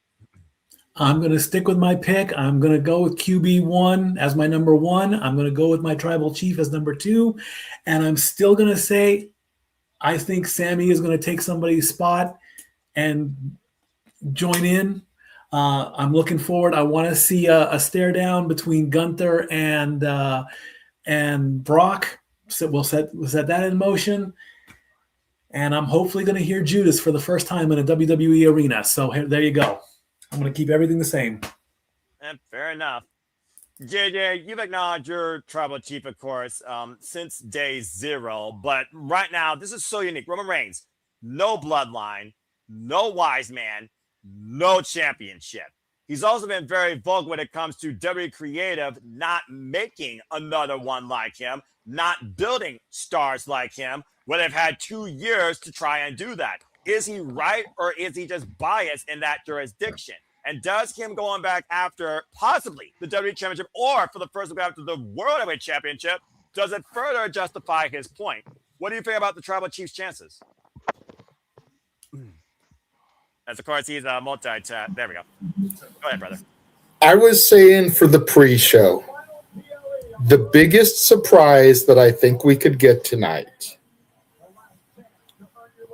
[SPEAKER 4] I'm going to stick with my pick. I'm going to go with QB1 as my number 1. I'm going to go with my tribal chief as number 2. And I'm still going to say I think Sami is going to take somebody's spot and join in. I'm looking forward. I want to see a stare down between Gunther and Brock. So we'll set that in motion. And I'm hopefully going to hear Judas for the first time in a WWE arena. So there you go. I'm going to keep everything the same.
[SPEAKER 5] And fair enough. JJ, you've acknowledged your tribal chief, of course, since day 0. But right now, this is so unique. Roman Reigns, no bloodline, no wise man, no championship. He's also been very vocal when it comes to WWE Creative not making another one like him, not building stars like him, when they've had 2 years to try and do that. Is he right, or is he just biased in that jurisdiction? And does him going back after possibly the WWE Championship, or for the first time after the World Heavyweight Championship, does it further justify his point? What do you think about the Tribal Chief's chances? As of course he's a multi-tap. There we go. Go ahead, brother.
[SPEAKER 2] I was saying for the pre-show, the biggest surprise that I think we could get tonight,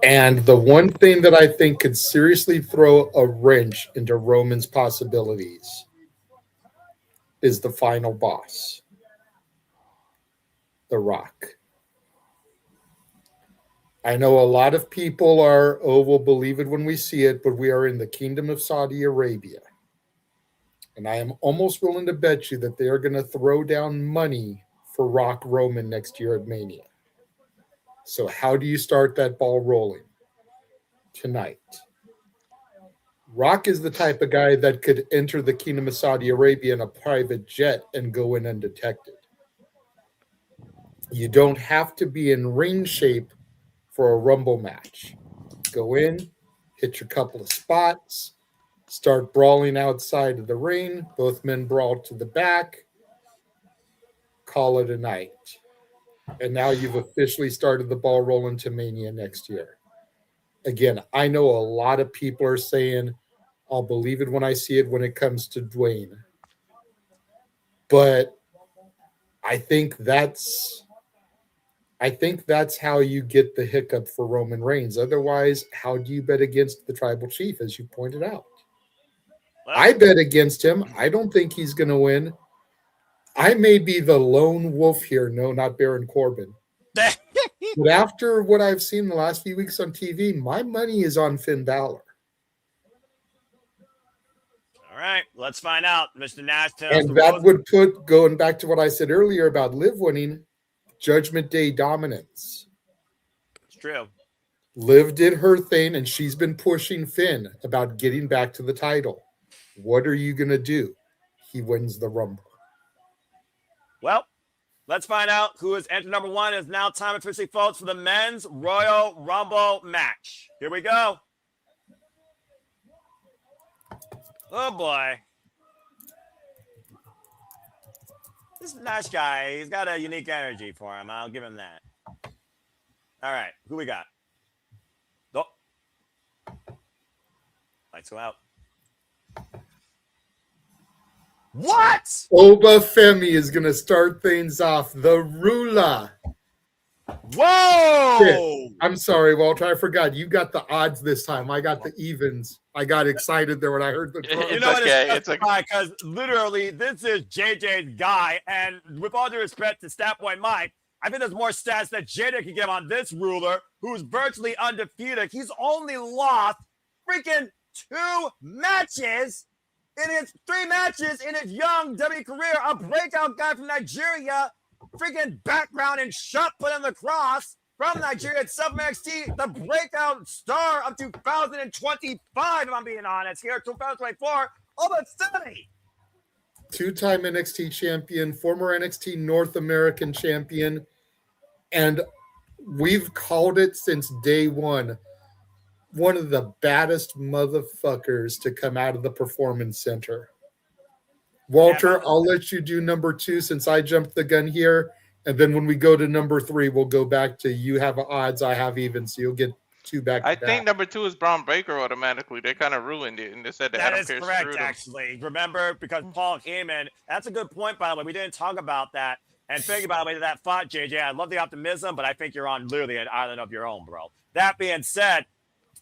[SPEAKER 2] and the one thing that I think could seriously throw a wrench into Roman's possibilities, is the final boss, The Rock. I know a lot of people we'll believe it when we see it, but we are in the Kingdom of Saudi Arabia. And I am almost willing to bet you that they are going to throw down money for Rock Roman next year at Mania. So how do you start that ball rolling? Tonight. Rock is the type of guy that could enter the Kingdom of Saudi Arabia in a private jet and go in undetected. You don't have to be in ring shape for a Rumble match. Go in, hit your couple of spots, start brawling outside of the ring. Both men brawl to the back. Call it a night. And now you've officially started the ball rolling to Mania next year. Again, I know a lot of people are saying, I'll believe it when I see it when it comes to Dwayne. But I think that's how you get the hiccup for Roman Reigns. Otherwise, how do you bet against the tribal chief, as you pointed out?
[SPEAKER 5] Well,
[SPEAKER 2] I bet against him. I don't think he's going to win. I may be the lone wolf here. No, not Baron Corbin. But after what I've seen the last few weeks on TV, my money is on Finn Balor.
[SPEAKER 5] all right, let's find out. Mr. Nash tells
[SPEAKER 2] And that would put, going back to what I said earlier about Liv winning, Judgment Day dominance.
[SPEAKER 5] It's true.
[SPEAKER 2] Liv did her thing, and she's been pushing Finn about getting back to the title. What are you going to do? He wins the Rumble.
[SPEAKER 5] Well, let's find out who is entered number 1. It's now time officially, folks, for the men's Royal Rumble match. Here we go. Oh, boy. This Nash guy, he's got a unique energy for him. I'll give him that. All right, who we got? Oh. Lights go out. What?
[SPEAKER 2] Oba Femi is going to start things off. The ruler.
[SPEAKER 5] Whoa!
[SPEAKER 2] I'm sorry, Walter. I forgot. You got the odds this time. I got the evens. I got excited there when I heard the draw.
[SPEAKER 5] You know what?
[SPEAKER 3] okay,
[SPEAKER 5] It's okay. Because literally, this is JJ's guy. And with all due respect to Statboy Mike, I think there's more stats that JJ can give on this ruler, who's virtually undefeated. He's only lost freaking 2 matches in his 3 matches in his young WWE career. A breakout guy from Nigeria, freaking background and shot put on the cross from Nigeria at Sub NXT, the breakout star of 2025, if I'm being honest here, 2024, over 30.
[SPEAKER 2] 2-time NXT champion, former NXT North American champion, and we've called it since day one. one of the baddest motherfuckers to come out of the Performance Center. Walter, I'll let you do number 2 since I jumped the gun here. And then when we go to number 3, we'll go back to you have odds, I have even. So you'll get 2 back to
[SPEAKER 3] I
[SPEAKER 2] back.
[SPEAKER 3] think number 2 is Braun Breaker automatically. They kind of ruined it, and they said that
[SPEAKER 5] That
[SPEAKER 3] Adam
[SPEAKER 5] is
[SPEAKER 3] Pearce
[SPEAKER 5] correct,
[SPEAKER 3] screwed him.
[SPEAKER 5] actually. Remember, because Paul Heyman, that's a good point, by the way. We didn't talk about that. And thinking about the way that fought, JJ, I love the optimism, but I think you're on literally an island of your own, bro. That being said,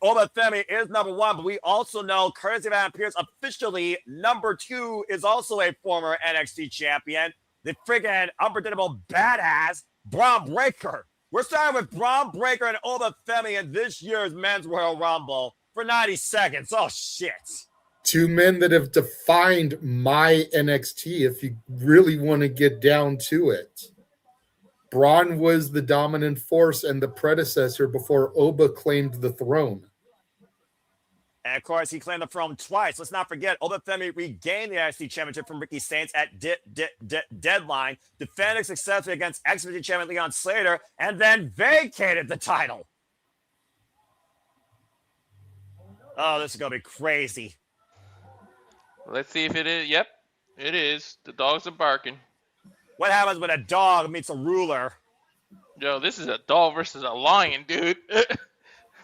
[SPEAKER 5] Obafemi is number 1, but we also know, courtesy of Adam Pearce, officially number 2 is also a former NXT champion, the friggin' unpredictable badass Braun Breaker. We're starting with Braun Breaker and Obafemi in this year's Men's Royal Rumble for 90 seconds. Oh, shit.
[SPEAKER 2] 2 men that have defined my NXT, if you really want to get down to it. Braun was the dominant force and the predecessor before Oba claimed the throne.
[SPEAKER 5] And of course, he claimed the throne twice. Let's not forget, Obafemi regained the NXT Championship from Ricky Saints at Deadline, defended successfully against ex-Division Champion Leon Slater, and then vacated the title. Oh, this is going to be crazy.
[SPEAKER 3] Let's see if it is. Yep, it is. The dogs are barking.
[SPEAKER 5] What happens when a dog meets a ruler?
[SPEAKER 3] Yo, this is a dog versus a lion, dude.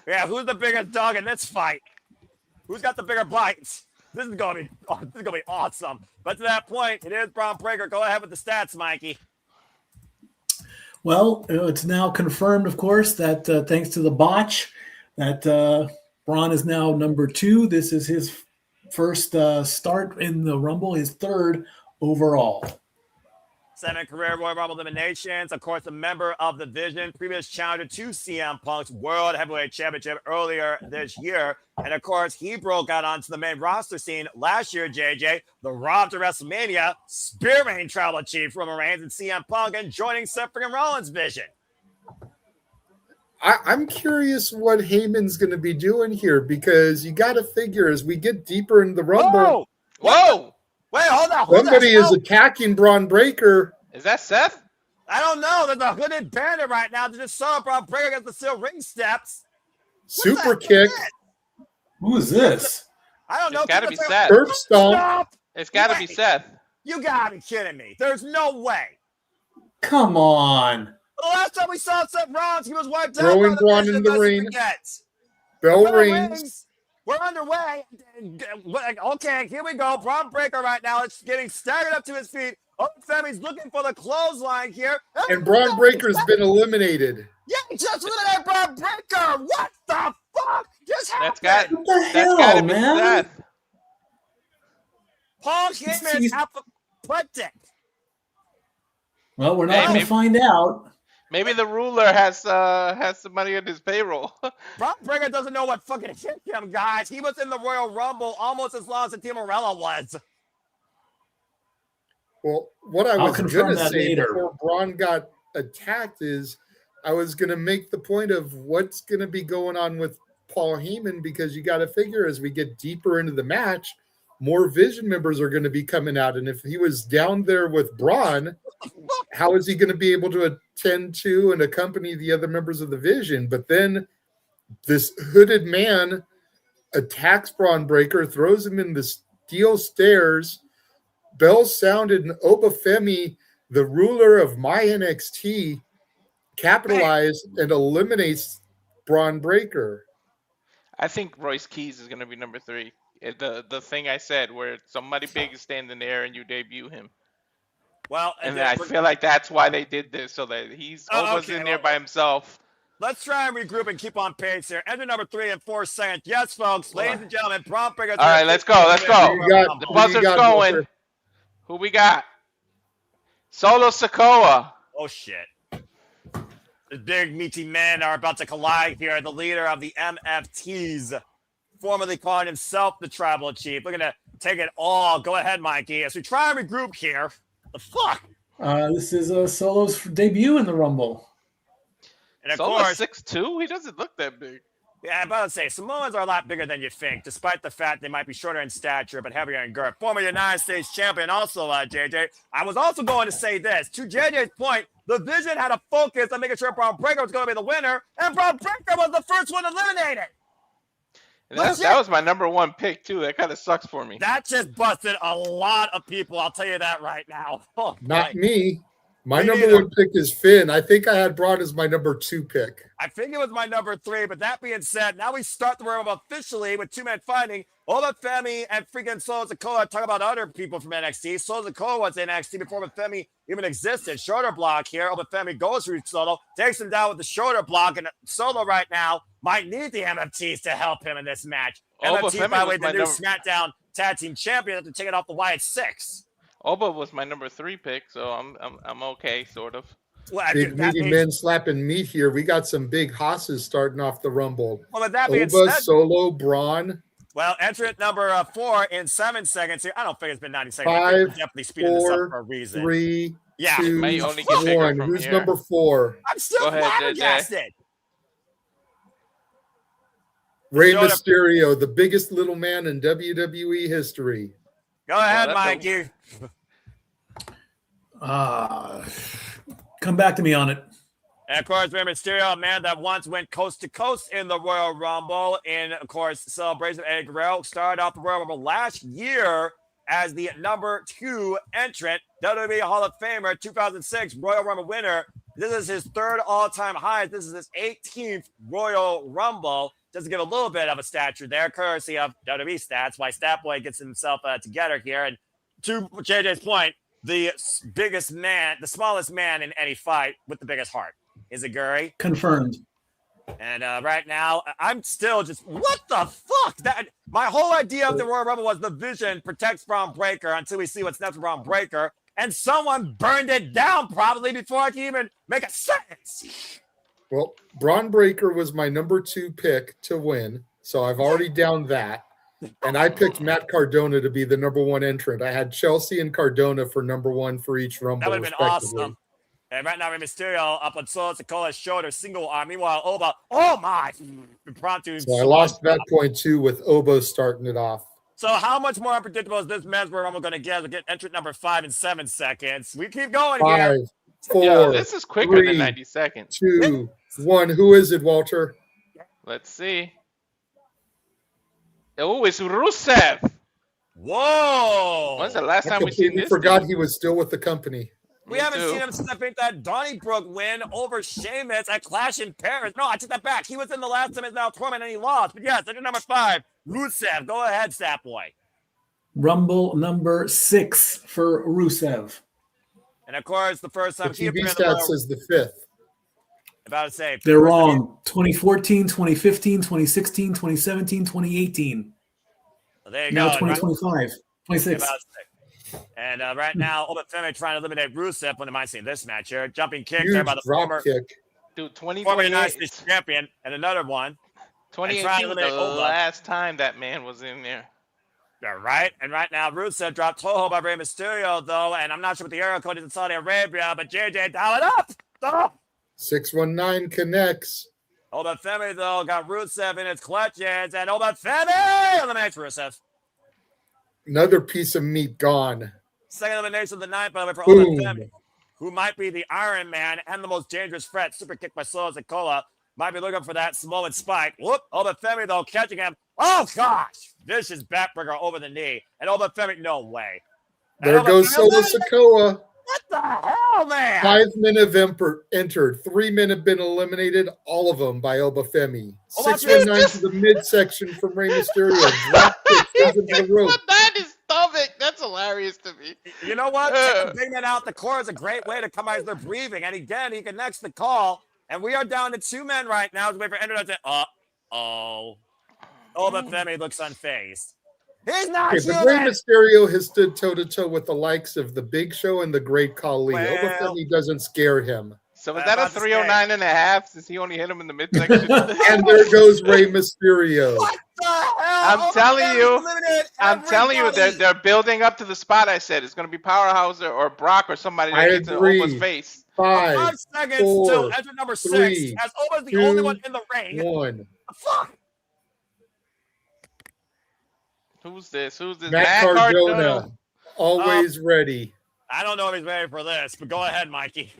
[SPEAKER 5] Yeah, who's the biggest dog in this fight? Who's got the bigger bites? This is gonna be awesome. But to that point, it is Braun Breaker. Go ahead with the stats, Mikey.
[SPEAKER 4] Well, it's now confirmed, of course, that thanks to the botch, that Braun is now number 2. This is his first start in the Rumble, his 3rd overall.
[SPEAKER 5] 7 career Royal Rumble eliminations. Of course, a member of the Vision, previous challenger to CM Punk's World Heavyweight Championship earlier this year. And of course, he broke out onto the main roster scene last year, JJ, the Rob to Wrestlemania, spearheading Tribal Chief Roman Reigns and CM Punk, and joining Seth freaking Rollins' Vision.
[SPEAKER 2] I'm curious what Heyman's going to be doing here, because you got to figure as we get deeper in the Rumble.
[SPEAKER 3] Whoa!
[SPEAKER 5] Wait, hold on.
[SPEAKER 2] Somebody is attacking Braun Breaker.
[SPEAKER 3] Is that Seth?
[SPEAKER 5] I don't know. There's a hooded bandit right now that just saw Braun Breaker against the steel ring steps.
[SPEAKER 2] Super kick.
[SPEAKER 4] Who is this?
[SPEAKER 5] I don't know.
[SPEAKER 3] It's got to be Seth.
[SPEAKER 2] Curb stomp.
[SPEAKER 5] Stop.
[SPEAKER 3] It's got to be Seth.
[SPEAKER 5] You gotta be kidding me. There's no way.
[SPEAKER 4] Come on.
[SPEAKER 5] The last time we saw Seth Rollins, he was wiped out.
[SPEAKER 2] Throwing
[SPEAKER 5] by
[SPEAKER 2] Braun
[SPEAKER 5] Vision,
[SPEAKER 2] in the
[SPEAKER 5] let's
[SPEAKER 2] ring.
[SPEAKER 5] forget.
[SPEAKER 2] Bell rings.
[SPEAKER 5] We're underway. Okay, here we go. Braun Breaker right now is getting staggered up to his feet. Obafemi's looking for the clothesline here.
[SPEAKER 2] And Braun Breaker's been eliminated.
[SPEAKER 5] Yeah, just eliminated Braun Breaker. What the fuck just happened?
[SPEAKER 4] What the
[SPEAKER 3] That's
[SPEAKER 4] hell,
[SPEAKER 3] got to be
[SPEAKER 4] man?
[SPEAKER 3] Seth.
[SPEAKER 5] Paul Heyman is apoplectic.
[SPEAKER 4] Well, we're not
[SPEAKER 3] Hey,
[SPEAKER 4] going
[SPEAKER 3] maybe-
[SPEAKER 4] to find out.
[SPEAKER 3] Maybe the ruler has some money on his payroll.
[SPEAKER 5] Braun Breaker doesn't know what fucking hit him, guys. He was in the Royal Rumble almost as long as Team Morella was.
[SPEAKER 2] Well, what I
[SPEAKER 4] I'll
[SPEAKER 2] was
[SPEAKER 4] confirm
[SPEAKER 2] going to
[SPEAKER 4] that
[SPEAKER 2] say
[SPEAKER 4] later.
[SPEAKER 2] before Braun got attacked is I was going to make the point of what's going to be going on with Paul Heyman, because you got to figure as we get deeper into the match, more Vision members are going to be coming out. And if he was down there with Braun, how is he going to be able to attend to and accompany the other members of the Vision? But then this hooded man attacks Braun Breaker, throws him in the steel stairs. Bells sounded, and Obafemi, the ruler of my NXT, capitalized and eliminates Braun Breaker.
[SPEAKER 3] I think Royce Keys is going to be number 3. The thing I said, where somebody big is standing there and you debut him.
[SPEAKER 5] Well,
[SPEAKER 3] And I feel like that's why they did this, so that he's almost in there by himself.
[SPEAKER 5] let's try and regroup and keep on pace here. Enter number 3 in 4 seconds. Yes, folks, ladies and gentlemen, Braun Breaker.
[SPEAKER 3] All right, let's go. Let's go.
[SPEAKER 2] got-
[SPEAKER 3] The
[SPEAKER 2] Who you
[SPEAKER 3] buzzer's
[SPEAKER 2] got,
[SPEAKER 3] going.
[SPEAKER 2] Walter?
[SPEAKER 3] Who we got? Solo Sikoa.
[SPEAKER 5] Oh, shit. The big meaty men are about to collide here. The leader of the MFTs, formerly calling himself the Tribal Chief. We're going to take it all. Go ahead, Mikey. As we try and regroup here. The fuck?
[SPEAKER 4] This is Solo's debut in the Rumble.
[SPEAKER 5] And of
[SPEAKER 3] Solo's
[SPEAKER 5] course,
[SPEAKER 3] 6'2"? He doesn't look that big.
[SPEAKER 5] yeah, I'm about to say, Samoans are a lot bigger than you think, despite the fact they might be shorter in stature, but heavier in girth. Former United States champion also, JJ. I was also going to say this. To JJ's point, the Vision had a focus on making sure Braun Breaker was going to be the winner, and Braun Breaker was the first one eliminated.
[SPEAKER 3] That was my number one pick too. That kind of sucks for me.
[SPEAKER 5] That just busted a lot of people. I'll tell you that right now. Oh,
[SPEAKER 2] Not
[SPEAKER 5] boy.
[SPEAKER 2] me. My
[SPEAKER 5] Me
[SPEAKER 2] number
[SPEAKER 5] neither.
[SPEAKER 2] one pick is Finn. I think I had Braun as my number 2 pick.
[SPEAKER 5] I think it was my number 3, but that being said, now we start the Royal Rumble officially with 2 men fighting. Femi and freaking Solo Sikoa. Talk about other people from NXT. Solo Sikoa was in NXT before Femi even existed. Shoulder block here. Femi goes through Solo, takes him down with the shoulder block, and Solo right now might need the MFTs to help him in this match. MFT, by the way, the new SmackDown Tag Team Champion after taking off the Wyatt 6.
[SPEAKER 3] Oba was my number 3 pick, so I'm okay, sort of.
[SPEAKER 5] Well,
[SPEAKER 2] Big meaty men slapping meat here. We got some big hosses starting off the Rumble.
[SPEAKER 5] Well, with that being
[SPEAKER 2] Oba,
[SPEAKER 5] said,
[SPEAKER 2] Solo, Braun.
[SPEAKER 5] well, entrant number 4 in 7 seconds here. I don't think it's been 90 seconds.
[SPEAKER 2] 5,
[SPEAKER 5] definitely speeding this up
[SPEAKER 2] 4,
[SPEAKER 5] for a reason.
[SPEAKER 2] 3,
[SPEAKER 5] Yeah.
[SPEAKER 2] 2,
[SPEAKER 3] May only get bigger
[SPEAKER 2] 1.
[SPEAKER 3] from
[SPEAKER 2] Who's
[SPEAKER 3] here.
[SPEAKER 2] number 4?
[SPEAKER 5] I'm still
[SPEAKER 3] Go ahead, JJ.
[SPEAKER 5] flabbergasted.
[SPEAKER 2] Rey
[SPEAKER 5] Shoulder-
[SPEAKER 2] Mysterio, the biggest little man in WWE history.
[SPEAKER 5] Go ahead,
[SPEAKER 3] that's
[SPEAKER 5] Mikey.
[SPEAKER 4] Come back to me on it.
[SPEAKER 5] And of course, Rey Mysterio, a man that once went coast to coast in the Royal Rumble in, of course, celebration of Eddie Guerrero. Started off the Royal Rumble last year as the number 2 entrant, WWE Hall of Famer, 2006 Royal Rumble winner. This is his 3rd all-time high. This is his 18th Royal Rumble. Just to give a little bit of a stature there, courtesy of WWE stats, why Statboy gets himself together here. And to JJ's point, the biggest man, the smallest man in any fight with the biggest heart. Is it Guri?
[SPEAKER 4] Confirmed.
[SPEAKER 5] And right now, I'm still just, what the fuck? That my whole idea of the Royal Rumble was the Vision protects Braun Breaker until we see what's next for Braun Breaker. And someone burned it down probably before I can even make a sentence.
[SPEAKER 2] Well, Braun Breaker was my number 2 pick to win, so I've already downed that. And I picked Matt Cardona to be the number 1 entrant. I had Chelsea and Cardona for number 1 for each Rumble.
[SPEAKER 5] That would have been awesome. And right now, Rey Mysterio up on Solo Sikoa's shoulder, single arm. Meanwhile, Oba, oh my, impromptu.
[SPEAKER 2] So I lost that point too with Obo starting it off.
[SPEAKER 5] So how much more unpredictable is this men's Royal Rumble going to get? We'll get entrant number 5 in 7 seconds. We keep going
[SPEAKER 2] 5,
[SPEAKER 5] here.
[SPEAKER 2] 4,
[SPEAKER 3] Yo, this is quicker
[SPEAKER 2] 3,
[SPEAKER 3] than 90 seconds.
[SPEAKER 2] 2, 1. Who is it, Walter?
[SPEAKER 3] Let's see. Oh, it's Rusev.
[SPEAKER 5] Whoa.
[SPEAKER 3] When's the last
[SPEAKER 2] I
[SPEAKER 3] time we seen
[SPEAKER 2] completely
[SPEAKER 3] this?
[SPEAKER 2] forgot
[SPEAKER 3] dude?
[SPEAKER 2] he was still with the company.
[SPEAKER 5] We
[SPEAKER 3] Me
[SPEAKER 5] haven't
[SPEAKER 3] too.
[SPEAKER 5] seen him since I think that Donnybrook win over Sheamus at Clash in Paris. No, I take that back. He was in the last time, now tournament, and he lost. But yes, entrant number 5, Rusev. Go ahead, Statboy.
[SPEAKER 4] Rumble number 6 for Rusev.
[SPEAKER 5] And of course, the first
[SPEAKER 2] The
[SPEAKER 5] time he
[SPEAKER 2] TV
[SPEAKER 5] appeared in the
[SPEAKER 2] stat
[SPEAKER 5] Royal-
[SPEAKER 2] says the 5th.
[SPEAKER 5] about to say
[SPEAKER 4] They're
[SPEAKER 5] first time he-
[SPEAKER 4] wrong. 2014, 2015, 2016, 2017, 2018.
[SPEAKER 5] Well, there you
[SPEAKER 4] Now
[SPEAKER 5] go.
[SPEAKER 4] 2025, 26.
[SPEAKER 5] About to say. And right now, Femi trying to eliminate Rusev. When am I seeing this match here? Jumping kick there
[SPEAKER 2] Huge
[SPEAKER 5] by the
[SPEAKER 2] drop
[SPEAKER 5] former
[SPEAKER 2] kick.
[SPEAKER 3] Dude,
[SPEAKER 5] United States
[SPEAKER 3] 2028.
[SPEAKER 5] champion, and another one.
[SPEAKER 3] 2018 was the
[SPEAKER 5] eliminate Oba.
[SPEAKER 3] last time that man was in there.
[SPEAKER 5] Yeah, right. And right now, Rusev dropped Toho by Rey Mysterio, though, and I'm not sure what the area code is in Saudi Arabia, but JJ, dial it up. Oh.
[SPEAKER 2] 619 connects.
[SPEAKER 5] Femi, though, got Rusev in his clutches, and Femi eliminates Rusev.
[SPEAKER 2] Another piece of meat gone.
[SPEAKER 5] Second elimination of the night, by the way, for
[SPEAKER 2] Boom.
[SPEAKER 5] Femi, who might be the Iron Man and the most dangerous threat. Super kick by Solo Sikoa. Might be looking for that Samoan spike. Whoop. Femi, though, catching him. Oh, gosh. Vicious backbreaker over the knee. And Femi, no way. And
[SPEAKER 2] There goes Solo Sikoa.
[SPEAKER 5] What the hell, man?
[SPEAKER 2] 5-minute event entered. 3 men have been eliminated, all of them by Obafemi.
[SPEAKER 5] Oh, my
[SPEAKER 2] 619 to the midsection from Rey Mysterio. Drop kick into the rope.
[SPEAKER 3] That is stomach. That's hilarious to me.
[SPEAKER 5] You know what? Taking big man out the core is a great way to come out as they're breathing. And again, he connects the call. And we are down to 2 men right now. Wait for Ender to Femi looks unfazed. He's not
[SPEAKER 2] Okay, but Rey
[SPEAKER 5] human.
[SPEAKER 2] Mysterio has stood toe-to-toe with the likes of the Big Show and the Great Khali.
[SPEAKER 5] Well-
[SPEAKER 2] Obafemi doesn't scare him.
[SPEAKER 3] So was
[SPEAKER 5] I'm
[SPEAKER 3] that a
[SPEAKER 5] about to say-
[SPEAKER 3] 309 and a half since he only hit him in the midsection?
[SPEAKER 2] And there goes Rey Mysterio.
[SPEAKER 5] What the hell?
[SPEAKER 3] I'm telling you,
[SPEAKER 5] eliminated
[SPEAKER 3] I'm telling you,
[SPEAKER 5] everybody.
[SPEAKER 3] they're building up to the spot I said. It's going to be Powerhouse or Brock or somebody that
[SPEAKER 2] I
[SPEAKER 3] gets in
[SPEAKER 2] agree.
[SPEAKER 3] Oba's face.
[SPEAKER 2] 5,
[SPEAKER 5] 5 seconds
[SPEAKER 2] 4,
[SPEAKER 5] till entrant number 6.
[SPEAKER 2] 3,
[SPEAKER 5] As Oba's the
[SPEAKER 2] 2,
[SPEAKER 5] only one in the ring.
[SPEAKER 2] 1.
[SPEAKER 5] Fuck.
[SPEAKER 3] Who's this?
[SPEAKER 2] Matt Cardona, always ready.
[SPEAKER 5] I don't know if he's ready for this, but go ahead, Mikey.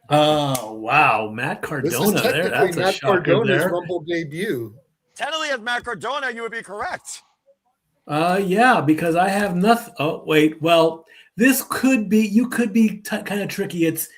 [SPEAKER 4] Oh, wow. Matt
[SPEAKER 2] This is
[SPEAKER 4] Cardona there.
[SPEAKER 2] technically
[SPEAKER 4] That's a
[SPEAKER 2] Matt
[SPEAKER 4] shocker
[SPEAKER 2] Cardona's
[SPEAKER 4] there.
[SPEAKER 2] Rumble debut.
[SPEAKER 5] technically as Matt Cardona, you would be correct.
[SPEAKER 4] Yeah, because I have nothing. Oh, wait. Well, this could be. You could be kind of tricky. It's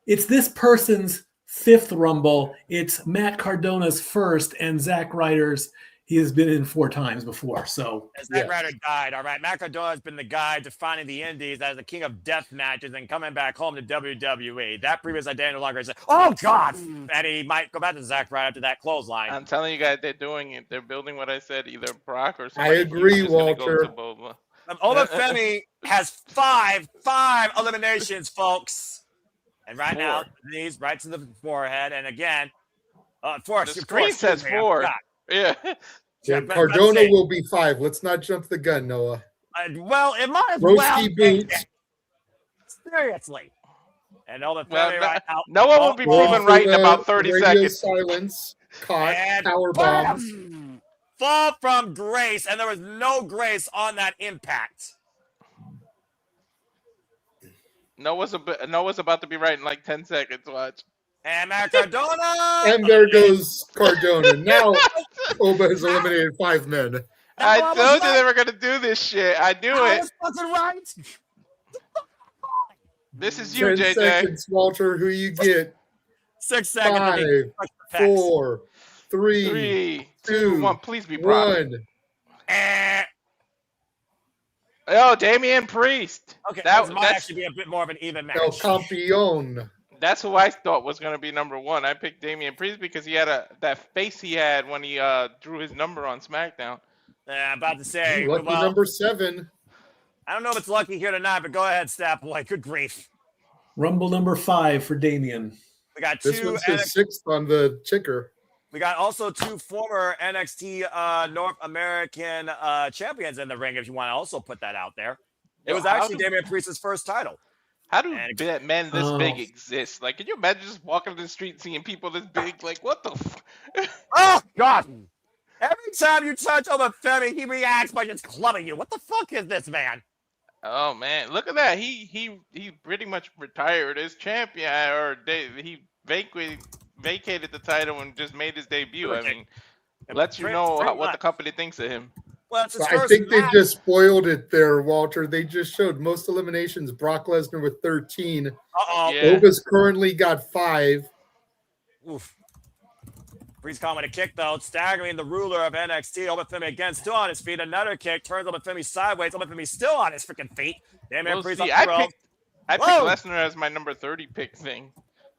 [SPEAKER 4] this person's 5th Rumble. It's Matt Cardona's 1st, and Zack Ryder's. He has been in 4 times before. So
[SPEAKER 5] Zack Ryder died. All right, Matt Cardona has been the guy defining the Indies as the king of death matches and coming back home to WWE. That previous identity no longer is. Oh God! And he might go back to Zack Ryder after that clothesline.
[SPEAKER 3] I'm telling you guys, they're doing it. They're building what I said, either Brock or somebody.
[SPEAKER 2] I agree, Walter.
[SPEAKER 5] Oba Femi has five eliminations, folks. And right now, knees right to the forehead. And again,
[SPEAKER 3] the screen says 4. Yeah.
[SPEAKER 2] Cardona will be 5. Let's not jump the gun, Noah.
[SPEAKER 5] Well, it might as
[SPEAKER 2] Broski boots.
[SPEAKER 5] Seriously. And Oba Femi right now.
[SPEAKER 3] Noah will be proven right in about 30 seconds.
[SPEAKER 2] Silence. Caught.
[SPEAKER 5] And
[SPEAKER 2] Power bomb.
[SPEAKER 5] Fall from grace, and there was no grace on that impact.
[SPEAKER 3] Noah's about to be right in like 10 seconds. Watch.
[SPEAKER 5] And Matt Cardona.
[SPEAKER 2] And there goes Cardona. Now Oba has eliminated 5 men.
[SPEAKER 3] I told you they were going to do this shit. I knew
[SPEAKER 5] I
[SPEAKER 3] it.
[SPEAKER 5] was fucking right.
[SPEAKER 3] This is you,
[SPEAKER 2] 10
[SPEAKER 3] JJ.
[SPEAKER 2] seconds, Walter. Who you get?
[SPEAKER 5] 6 seconds.
[SPEAKER 2] 5, 4, 3, 2,
[SPEAKER 3] 1. Please be Brock.
[SPEAKER 2] 1.
[SPEAKER 3] Oh, Damian Priest.
[SPEAKER 5] Okay, that might actually be a bit more of an even match.
[SPEAKER 2] El Campeon.
[SPEAKER 3] That's who I thought was going to be number 1. I picked Damian Priest because he had that face he had when he drew his number on SmackDown.
[SPEAKER 5] I'm about to say.
[SPEAKER 2] Lucky number 7.
[SPEAKER 5] I don't know if it's lucky here tonight, but go ahead, Stat Boy. Good grief.
[SPEAKER 4] Rumble number 5 for Damian.
[SPEAKER 5] We got
[SPEAKER 2] this
[SPEAKER 5] 2
[SPEAKER 2] one's his 6th on the ticker.
[SPEAKER 5] We got also 2 former NXT North American champions in the ring, if you want to also put that out there. It was actually Damian Priest's first title.
[SPEAKER 3] How do men this big exist? Like, can you imagine just walking on the street seeing people this big? Like, what the
[SPEAKER 5] Oh, God. Every time you touch Oba Femi, he reacts by just clubbing you. What the fuck is this, man?
[SPEAKER 3] Oh, man. Look at that. He pretty much retired as champion, or he vacated the title and just made his debut. I mean, lets you know what the company thinks of him.
[SPEAKER 5] Well, it's his
[SPEAKER 2] I
[SPEAKER 5] first
[SPEAKER 2] think
[SPEAKER 5] match.
[SPEAKER 2] they just spoiled it there, Walter. They just showed most eliminations. Brock Lesnar with 13.
[SPEAKER 5] Uh-oh.
[SPEAKER 3] Yeah.
[SPEAKER 2] Oba's currently got 5.
[SPEAKER 5] Oof. Priest calling with a kick, though. Staggering the ruler of NXT. Oba Femi again, still on his feet. Another kick. Turns Oba Femi sideways. Oba Femi still on his freaking feet. Damian Priest up the rope.
[SPEAKER 3] I picked Lesnar as my number 30 pick thing.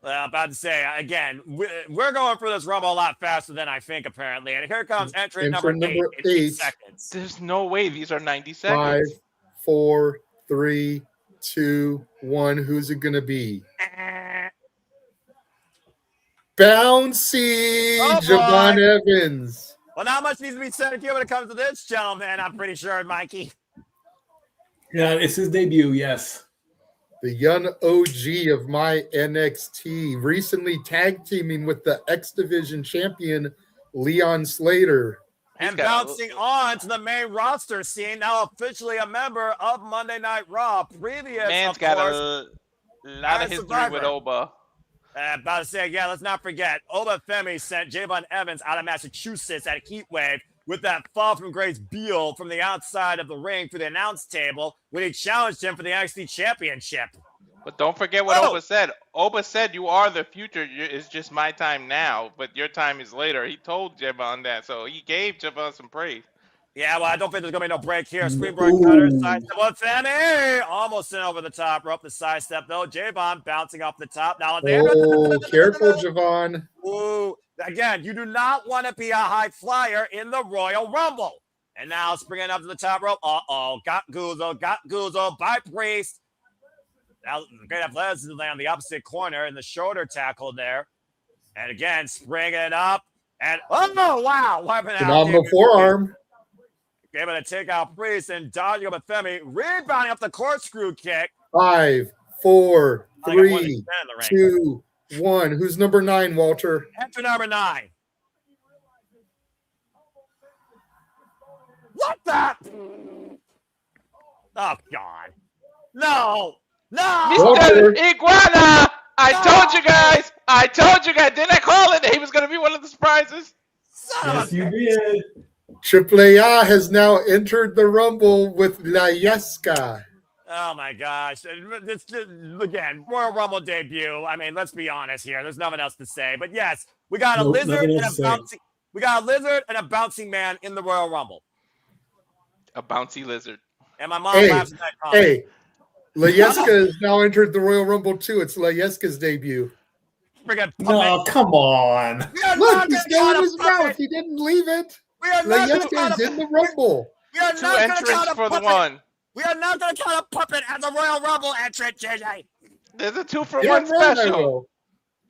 [SPEAKER 5] Well, I'm about to say, again, we're going through this Rumble a lot faster than I think, apparently. And here comes entry number 8 in 8 seconds.
[SPEAKER 3] There's no way these are 90 seconds.
[SPEAKER 2] 5, 4, 3, 2, 1. Who's it going to be? Bouncy Javon Evans.
[SPEAKER 5] Well, not much needs to be said here when it comes to this gentleman, I'm pretty sure, Mikey.
[SPEAKER 4] Yeah, it's his debut, yes.
[SPEAKER 2] The young OG of my NXT, recently tag teaming with the X Division champion, Leon Slater.
[SPEAKER 5] And bouncing on to the main roster scene, now officially a member of Monday Night Raw. Previous,
[SPEAKER 3] Man's got a lot of history with Oba.
[SPEAKER 5] About to say, let's not forget, Oba Femi sent Javon Evans out of Massachusetts at Heatwave with that fall from Grace Beal from the outside of the ring through the announce table when he challenged him for the NXT Championship.
[SPEAKER 3] But don't forget what Oba said. Oba said, "You are the future. It's just my time now, but your time is later." He told Javon that, so he gave Javon some praise.
[SPEAKER 5] Yeah, well, I don't think there's going to be no break here. Springboard cutter, sidestep. Well, Femi almost sent over the top rope. The sidestep, though. Javon bouncing off the top. Now,
[SPEAKER 2] careful, Javon.
[SPEAKER 5] Ooh. Again, you do not want to be a high flyer in the Royal Rumble. And now springing up to the top rope. Got Guzzo by Priest. Now, great athleticism on the opposite corner in the shoulder tackle there. And again, springing up. And, wow. Wiping out.
[SPEAKER 2] Phenomenal forearm.
[SPEAKER 5] Able to take out Priest and dodging up Femi. Rebounding up the corkscrew kick.
[SPEAKER 2] 5, 4, 3, 2, 1. Who's number 9, Walter?
[SPEAKER 5] Enter number 9. What the? Oh, God. No.
[SPEAKER 3] Mr. Iguana! I told you guys. Didn't I call it? He was going to be one of the surprises.
[SPEAKER 4] Yes, you did.
[SPEAKER 2] Triple A has now entered the Rumble with La Yesca.
[SPEAKER 5] Oh my gosh! This again, Royal Rumble debut. I mean, let's be honest here. There's nothing else to say. But yes, we got a lizard and a bouncing. We got a lizard and a bouncing man in the Royal Rumble.
[SPEAKER 3] A bouncy lizard.
[SPEAKER 5] And my mom laughs at that comment.
[SPEAKER 2] Hey, La Yesca has now entered the Royal Rumble too. It's La Yesca's debut.
[SPEAKER 4] No, come on.
[SPEAKER 2] Look, he's still in his mouth. He didn't leave it. La Yesca is in the Rumble.
[SPEAKER 5] We are
[SPEAKER 3] Two entrants for the one.
[SPEAKER 5] We are not going to count a puppet as a Royal Rumble entrant, JJ.
[SPEAKER 3] There's a 2-for-1 special.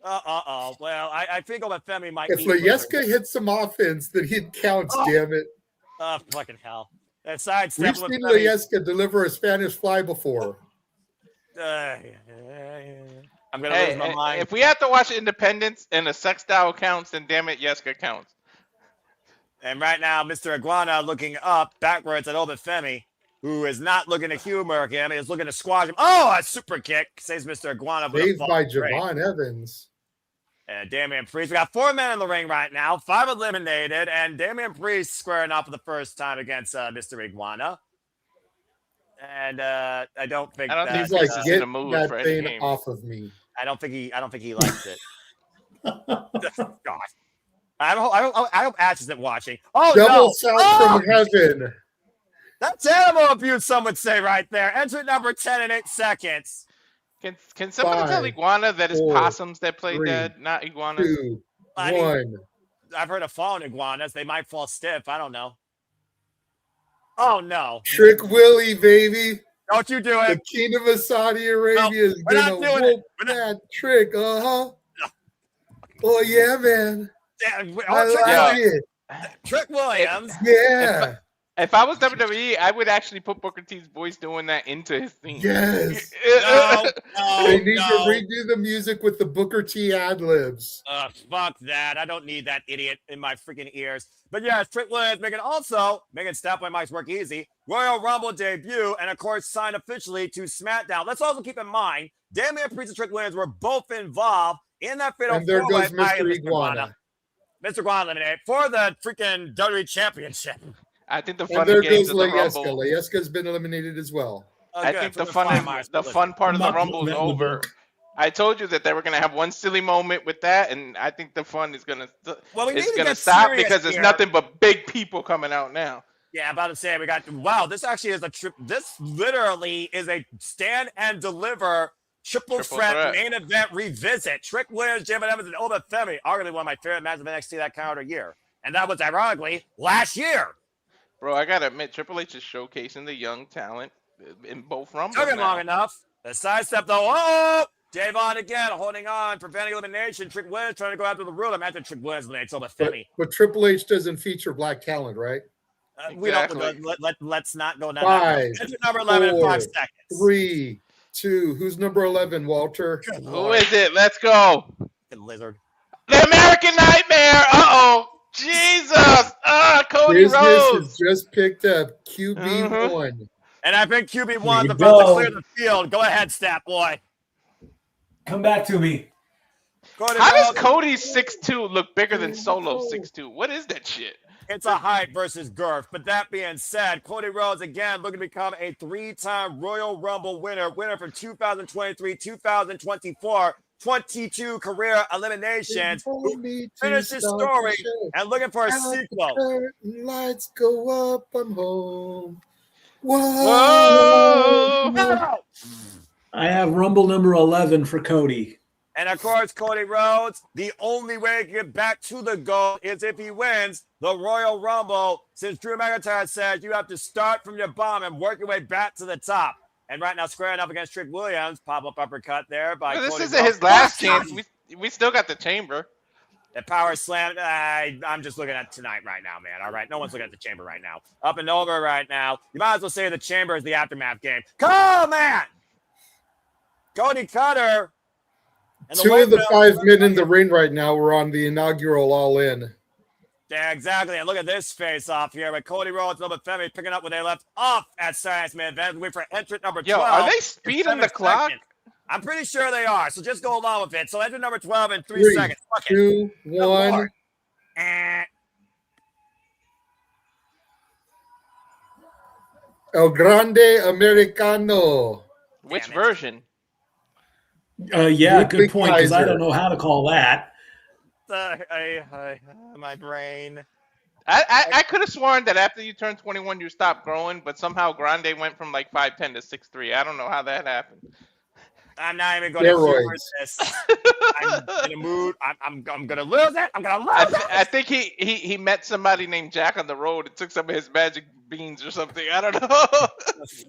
[SPEAKER 5] Well, I think Femi might.
[SPEAKER 2] If La Yesca hits some offense, then he counts. Damn it.
[SPEAKER 5] Oh, fucking hell! That side
[SPEAKER 2] We've
[SPEAKER 5] step.
[SPEAKER 2] seen La Yesca deliver a Spanish fly before.
[SPEAKER 5] I'm gonna lose my mind.
[SPEAKER 3] If we have to watch Independence and a sex doll counts, then damn it, Yesca counts.
[SPEAKER 5] And right now, Mr. Iguana looking up backwards at Femi, who is not looking to humor him. He is looking to squash him. Oh, a super kick, says Mr. Iguana.
[SPEAKER 2] Saved by Javon Evans.
[SPEAKER 5] And Damian Priest. We got 4 men in the ring right now, 5 eliminated, and Damian Priest squaring off for the first time against Mr. Iguana. And I don't think
[SPEAKER 2] he's like, get that thing off of me.
[SPEAKER 5] I don't think he likes it. God. I hope Ash isn't watching. Oh,
[SPEAKER 2] Double south from heaven.
[SPEAKER 5] That's animal abuse, some would say right there. Enter number 10 in 8 seconds.
[SPEAKER 3] Can somebody tell Iguana that it's possums that play dead, not iguanas?
[SPEAKER 2] 2, 1.
[SPEAKER 5] I've heard of fallen iguanas. They might fall stiff. I don't know. Oh, no.
[SPEAKER 2] Trick Willie, baby.
[SPEAKER 5] Don't you do it.
[SPEAKER 2] The Kingdom of Saudi Arabia is going to whoop that trick. Uh-huh. Oh, yeah, man. I like it.
[SPEAKER 5] Trick Williams.
[SPEAKER 2] Yeah.
[SPEAKER 3] If I was WWE, I would actually put Booker T's voice doing that into his theme.
[SPEAKER 2] Yes. They need to redo the music with the Booker T ad-libs.
[SPEAKER 5] Fuck that. I don't need that idiot in my freaking ears. But yes, Trick Williams making Statboy Mike's work easy. Royal Rumble debut, and of course signed officially to SmackDown. Let's also keep in mind, Damian Priest and Trick Williams were both involved in that fatal
[SPEAKER 2] and there goes Mr. Iguana.
[SPEAKER 5] Mr. Iguana eliminated for the freaking WWE Championship.
[SPEAKER 3] I think the
[SPEAKER 2] fun games of the Rumble. La Yesca's been eliminated as well.
[SPEAKER 3] I think the fun part of the Rumble is over. I told you that they were going to have one silly moment with that, and I think the fun is going to stop because there's nothing but big people coming out now.
[SPEAKER 5] Yeah, about to say this actually is a trip. This literally is a stand and deliver triple threat main event revisit. Trick Williams, Jim Evans, and Femi, arguably one of my favorite matches of NXT that calendar year. And that was ironically last year.
[SPEAKER 3] Bro, I gotta admit, Triple H is showcasing the young talent in both Rumbles.
[SPEAKER 5] Took him long enough. The sidestep, though. Oh, Javon again holding on, preventing elimination. Trick Williams trying to go after the rule. Imagine Trick Williams eliminates Femi.
[SPEAKER 2] But Triple H doesn't feature black talent, right?
[SPEAKER 3] Exactly.
[SPEAKER 5] Let's not go down
[SPEAKER 2] 5,
[SPEAKER 5] that. Number 11 in 5 seconds.
[SPEAKER 2] 3, 2. Who's number 11, Walter?
[SPEAKER 3] Who is it? Let's go.
[SPEAKER 5] Lizard.
[SPEAKER 3] The American Nightmare. Uh-oh. Jesus! Cody Rhodes
[SPEAKER 2] has just picked up QB1.
[SPEAKER 5] And I think QB1's about to clear the field. Go ahead, Stat Boy.
[SPEAKER 4] Come back to me.
[SPEAKER 3] How does Cody's 6'2" look bigger than Solo's 6'2"? What is that shit?
[SPEAKER 5] It's a height versus girth. But that being said, Cody Rhodes, again, looking to become a 3-time Royal Rumble winner from 2023, 2024. 22 career eliminations. Finish his story and looking for a sequel.
[SPEAKER 2] Lights go up, I'm home.
[SPEAKER 3] Whoa!
[SPEAKER 5] Whoa!
[SPEAKER 4] I have Rumble number 11 for Cody.
[SPEAKER 5] And of course, Cody Rhodes, the only way to get back to the goal is if he wins the Royal Rumble. Since Drew McIntyre said you have to start from your bottom and work your way back to the top. And right now, squaring up against Trick Williams, pop-up uppercut there by
[SPEAKER 3] This
[SPEAKER 5] Cody
[SPEAKER 3] isn't
[SPEAKER 5] Rhodes.
[SPEAKER 3] his last chance. We still got the chamber.
[SPEAKER 5] The power slam. I'm just looking at tonight right now, man. All right, no one's looking at the chamber right now. Up and over right now. You might as well say the chamber is the aftermath game. Come on, man. Cody Cutter. And
[SPEAKER 2] 2 of the 5 men in the ring right now were on the inaugural All In.
[SPEAKER 5] Yeah, exactly. And look at this face off here with Cody Rhodes and Femi picking up where they left off at Science Man Event. Wait for entrant number 12.
[SPEAKER 3] Yo, are they speeding the clock?
[SPEAKER 5] I'm pretty sure they are. So just go along with it. So entrant number 12 in 3 seconds.
[SPEAKER 2] 2, 1. El Grande Americano.
[SPEAKER 3] Which
[SPEAKER 5] Damn it.
[SPEAKER 3] version?
[SPEAKER 4] Yeah,
[SPEAKER 2] With
[SPEAKER 4] good
[SPEAKER 2] Big
[SPEAKER 4] point, because I
[SPEAKER 2] Kaiser.
[SPEAKER 4] don't know how to call that.
[SPEAKER 5] My brain.
[SPEAKER 3] I could have sworn that after you turned 21, you stopped growing, but somehow Grande went from like 5'10" to 6'3". I don't know how that happened.
[SPEAKER 5] I'm not even going to humor
[SPEAKER 2] Steroids.
[SPEAKER 5] this. I'm in a mood. I'm going to lose it. I'm going to lose it.
[SPEAKER 3] I think he met somebody named Jack on the road and took some of his magic beans or something. I don't know.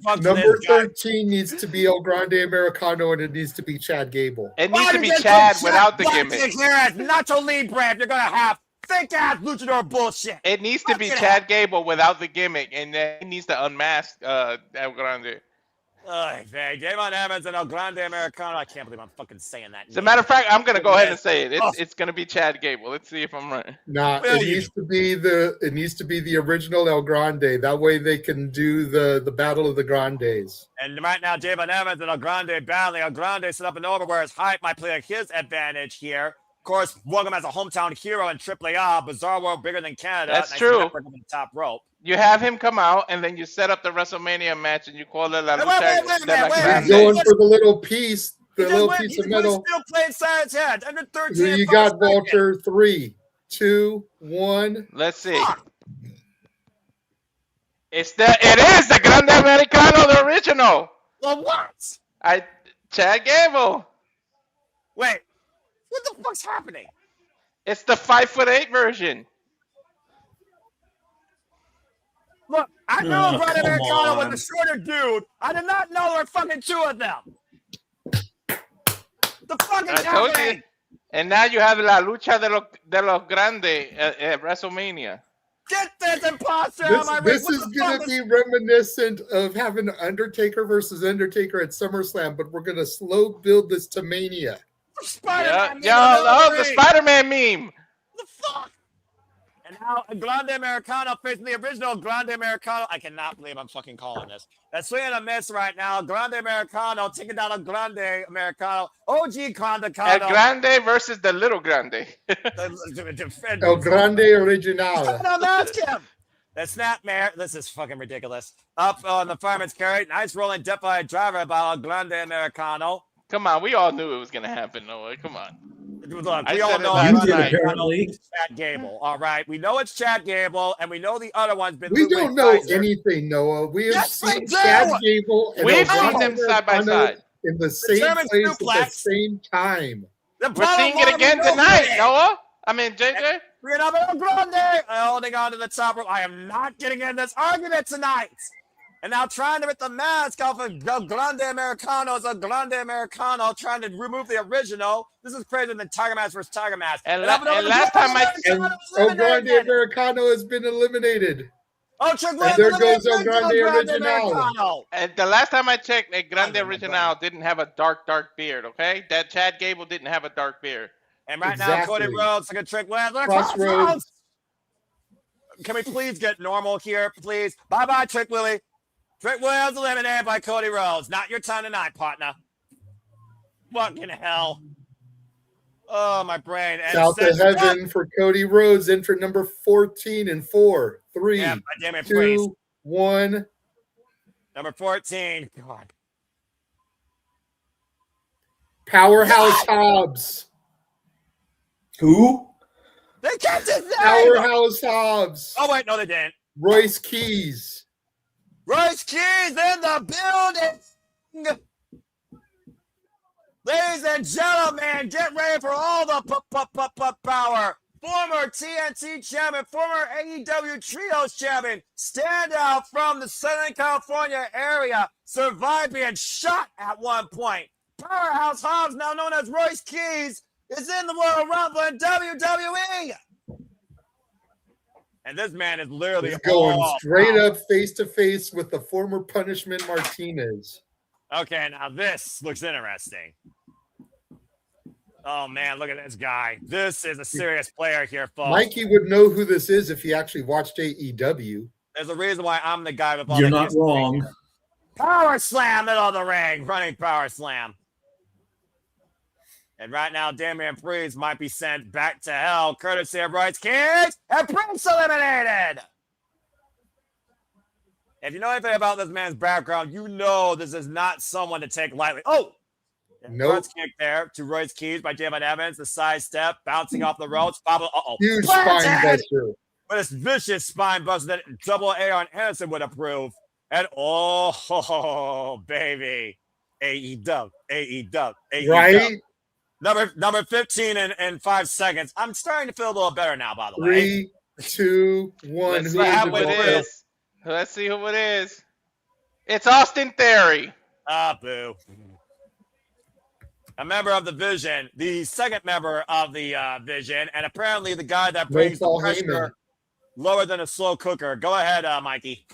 [SPEAKER 5] Fuck
[SPEAKER 2] Number
[SPEAKER 5] this guy.
[SPEAKER 2] 13 needs to be El Grande Americano, and it needs to be Chad Gable.
[SPEAKER 3] It
[SPEAKER 5] Why
[SPEAKER 3] needs to
[SPEAKER 5] did
[SPEAKER 3] be
[SPEAKER 5] they
[SPEAKER 3] Chad
[SPEAKER 5] put
[SPEAKER 3] without the
[SPEAKER 5] Black
[SPEAKER 3] gimmick.
[SPEAKER 5] Dick here as Nacho Libre if you're going to have fake ass luchador bullshit?
[SPEAKER 3] It needs to be
[SPEAKER 5] Fucking
[SPEAKER 3] Chad Gable without the gimmick, and then he needs to unmask El Grande.
[SPEAKER 5] Damon Evans and El Grande Americano. I can't believe I'm fucking saying that.
[SPEAKER 3] As a matter of fact, I'm gonna go ahead and say it.
[SPEAKER 5] Oh.
[SPEAKER 3] It's gonna be Chad Gable. Let's see if I'm right.
[SPEAKER 2] Nah,
[SPEAKER 5] Well,
[SPEAKER 2] it needs to be the original El Grande. That way they can do the Battle of the Grandes.
[SPEAKER 5] And right now, Damon Evans and El Grande battling. El Grande set up and over where his height might play his advantage here. Of course, welcome as a hometown hero in AAA, Bizarre World bigger than Canada.
[SPEAKER 3] That's
[SPEAKER 5] Nice
[SPEAKER 3] true.
[SPEAKER 5] network on the top rope.
[SPEAKER 3] You have him come out, and then you set up the WrestleMania match, and you call it La
[SPEAKER 5] Wait,
[SPEAKER 3] Lucha
[SPEAKER 5] wait,
[SPEAKER 3] de la
[SPEAKER 5] wait,
[SPEAKER 2] He's
[SPEAKER 3] Grande.
[SPEAKER 2] going for the little piece,
[SPEAKER 5] He
[SPEAKER 2] the
[SPEAKER 5] just
[SPEAKER 2] little
[SPEAKER 5] went-
[SPEAKER 2] piece
[SPEAKER 5] he
[SPEAKER 2] of
[SPEAKER 5] just went
[SPEAKER 2] metal.
[SPEAKER 5] still playing side's head. Under 13.
[SPEAKER 2] Who you
[SPEAKER 5] and
[SPEAKER 2] got,
[SPEAKER 5] 5
[SPEAKER 2] Walter? 3, 2, 1.
[SPEAKER 3] Let's see.
[SPEAKER 5] Fuck.
[SPEAKER 3] It is the Grande Americano, the original.
[SPEAKER 5] Well, what?
[SPEAKER 3] Chad Gable.
[SPEAKER 5] Wait. What the fuck's happening?
[SPEAKER 3] It's the 5'8" version.
[SPEAKER 5] Look, I know
[SPEAKER 4] Oh,
[SPEAKER 5] Grande
[SPEAKER 4] come
[SPEAKER 5] Americano
[SPEAKER 4] on.
[SPEAKER 5] was a shorter dude. I did not know there were fucking 2 of them. The fucking
[SPEAKER 3] I told you.
[SPEAKER 5] happening?
[SPEAKER 3] And now you have La Lucha de los Grande at WrestleMania.
[SPEAKER 5] Get this imposter out of my ring.
[SPEAKER 2] This
[SPEAKER 5] What
[SPEAKER 2] is
[SPEAKER 5] the
[SPEAKER 2] going
[SPEAKER 5] fuck
[SPEAKER 2] to be reminiscent of having Undertaker versus Undertaker at SummerSlam, but we're going to slow build this to Mania.
[SPEAKER 5] Spider-Man
[SPEAKER 3] The Spider-Man meme.
[SPEAKER 5] The fuck? And now Grande Americano facing the original Grande Americano. I cannot believe I'm fucking calling this. That's swinging a miss right now. Grande Americano taking down a Grande Americano. OG Grande
[SPEAKER 3] El Grande versus the Little Grande.
[SPEAKER 2] El Grande Original.
[SPEAKER 5] The snapmare. This is fucking ridiculous. Up on the fireman's carry. Nice rolling defied driver by El Grande Americano.
[SPEAKER 3] Come on, we all knew it was going to happen, Noah. Come on.
[SPEAKER 5] Look,
[SPEAKER 3] I
[SPEAKER 5] we all
[SPEAKER 3] said it
[SPEAKER 5] know
[SPEAKER 3] last
[SPEAKER 4] You did,
[SPEAKER 3] night.
[SPEAKER 4] apparently.
[SPEAKER 5] it's Chad Gable. All right, we know it's Chad Gable, and we know the other one's been.
[SPEAKER 2] We
[SPEAKER 5] Ludwig
[SPEAKER 2] don't know
[SPEAKER 5] Kaiser.
[SPEAKER 2] anything, Noah. We have
[SPEAKER 5] Yes, we
[SPEAKER 2] seen
[SPEAKER 5] do.
[SPEAKER 2] Chad Gable and
[SPEAKER 3] We've
[SPEAKER 2] El
[SPEAKER 3] seen
[SPEAKER 2] Grande
[SPEAKER 3] them side by
[SPEAKER 2] Americano
[SPEAKER 3] side.
[SPEAKER 2] in the same
[SPEAKER 5] German
[SPEAKER 2] place at the
[SPEAKER 5] suplex.
[SPEAKER 2] same time.
[SPEAKER 5] The
[SPEAKER 3] We're
[SPEAKER 5] bottom
[SPEAKER 3] seeing it
[SPEAKER 5] line,
[SPEAKER 3] again
[SPEAKER 5] we know
[SPEAKER 3] tonight,
[SPEAKER 5] it.
[SPEAKER 3] Noah. I mean, JJ.
[SPEAKER 5] We're gonna have El Grande holding on to the top rope. I am not getting in this argument tonight. And now trying to rip the mask off of El Grande Americano. It's a Grande Americano trying to remove the original. This is crazier than Tiger Mask versus Tiger Mask.
[SPEAKER 3] And
[SPEAKER 5] up and over
[SPEAKER 3] and
[SPEAKER 5] the
[SPEAKER 3] last
[SPEAKER 5] Grande
[SPEAKER 3] time I-
[SPEAKER 2] And
[SPEAKER 5] Americano is
[SPEAKER 2] El Grande
[SPEAKER 5] eliminated.
[SPEAKER 2] Americano has been eliminated.
[SPEAKER 5] Oh, Trick
[SPEAKER 2] And there goes El Grande Original.
[SPEAKER 5] Americano.
[SPEAKER 3] And the last time I checked, a Grande
[SPEAKER 5] Oh, my
[SPEAKER 3] Original
[SPEAKER 5] God.
[SPEAKER 3] didn't have a dark beard, okay? That Chad Gable didn't have a dark beard.
[SPEAKER 5] And right now,
[SPEAKER 2] Exactly.
[SPEAKER 5] Cody Rhodes like a Trick Williams.
[SPEAKER 2] Crossroads.
[SPEAKER 5] Can we please get normal here, please? Bye-bye, Trick Willie. Trick Williams eliminated by Cody Rhodes. Not your time tonight, partner. Fucking hell. Oh, my brain. And
[SPEAKER 2] South of heaven for Cody Rhodes, entrant number 14 in 4, 3,
[SPEAKER 5] Yeah, damn it, please.
[SPEAKER 2] 2, 1.
[SPEAKER 5] Number 14. God.
[SPEAKER 2] Powerhouse Hobbs.
[SPEAKER 4] Who?
[SPEAKER 5] They kept his name.
[SPEAKER 2] Powerhouse Hobbs.
[SPEAKER 5] Oh, wait, no, they didn't.
[SPEAKER 2] Royce Keys.
[SPEAKER 5] Royce Keys in the building. Ladies and gentlemen, get ready for all the power. Former TNT champion, former AEW Trios champion, stand out from the Southern California area, survived being shot at one point. Powerhouse Hobbs, now known as Royce Keys, is in the Royal Rumble in WWE. And this man is literally
[SPEAKER 2] He's going
[SPEAKER 5] all
[SPEAKER 2] straight
[SPEAKER 5] power.
[SPEAKER 2] up face to face with the former Punishment Martinez.
[SPEAKER 5] Okay, now this looks interesting. Oh, man, look at this guy. This is a serious player here, folks.
[SPEAKER 2] Mikey would know who this is if he actually watched AEW.
[SPEAKER 5] There's a reason why I'm the guy with all
[SPEAKER 4] You're
[SPEAKER 5] the
[SPEAKER 4] not
[SPEAKER 5] history.
[SPEAKER 4] wrong.
[SPEAKER 5] Power slam, middle of the ring. Running power slam. And right now, Damian Priest might be sent back to hell, courtesy of Royce Keys. And Priest eliminated. If you know anything about this man's background, you know this is not someone to take lightly. Oh!
[SPEAKER 2] Nope.
[SPEAKER 5] Front kick there to Royce Keys by Javon Evans. The side step, bouncing off the ropes.
[SPEAKER 2] Huge spine buster.
[SPEAKER 5] But it's vicious spine buster that Double A on Anderson would approve. And baby. AE-dub.
[SPEAKER 2] Right?
[SPEAKER 5] Number 15 in 5 seconds. I'm starting to feel a little better now, by the way.
[SPEAKER 2] 3, 2, 1.
[SPEAKER 3] Let's see who it is. Let's see who it is. It's Austin Theory.
[SPEAKER 5] Ah, boo. A member of the Vision, the second member of the Vision, and apparently the guy that brings the pressure lower than a slow cooker. Go ahead, Mikey.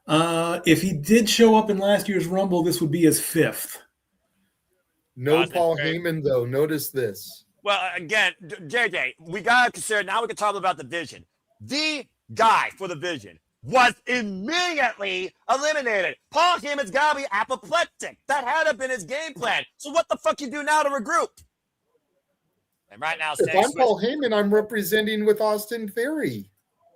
[SPEAKER 4] If he did show up in last year's Rumble, this would be his 5th.
[SPEAKER 2] No Paul Heyman, though. Notice this.
[SPEAKER 5] Well, again, JJ, we got to consider, now we can talk about the Vision. The guy for the Vision was immediately eliminated. Paul Heyman's got to be apoplectic. That had to have been his game plan. So what the fuck you do now to regroup? And right now,
[SPEAKER 2] if I'm Paul Heyman, I'm representing with Austin Theory.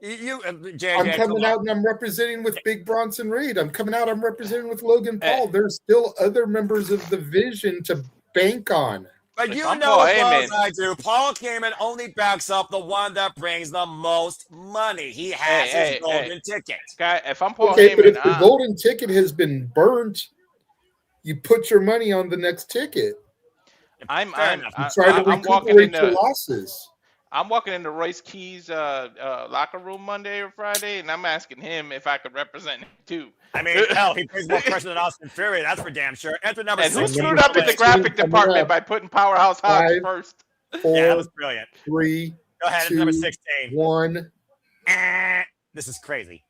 [SPEAKER 5] JJ,
[SPEAKER 2] I'm coming out and I'm representing with Big Bronson Reed. I'm coming out, I'm representing with Logan Paul. There's still other members of the Vision to bank on.
[SPEAKER 5] But you know as well as I do, Paul Heyman only backs up the one that brings the most money. He has his golden ticket.
[SPEAKER 3] Guy, if I'm Paul Heyman,
[SPEAKER 2] but if the golden ticket has been burnt, you put your money on the next ticket.
[SPEAKER 3] I'm
[SPEAKER 2] walking into losses.
[SPEAKER 3] I'm walking into Royce Keys' locker room Monday or Friday, and I'm asking him if I could represent him too.
[SPEAKER 5] I mean, hell, he plays more pressure than Austin Theory. That's for damn sure. Enter number 6.
[SPEAKER 3] And who screwed up in the graphic department by putting Powerhouse Hobbs first?
[SPEAKER 2] 4,
[SPEAKER 5] yeah, that was brilliant.
[SPEAKER 2] 3,
[SPEAKER 5] go ahead.
[SPEAKER 2] 2,
[SPEAKER 5] It's number 16.
[SPEAKER 2] 1.
[SPEAKER 5] This is crazy.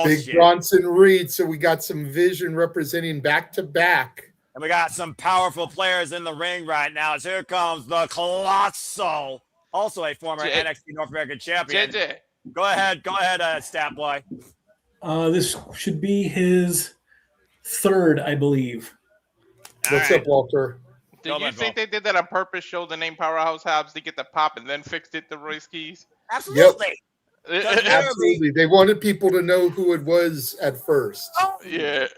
[SPEAKER 2] Big Bronson Reed. So we got some Vision representing back to back.
[SPEAKER 5] And we got some powerful players in the ring right now. So here comes the Colossal, also a former NXT North American champion.
[SPEAKER 3] JJ.
[SPEAKER 5] Go ahead, Stat Boy.
[SPEAKER 4] This should be his 3rd, I believe.
[SPEAKER 2] What's up, Walter?
[SPEAKER 3] Do you think they did that on purpose, show the name Powerhouse Hobbs to get the pop and then fixed it to Royce Keys?
[SPEAKER 5] Absolutely.
[SPEAKER 2] Yep. Absolutely. They wanted people to know who it was at first.
[SPEAKER 5] Oh.
[SPEAKER 3] Yeah.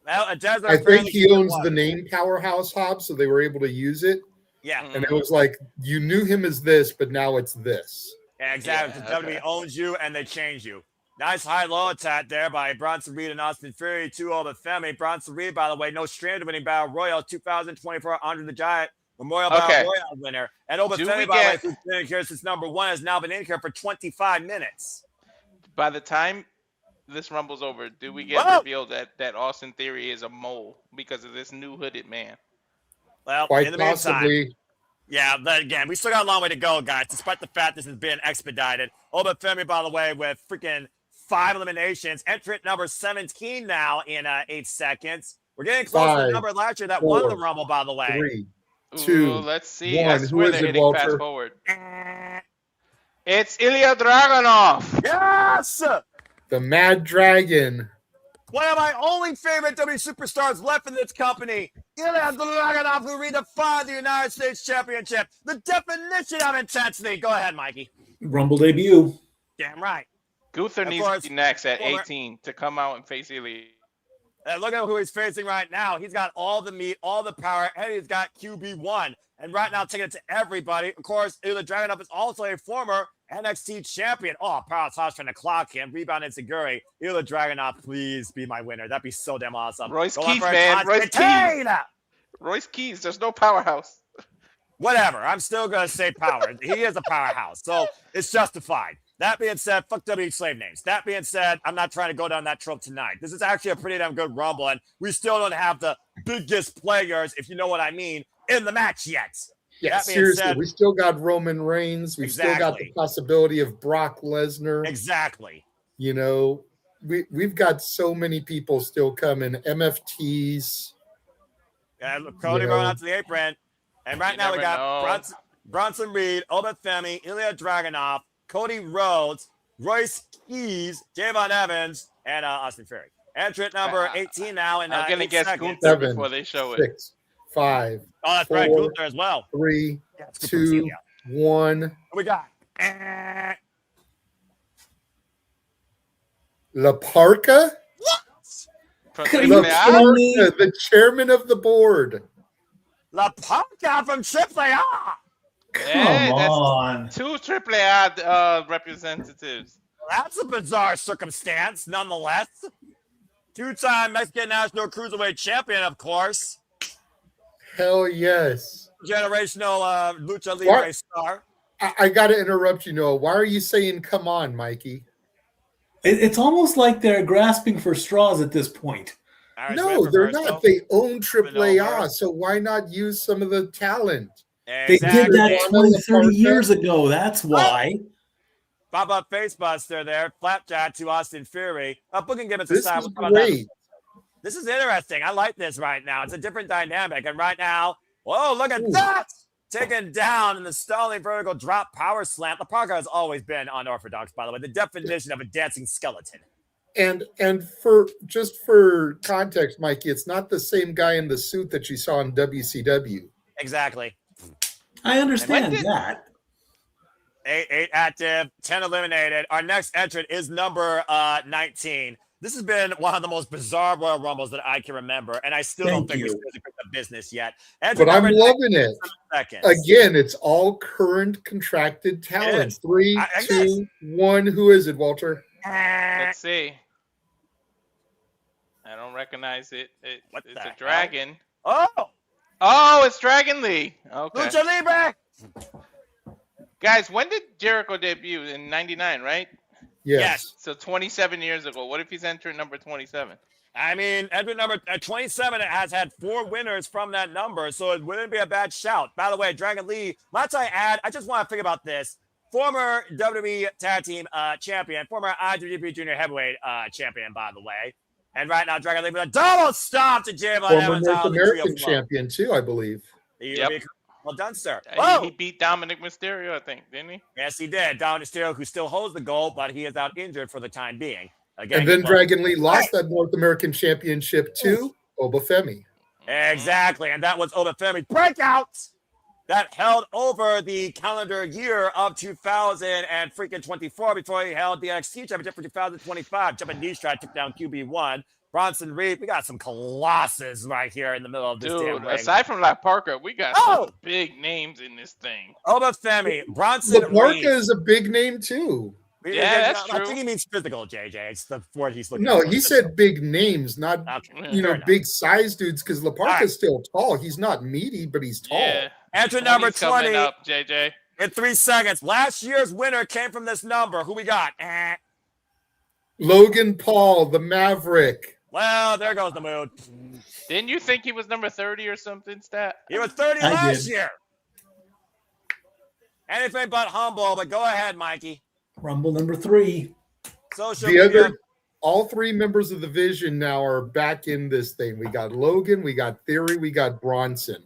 [SPEAKER 5] Well,
[SPEAKER 2] I think he owns the name Powerhouse Hobbs, so they were able to use it.
[SPEAKER 5] Yeah.
[SPEAKER 2] And it was like, you knew him as this, but now it's this.
[SPEAKER 5] Yeah, exactly. Yeah, WWE owns you and they change you. Nice high-low attack there by Bronson Reed and Austin Theory, 2 over Femi. Bronson Reed, by the way, no stranger winning Battle Royal 2024 Andre the Giant Memorial Battle Royal winner. And over Femi, by the way, who's been in here since number 1, has now been in here for 25 minutes.
[SPEAKER 3] By the time this Rumble's over, do we get revealed that Austin Theory is a mole because of this new hooded man?
[SPEAKER 5] Well,
[SPEAKER 2] quite
[SPEAKER 5] in the
[SPEAKER 2] possibly.
[SPEAKER 5] Meantime, yeah, but again, we still got a long way to go, guys, despite the fact this has been expedited. Oba Femi, by the way, with freaking 5 eliminations. Entrant number 17 now in 8 seconds. We're getting close to the number last year that won the Rumble, by the way.
[SPEAKER 2] 3, 2,
[SPEAKER 3] let's see.
[SPEAKER 2] 1.
[SPEAKER 3] I swear
[SPEAKER 2] Who
[SPEAKER 3] they're
[SPEAKER 2] is it,
[SPEAKER 3] hitting
[SPEAKER 2] Walter?
[SPEAKER 3] fast forward. It's Ilya Dragunov.
[SPEAKER 5] Yes!
[SPEAKER 2] The Mad Dragon.
[SPEAKER 5] One of my only favorite WWE superstars left in this company. Ilya Dragunov, who redefined the United States Championship. The definition of intensity. Go ahead, Mikey.
[SPEAKER 4] Rumble debut.
[SPEAKER 5] Damn right.
[SPEAKER 3] Gunther needs to be next at 18 to come out and face Ilya.
[SPEAKER 5] Look at who he's facing right now. He's got all the meat, all the power, and he's got QB1. And right now, taking it to everybody. Of course, Ilya Dragunov is also a former NXT champion. Oh, Powerhouse Hobbs trying to clock him. Rebound and Seguri. Ilya Dragunov, please be my winner. That'd be so damn awesome.
[SPEAKER 3] Royce Keys, man. Royce Keys. There's no Powerhouse.
[SPEAKER 5] Whatever. I'm still going to say power. He is a powerhouse. So it's justified. That being said, fuck WWE slave names. That being said, I'm not trying to go down that trope tonight. This is actually a pretty damn good Rumble, and we still don't have the biggest players, if you know what I mean, in the match yet.
[SPEAKER 2] Yeah, seriously, we still got Roman Reigns. We've still got the possibility of Brock Lesnar.
[SPEAKER 5] Exactly.
[SPEAKER 2] You know, we've got so many people still coming. MFTs.
[SPEAKER 5] Yeah, Cody going out to the apron. And right now we got Bronson Reed, Oba Femi, Ilya Dragunov, Cody Rhodes, Royce Keys, Javon Evans, and Austin Theory. Entrant number 18 now. And
[SPEAKER 3] I'm going to guess Gunther before they show
[SPEAKER 2] 6, 5.
[SPEAKER 5] Oh, that's
[SPEAKER 2] 4,
[SPEAKER 5] right. Gunther as well.
[SPEAKER 2] 3, 2, 1.
[SPEAKER 5] We got.
[SPEAKER 2] La Parka?
[SPEAKER 3] From
[SPEAKER 4] Are
[SPEAKER 2] La
[SPEAKER 4] you
[SPEAKER 3] AAA?
[SPEAKER 4] kidding me?
[SPEAKER 2] Parka, the chairman of the board.
[SPEAKER 5] La Parka from AAA.
[SPEAKER 4] Come
[SPEAKER 3] Hey, that's
[SPEAKER 4] on.
[SPEAKER 3] two AAA representatives.
[SPEAKER 5] That's a bizarre circumstance, nonetheless. Two-time Mexican National Cruiserweight Champion, of course.
[SPEAKER 2] Hell yes.
[SPEAKER 5] Generational Lucha Libre
[SPEAKER 2] What?
[SPEAKER 5] star.
[SPEAKER 2] I got to interrupt you, Noah. Why are you saying come on, Mikey?
[SPEAKER 4] It's almost like they're grasping for straws at this point.
[SPEAKER 5] Irish
[SPEAKER 2] No,
[SPEAKER 5] Whip
[SPEAKER 2] they're
[SPEAKER 5] reversal.
[SPEAKER 2] not. They own AAA,
[SPEAKER 5] over.
[SPEAKER 2] so why not use some of the talent?
[SPEAKER 4] They did that
[SPEAKER 2] Exactly.
[SPEAKER 4] 20, 30
[SPEAKER 2] Parka.
[SPEAKER 4] years ago. That's why.
[SPEAKER 5] Pop-up facebuster there. Flapjack to Austin Fury. Booking gimmicks
[SPEAKER 2] This
[SPEAKER 5] aside.
[SPEAKER 2] is
[SPEAKER 5] We'll talk about that.
[SPEAKER 2] great.
[SPEAKER 5] This is interesting. I like this right now. It's a different dynamic. And right now, whoa, look at
[SPEAKER 2] Ooh.
[SPEAKER 5] that! Taken down in the stalling vertical drop power slam. The Parker has always been unorthodox, by the way. The definition of a dancing skeleton.
[SPEAKER 2] And for just for context, Mikey, it's not the same guy in the suit that you saw in WCW.
[SPEAKER 5] Exactly.
[SPEAKER 4] I understand
[SPEAKER 3] did-
[SPEAKER 4] that.
[SPEAKER 5] 8 active, 10 eliminated. Our next entrant is number 19. This has been one of the most bizarre Royal Rumbles that I can remember, and I still don't
[SPEAKER 4] Thank
[SPEAKER 5] think
[SPEAKER 4] you.
[SPEAKER 5] we've really picked up business yet.
[SPEAKER 2] But I'm loving it.
[SPEAKER 5] Seconds.
[SPEAKER 2] Again, it's all current contracted talent.
[SPEAKER 5] is.
[SPEAKER 2] 3,
[SPEAKER 5] I
[SPEAKER 2] 2, 1. Who is it, Walter?
[SPEAKER 3] Let's see. I don't recognize it.
[SPEAKER 5] What
[SPEAKER 3] It's
[SPEAKER 5] the
[SPEAKER 3] a
[SPEAKER 5] hell?
[SPEAKER 3] dragon.
[SPEAKER 5] Oh,
[SPEAKER 3] Oh, it's Dragon Lee. Okay.
[SPEAKER 5] Lucha Libre.
[SPEAKER 3] Guys, when did Jericho debut? In 99, right?
[SPEAKER 2] Yes.
[SPEAKER 3] So 27 years ago. What if he's entering number 27?
[SPEAKER 5] I mean, entrant number 27 has had 4 winners from that number, so it wouldn't be a bad shout. By the way, Dragon Lee, might I add, I just want to think about this. Former WWE Tag Team Champion, former IWGP Junior Heavyweight Champion, by the way. And right now, Dragon Lee with a double stomp to Jay Von
[SPEAKER 2] Former
[SPEAKER 5] Evans.
[SPEAKER 2] North
[SPEAKER 5] out of the trio
[SPEAKER 2] American
[SPEAKER 5] flow.
[SPEAKER 2] champion, too, I believe.
[SPEAKER 3] Yep.
[SPEAKER 5] Well done, sir.
[SPEAKER 3] He
[SPEAKER 5] Oh,
[SPEAKER 3] beat Dominic Mysterio, I think, didn't he?
[SPEAKER 5] yes, he did. Dominic Mysterio, who still holds the gold, but he is out injured for the time being. Again,
[SPEAKER 2] And then
[SPEAKER 5] well,
[SPEAKER 2] Dragon Lee lost that North American championship to Obafemi.
[SPEAKER 5] Exactly, and that was Obafemi's breakout that held over the calendar year of 2024 before he held the NXT Championship for 2025. Jumping knee strike took down QB1. Bronson Reed, we got some colossus right here in the middle of this damn
[SPEAKER 3] Dude,
[SPEAKER 5] ring.
[SPEAKER 3] aside from La Parka, we got some big names in this thing.
[SPEAKER 5] Obafemi, Bronson
[SPEAKER 2] Laparca
[SPEAKER 5] Reed.
[SPEAKER 2] is a big name, too.
[SPEAKER 3] Yeah, that's
[SPEAKER 5] I
[SPEAKER 3] true.
[SPEAKER 5] think he means physical, JJ. It's the word he's looking
[SPEAKER 2] No,
[SPEAKER 5] for.
[SPEAKER 2] he said big names, not,
[SPEAKER 5] Okay, fair enough.
[SPEAKER 2] big size dudes, because
[SPEAKER 5] All
[SPEAKER 2] Laparca's
[SPEAKER 5] right.
[SPEAKER 2] still tall. He's not meaty, but he's tall.
[SPEAKER 3] Yeah.
[SPEAKER 5] Entrant number
[SPEAKER 3] 20's coming
[SPEAKER 5] 20
[SPEAKER 3] up, JJ.
[SPEAKER 5] in 3 seconds. Last year's winner came from this number. Who we got?
[SPEAKER 2] Logan Paul, the Maverick.
[SPEAKER 5] Well, there goes the mood.
[SPEAKER 3] Didn't you think he was number 30 or something, Stat?
[SPEAKER 5] He was 30
[SPEAKER 4] I
[SPEAKER 5] last
[SPEAKER 4] did.
[SPEAKER 5] year. Anything but humble, but go ahead, Mikey.
[SPEAKER 4] Rumble number 3.
[SPEAKER 5] Social
[SPEAKER 2] The
[SPEAKER 5] media.
[SPEAKER 2] other, all 3 members of the Vision now are back in this thing. We got Logan, we got Theory, we got Bronson.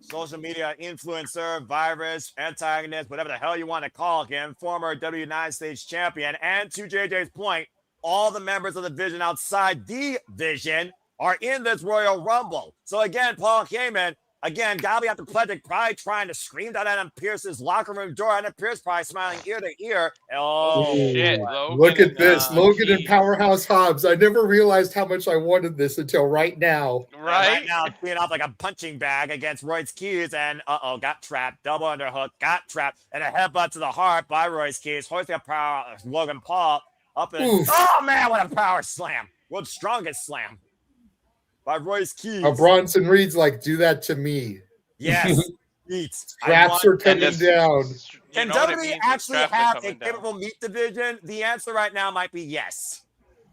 [SPEAKER 5] Social media influencer, virus, antagonist, whatever the hell you want to call him, former United States champion, and to JJ's point, all the members of the Vision outside the Vision are in this Royal Rumble. So again, Paul Heyman, again, gotta be athletic, probably trying to scream down Adam Pierce's locker room door. Adam Pierce probably smiling ear to ear. Oh,
[SPEAKER 3] Shit,
[SPEAKER 2] Ooh.
[SPEAKER 3] Logan
[SPEAKER 2] Look at
[SPEAKER 3] and,
[SPEAKER 2] this. Logan and
[SPEAKER 3] Keith.
[SPEAKER 2] Powerhouse Hobbs. I never realized how much I wanted this until right now.
[SPEAKER 5] Right now, being off like a punching bag against Royce Keys, and got trapped, double underhook, got trapped, and a headbutt to the heart by Royce Keys, hoisting a power Logan Paul up in.
[SPEAKER 2] Oof.
[SPEAKER 5] Oh man, what a power slam! World's strongest slam by Royce Keys.
[SPEAKER 2] Bronson Reed's like, do that to me.
[SPEAKER 5] Yes, eat.
[SPEAKER 2] Straps are
[SPEAKER 3] And
[SPEAKER 2] coming
[SPEAKER 3] this-
[SPEAKER 2] down.
[SPEAKER 3] you
[SPEAKER 5] Can
[SPEAKER 3] know what it
[SPEAKER 5] WWE
[SPEAKER 3] means when
[SPEAKER 5] actually
[SPEAKER 3] straps are
[SPEAKER 5] have a
[SPEAKER 3] coming down.
[SPEAKER 5] capable meat division? The answer right now might be yes.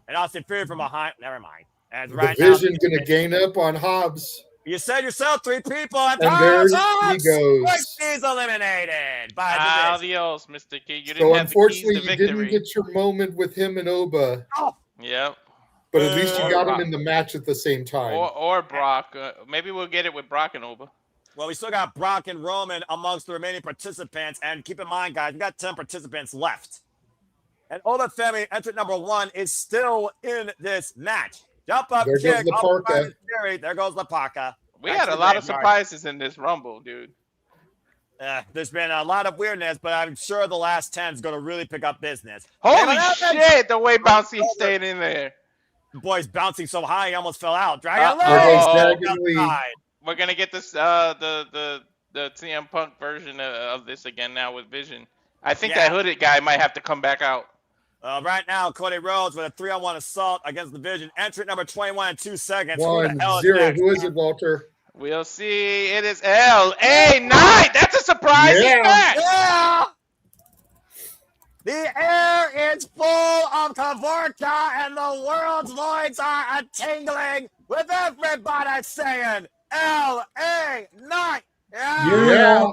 [SPEAKER 5] And Austin Fury from behind. Never mind. And
[SPEAKER 2] The
[SPEAKER 5] right now,
[SPEAKER 2] Vision going to gain up on Hobbs.
[SPEAKER 5] you said yourself 3 people, and
[SPEAKER 2] And there he
[SPEAKER 5] Hobbs!
[SPEAKER 2] goes.
[SPEAKER 5] Royce Keys eliminated by the Vision.
[SPEAKER 3] Adios, Mr. Key. You didn't
[SPEAKER 2] So
[SPEAKER 3] have
[SPEAKER 2] unfortunately,
[SPEAKER 3] the keys
[SPEAKER 2] you
[SPEAKER 3] to
[SPEAKER 2] didn't
[SPEAKER 3] victory.
[SPEAKER 2] get your moment with him and Oba,
[SPEAKER 3] Yep.
[SPEAKER 2] but at least you
[SPEAKER 5] Or
[SPEAKER 2] got
[SPEAKER 3] Brock.
[SPEAKER 2] him in the match at the same time.
[SPEAKER 3] Or Brock. Maybe we'll get it with Brock and Oba.
[SPEAKER 5] Well, we still got Brock and Roman amongst the remaining participants. And keep in mind, guys, we got 10 participants left. And Obafemi, entrant number 1, is still in this match. Jump up,
[SPEAKER 2] There goes
[SPEAKER 5] kick.
[SPEAKER 2] La
[SPEAKER 5] off
[SPEAKER 2] Parka.
[SPEAKER 5] by Fury. There goes La Parka.
[SPEAKER 3] We
[SPEAKER 5] Back
[SPEAKER 3] had
[SPEAKER 5] to
[SPEAKER 3] a
[SPEAKER 5] the
[SPEAKER 3] lot of
[SPEAKER 5] graveyard.
[SPEAKER 3] surprises in this Rumble, dude.
[SPEAKER 5] There's been a lot of weirdness, but I'm sure the last 10 is going to really pick up business.
[SPEAKER 3] Holy shit, the way Bouncy stayed in there.
[SPEAKER 5] The boy's bouncing so high, he almost fell out. Dragon
[SPEAKER 3] We're going to get this the CM Punk version of this again now with Vision. I think that hooded guy might have to come back out.
[SPEAKER 5] Right now, Cody Rhodes with a 3-on-1 assault against the Vision. Entrant number 21 in 2 seconds.
[SPEAKER 2] 1-0. Who is it, Walter?
[SPEAKER 3] We'll see. It is LA Knight. That's a surprise.
[SPEAKER 5] Yeah. The air is full of Kavorka, and the world's loins are a-tingling with everybody saying LA Knight.
[SPEAKER 2] Yeah.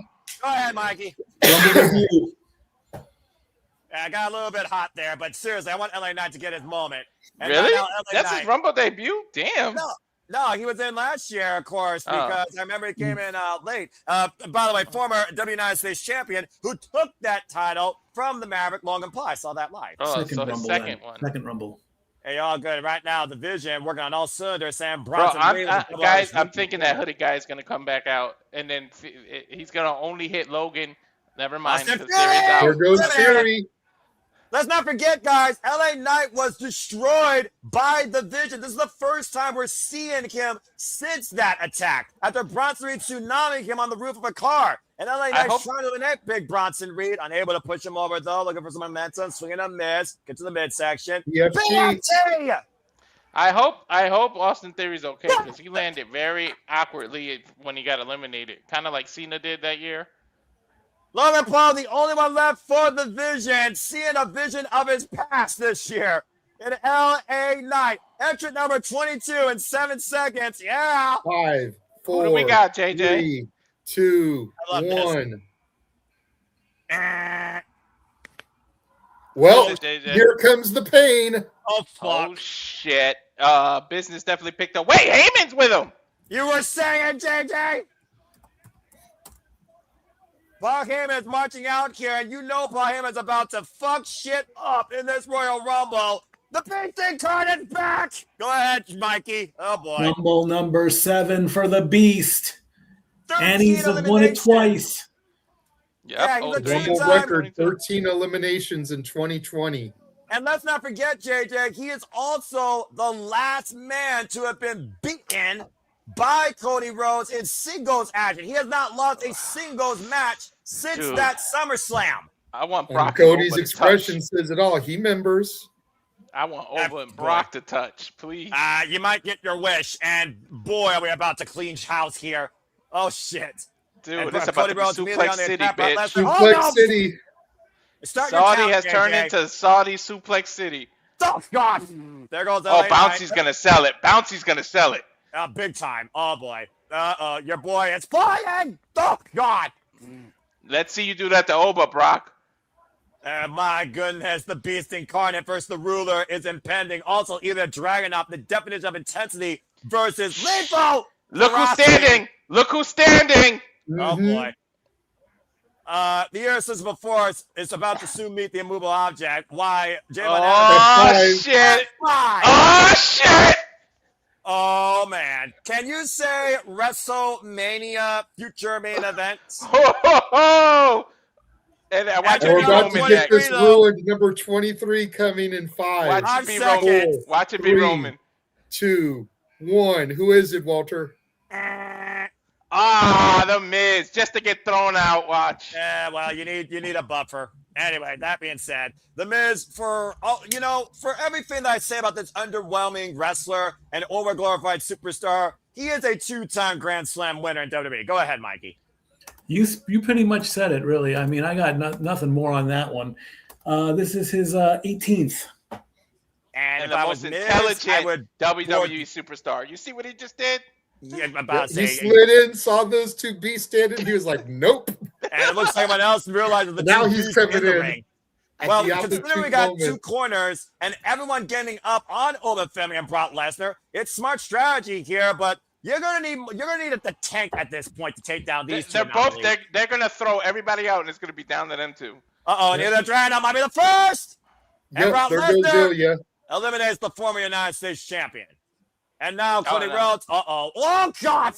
[SPEAKER 5] Go ahead, Mikey. I got a little bit hot there, but seriously, I want LA Knight to get his moment. And
[SPEAKER 3] really?
[SPEAKER 5] That's
[SPEAKER 3] his Rumble debut? Damn.
[SPEAKER 5] No, he was in last year, of course, because I remember he came in late. By the way, former United States champion who took that title from the Maverick Logan Paul. I saw that live.
[SPEAKER 4] Second Rumble.
[SPEAKER 5] Hey, all good. Right now, the Vision working on all cylinders. Sam Bronson.
[SPEAKER 3] I'm thinking that hooded guy is going to come back out, and then he's going to only hit Logan. Never mind.
[SPEAKER 2] There goes Theory.
[SPEAKER 5] Let's not forget, guys, LA Knight was destroyed by the Vision. This is the first time we're seeing him since that attack. After Bronson Reed tsunamiing him on the roof of a car. And LA Knight's trying to eliminate big Bronson Reed. Unable to push him over, though. Looking for some momentum. Swinging a miss. Get to the midsection.
[SPEAKER 2] BFT.
[SPEAKER 3] I hope Austin Theory's okay, because he landed very awkwardly when he got eliminated. Kind of like Cena did that year.
[SPEAKER 5] Logan Paul, the only one left for the Vision, seeing a vision of his past this year in LA Knight. Entrant number 22 in 7 seconds. Yeah.
[SPEAKER 2] 5, 4.
[SPEAKER 3] What do we got, JJ?
[SPEAKER 2] 3, 2, 1. Well, here comes the pain.
[SPEAKER 5] Oh, fuck.
[SPEAKER 3] Oh, shit. Business definitely picked up. Wait, Heyman's with him.
[SPEAKER 5] You were saying, JJ? Paul Heyman's marching out here, and you know Paul Heyman's about to fuck shit up in this Royal Rumble. The Beast Incarnate's back. Go ahead, Mikey. Oh, boy.
[SPEAKER 4] Rumble number 7 for the Beast. And he's won it twice.
[SPEAKER 3] Yep.
[SPEAKER 5] Yeah,
[SPEAKER 2] Rumble record, 13 eliminations in 2020.
[SPEAKER 5] And let's not forget, JJ, he is also the last man to have been beaten by Cody Rhodes in singles action. He has not lost a singles match since that SummerSlam.
[SPEAKER 3] I want Brock.
[SPEAKER 2] And Cody's expression says it all. He members.
[SPEAKER 3] I want Ova and Brock to touch, please.
[SPEAKER 5] You might get your wish, and boy, are we about to clean house here. Oh, shit.
[SPEAKER 3] Dude, this is about to be Suplex City, bitch.
[SPEAKER 2] Suplex City.
[SPEAKER 3] Saudi has turned into Saudi Suplex City.
[SPEAKER 5] Oh, God. There goes
[SPEAKER 3] LA Bouncy's going to sell it. Bouncy's going to sell it.
[SPEAKER 5] Big time. Oh, boy. Your boy is flying. Oh, God.
[SPEAKER 3] Let's see you do that to Oba, Brock.
[SPEAKER 5] My goodness. The Beast Incarnate versus the Ruler is impending. Also, either Dragunov, the definition of intensity, versus Lethal.
[SPEAKER 3] Look who's standing. Look who's standing.
[SPEAKER 5] Oh, boy. The irresistible force is about to soon meet the immovable object. Why?
[SPEAKER 3] Oh, shit. Oh, shit.
[SPEAKER 5] Oh, man. Can you say Wrestlemania future main event?
[SPEAKER 3] Oh. And
[SPEAKER 2] we're about to get this ruined. Number 23 coming in 5.
[SPEAKER 3] Watch it be Roman. Watch it be Roman.
[SPEAKER 2] 2, 1. Who is it, Walter?
[SPEAKER 3] The Miz, just to get thrown out. Watch.
[SPEAKER 5] Yeah, well, you need a buffer. Anyway, that being said, the Miz, for everything that I say about this underwhelming wrestler and overglorified superstar, he is a 2-time Grand Slam winner in WWE. Go ahead, Mikey.
[SPEAKER 4] You pretty much said it, really. I mean, I got nothing more on that one. This is his 18th.
[SPEAKER 3] And the most intelligent WWE superstar. You see what he just did?
[SPEAKER 5] Yeah,
[SPEAKER 2] he slid in, saw those two beasts standing. He was like, "Nope."
[SPEAKER 5] And it looks like someone else realizes the
[SPEAKER 2] now
[SPEAKER 5] two
[SPEAKER 2] he's
[SPEAKER 5] coming
[SPEAKER 2] in.
[SPEAKER 5] The ring. Well, considering we got 2 corners and everyone getting up on Oba Femi and Brock Lesnar, it's smart strategy here. But you're gonna need the tank at this point to take down these two.
[SPEAKER 3] They're gonna throw everybody out, and it's gonna be down to them two.
[SPEAKER 5] And either Dragunov might be the first. And Brock Lesnar eliminates the former United States champion. And now Cody
[SPEAKER 3] no.
[SPEAKER 5] Rhodes. Oh, God.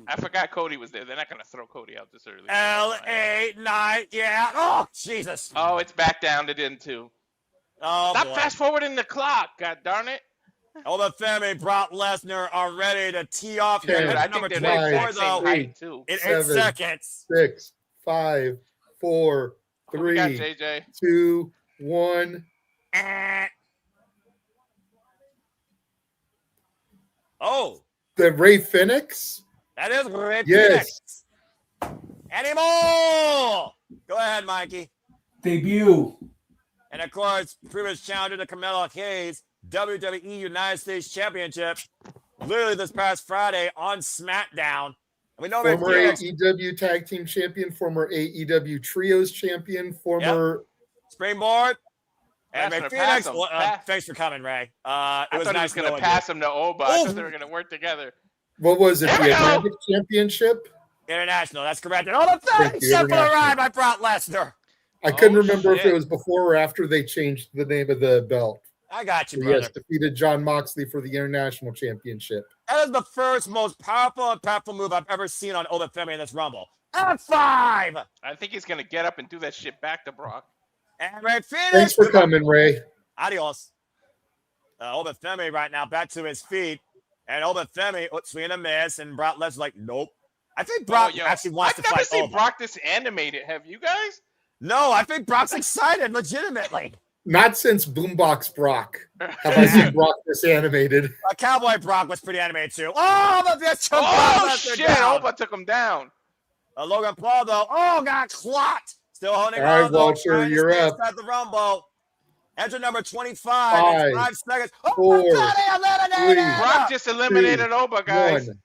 [SPEAKER 3] I forgot Cody was there. They're not going to throw Cody out this early.
[SPEAKER 5] LA Knight. Yeah. Oh, Jesus.
[SPEAKER 3] Oh, it's back down to them, too.
[SPEAKER 5] Oh,
[SPEAKER 3] Stop
[SPEAKER 5] boy.
[SPEAKER 3] fast forwarding the clock. God darn it.
[SPEAKER 5] Obafemi, Brock Lesnar are ready to tee off.
[SPEAKER 2] Ten,
[SPEAKER 5] Here.
[SPEAKER 3] I
[SPEAKER 5] Number
[SPEAKER 3] think they're the
[SPEAKER 5] 24,
[SPEAKER 3] exact same
[SPEAKER 5] though,
[SPEAKER 3] height, too.
[SPEAKER 5] in 8
[SPEAKER 2] 7,
[SPEAKER 5] seconds.
[SPEAKER 2] 6, 5, 4,
[SPEAKER 3] Who we got,
[SPEAKER 2] 3,
[SPEAKER 3] JJ?
[SPEAKER 2] 2, 1.
[SPEAKER 5] Oh,
[SPEAKER 2] The Ray Phoenix?
[SPEAKER 5] that is Ray
[SPEAKER 2] Yes.
[SPEAKER 5] Phoenix. Anymore. Go ahead, Mikey.
[SPEAKER 4] Debut.
[SPEAKER 5] And of course, previous challenger to Carmelo Hayes, WWE United States Championship, literally this past Friday on SmackDown. We know Ray
[SPEAKER 2] Former
[SPEAKER 5] Phoenix,
[SPEAKER 2] AEW Tag Team Champion, former AEW Trios Champion, former.
[SPEAKER 5] Springboard. And
[SPEAKER 3] Pass
[SPEAKER 5] Ray
[SPEAKER 3] him, pass
[SPEAKER 5] Phoenix,
[SPEAKER 3] him,
[SPEAKER 5] well,
[SPEAKER 3] pass.
[SPEAKER 5] thanks for coming, Ray. It
[SPEAKER 3] I
[SPEAKER 5] was
[SPEAKER 3] thought
[SPEAKER 5] nice
[SPEAKER 3] he was going
[SPEAKER 5] knowing
[SPEAKER 3] to pass him to Oba. I
[SPEAKER 5] Oh.
[SPEAKER 3] thought they were going to work together.
[SPEAKER 2] What was it?
[SPEAKER 3] There
[SPEAKER 2] The
[SPEAKER 3] we go.
[SPEAKER 2] Atlantic Championship?
[SPEAKER 5] you. International, that's correct. And all the
[SPEAKER 2] Thank
[SPEAKER 5] things
[SPEAKER 2] you,
[SPEAKER 5] set for the
[SPEAKER 2] International.
[SPEAKER 5] ride by Brock Lesnar.
[SPEAKER 2] I couldn't
[SPEAKER 3] Oh,
[SPEAKER 2] remember if
[SPEAKER 3] shit.
[SPEAKER 2] it was before or after they changed the name of the belt.
[SPEAKER 5] I got you,
[SPEAKER 2] So
[SPEAKER 5] brother.
[SPEAKER 2] yes, defeated John Moxley for the International Championship.
[SPEAKER 5] That is the first most powerful and impactful move I've ever seen on Obafemi in this Rumble. F5!
[SPEAKER 3] I think he's going to get up and do that shit back to Brock.
[SPEAKER 5] And Ray Phoenix.
[SPEAKER 2] Thanks for coming, Ray.
[SPEAKER 5] Adios. Obafemi right now back to his feet. And Obafemi, swing and a miss. And Brock Lesnar like, nope. I think Brock actually wants
[SPEAKER 3] I've
[SPEAKER 5] to
[SPEAKER 3] never
[SPEAKER 5] fight
[SPEAKER 3] seen
[SPEAKER 5] Oba.
[SPEAKER 3] Brock this animated. Have you guys?
[SPEAKER 5] No, I think Brock's excited, legitimately.
[SPEAKER 2] Not since Boombox Brock have I seen Brock this animated.
[SPEAKER 5] Cowboy Brock was pretty animated too. Oh, but this took Brock
[SPEAKER 3] Oh,
[SPEAKER 5] Lesnar
[SPEAKER 3] shit.
[SPEAKER 5] down.
[SPEAKER 3] Oba took him down.
[SPEAKER 5] Logan Paul, though. Oh, got clot. Still holding
[SPEAKER 2] All right,
[SPEAKER 5] on, though.
[SPEAKER 2] Walter,
[SPEAKER 5] Trying to
[SPEAKER 2] you're
[SPEAKER 5] stay
[SPEAKER 2] up.
[SPEAKER 5] inside the Rumble. Enter number 25 in 5 seconds. Oh,
[SPEAKER 2] 4,
[SPEAKER 5] Johnny eliminated!
[SPEAKER 2] 3,
[SPEAKER 3] Brock just eliminated Oba, guys.
[SPEAKER 2] 1.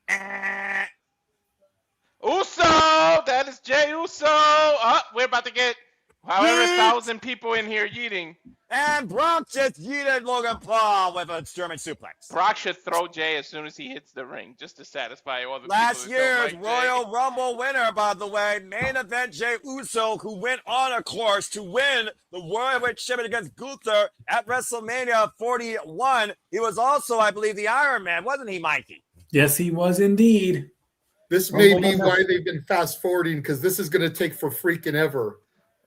[SPEAKER 5] Eh.
[SPEAKER 3] Uso! That is Jey Uso. Oh, we're about to get however 1,000 people in here yeeting.
[SPEAKER 5] And Brock just yeeted Logan Paul with a German suplex.
[SPEAKER 3] Brock should throw Jay as soon as he hits the ring, just to satisfy all the
[SPEAKER 5] Last
[SPEAKER 3] people who
[SPEAKER 5] year's
[SPEAKER 3] don't like
[SPEAKER 5] Royal
[SPEAKER 3] Jey.
[SPEAKER 5] Rumble winner, by the way, main event Jey Uso, who went on a course to win the World Heavyweight Championship against Gunther at WrestleMania 41. He was also, I believe, the Iron Man, wasn't he, Mikey?
[SPEAKER 4] Yes, he was indeed.
[SPEAKER 2] This may be why they've been fast forwarding, because this is going to take for freaking ever.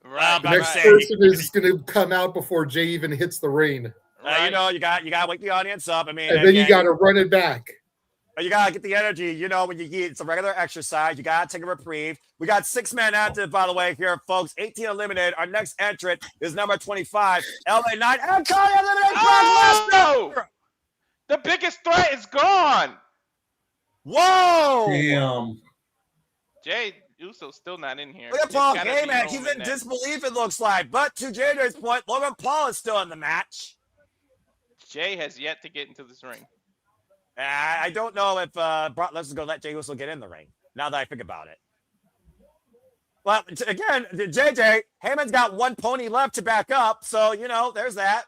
[SPEAKER 3] Right,
[SPEAKER 2] The
[SPEAKER 5] I'm
[SPEAKER 2] next
[SPEAKER 5] saying,
[SPEAKER 2] person is going to come out before Jay even hits the ring.
[SPEAKER 3] right.
[SPEAKER 5] You know, you got to wake the audience up. I mean,
[SPEAKER 2] And then you
[SPEAKER 5] again,
[SPEAKER 2] got to run it back.
[SPEAKER 5] you got to get the energy. You know, when you eat, it's a regular exercise. You got to take a reprieve. We got 6-man active, by the way, here, folks. 18 eliminated. Our next entrant is number 25, LA Knight. And Cody eliminated Brock
[SPEAKER 3] Oh!
[SPEAKER 5] Lesnar.
[SPEAKER 3] The biggest threat is gone.
[SPEAKER 5] Whoa!
[SPEAKER 4] Damn.
[SPEAKER 3] Jay Uso's still not in here.
[SPEAKER 5] Look at
[SPEAKER 3] It's
[SPEAKER 5] Paul
[SPEAKER 3] gotta be
[SPEAKER 5] Heyman. He's
[SPEAKER 3] Roman
[SPEAKER 5] in
[SPEAKER 3] next.
[SPEAKER 5] disbelief, it looks like. But to JJ's point, Logan Paul is still in the match.
[SPEAKER 3] Jay has yet to get into this ring.
[SPEAKER 5] I don't know if Brock Lesnar's going to let Jey Uso get in the ring, now that I think about it. Well, again, JJ, Heyman's got one pony left to back up. So, you know, there's that.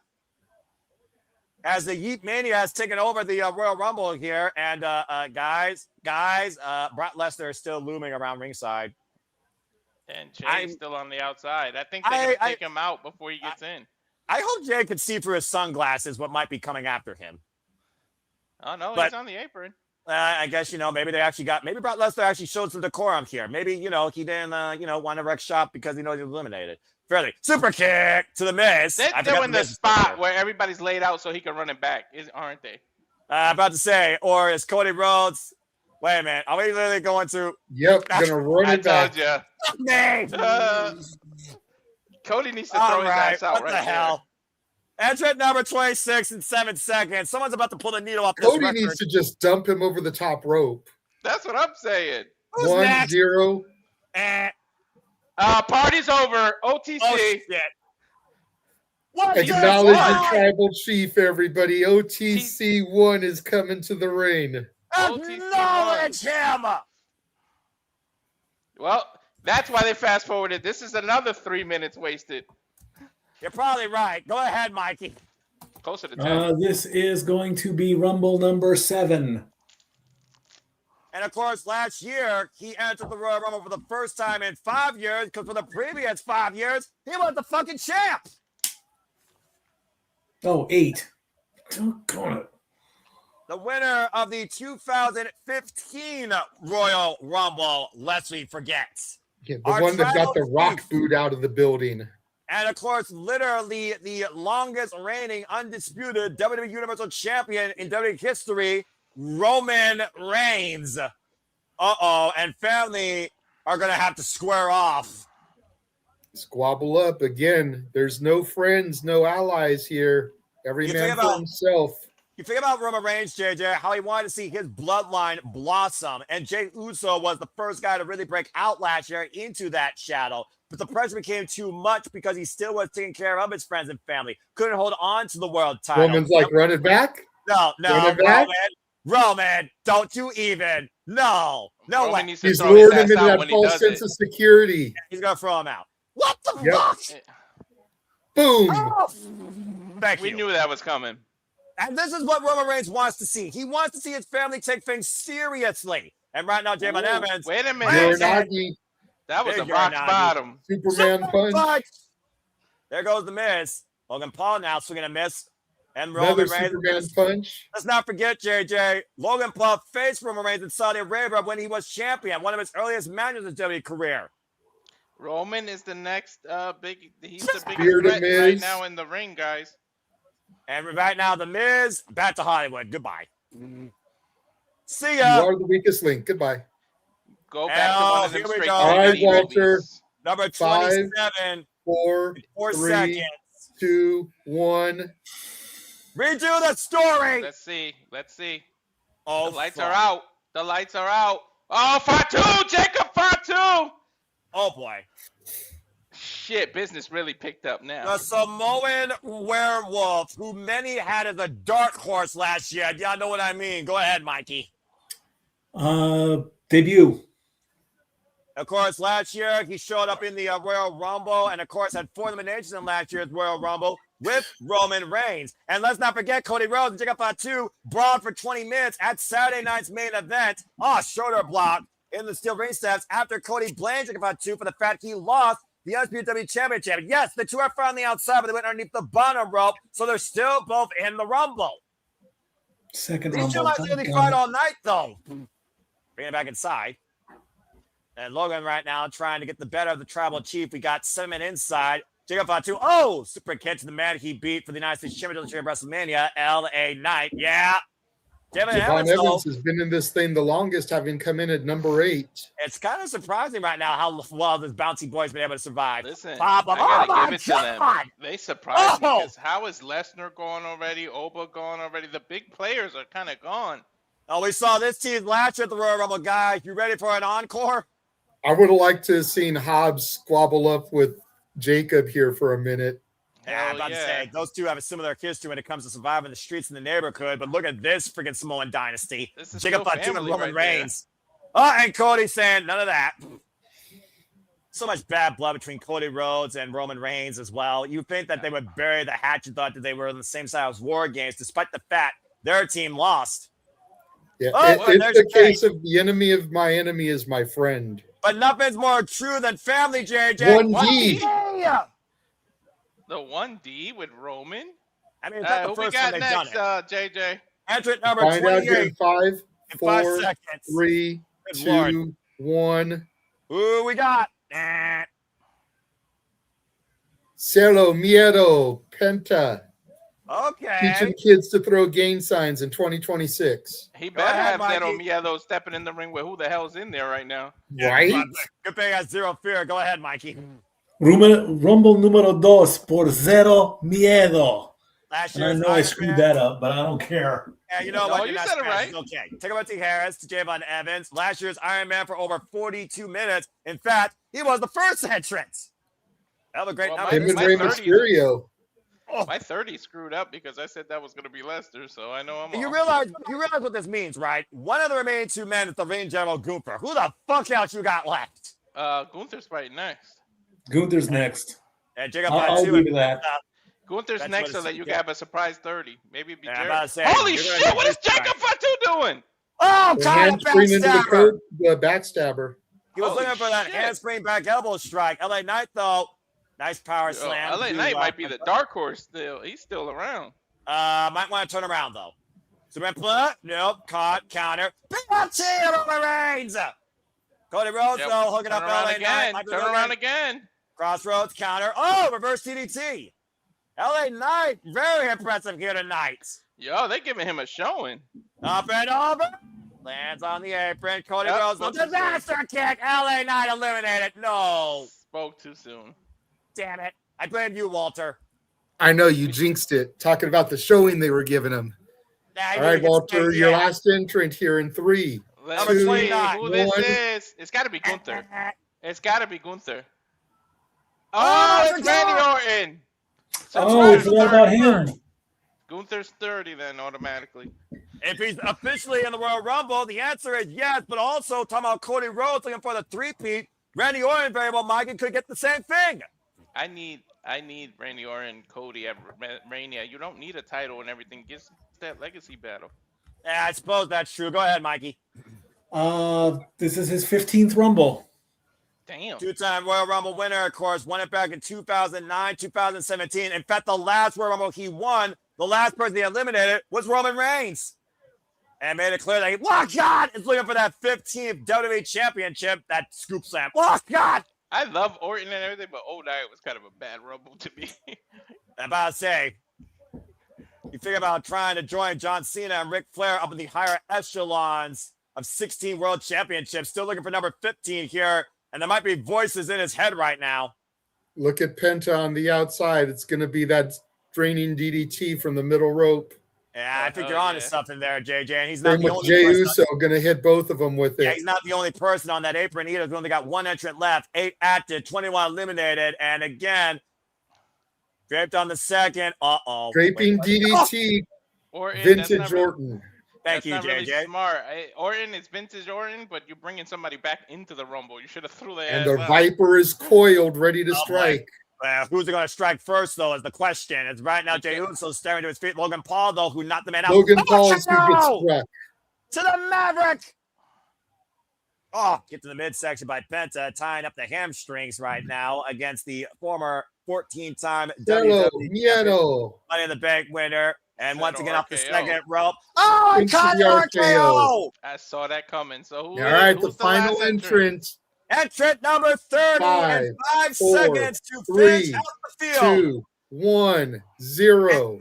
[SPEAKER 5] As the Yeet Mania has taken over the Royal Rumble here. And guys, Brock Lesnar is still looming around ringside.
[SPEAKER 3] And Jay's still on the outside. I think they're going to take him out before he gets in.
[SPEAKER 5] I hope Jay could see through his sunglasses what might be coming after him.
[SPEAKER 3] Oh, no,
[SPEAKER 5] But-
[SPEAKER 3] he's on the apron.
[SPEAKER 5] I guess, you know, maybe Brock Lesnar actually showed some decorum here. Maybe, you know, he didn't, want to wreck shop because he knows he's eliminated. Fairly. Super kick to the Miz.
[SPEAKER 3] They're
[SPEAKER 5] I forgot
[SPEAKER 3] doing the
[SPEAKER 5] Miz is
[SPEAKER 3] spot
[SPEAKER 5] there.
[SPEAKER 3] where everybody's laid out so he can run it back, aren't they?
[SPEAKER 5] About to say, or is Cody Rhodes? Wait a minute. Are we literally going to?
[SPEAKER 2] Yep, going to run
[SPEAKER 3] I
[SPEAKER 2] it back.
[SPEAKER 3] told you.
[SPEAKER 5] Me.
[SPEAKER 3] Cody needs to
[SPEAKER 5] All
[SPEAKER 3] throw his
[SPEAKER 5] right.
[SPEAKER 3] ass out
[SPEAKER 5] What
[SPEAKER 3] right
[SPEAKER 5] the hell? Entrant number 26 in 7 seconds. Someone's about to pull the needle off this
[SPEAKER 2] Cody
[SPEAKER 5] record.
[SPEAKER 2] needs to just dump him over the top rope.
[SPEAKER 3] there. That's what I'm saying.
[SPEAKER 5] Who's next?
[SPEAKER 2] 1-0.
[SPEAKER 5] Eh.
[SPEAKER 3] Party's over. OTC.
[SPEAKER 5] Oh, shit. What
[SPEAKER 2] Acknowledge the
[SPEAKER 5] the
[SPEAKER 2] tribal chief, everybody. OTC 1 is coming to the ring.
[SPEAKER 5] Acknowledge him.
[SPEAKER 3] Well, that's why they fast forwarded. This is another 3 minutes wasted.
[SPEAKER 5] You're probably right. Go ahead, Mikey.
[SPEAKER 3] Closer to 10.
[SPEAKER 4] This is going to be Rumble number 7.
[SPEAKER 5] And of course, last year, he entered the Royal Rumble for the first time in 5 years, because for the previous 5 years, he was the fucking champ.
[SPEAKER 4] Oh, 8. Doggone it.
[SPEAKER 5] the winner of the 2015 Royal Rumble, lest we forget.
[SPEAKER 2] Yeah, the
[SPEAKER 5] Our
[SPEAKER 2] one that got the
[SPEAKER 5] tribal
[SPEAKER 2] rock
[SPEAKER 5] chief.
[SPEAKER 2] boot out of the building.
[SPEAKER 5] And of course, literally the longest reigning undisputed WWE Universal Champion in WWE history, Roman Reigns. And family are going to have to square off.
[SPEAKER 2] Squabble up again. There's no friends, no allies here. Every man for himself.
[SPEAKER 5] You think about Roman Reigns, JJ, how he wanted to see his bloodline blossom. And Jey Uso was the first guy to really break out last year into that shadow. But the pressure became too much because he still was taking care of his friends and family. Couldn't hold on to the world title.
[SPEAKER 2] Roman's like, run it back?
[SPEAKER 5] No, Roman, don't you even. No way.
[SPEAKER 2] He's lured him into that false sense of security.
[SPEAKER 5] He's going to throw him out. What the fuck?
[SPEAKER 2] Boom.
[SPEAKER 5] Oh, thank you.
[SPEAKER 3] We knew that was coming.
[SPEAKER 5] And this is what Roman Reigns wants to see. He wants to see his family take things seriously. And right now, Javon Evans.
[SPEAKER 3] Wait a minute. That was a rock bottom.
[SPEAKER 2] Superman punch.
[SPEAKER 5] There goes the Miz. Logan Paul now swinging a miss. And
[SPEAKER 2] Another
[SPEAKER 5] Roman Reigns.
[SPEAKER 2] Superman punch.
[SPEAKER 5] Let's not forget, JJ. Logan Paul faced Roman Reigns in Saudi Arabia when he was champion. One of his earliest matches in his WWE career.
[SPEAKER 3] Roman is the next he's the biggest threat right now in the ring, guys.
[SPEAKER 5] And right now, the Miz, back to Hollywood. Goodbye. See ya.
[SPEAKER 2] You are the weakest link. Goodbye.
[SPEAKER 3] Go back to one of them straight.
[SPEAKER 2] All right, Walter.
[SPEAKER 5] Number 27.
[SPEAKER 2] 5, 4, 3,
[SPEAKER 5] seconds.
[SPEAKER 2] 2, 1.
[SPEAKER 5] Redo the story.
[SPEAKER 3] Let's see.
[SPEAKER 5] Oh,
[SPEAKER 3] the lights are out. Oh, Fatu! Jacob Fatu!
[SPEAKER 5] Oh, boy.
[SPEAKER 3] Shit, business really picked up now.
[SPEAKER 5] The Samoan werewolf, who many had as a dark horse last year. Y'all know what I mean. Go ahead, Mikey.
[SPEAKER 4] Debut.
[SPEAKER 5] Of course, last year he showed up in the Royal Rumble and, of course, had 4 eliminations in last year's Royal Rumble with Roman Reigns. And let's not forget Cody Rhodes and Jacob Fatu brawled for 20 minutes at Saturday night's main event. Shoulder block in the steel ring steps after Cody blamed Jacob Fatu for the fact he lost the Undisputed WWE Championship. Yes, the two are found on the outside, but they went underneath the bottom rope, so they're still both in the Rumble.
[SPEAKER 4] Second
[SPEAKER 5] These
[SPEAKER 4] Rumble.
[SPEAKER 5] two might really fight all night, though. Bring it back inside. And Logan right now trying to get the better of the tribal chief. We got 7 men inside. Jacob Fatu. Super kick to the man he beat for the United States Championship of WrestleMania, LA Knight. Yeah.
[SPEAKER 2] Javon Evans has been in this thing the longest, having come in at number 8.
[SPEAKER 5] It's kind of surprising right now how well this bouncy boy's been able to survive.
[SPEAKER 3] Listen,
[SPEAKER 5] I
[SPEAKER 3] gotta give it to them. They surprised me because how is Lesnar gone already? Oba gone already? The big players are kind of gone.
[SPEAKER 5] We saw this team last year at the Royal Rumble, guys. You ready for an encore?
[SPEAKER 2] I would have liked to have seen Hobbs squabble up with Jacob here for a minute.
[SPEAKER 5] Yeah, I'm about to say, those two have a similar history when it comes to surviving the streets in the neighborhood, but look at this freaking Samoan dynasty. Jacob Fatu and Roman Reigns. And Cody saying none of that. So much bad blood between Cody Rhodes and Roman Reigns as well. You think that they would bury the hatchet, thought that they were on the same side as War Games, despite the fact their team lost.
[SPEAKER 2] Yeah, it's the case of the enemy of my enemy is my friend.
[SPEAKER 5] But nothing's more true than family, JJ.
[SPEAKER 2] 1D.
[SPEAKER 3] The 1D with Roman?
[SPEAKER 5] I mean, it's not the first time they've done it.
[SPEAKER 3] JJ?
[SPEAKER 5] Entrant number
[SPEAKER 2] Find
[SPEAKER 5] 28.
[SPEAKER 2] out here in 5, 4,
[SPEAKER 5] seconds.
[SPEAKER 2] 3,
[SPEAKER 5] Good
[SPEAKER 2] 2,
[SPEAKER 5] Lord.
[SPEAKER 2] 1.
[SPEAKER 5] Who we got?
[SPEAKER 2] Cero Miedo Penta.
[SPEAKER 5] Okay.
[SPEAKER 2] Teaching kids to throw gang signs in 2026.
[SPEAKER 3] He better
[SPEAKER 5] ahead,
[SPEAKER 3] have Cero
[SPEAKER 5] Mikey.
[SPEAKER 3] Miedo stepping in the ring with who the hell's in there right now.
[SPEAKER 2] Right?
[SPEAKER 5] Good thing has zero fear. Go ahead, Mikey.
[SPEAKER 4] Rumble número 2 por Zero Miedo.
[SPEAKER 5] Last
[SPEAKER 4] And I
[SPEAKER 5] year's
[SPEAKER 4] know I
[SPEAKER 5] Iron
[SPEAKER 4] screwed
[SPEAKER 5] Man.
[SPEAKER 4] that up, but I don't care.
[SPEAKER 5] Yeah, you know
[SPEAKER 3] No,
[SPEAKER 5] what?
[SPEAKER 3] you
[SPEAKER 5] You're not
[SPEAKER 3] said it
[SPEAKER 5] Spanish.
[SPEAKER 3] right.
[SPEAKER 5] It's okay. Take about T. Harris to Javon Evans. Last year's Iron Man for over 42 minutes. In fact, he was the first entrant. That was a great
[SPEAKER 3] Well,
[SPEAKER 5] number.
[SPEAKER 2] Him and
[SPEAKER 3] My
[SPEAKER 2] Rey
[SPEAKER 3] 30.
[SPEAKER 2] Mysterio.
[SPEAKER 3] My 30 screwed up because I said that was going to be Lester, so I know I'm
[SPEAKER 5] You
[SPEAKER 3] off.
[SPEAKER 5] realize what this means, right? One of the remaining 2 men is the ring general Gunther. Who the fuck else you got left?
[SPEAKER 3] Gunther's fighting next.
[SPEAKER 4] Gunther's next.
[SPEAKER 5] And Jacob
[SPEAKER 4] I'll
[SPEAKER 5] Fatu.
[SPEAKER 4] give you that.
[SPEAKER 3] Gunther's
[SPEAKER 5] That's
[SPEAKER 3] next
[SPEAKER 5] what
[SPEAKER 3] so
[SPEAKER 5] it's-
[SPEAKER 3] that you
[SPEAKER 5] yeah.
[SPEAKER 3] can have a surprise 30. Maybe it'd be
[SPEAKER 5] Yeah, I'm
[SPEAKER 3] Jared.
[SPEAKER 5] about to say,
[SPEAKER 3] Holy
[SPEAKER 5] you're gonna
[SPEAKER 3] shit,
[SPEAKER 5] get
[SPEAKER 3] what is
[SPEAKER 5] this
[SPEAKER 3] Jacob Fatu doing?
[SPEAKER 5] Oh,
[SPEAKER 2] The
[SPEAKER 5] caught a
[SPEAKER 2] handspring into
[SPEAKER 5] backstabber.
[SPEAKER 2] the backstabber.
[SPEAKER 5] He was
[SPEAKER 3] Holy
[SPEAKER 5] looking for that
[SPEAKER 3] shit.
[SPEAKER 5] handspring back elbow strike. LA Knight, though, nice power slam.
[SPEAKER 3] LA
[SPEAKER 5] to,
[SPEAKER 3] Knight might be the dark horse still. He's still around.
[SPEAKER 5] Might want to turn around, though. Superman, nope, caught, counter. Penalty, Roman Reigns. Cody Rhodes,
[SPEAKER 3] Yep.
[SPEAKER 5] though, hooking
[SPEAKER 3] Turn
[SPEAKER 5] up
[SPEAKER 3] around
[SPEAKER 5] LA
[SPEAKER 3] again.
[SPEAKER 5] Knight.
[SPEAKER 3] Turn around again.
[SPEAKER 5] Crossroads, counter. Oh, reverse DDT. LA Knight, very impressive here tonight.
[SPEAKER 3] Yo, they giving him a showing.
[SPEAKER 5] Up and over. Lands on the apron. Cody
[SPEAKER 3] Yep,
[SPEAKER 5] Rhodes,
[SPEAKER 3] spoke too
[SPEAKER 5] disaster kick. LA Knight eliminated. No.
[SPEAKER 3] Spoke too soon.
[SPEAKER 5] Damn it. I blame you, Walter.
[SPEAKER 2] I know you jinxed it. Talking about the showing they were giving him.
[SPEAKER 5] Nah,
[SPEAKER 2] All right, Walter, your last entrant here in 3.
[SPEAKER 3] Let's
[SPEAKER 5] Number
[SPEAKER 3] see
[SPEAKER 5] 29.
[SPEAKER 3] who this
[SPEAKER 2] 1.
[SPEAKER 3] is. It's got to be Gunther. It's got to be Gunther.
[SPEAKER 5] Oh,
[SPEAKER 3] Oh,
[SPEAKER 5] it's
[SPEAKER 3] it's Randy Orton. So
[SPEAKER 4] Oh,
[SPEAKER 3] Gunther's
[SPEAKER 4] what about
[SPEAKER 3] 30.
[SPEAKER 4] him?
[SPEAKER 3] Gunther's 30 then automatically.
[SPEAKER 5] If he's officially in the Royal Rumble, the answer is yes, but also talking about Cody Rhodes looking for the three-peat. Randy Orton very well, Mike, could get the same thing.
[SPEAKER 3] I need Randy Orton, Cody at Mania. You don't need a title and everything. Get that legacy battle.
[SPEAKER 5] Yeah, I suppose that's true. Go ahead, Mikey.
[SPEAKER 4] This is his 15th Rumble.
[SPEAKER 3] Damn.
[SPEAKER 5] Two-time Royal Rumble winner, of course, won it back in 2009, 2017. In fact, the last Royal Rumble he won, the last person he eliminated was Roman Reigns. And made it clear that God is looking for that 15th WWE Championship, that scoop slam. God!
[SPEAKER 3] I love Orton and everything, but 09 was kind of a bad Rumble to me.
[SPEAKER 5] I'm about to say, you figure about trying to join John Cena and Ric Flair up in the higher echelons of 16 World Championships, still looking for number 15 here, and there might be voices in his head right now.
[SPEAKER 2] Look at Penta on the outside. It's going to be that draining DDT from the middle rope.
[SPEAKER 5] Yeah, I think you're onto something there, JJ, and he's
[SPEAKER 2] Same
[SPEAKER 5] not the
[SPEAKER 2] with
[SPEAKER 5] only
[SPEAKER 2] Jey
[SPEAKER 5] person.
[SPEAKER 2] Uso going to hit both of them with it.
[SPEAKER 5] Yeah, he's not the only person on that apron either. He's only got one entrant left, 8 active, 21 eliminated, and again, draped on the second.
[SPEAKER 2] Draping DDT,
[SPEAKER 3] Orton,
[SPEAKER 2] vintage Orton.
[SPEAKER 5] Thank you,
[SPEAKER 3] that's
[SPEAKER 5] JJ.
[SPEAKER 3] not really smart. Orton is vintage Orton, but you're bringing somebody back into the Rumble. You should have threw their
[SPEAKER 2] And
[SPEAKER 3] ass
[SPEAKER 2] the
[SPEAKER 3] out.
[SPEAKER 2] Viper is coiled, ready to strike.
[SPEAKER 5] Who's going to strike first, though, is the question. It's right now Jey Uso staring to his feet. Logan Paul, though, who knocked the man out.
[SPEAKER 2] Logan Paul is who gets struck.
[SPEAKER 5] To the Maverick. Oh, get to the midsection by Penta, tying up the hamstrings right now against the former 14-time
[SPEAKER 2] Hello,
[SPEAKER 5] WWE
[SPEAKER 2] Miedo.
[SPEAKER 5] Money in the Bank winner. And once again, off the
[SPEAKER 3] RKO.
[SPEAKER 5] second rope. Oh,
[SPEAKER 2] Into
[SPEAKER 5] cut
[SPEAKER 2] the
[SPEAKER 5] RKO.
[SPEAKER 3] I saw that coming. So
[SPEAKER 2] All right, the
[SPEAKER 3] who's
[SPEAKER 2] final
[SPEAKER 3] last
[SPEAKER 2] entrant.
[SPEAKER 5] Entrant number 30
[SPEAKER 2] 5,
[SPEAKER 5] and 5
[SPEAKER 2] 4,
[SPEAKER 5] seconds to
[SPEAKER 2] 3,
[SPEAKER 5] finish out the field.
[SPEAKER 2] 2, 1, 0.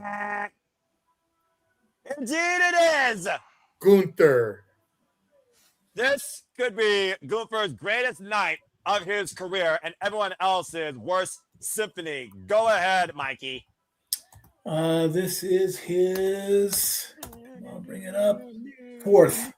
[SPEAKER 5] Indeed it is.
[SPEAKER 2] Gunther.
[SPEAKER 5] This could be Gunther's greatest night of his career and everyone else's worst symphony. Go ahead, Mikey.
[SPEAKER 4] This is his, I'll bring it up, 4th.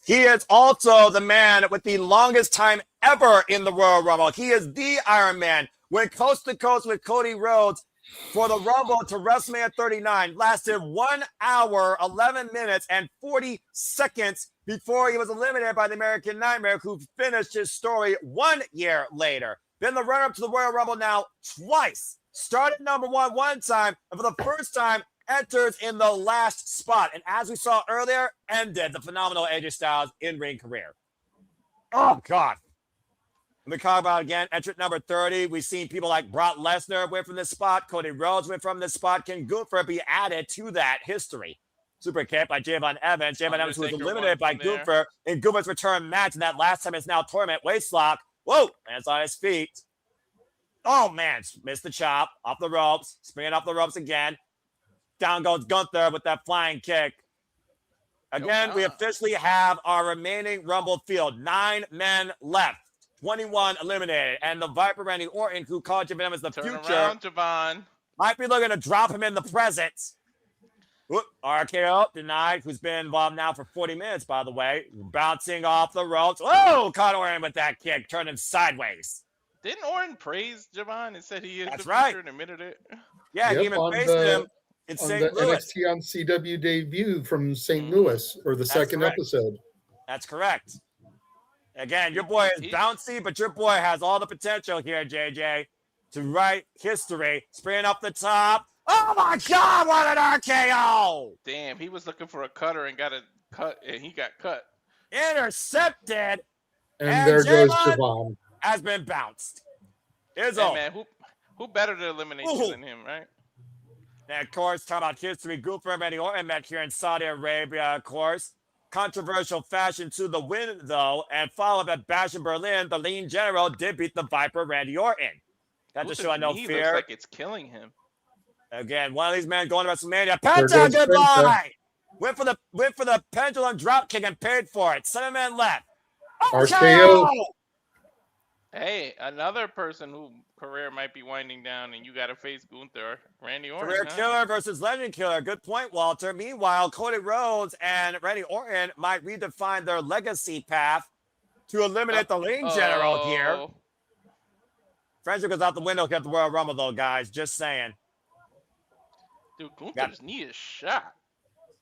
[SPEAKER 5] He is also the man with the longest time ever in the Royal Rumble. He is the Iron Man. Went coast to coast with Cody Rhodes for the Rumble to WrestleMania 39. Lasted 1 hour, 11 minutes, and 40 seconds before he was eliminated by the American Nightmare, who finished his story 1 year later. Been the runner-up to the Royal Rumble now twice. Started number 1 one time, and for the first time, enters in the last spot. And as we saw earlier, ended the phenomenal AJ Styles in-ring career. Oh, God. Let me talk about it again. Entrant number 30. We've seen people like Brock Lesnar went from this spot. Cody Rhodes went from this spot. Can Gunther be added to that history? Super kick by Javon Evans. Javon Evans, who was eliminated by Gunther in Gunther's return match. And that last time is now tournament waist lock. Whoa, lands on his feet. Oh, man, missed the chop. Off the ropes. Springing off the ropes again. Down goes Gunther with that flying kick. Again, we officially have our remaining Rumble field. 9 men left. 21 eliminated. And the Viper Randy Orton, who called Javon Evans the future,
[SPEAKER 3] around, Javon.
[SPEAKER 5] might be looking to drop him in the present. Whoop, RKO denied, who's been involved now for 40 minutes, by the way. Bouncing off the ropes. Oh, caught Orton with that kick. Turned him sideways.
[SPEAKER 3] Didn't Orton praise Javon and said he is
[SPEAKER 5] That's
[SPEAKER 3] the
[SPEAKER 5] right.
[SPEAKER 3] future and admitted it?
[SPEAKER 5] Yeah,
[SPEAKER 2] Yep,
[SPEAKER 5] he even
[SPEAKER 2] on
[SPEAKER 5] faced
[SPEAKER 2] the-
[SPEAKER 5] him in
[SPEAKER 2] On
[SPEAKER 5] St.
[SPEAKER 2] the
[SPEAKER 5] Louis.
[SPEAKER 2] NXT on CW debut from St. Louis, or the second
[SPEAKER 5] correct.
[SPEAKER 2] episode.
[SPEAKER 5] That's correct. Again, your boy is bouncy, but your boy has all the potential here, JJ, to write history. Springing up the top. Oh, my God, what an RKO!
[SPEAKER 3] Damn, he was looking for a cutter and got a cut, and he got cut.
[SPEAKER 5] Intercepted.
[SPEAKER 2] And there goes
[SPEAKER 5] Javon
[SPEAKER 2] Javon.
[SPEAKER 5] has been bounced.
[SPEAKER 3] Hey,
[SPEAKER 5] Izzo.
[SPEAKER 3] man, who better to eliminate you than him, right?
[SPEAKER 5] And of course, talk about history. Gunther and Randy Orton met here in Saudi Arabia, of course. Controversial fashion to the win, though. And followed at Bash in Berlin, the Lean General did beat the Viper Randy Orton. That just showing no
[SPEAKER 3] knee
[SPEAKER 5] fear.
[SPEAKER 3] looks like it's killing him.
[SPEAKER 5] Again, one of these men going to WrestleMania.
[SPEAKER 2] There
[SPEAKER 5] Penta,
[SPEAKER 2] goes
[SPEAKER 5] goodbye! Went for the pendulum drop kick and paid for it. 7 men left.
[SPEAKER 2] RKO.
[SPEAKER 3] Hey, another person whose career might be winding down, and you got to face Gunther, Randy Orton.
[SPEAKER 5] Career killer versus legend killer. Good point, Walter. Meanwhile, Cody Rhodes and Randy Orton might redefine their legacy path to eliminate the Lean General here. Friendship goes out the window at the Royal Rumble, though, guys. Just saying.
[SPEAKER 3] Dude, Gunther's knee is shot.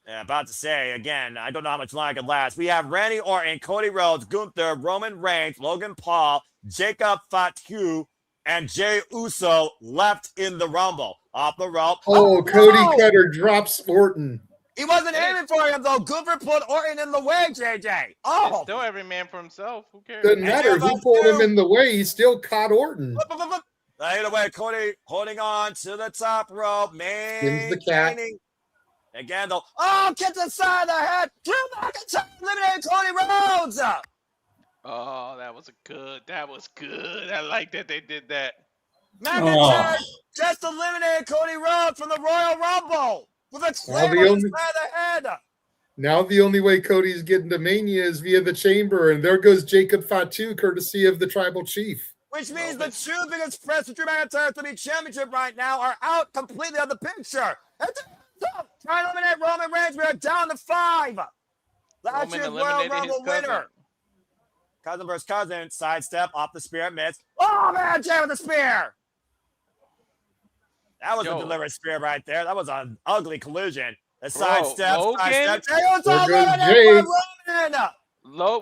[SPEAKER 5] Yeah, about to say, again, I don't know how much longer it can last. We have Randy Orton, Cody Rhodes, Gunther, Roman Reigns, Logan Paul, Jacob Fatu, and Jey Uso left in the Rumble. Off the rope.
[SPEAKER 2] Oh, Cody Cutter drops Orton.
[SPEAKER 5] He wasn't aiming for him, though. Gunther put Orton in the way, JJ.
[SPEAKER 3] It's still every man for himself. Who cares?
[SPEAKER 2] Doesn't matter. He pulled him in the way. He still caught Orton.
[SPEAKER 5] Either way, Cody holding on to the top rope.
[SPEAKER 2] Spins the cat.
[SPEAKER 5] Again, though. Oh, get to the side of the head. Drew McIntyre eliminated Cody Rhodes.
[SPEAKER 3] Oh, that was good. I like that they did that.
[SPEAKER 5] McIntyre just eliminated Cody Rhodes from the Royal Rumble with a slam on the side of the head.
[SPEAKER 2] Now the only way Cody's getting to Mania is via the Chamber, and there goes Jacob Fatu, courtesy of the Tribal Chief.
[SPEAKER 5] Which means the two biggest threats to Drew McIntyre to be championship right now are out completely of the picture. Trying to eliminate Roman Reigns. We are down to 5. Last year's Royal Rumble winner. Cousin versus cousin. Sidestep off the spear. Miss. Oh, man. Jay with the spear. That was a deliberate spear right there. That was an ugly collision. The sidestep.
[SPEAKER 3] Logan.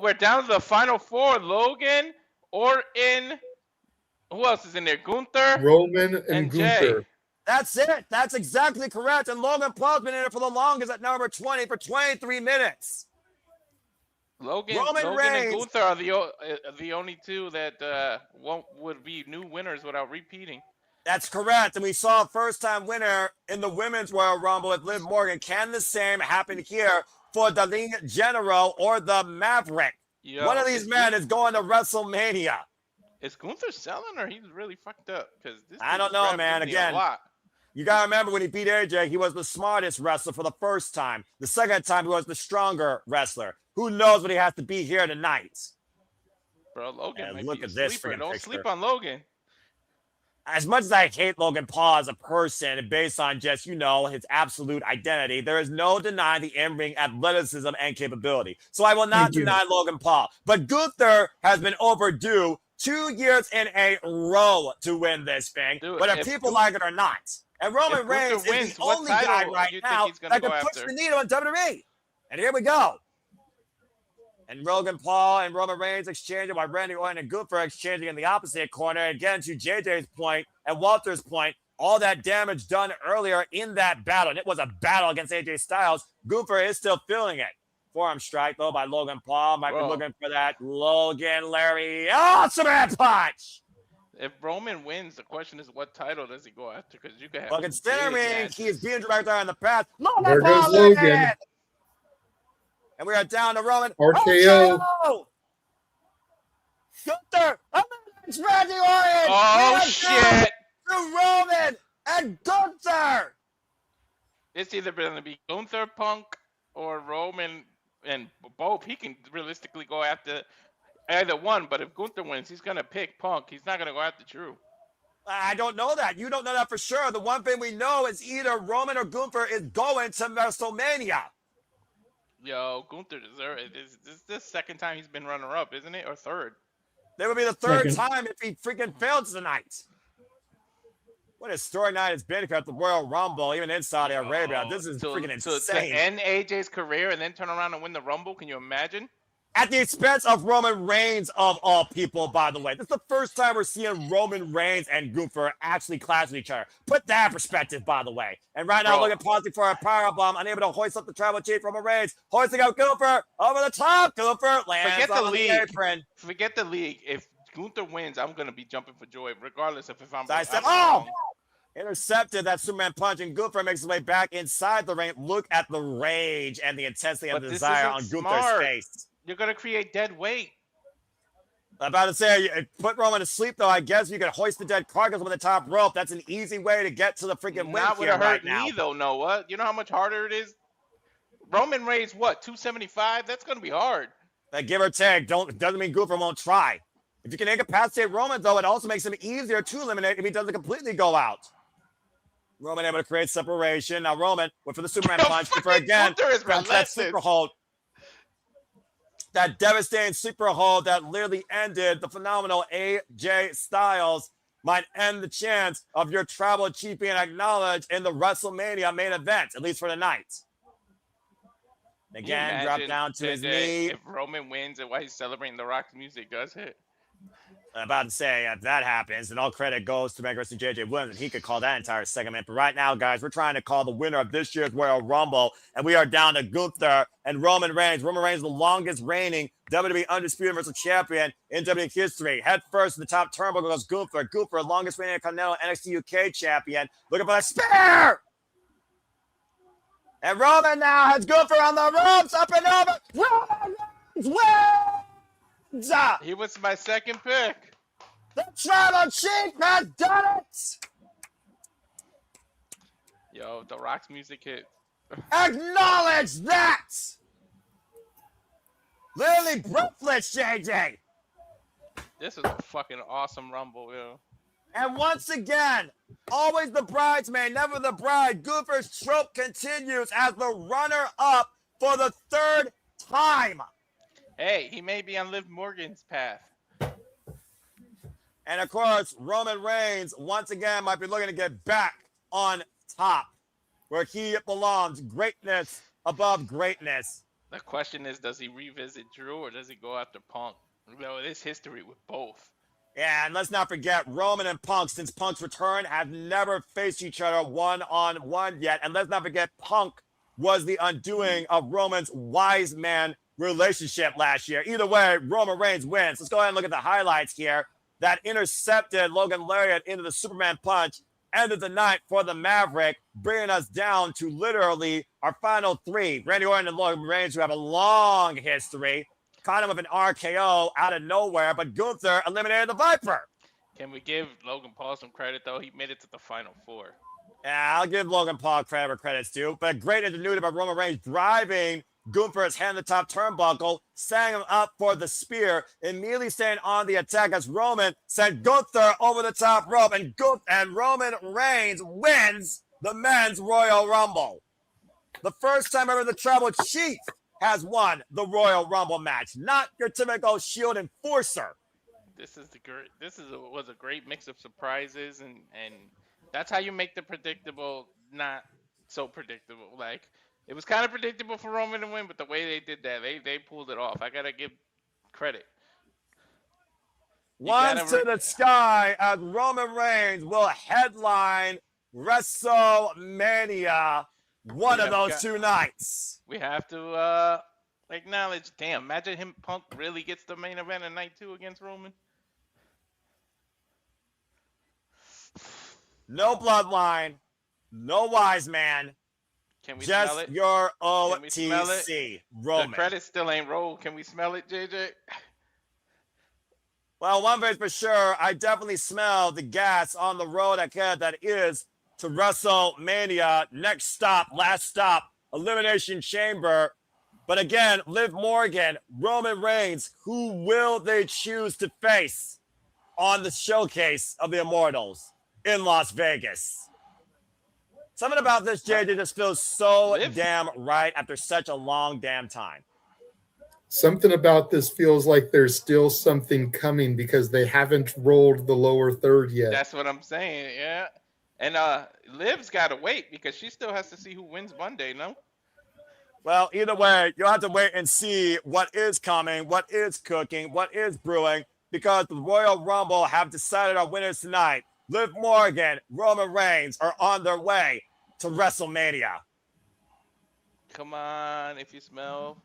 [SPEAKER 3] We're down to the final 4. Logan, Orton. Who else is in there? Gunther.
[SPEAKER 2] Roman and Gunther.
[SPEAKER 3] Jay.
[SPEAKER 5] That's it. That's exactly correct. And Logan Paul's been in it for the longest at number 20 for 23 minutes.
[SPEAKER 3] Logan
[SPEAKER 5] Reigns.
[SPEAKER 3] and Gunther are the only two that would be new winners without repeating.
[SPEAKER 5] That's correct. And we saw a first-time winner in the Women's Royal Rumble with Liv Morgan. Can the same happen here for the Lean General or the Maverick? One of these men is going to WrestleMania.
[SPEAKER 3] Is Gunther selling or he's really fucked up? Because
[SPEAKER 5] I don't know, man. Again, you got to remember when he beat AJ, he was the smartest wrestler for the first time. The second time, he was the stronger wrestler. Who knows what he has to be here tonight?
[SPEAKER 3] Bro, Logan might
[SPEAKER 5] look
[SPEAKER 3] be
[SPEAKER 5] at
[SPEAKER 3] a
[SPEAKER 5] this
[SPEAKER 3] sleeper. Don't
[SPEAKER 5] picture.
[SPEAKER 3] sleep on Logan.
[SPEAKER 5] As much as I hate Logan Paul as a person and based on just, his absolute identity, there is no denying the in-ring athleticism and capability. So I will not deny Logan Paul. But Gunther has been overdue 2 years in a row to win this thing, whether people like it or not. And Roman Reigns is the only guy right now that can push the needle in WWE. And here we go. And Logan Paul and Roman Reigns exchanging while Randy Orton and Gunther exchanging in the opposite corner. Again, to JJ's point and Walter's point, all that damage done earlier in that battle. And it was a battle against AJ Styles. Gunther is still feeling it. Forearm strike, though, by Logan Paul. Might be looking for that Logan Larry. Oh, Superman punch!
[SPEAKER 3] If Roman wins, the question is what title does he go after? Because you could have.
[SPEAKER 5] Well, considering he's being right there in the past.
[SPEAKER 2] There goes Logan.
[SPEAKER 5] And we are down to Roman.
[SPEAKER 2] RKO.
[SPEAKER 5] Gunther. It's Randy Orton.
[SPEAKER 3] Oh, shit.
[SPEAKER 5] To Roman and Gunther.
[SPEAKER 3] It's either going to be Gunther, Punk, or Roman, and both. He can realistically go after either one, but if Gunther wins, he's going to pick Punk. He's not going to go after Drew.
[SPEAKER 5] I don't know that. You don't know that for sure. The one thing we know is either Roman or Gunther is going to WrestleMania.
[SPEAKER 3] Yo, Gunther deserves it. This is the second time he's been runner-up, isn't it? Or third?
[SPEAKER 5] That would be the third time if he freaking failed tonight. What a story night it's been at the Royal Rumble, even in Saudi Arabia. This is freaking insane.
[SPEAKER 3] To end AJ's career and then turn around and win the Rumble, can you imagine?
[SPEAKER 5] At the expense of Roman Reigns, of all people, by the way. This is the first time we're seeing Roman Reigns and Gunther actually clash with each other. Put that in perspective, by the way. And right now, looking pausing for a powerbomb, unable to hoist up the Tribal Chief, Roman Reigns. Hoisting up Gunther, over the top. Gunther lands on the apron.
[SPEAKER 3] Forget the league. If Gunther wins, I'm going to be jumping for joy, regardless of if I'm...
[SPEAKER 5] Intercepted that Superman punch, and Gunther makes his way back inside the ring. Look at the rage and the intensity and
[SPEAKER 3] But
[SPEAKER 5] the
[SPEAKER 3] this
[SPEAKER 5] desire
[SPEAKER 3] isn't
[SPEAKER 5] on Gunther's
[SPEAKER 3] smart.
[SPEAKER 5] face.
[SPEAKER 3] You're gonna create dead weight.
[SPEAKER 5] I'm about to say, put Roman to sleep, though. I guess you could hoist the dead carcass on the top rope. That's an easy way to get to the freaking win
[SPEAKER 3] Not with
[SPEAKER 5] here
[SPEAKER 3] a hurt
[SPEAKER 5] right now.
[SPEAKER 3] knee, though, Noah. You know how much harder it is? Roman Reigns, what, 275? That's going to be hard.
[SPEAKER 5] Give or take, doesn't mean Gunther won't try. If you can incapacitate Roman, though, it also makes him easier to eliminate if he doesn't completely go out. Roman able to create separation. Now Roman went for the Superman punch. For again, that super hold. That devastating super hold that literally ended the phenomenal AJ Styles might end the chance of your tribal chief being acknowledged in the WrestleMania main event, at least for the night. Again, drop down to his knee.
[SPEAKER 3] If Roman wins and while he's celebrating, The Rock's music does hit.
[SPEAKER 5] I'm about to say, if that happens, then all credit goes to Mega Wrestling JJ Williams, and he could call that entire segment. But right now, guys, we're trying to call the winner of this year's Royal Rumble, and we are down to Gunther and Roman Reigns. Roman Reigns, the longest reigning WWE Undisputed Universal Champion in WWE history. Head first to the top turnbuckle goes Gunther. Gunther, longest reigning Continental NXT UK champion. Looking for a spear! And Roman now has Gunther on the ropes, up and over. Roman Reigns wins!
[SPEAKER 3] He was my second pick.
[SPEAKER 5] The tribal chief has done it!
[SPEAKER 3] Yo, The Rock's music hit.
[SPEAKER 5] Acknowledge that! Literally breathless, JJ.
[SPEAKER 3] This is a fucking awesome Rumble, yo.
[SPEAKER 5] And once again, always the bridesmaid, never the bride. Gunther's trope continues as the runner-up for the third time.
[SPEAKER 3] Hey, he may be on Liv Morgan's path.
[SPEAKER 5] And of course, Roman Reigns once again might be looking to get back on top where he belongs. Greatness above greatness.
[SPEAKER 3] The question is, does he revisit Drew or does he go after Punk? You know, there's history with both.
[SPEAKER 5] Yeah, and let's not forget, Roman and Punk, since Punk's return, have never faced each other one-on-one yet. And let's not forget, Punk was the undoing of Roman's wise man relationship last year. Either way, Roman Reigns wins. Let's go ahead and look at the highlights here. That intercepted Logan Lariat into the Superman punch ended the night for the Maverick, bringing us down to literally our final three. Randy Orton and Logan Reigns, who have a long history, caught him with an RKO out of nowhere, but Gunther eliminated the Viper.
[SPEAKER 3] Can we give Logan Paul some credit, though? He made it to the final four.
[SPEAKER 5] Yeah, I'll give Logan Paul credit where credit's due, but great ingenuity by Roman Reigns driving Gunther's hand on the top turnbuckle, setting him up for the spear, immediately staying on the attack as Roman sent Gunther over the top rope, and Roman Reigns wins the men's Royal Rumble. The first time ever the tribal chief has won the Royal Rumble match, not your typical Shield enforcer.
[SPEAKER 3] This was a great mix of surprises, and that's how you make the predictable not so predictable. Like, it was kind of predictable for Roman to win, but the way they did that, they pulled it off. I gotta give credit.
[SPEAKER 5] Once to the sky as Roman Reigns will headline WrestleMania one of those 2 nights.
[SPEAKER 3] We have to acknowledge, damn, imagine him, Punk really gets the main event in night 2 against Roman.
[SPEAKER 5] No bloodline, no wise man.
[SPEAKER 3] Can we
[SPEAKER 5] just
[SPEAKER 3] smell it?
[SPEAKER 5] Your
[SPEAKER 3] Can we smell it?
[SPEAKER 5] OTC, Roman.
[SPEAKER 3] The credits still ain't rolled. Can we smell it, JJ?
[SPEAKER 5] Well, one thing's for sure, I definitely smell the gas on the road ahead that is to WrestleMania. Next stop, last stop, Elimination Chamber. But again, Liv Morgan, Roman Reigns, who will they choose to face on the showcase of the Immortals in Las Vegas? Something about this, JJ, just feels so damn right after such a long damn time.
[SPEAKER 2] Something about this feels like there's still something coming because they haven't rolled the lower third yet.
[SPEAKER 3] That's what I'm saying, yeah. And Liv's got to wait because she still has to see who wins Monday, no?
[SPEAKER 5] Well, either way, you'll have to wait and see what is coming, what is cooking, what is brewing, because the Royal Rumble have decided our winners tonight. Liv Morgan, Roman Reigns are on their way to WrestleMania.
[SPEAKER 3] Come on, if you smell.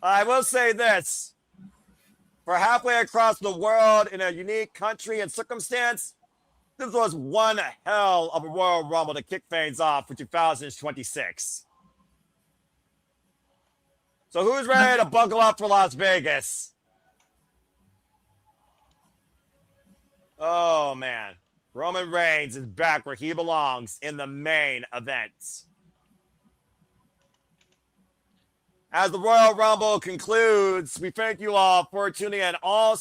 [SPEAKER 5] I will say this. For halfway across the world in a unique country and circumstance, This was one hell of a Royal Rumble to kick things off for 2026. So who's ready to buckle up for Las Vegas? Oh, man. Roman Reigns is back where he belongs in the main event. As the Royal Rumble concludes, we thank you all for tuning in. All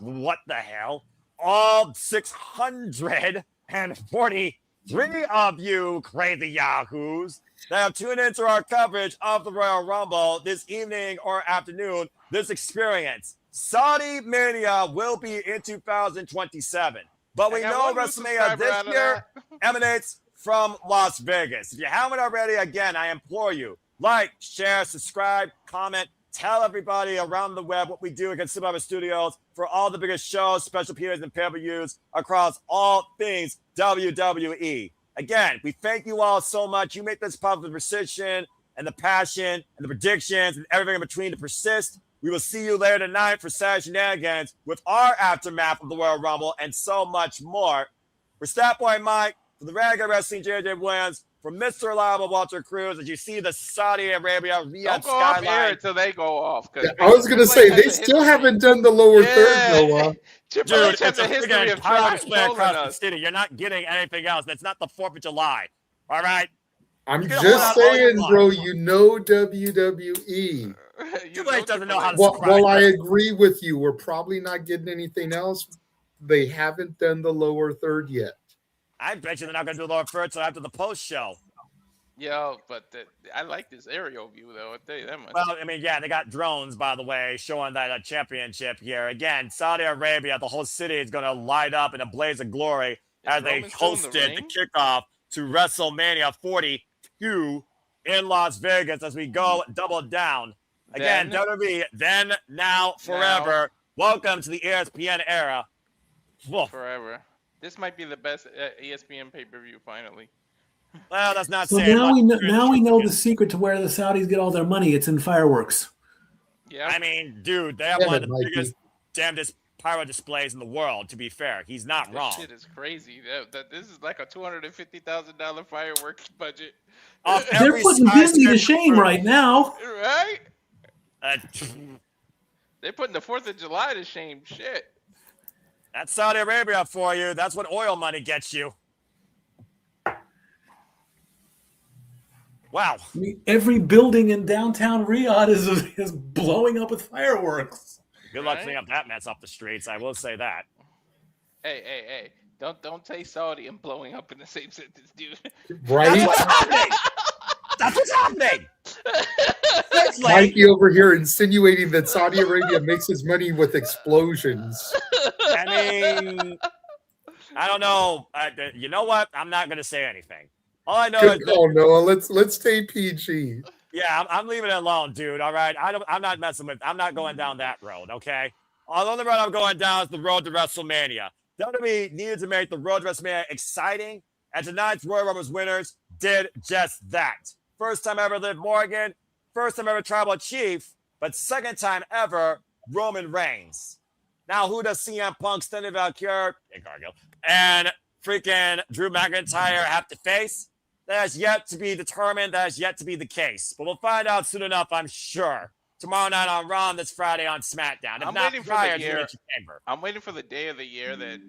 [SPEAKER 5] what the hell? All 643 of you crazy yahoos that have tuned into our coverage of the Royal Rumble this evening or afternoon, this experience. Saudi Mania will be in 2027, but we know WrestleMania this year emanates from Las Vegas. If you haven't already, again, I implore you, like, share, subscribe, comment, tell everybody around the web what we do at Consumer Studios for all the biggest shows, special periods, and pay-per-views across all things WWE. Again, we thank you all so much. You make this possible, the precision and the passion and the predictions and everything in between to persist. We will see you later tonight for Saturday Shenanigans with our aftermath of the Royal Rumble and so much more. For Statboy Mike, for the Renegade of Wrestling, JJ Williams, for Mr. Reliable Walter Cruz, as you see the Saudi Arabia Riyadh skyline.
[SPEAKER 3] Off air until they go off.
[SPEAKER 2] Yeah, I was going to say, they still haven't done the lower third, Noah.
[SPEAKER 5] Dude, it's a freaking power display across the city. You're not getting anything else. That's not the 4th of July. All right?
[SPEAKER 2] I'm just saying, bro, you know WWE.
[SPEAKER 5] Triple H doesn't know how to
[SPEAKER 2] Well, I agree with you. We're probably not getting anything else. They haven't done the lower third yet.
[SPEAKER 5] I bet you they're not going to do the lower third until after the post show.
[SPEAKER 3] Yo, but I like this aerial view, though. I'll tell you that much.
[SPEAKER 5] Well, I mean, yeah, they got drones, by the way, showing that championship here. Again, Saudi Arabia, the whole city is going to light up in a blaze of glory as they hosted the kickoff to WrestleMania 42 in Las Vegas as we go double down. Again, WWE, then, now, forever. Welcome to the ESPN era. Whoa.
[SPEAKER 3] Forever. This might be the best ESPN pay-per-view, finally.
[SPEAKER 5] Well, that's not
[SPEAKER 4] so
[SPEAKER 5] saying
[SPEAKER 4] now we know the secret to where the Saudis get all their money. It's in fireworks.
[SPEAKER 3] Yeah.
[SPEAKER 5] I mean, dude, they have one of the biggest, damnedest pyro displays in the world, to be fair. He's not wrong.
[SPEAKER 3] This shit is crazy. This is like a $250,000 fireworks budget.
[SPEAKER 4] They're putting Disney to shame right now.
[SPEAKER 3] Right? They're putting the 4th of July to shame. Shit.
[SPEAKER 5] That's Saudi Arabia for you. That's what oil money gets you. Wow.
[SPEAKER 4] I mean, every building in downtown Riyadh is blowing up with fireworks.
[SPEAKER 5] Good luck cleaning up that mess off the streets. I will say that.
[SPEAKER 3] Hey. Don't say Saudi and blowing up in the same sentence, dude.
[SPEAKER 2] Right?
[SPEAKER 5] That's what's happening.
[SPEAKER 2] Mikey over here insinuating that Saudi Arabia makes his money with explosions.
[SPEAKER 5] I mean, I don't know. You know what? I'm not going to say anything. All I know is
[SPEAKER 2] Noah. Let's stay PG.
[SPEAKER 5] Yeah, I'm leaving it alone, dude. All right, I'm not messing with. I'm not going down that road. Okay, the only road I'm going down is the road to WrestleMania. WWE needed to make the road to WrestleMania exciting, and tonight's Royal Rumble's winners did just that. First time ever Liv Morgan, first time ever Tribal Chief, but second time ever Roman Reigns. Now, who does CM Punk, Stanley Valkyrie, and freaking Drew McIntyre have to face? That has yet to be determined. That has yet to be the case. But we'll find out soon enough, I'm sure. Tomorrow night on Raw and this Friday on SmackDown. If
[SPEAKER 3] I'm
[SPEAKER 5] not
[SPEAKER 3] waiting
[SPEAKER 5] prior
[SPEAKER 3] for the year.
[SPEAKER 5] to Chamber.
[SPEAKER 3] I'm waiting for the day of the year that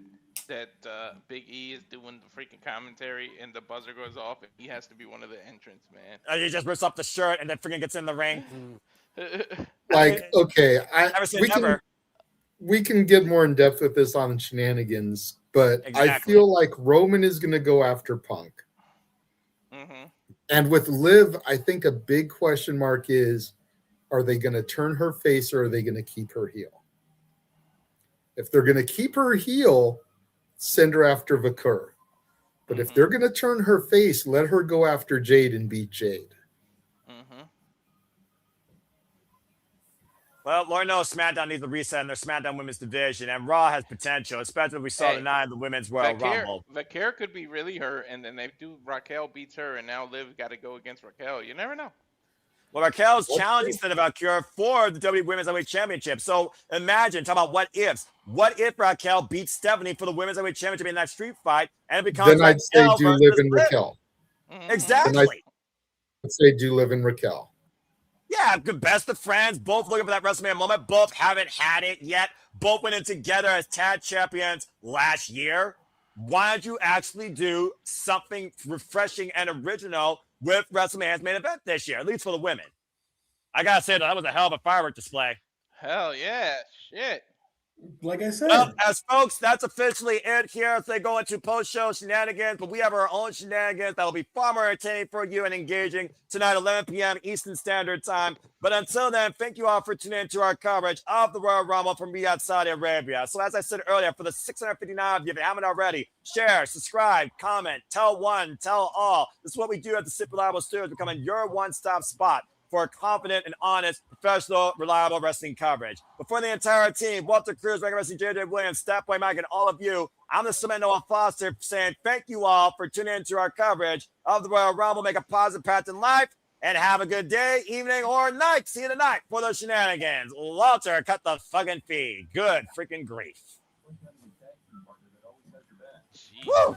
[SPEAKER 3] Big E is doing the freaking commentary and the buzzer goes off and he has to be one of the entrants, man.
[SPEAKER 5] He just rips up the shirt and then freaking gets in the ring.
[SPEAKER 2] Like, okay, we can get more in depth with this on Shenanigans, but I feel like Roman is going to go after Punk.
[SPEAKER 3] Mm-hmm.
[SPEAKER 2] And with Liv, I think a big question mark is, are they going to turn her face or are they going to keep her heel? If they're going to keep her heel, send her after Vakur. But if they're going to turn her face, let her go after Jade and beat Jade.
[SPEAKER 3] Mm-hmm.
[SPEAKER 5] Well, Lord knows SmackDown needs a reset in their SmackDown Women's Division, and Raw has potential, especially if we saw tonight in the Women's Royal Rumble.
[SPEAKER 3] Vaquer could be really hurt, and then Raquel beats her, and now Liv got to go against Raquel. You never know.
[SPEAKER 5] Well, Raquel's challenging Santa Valkyria for the WWE Women's Heavyweight Championship. So imagine, talk about what ifs. What if Raquel beats Stephanie for the Women's Heavyweight Championship in that street fight, and it becomes
[SPEAKER 2] Then I'd say
[SPEAKER 5] Raquel
[SPEAKER 2] do
[SPEAKER 5] versus
[SPEAKER 2] live in
[SPEAKER 5] Liv?
[SPEAKER 2] Raquel.
[SPEAKER 5] Exactly.
[SPEAKER 2] I'd say do live in Raquel.
[SPEAKER 5] Yeah, good best of friends, both looking for that WrestleMania moment. Both haven't had it yet. Both went in together as tag champions last year. Why don't you actually do something refreshing and original with WrestleMania's main event this year, at least for the women? I gotta say, that was a hell of a firework display.
[SPEAKER 3] Hell yeah. Shit.
[SPEAKER 4] Like I said,
[SPEAKER 5] Well, as folks, that's officially it here as they go into post-show shenanigans, but we have our own shenanigans that will be far more entertaining for you and engaging tonight, 11 p.m. Eastern Standard Time. But until then, thank you all for tuning into our coverage of the Royal Rumble from Riyadh, Saudi Arabia. So as I said earlier, for the 659 of you, if you haven't already, share, subscribe, comment, tell one, tell all. This is what we do at the Sip Reliable Studios, becoming your one-stop spot for confident and honest, professional, reliable wrestling coverage. But for the entire team, Walter Cruz, Regular Wrestling, JJ Williams, Statboy Mike, and all of you, I'm the Cement Noah Foster saying thank you all for tuning into our coverage of the Royal Rumble. Make a positive path in life, and have a good day, evening, or night. See you tonight for those shenanigans. Walter, cut the fucking feed. Good freaking grief.
[SPEAKER 3] Jeez.
[SPEAKER 5] Woo!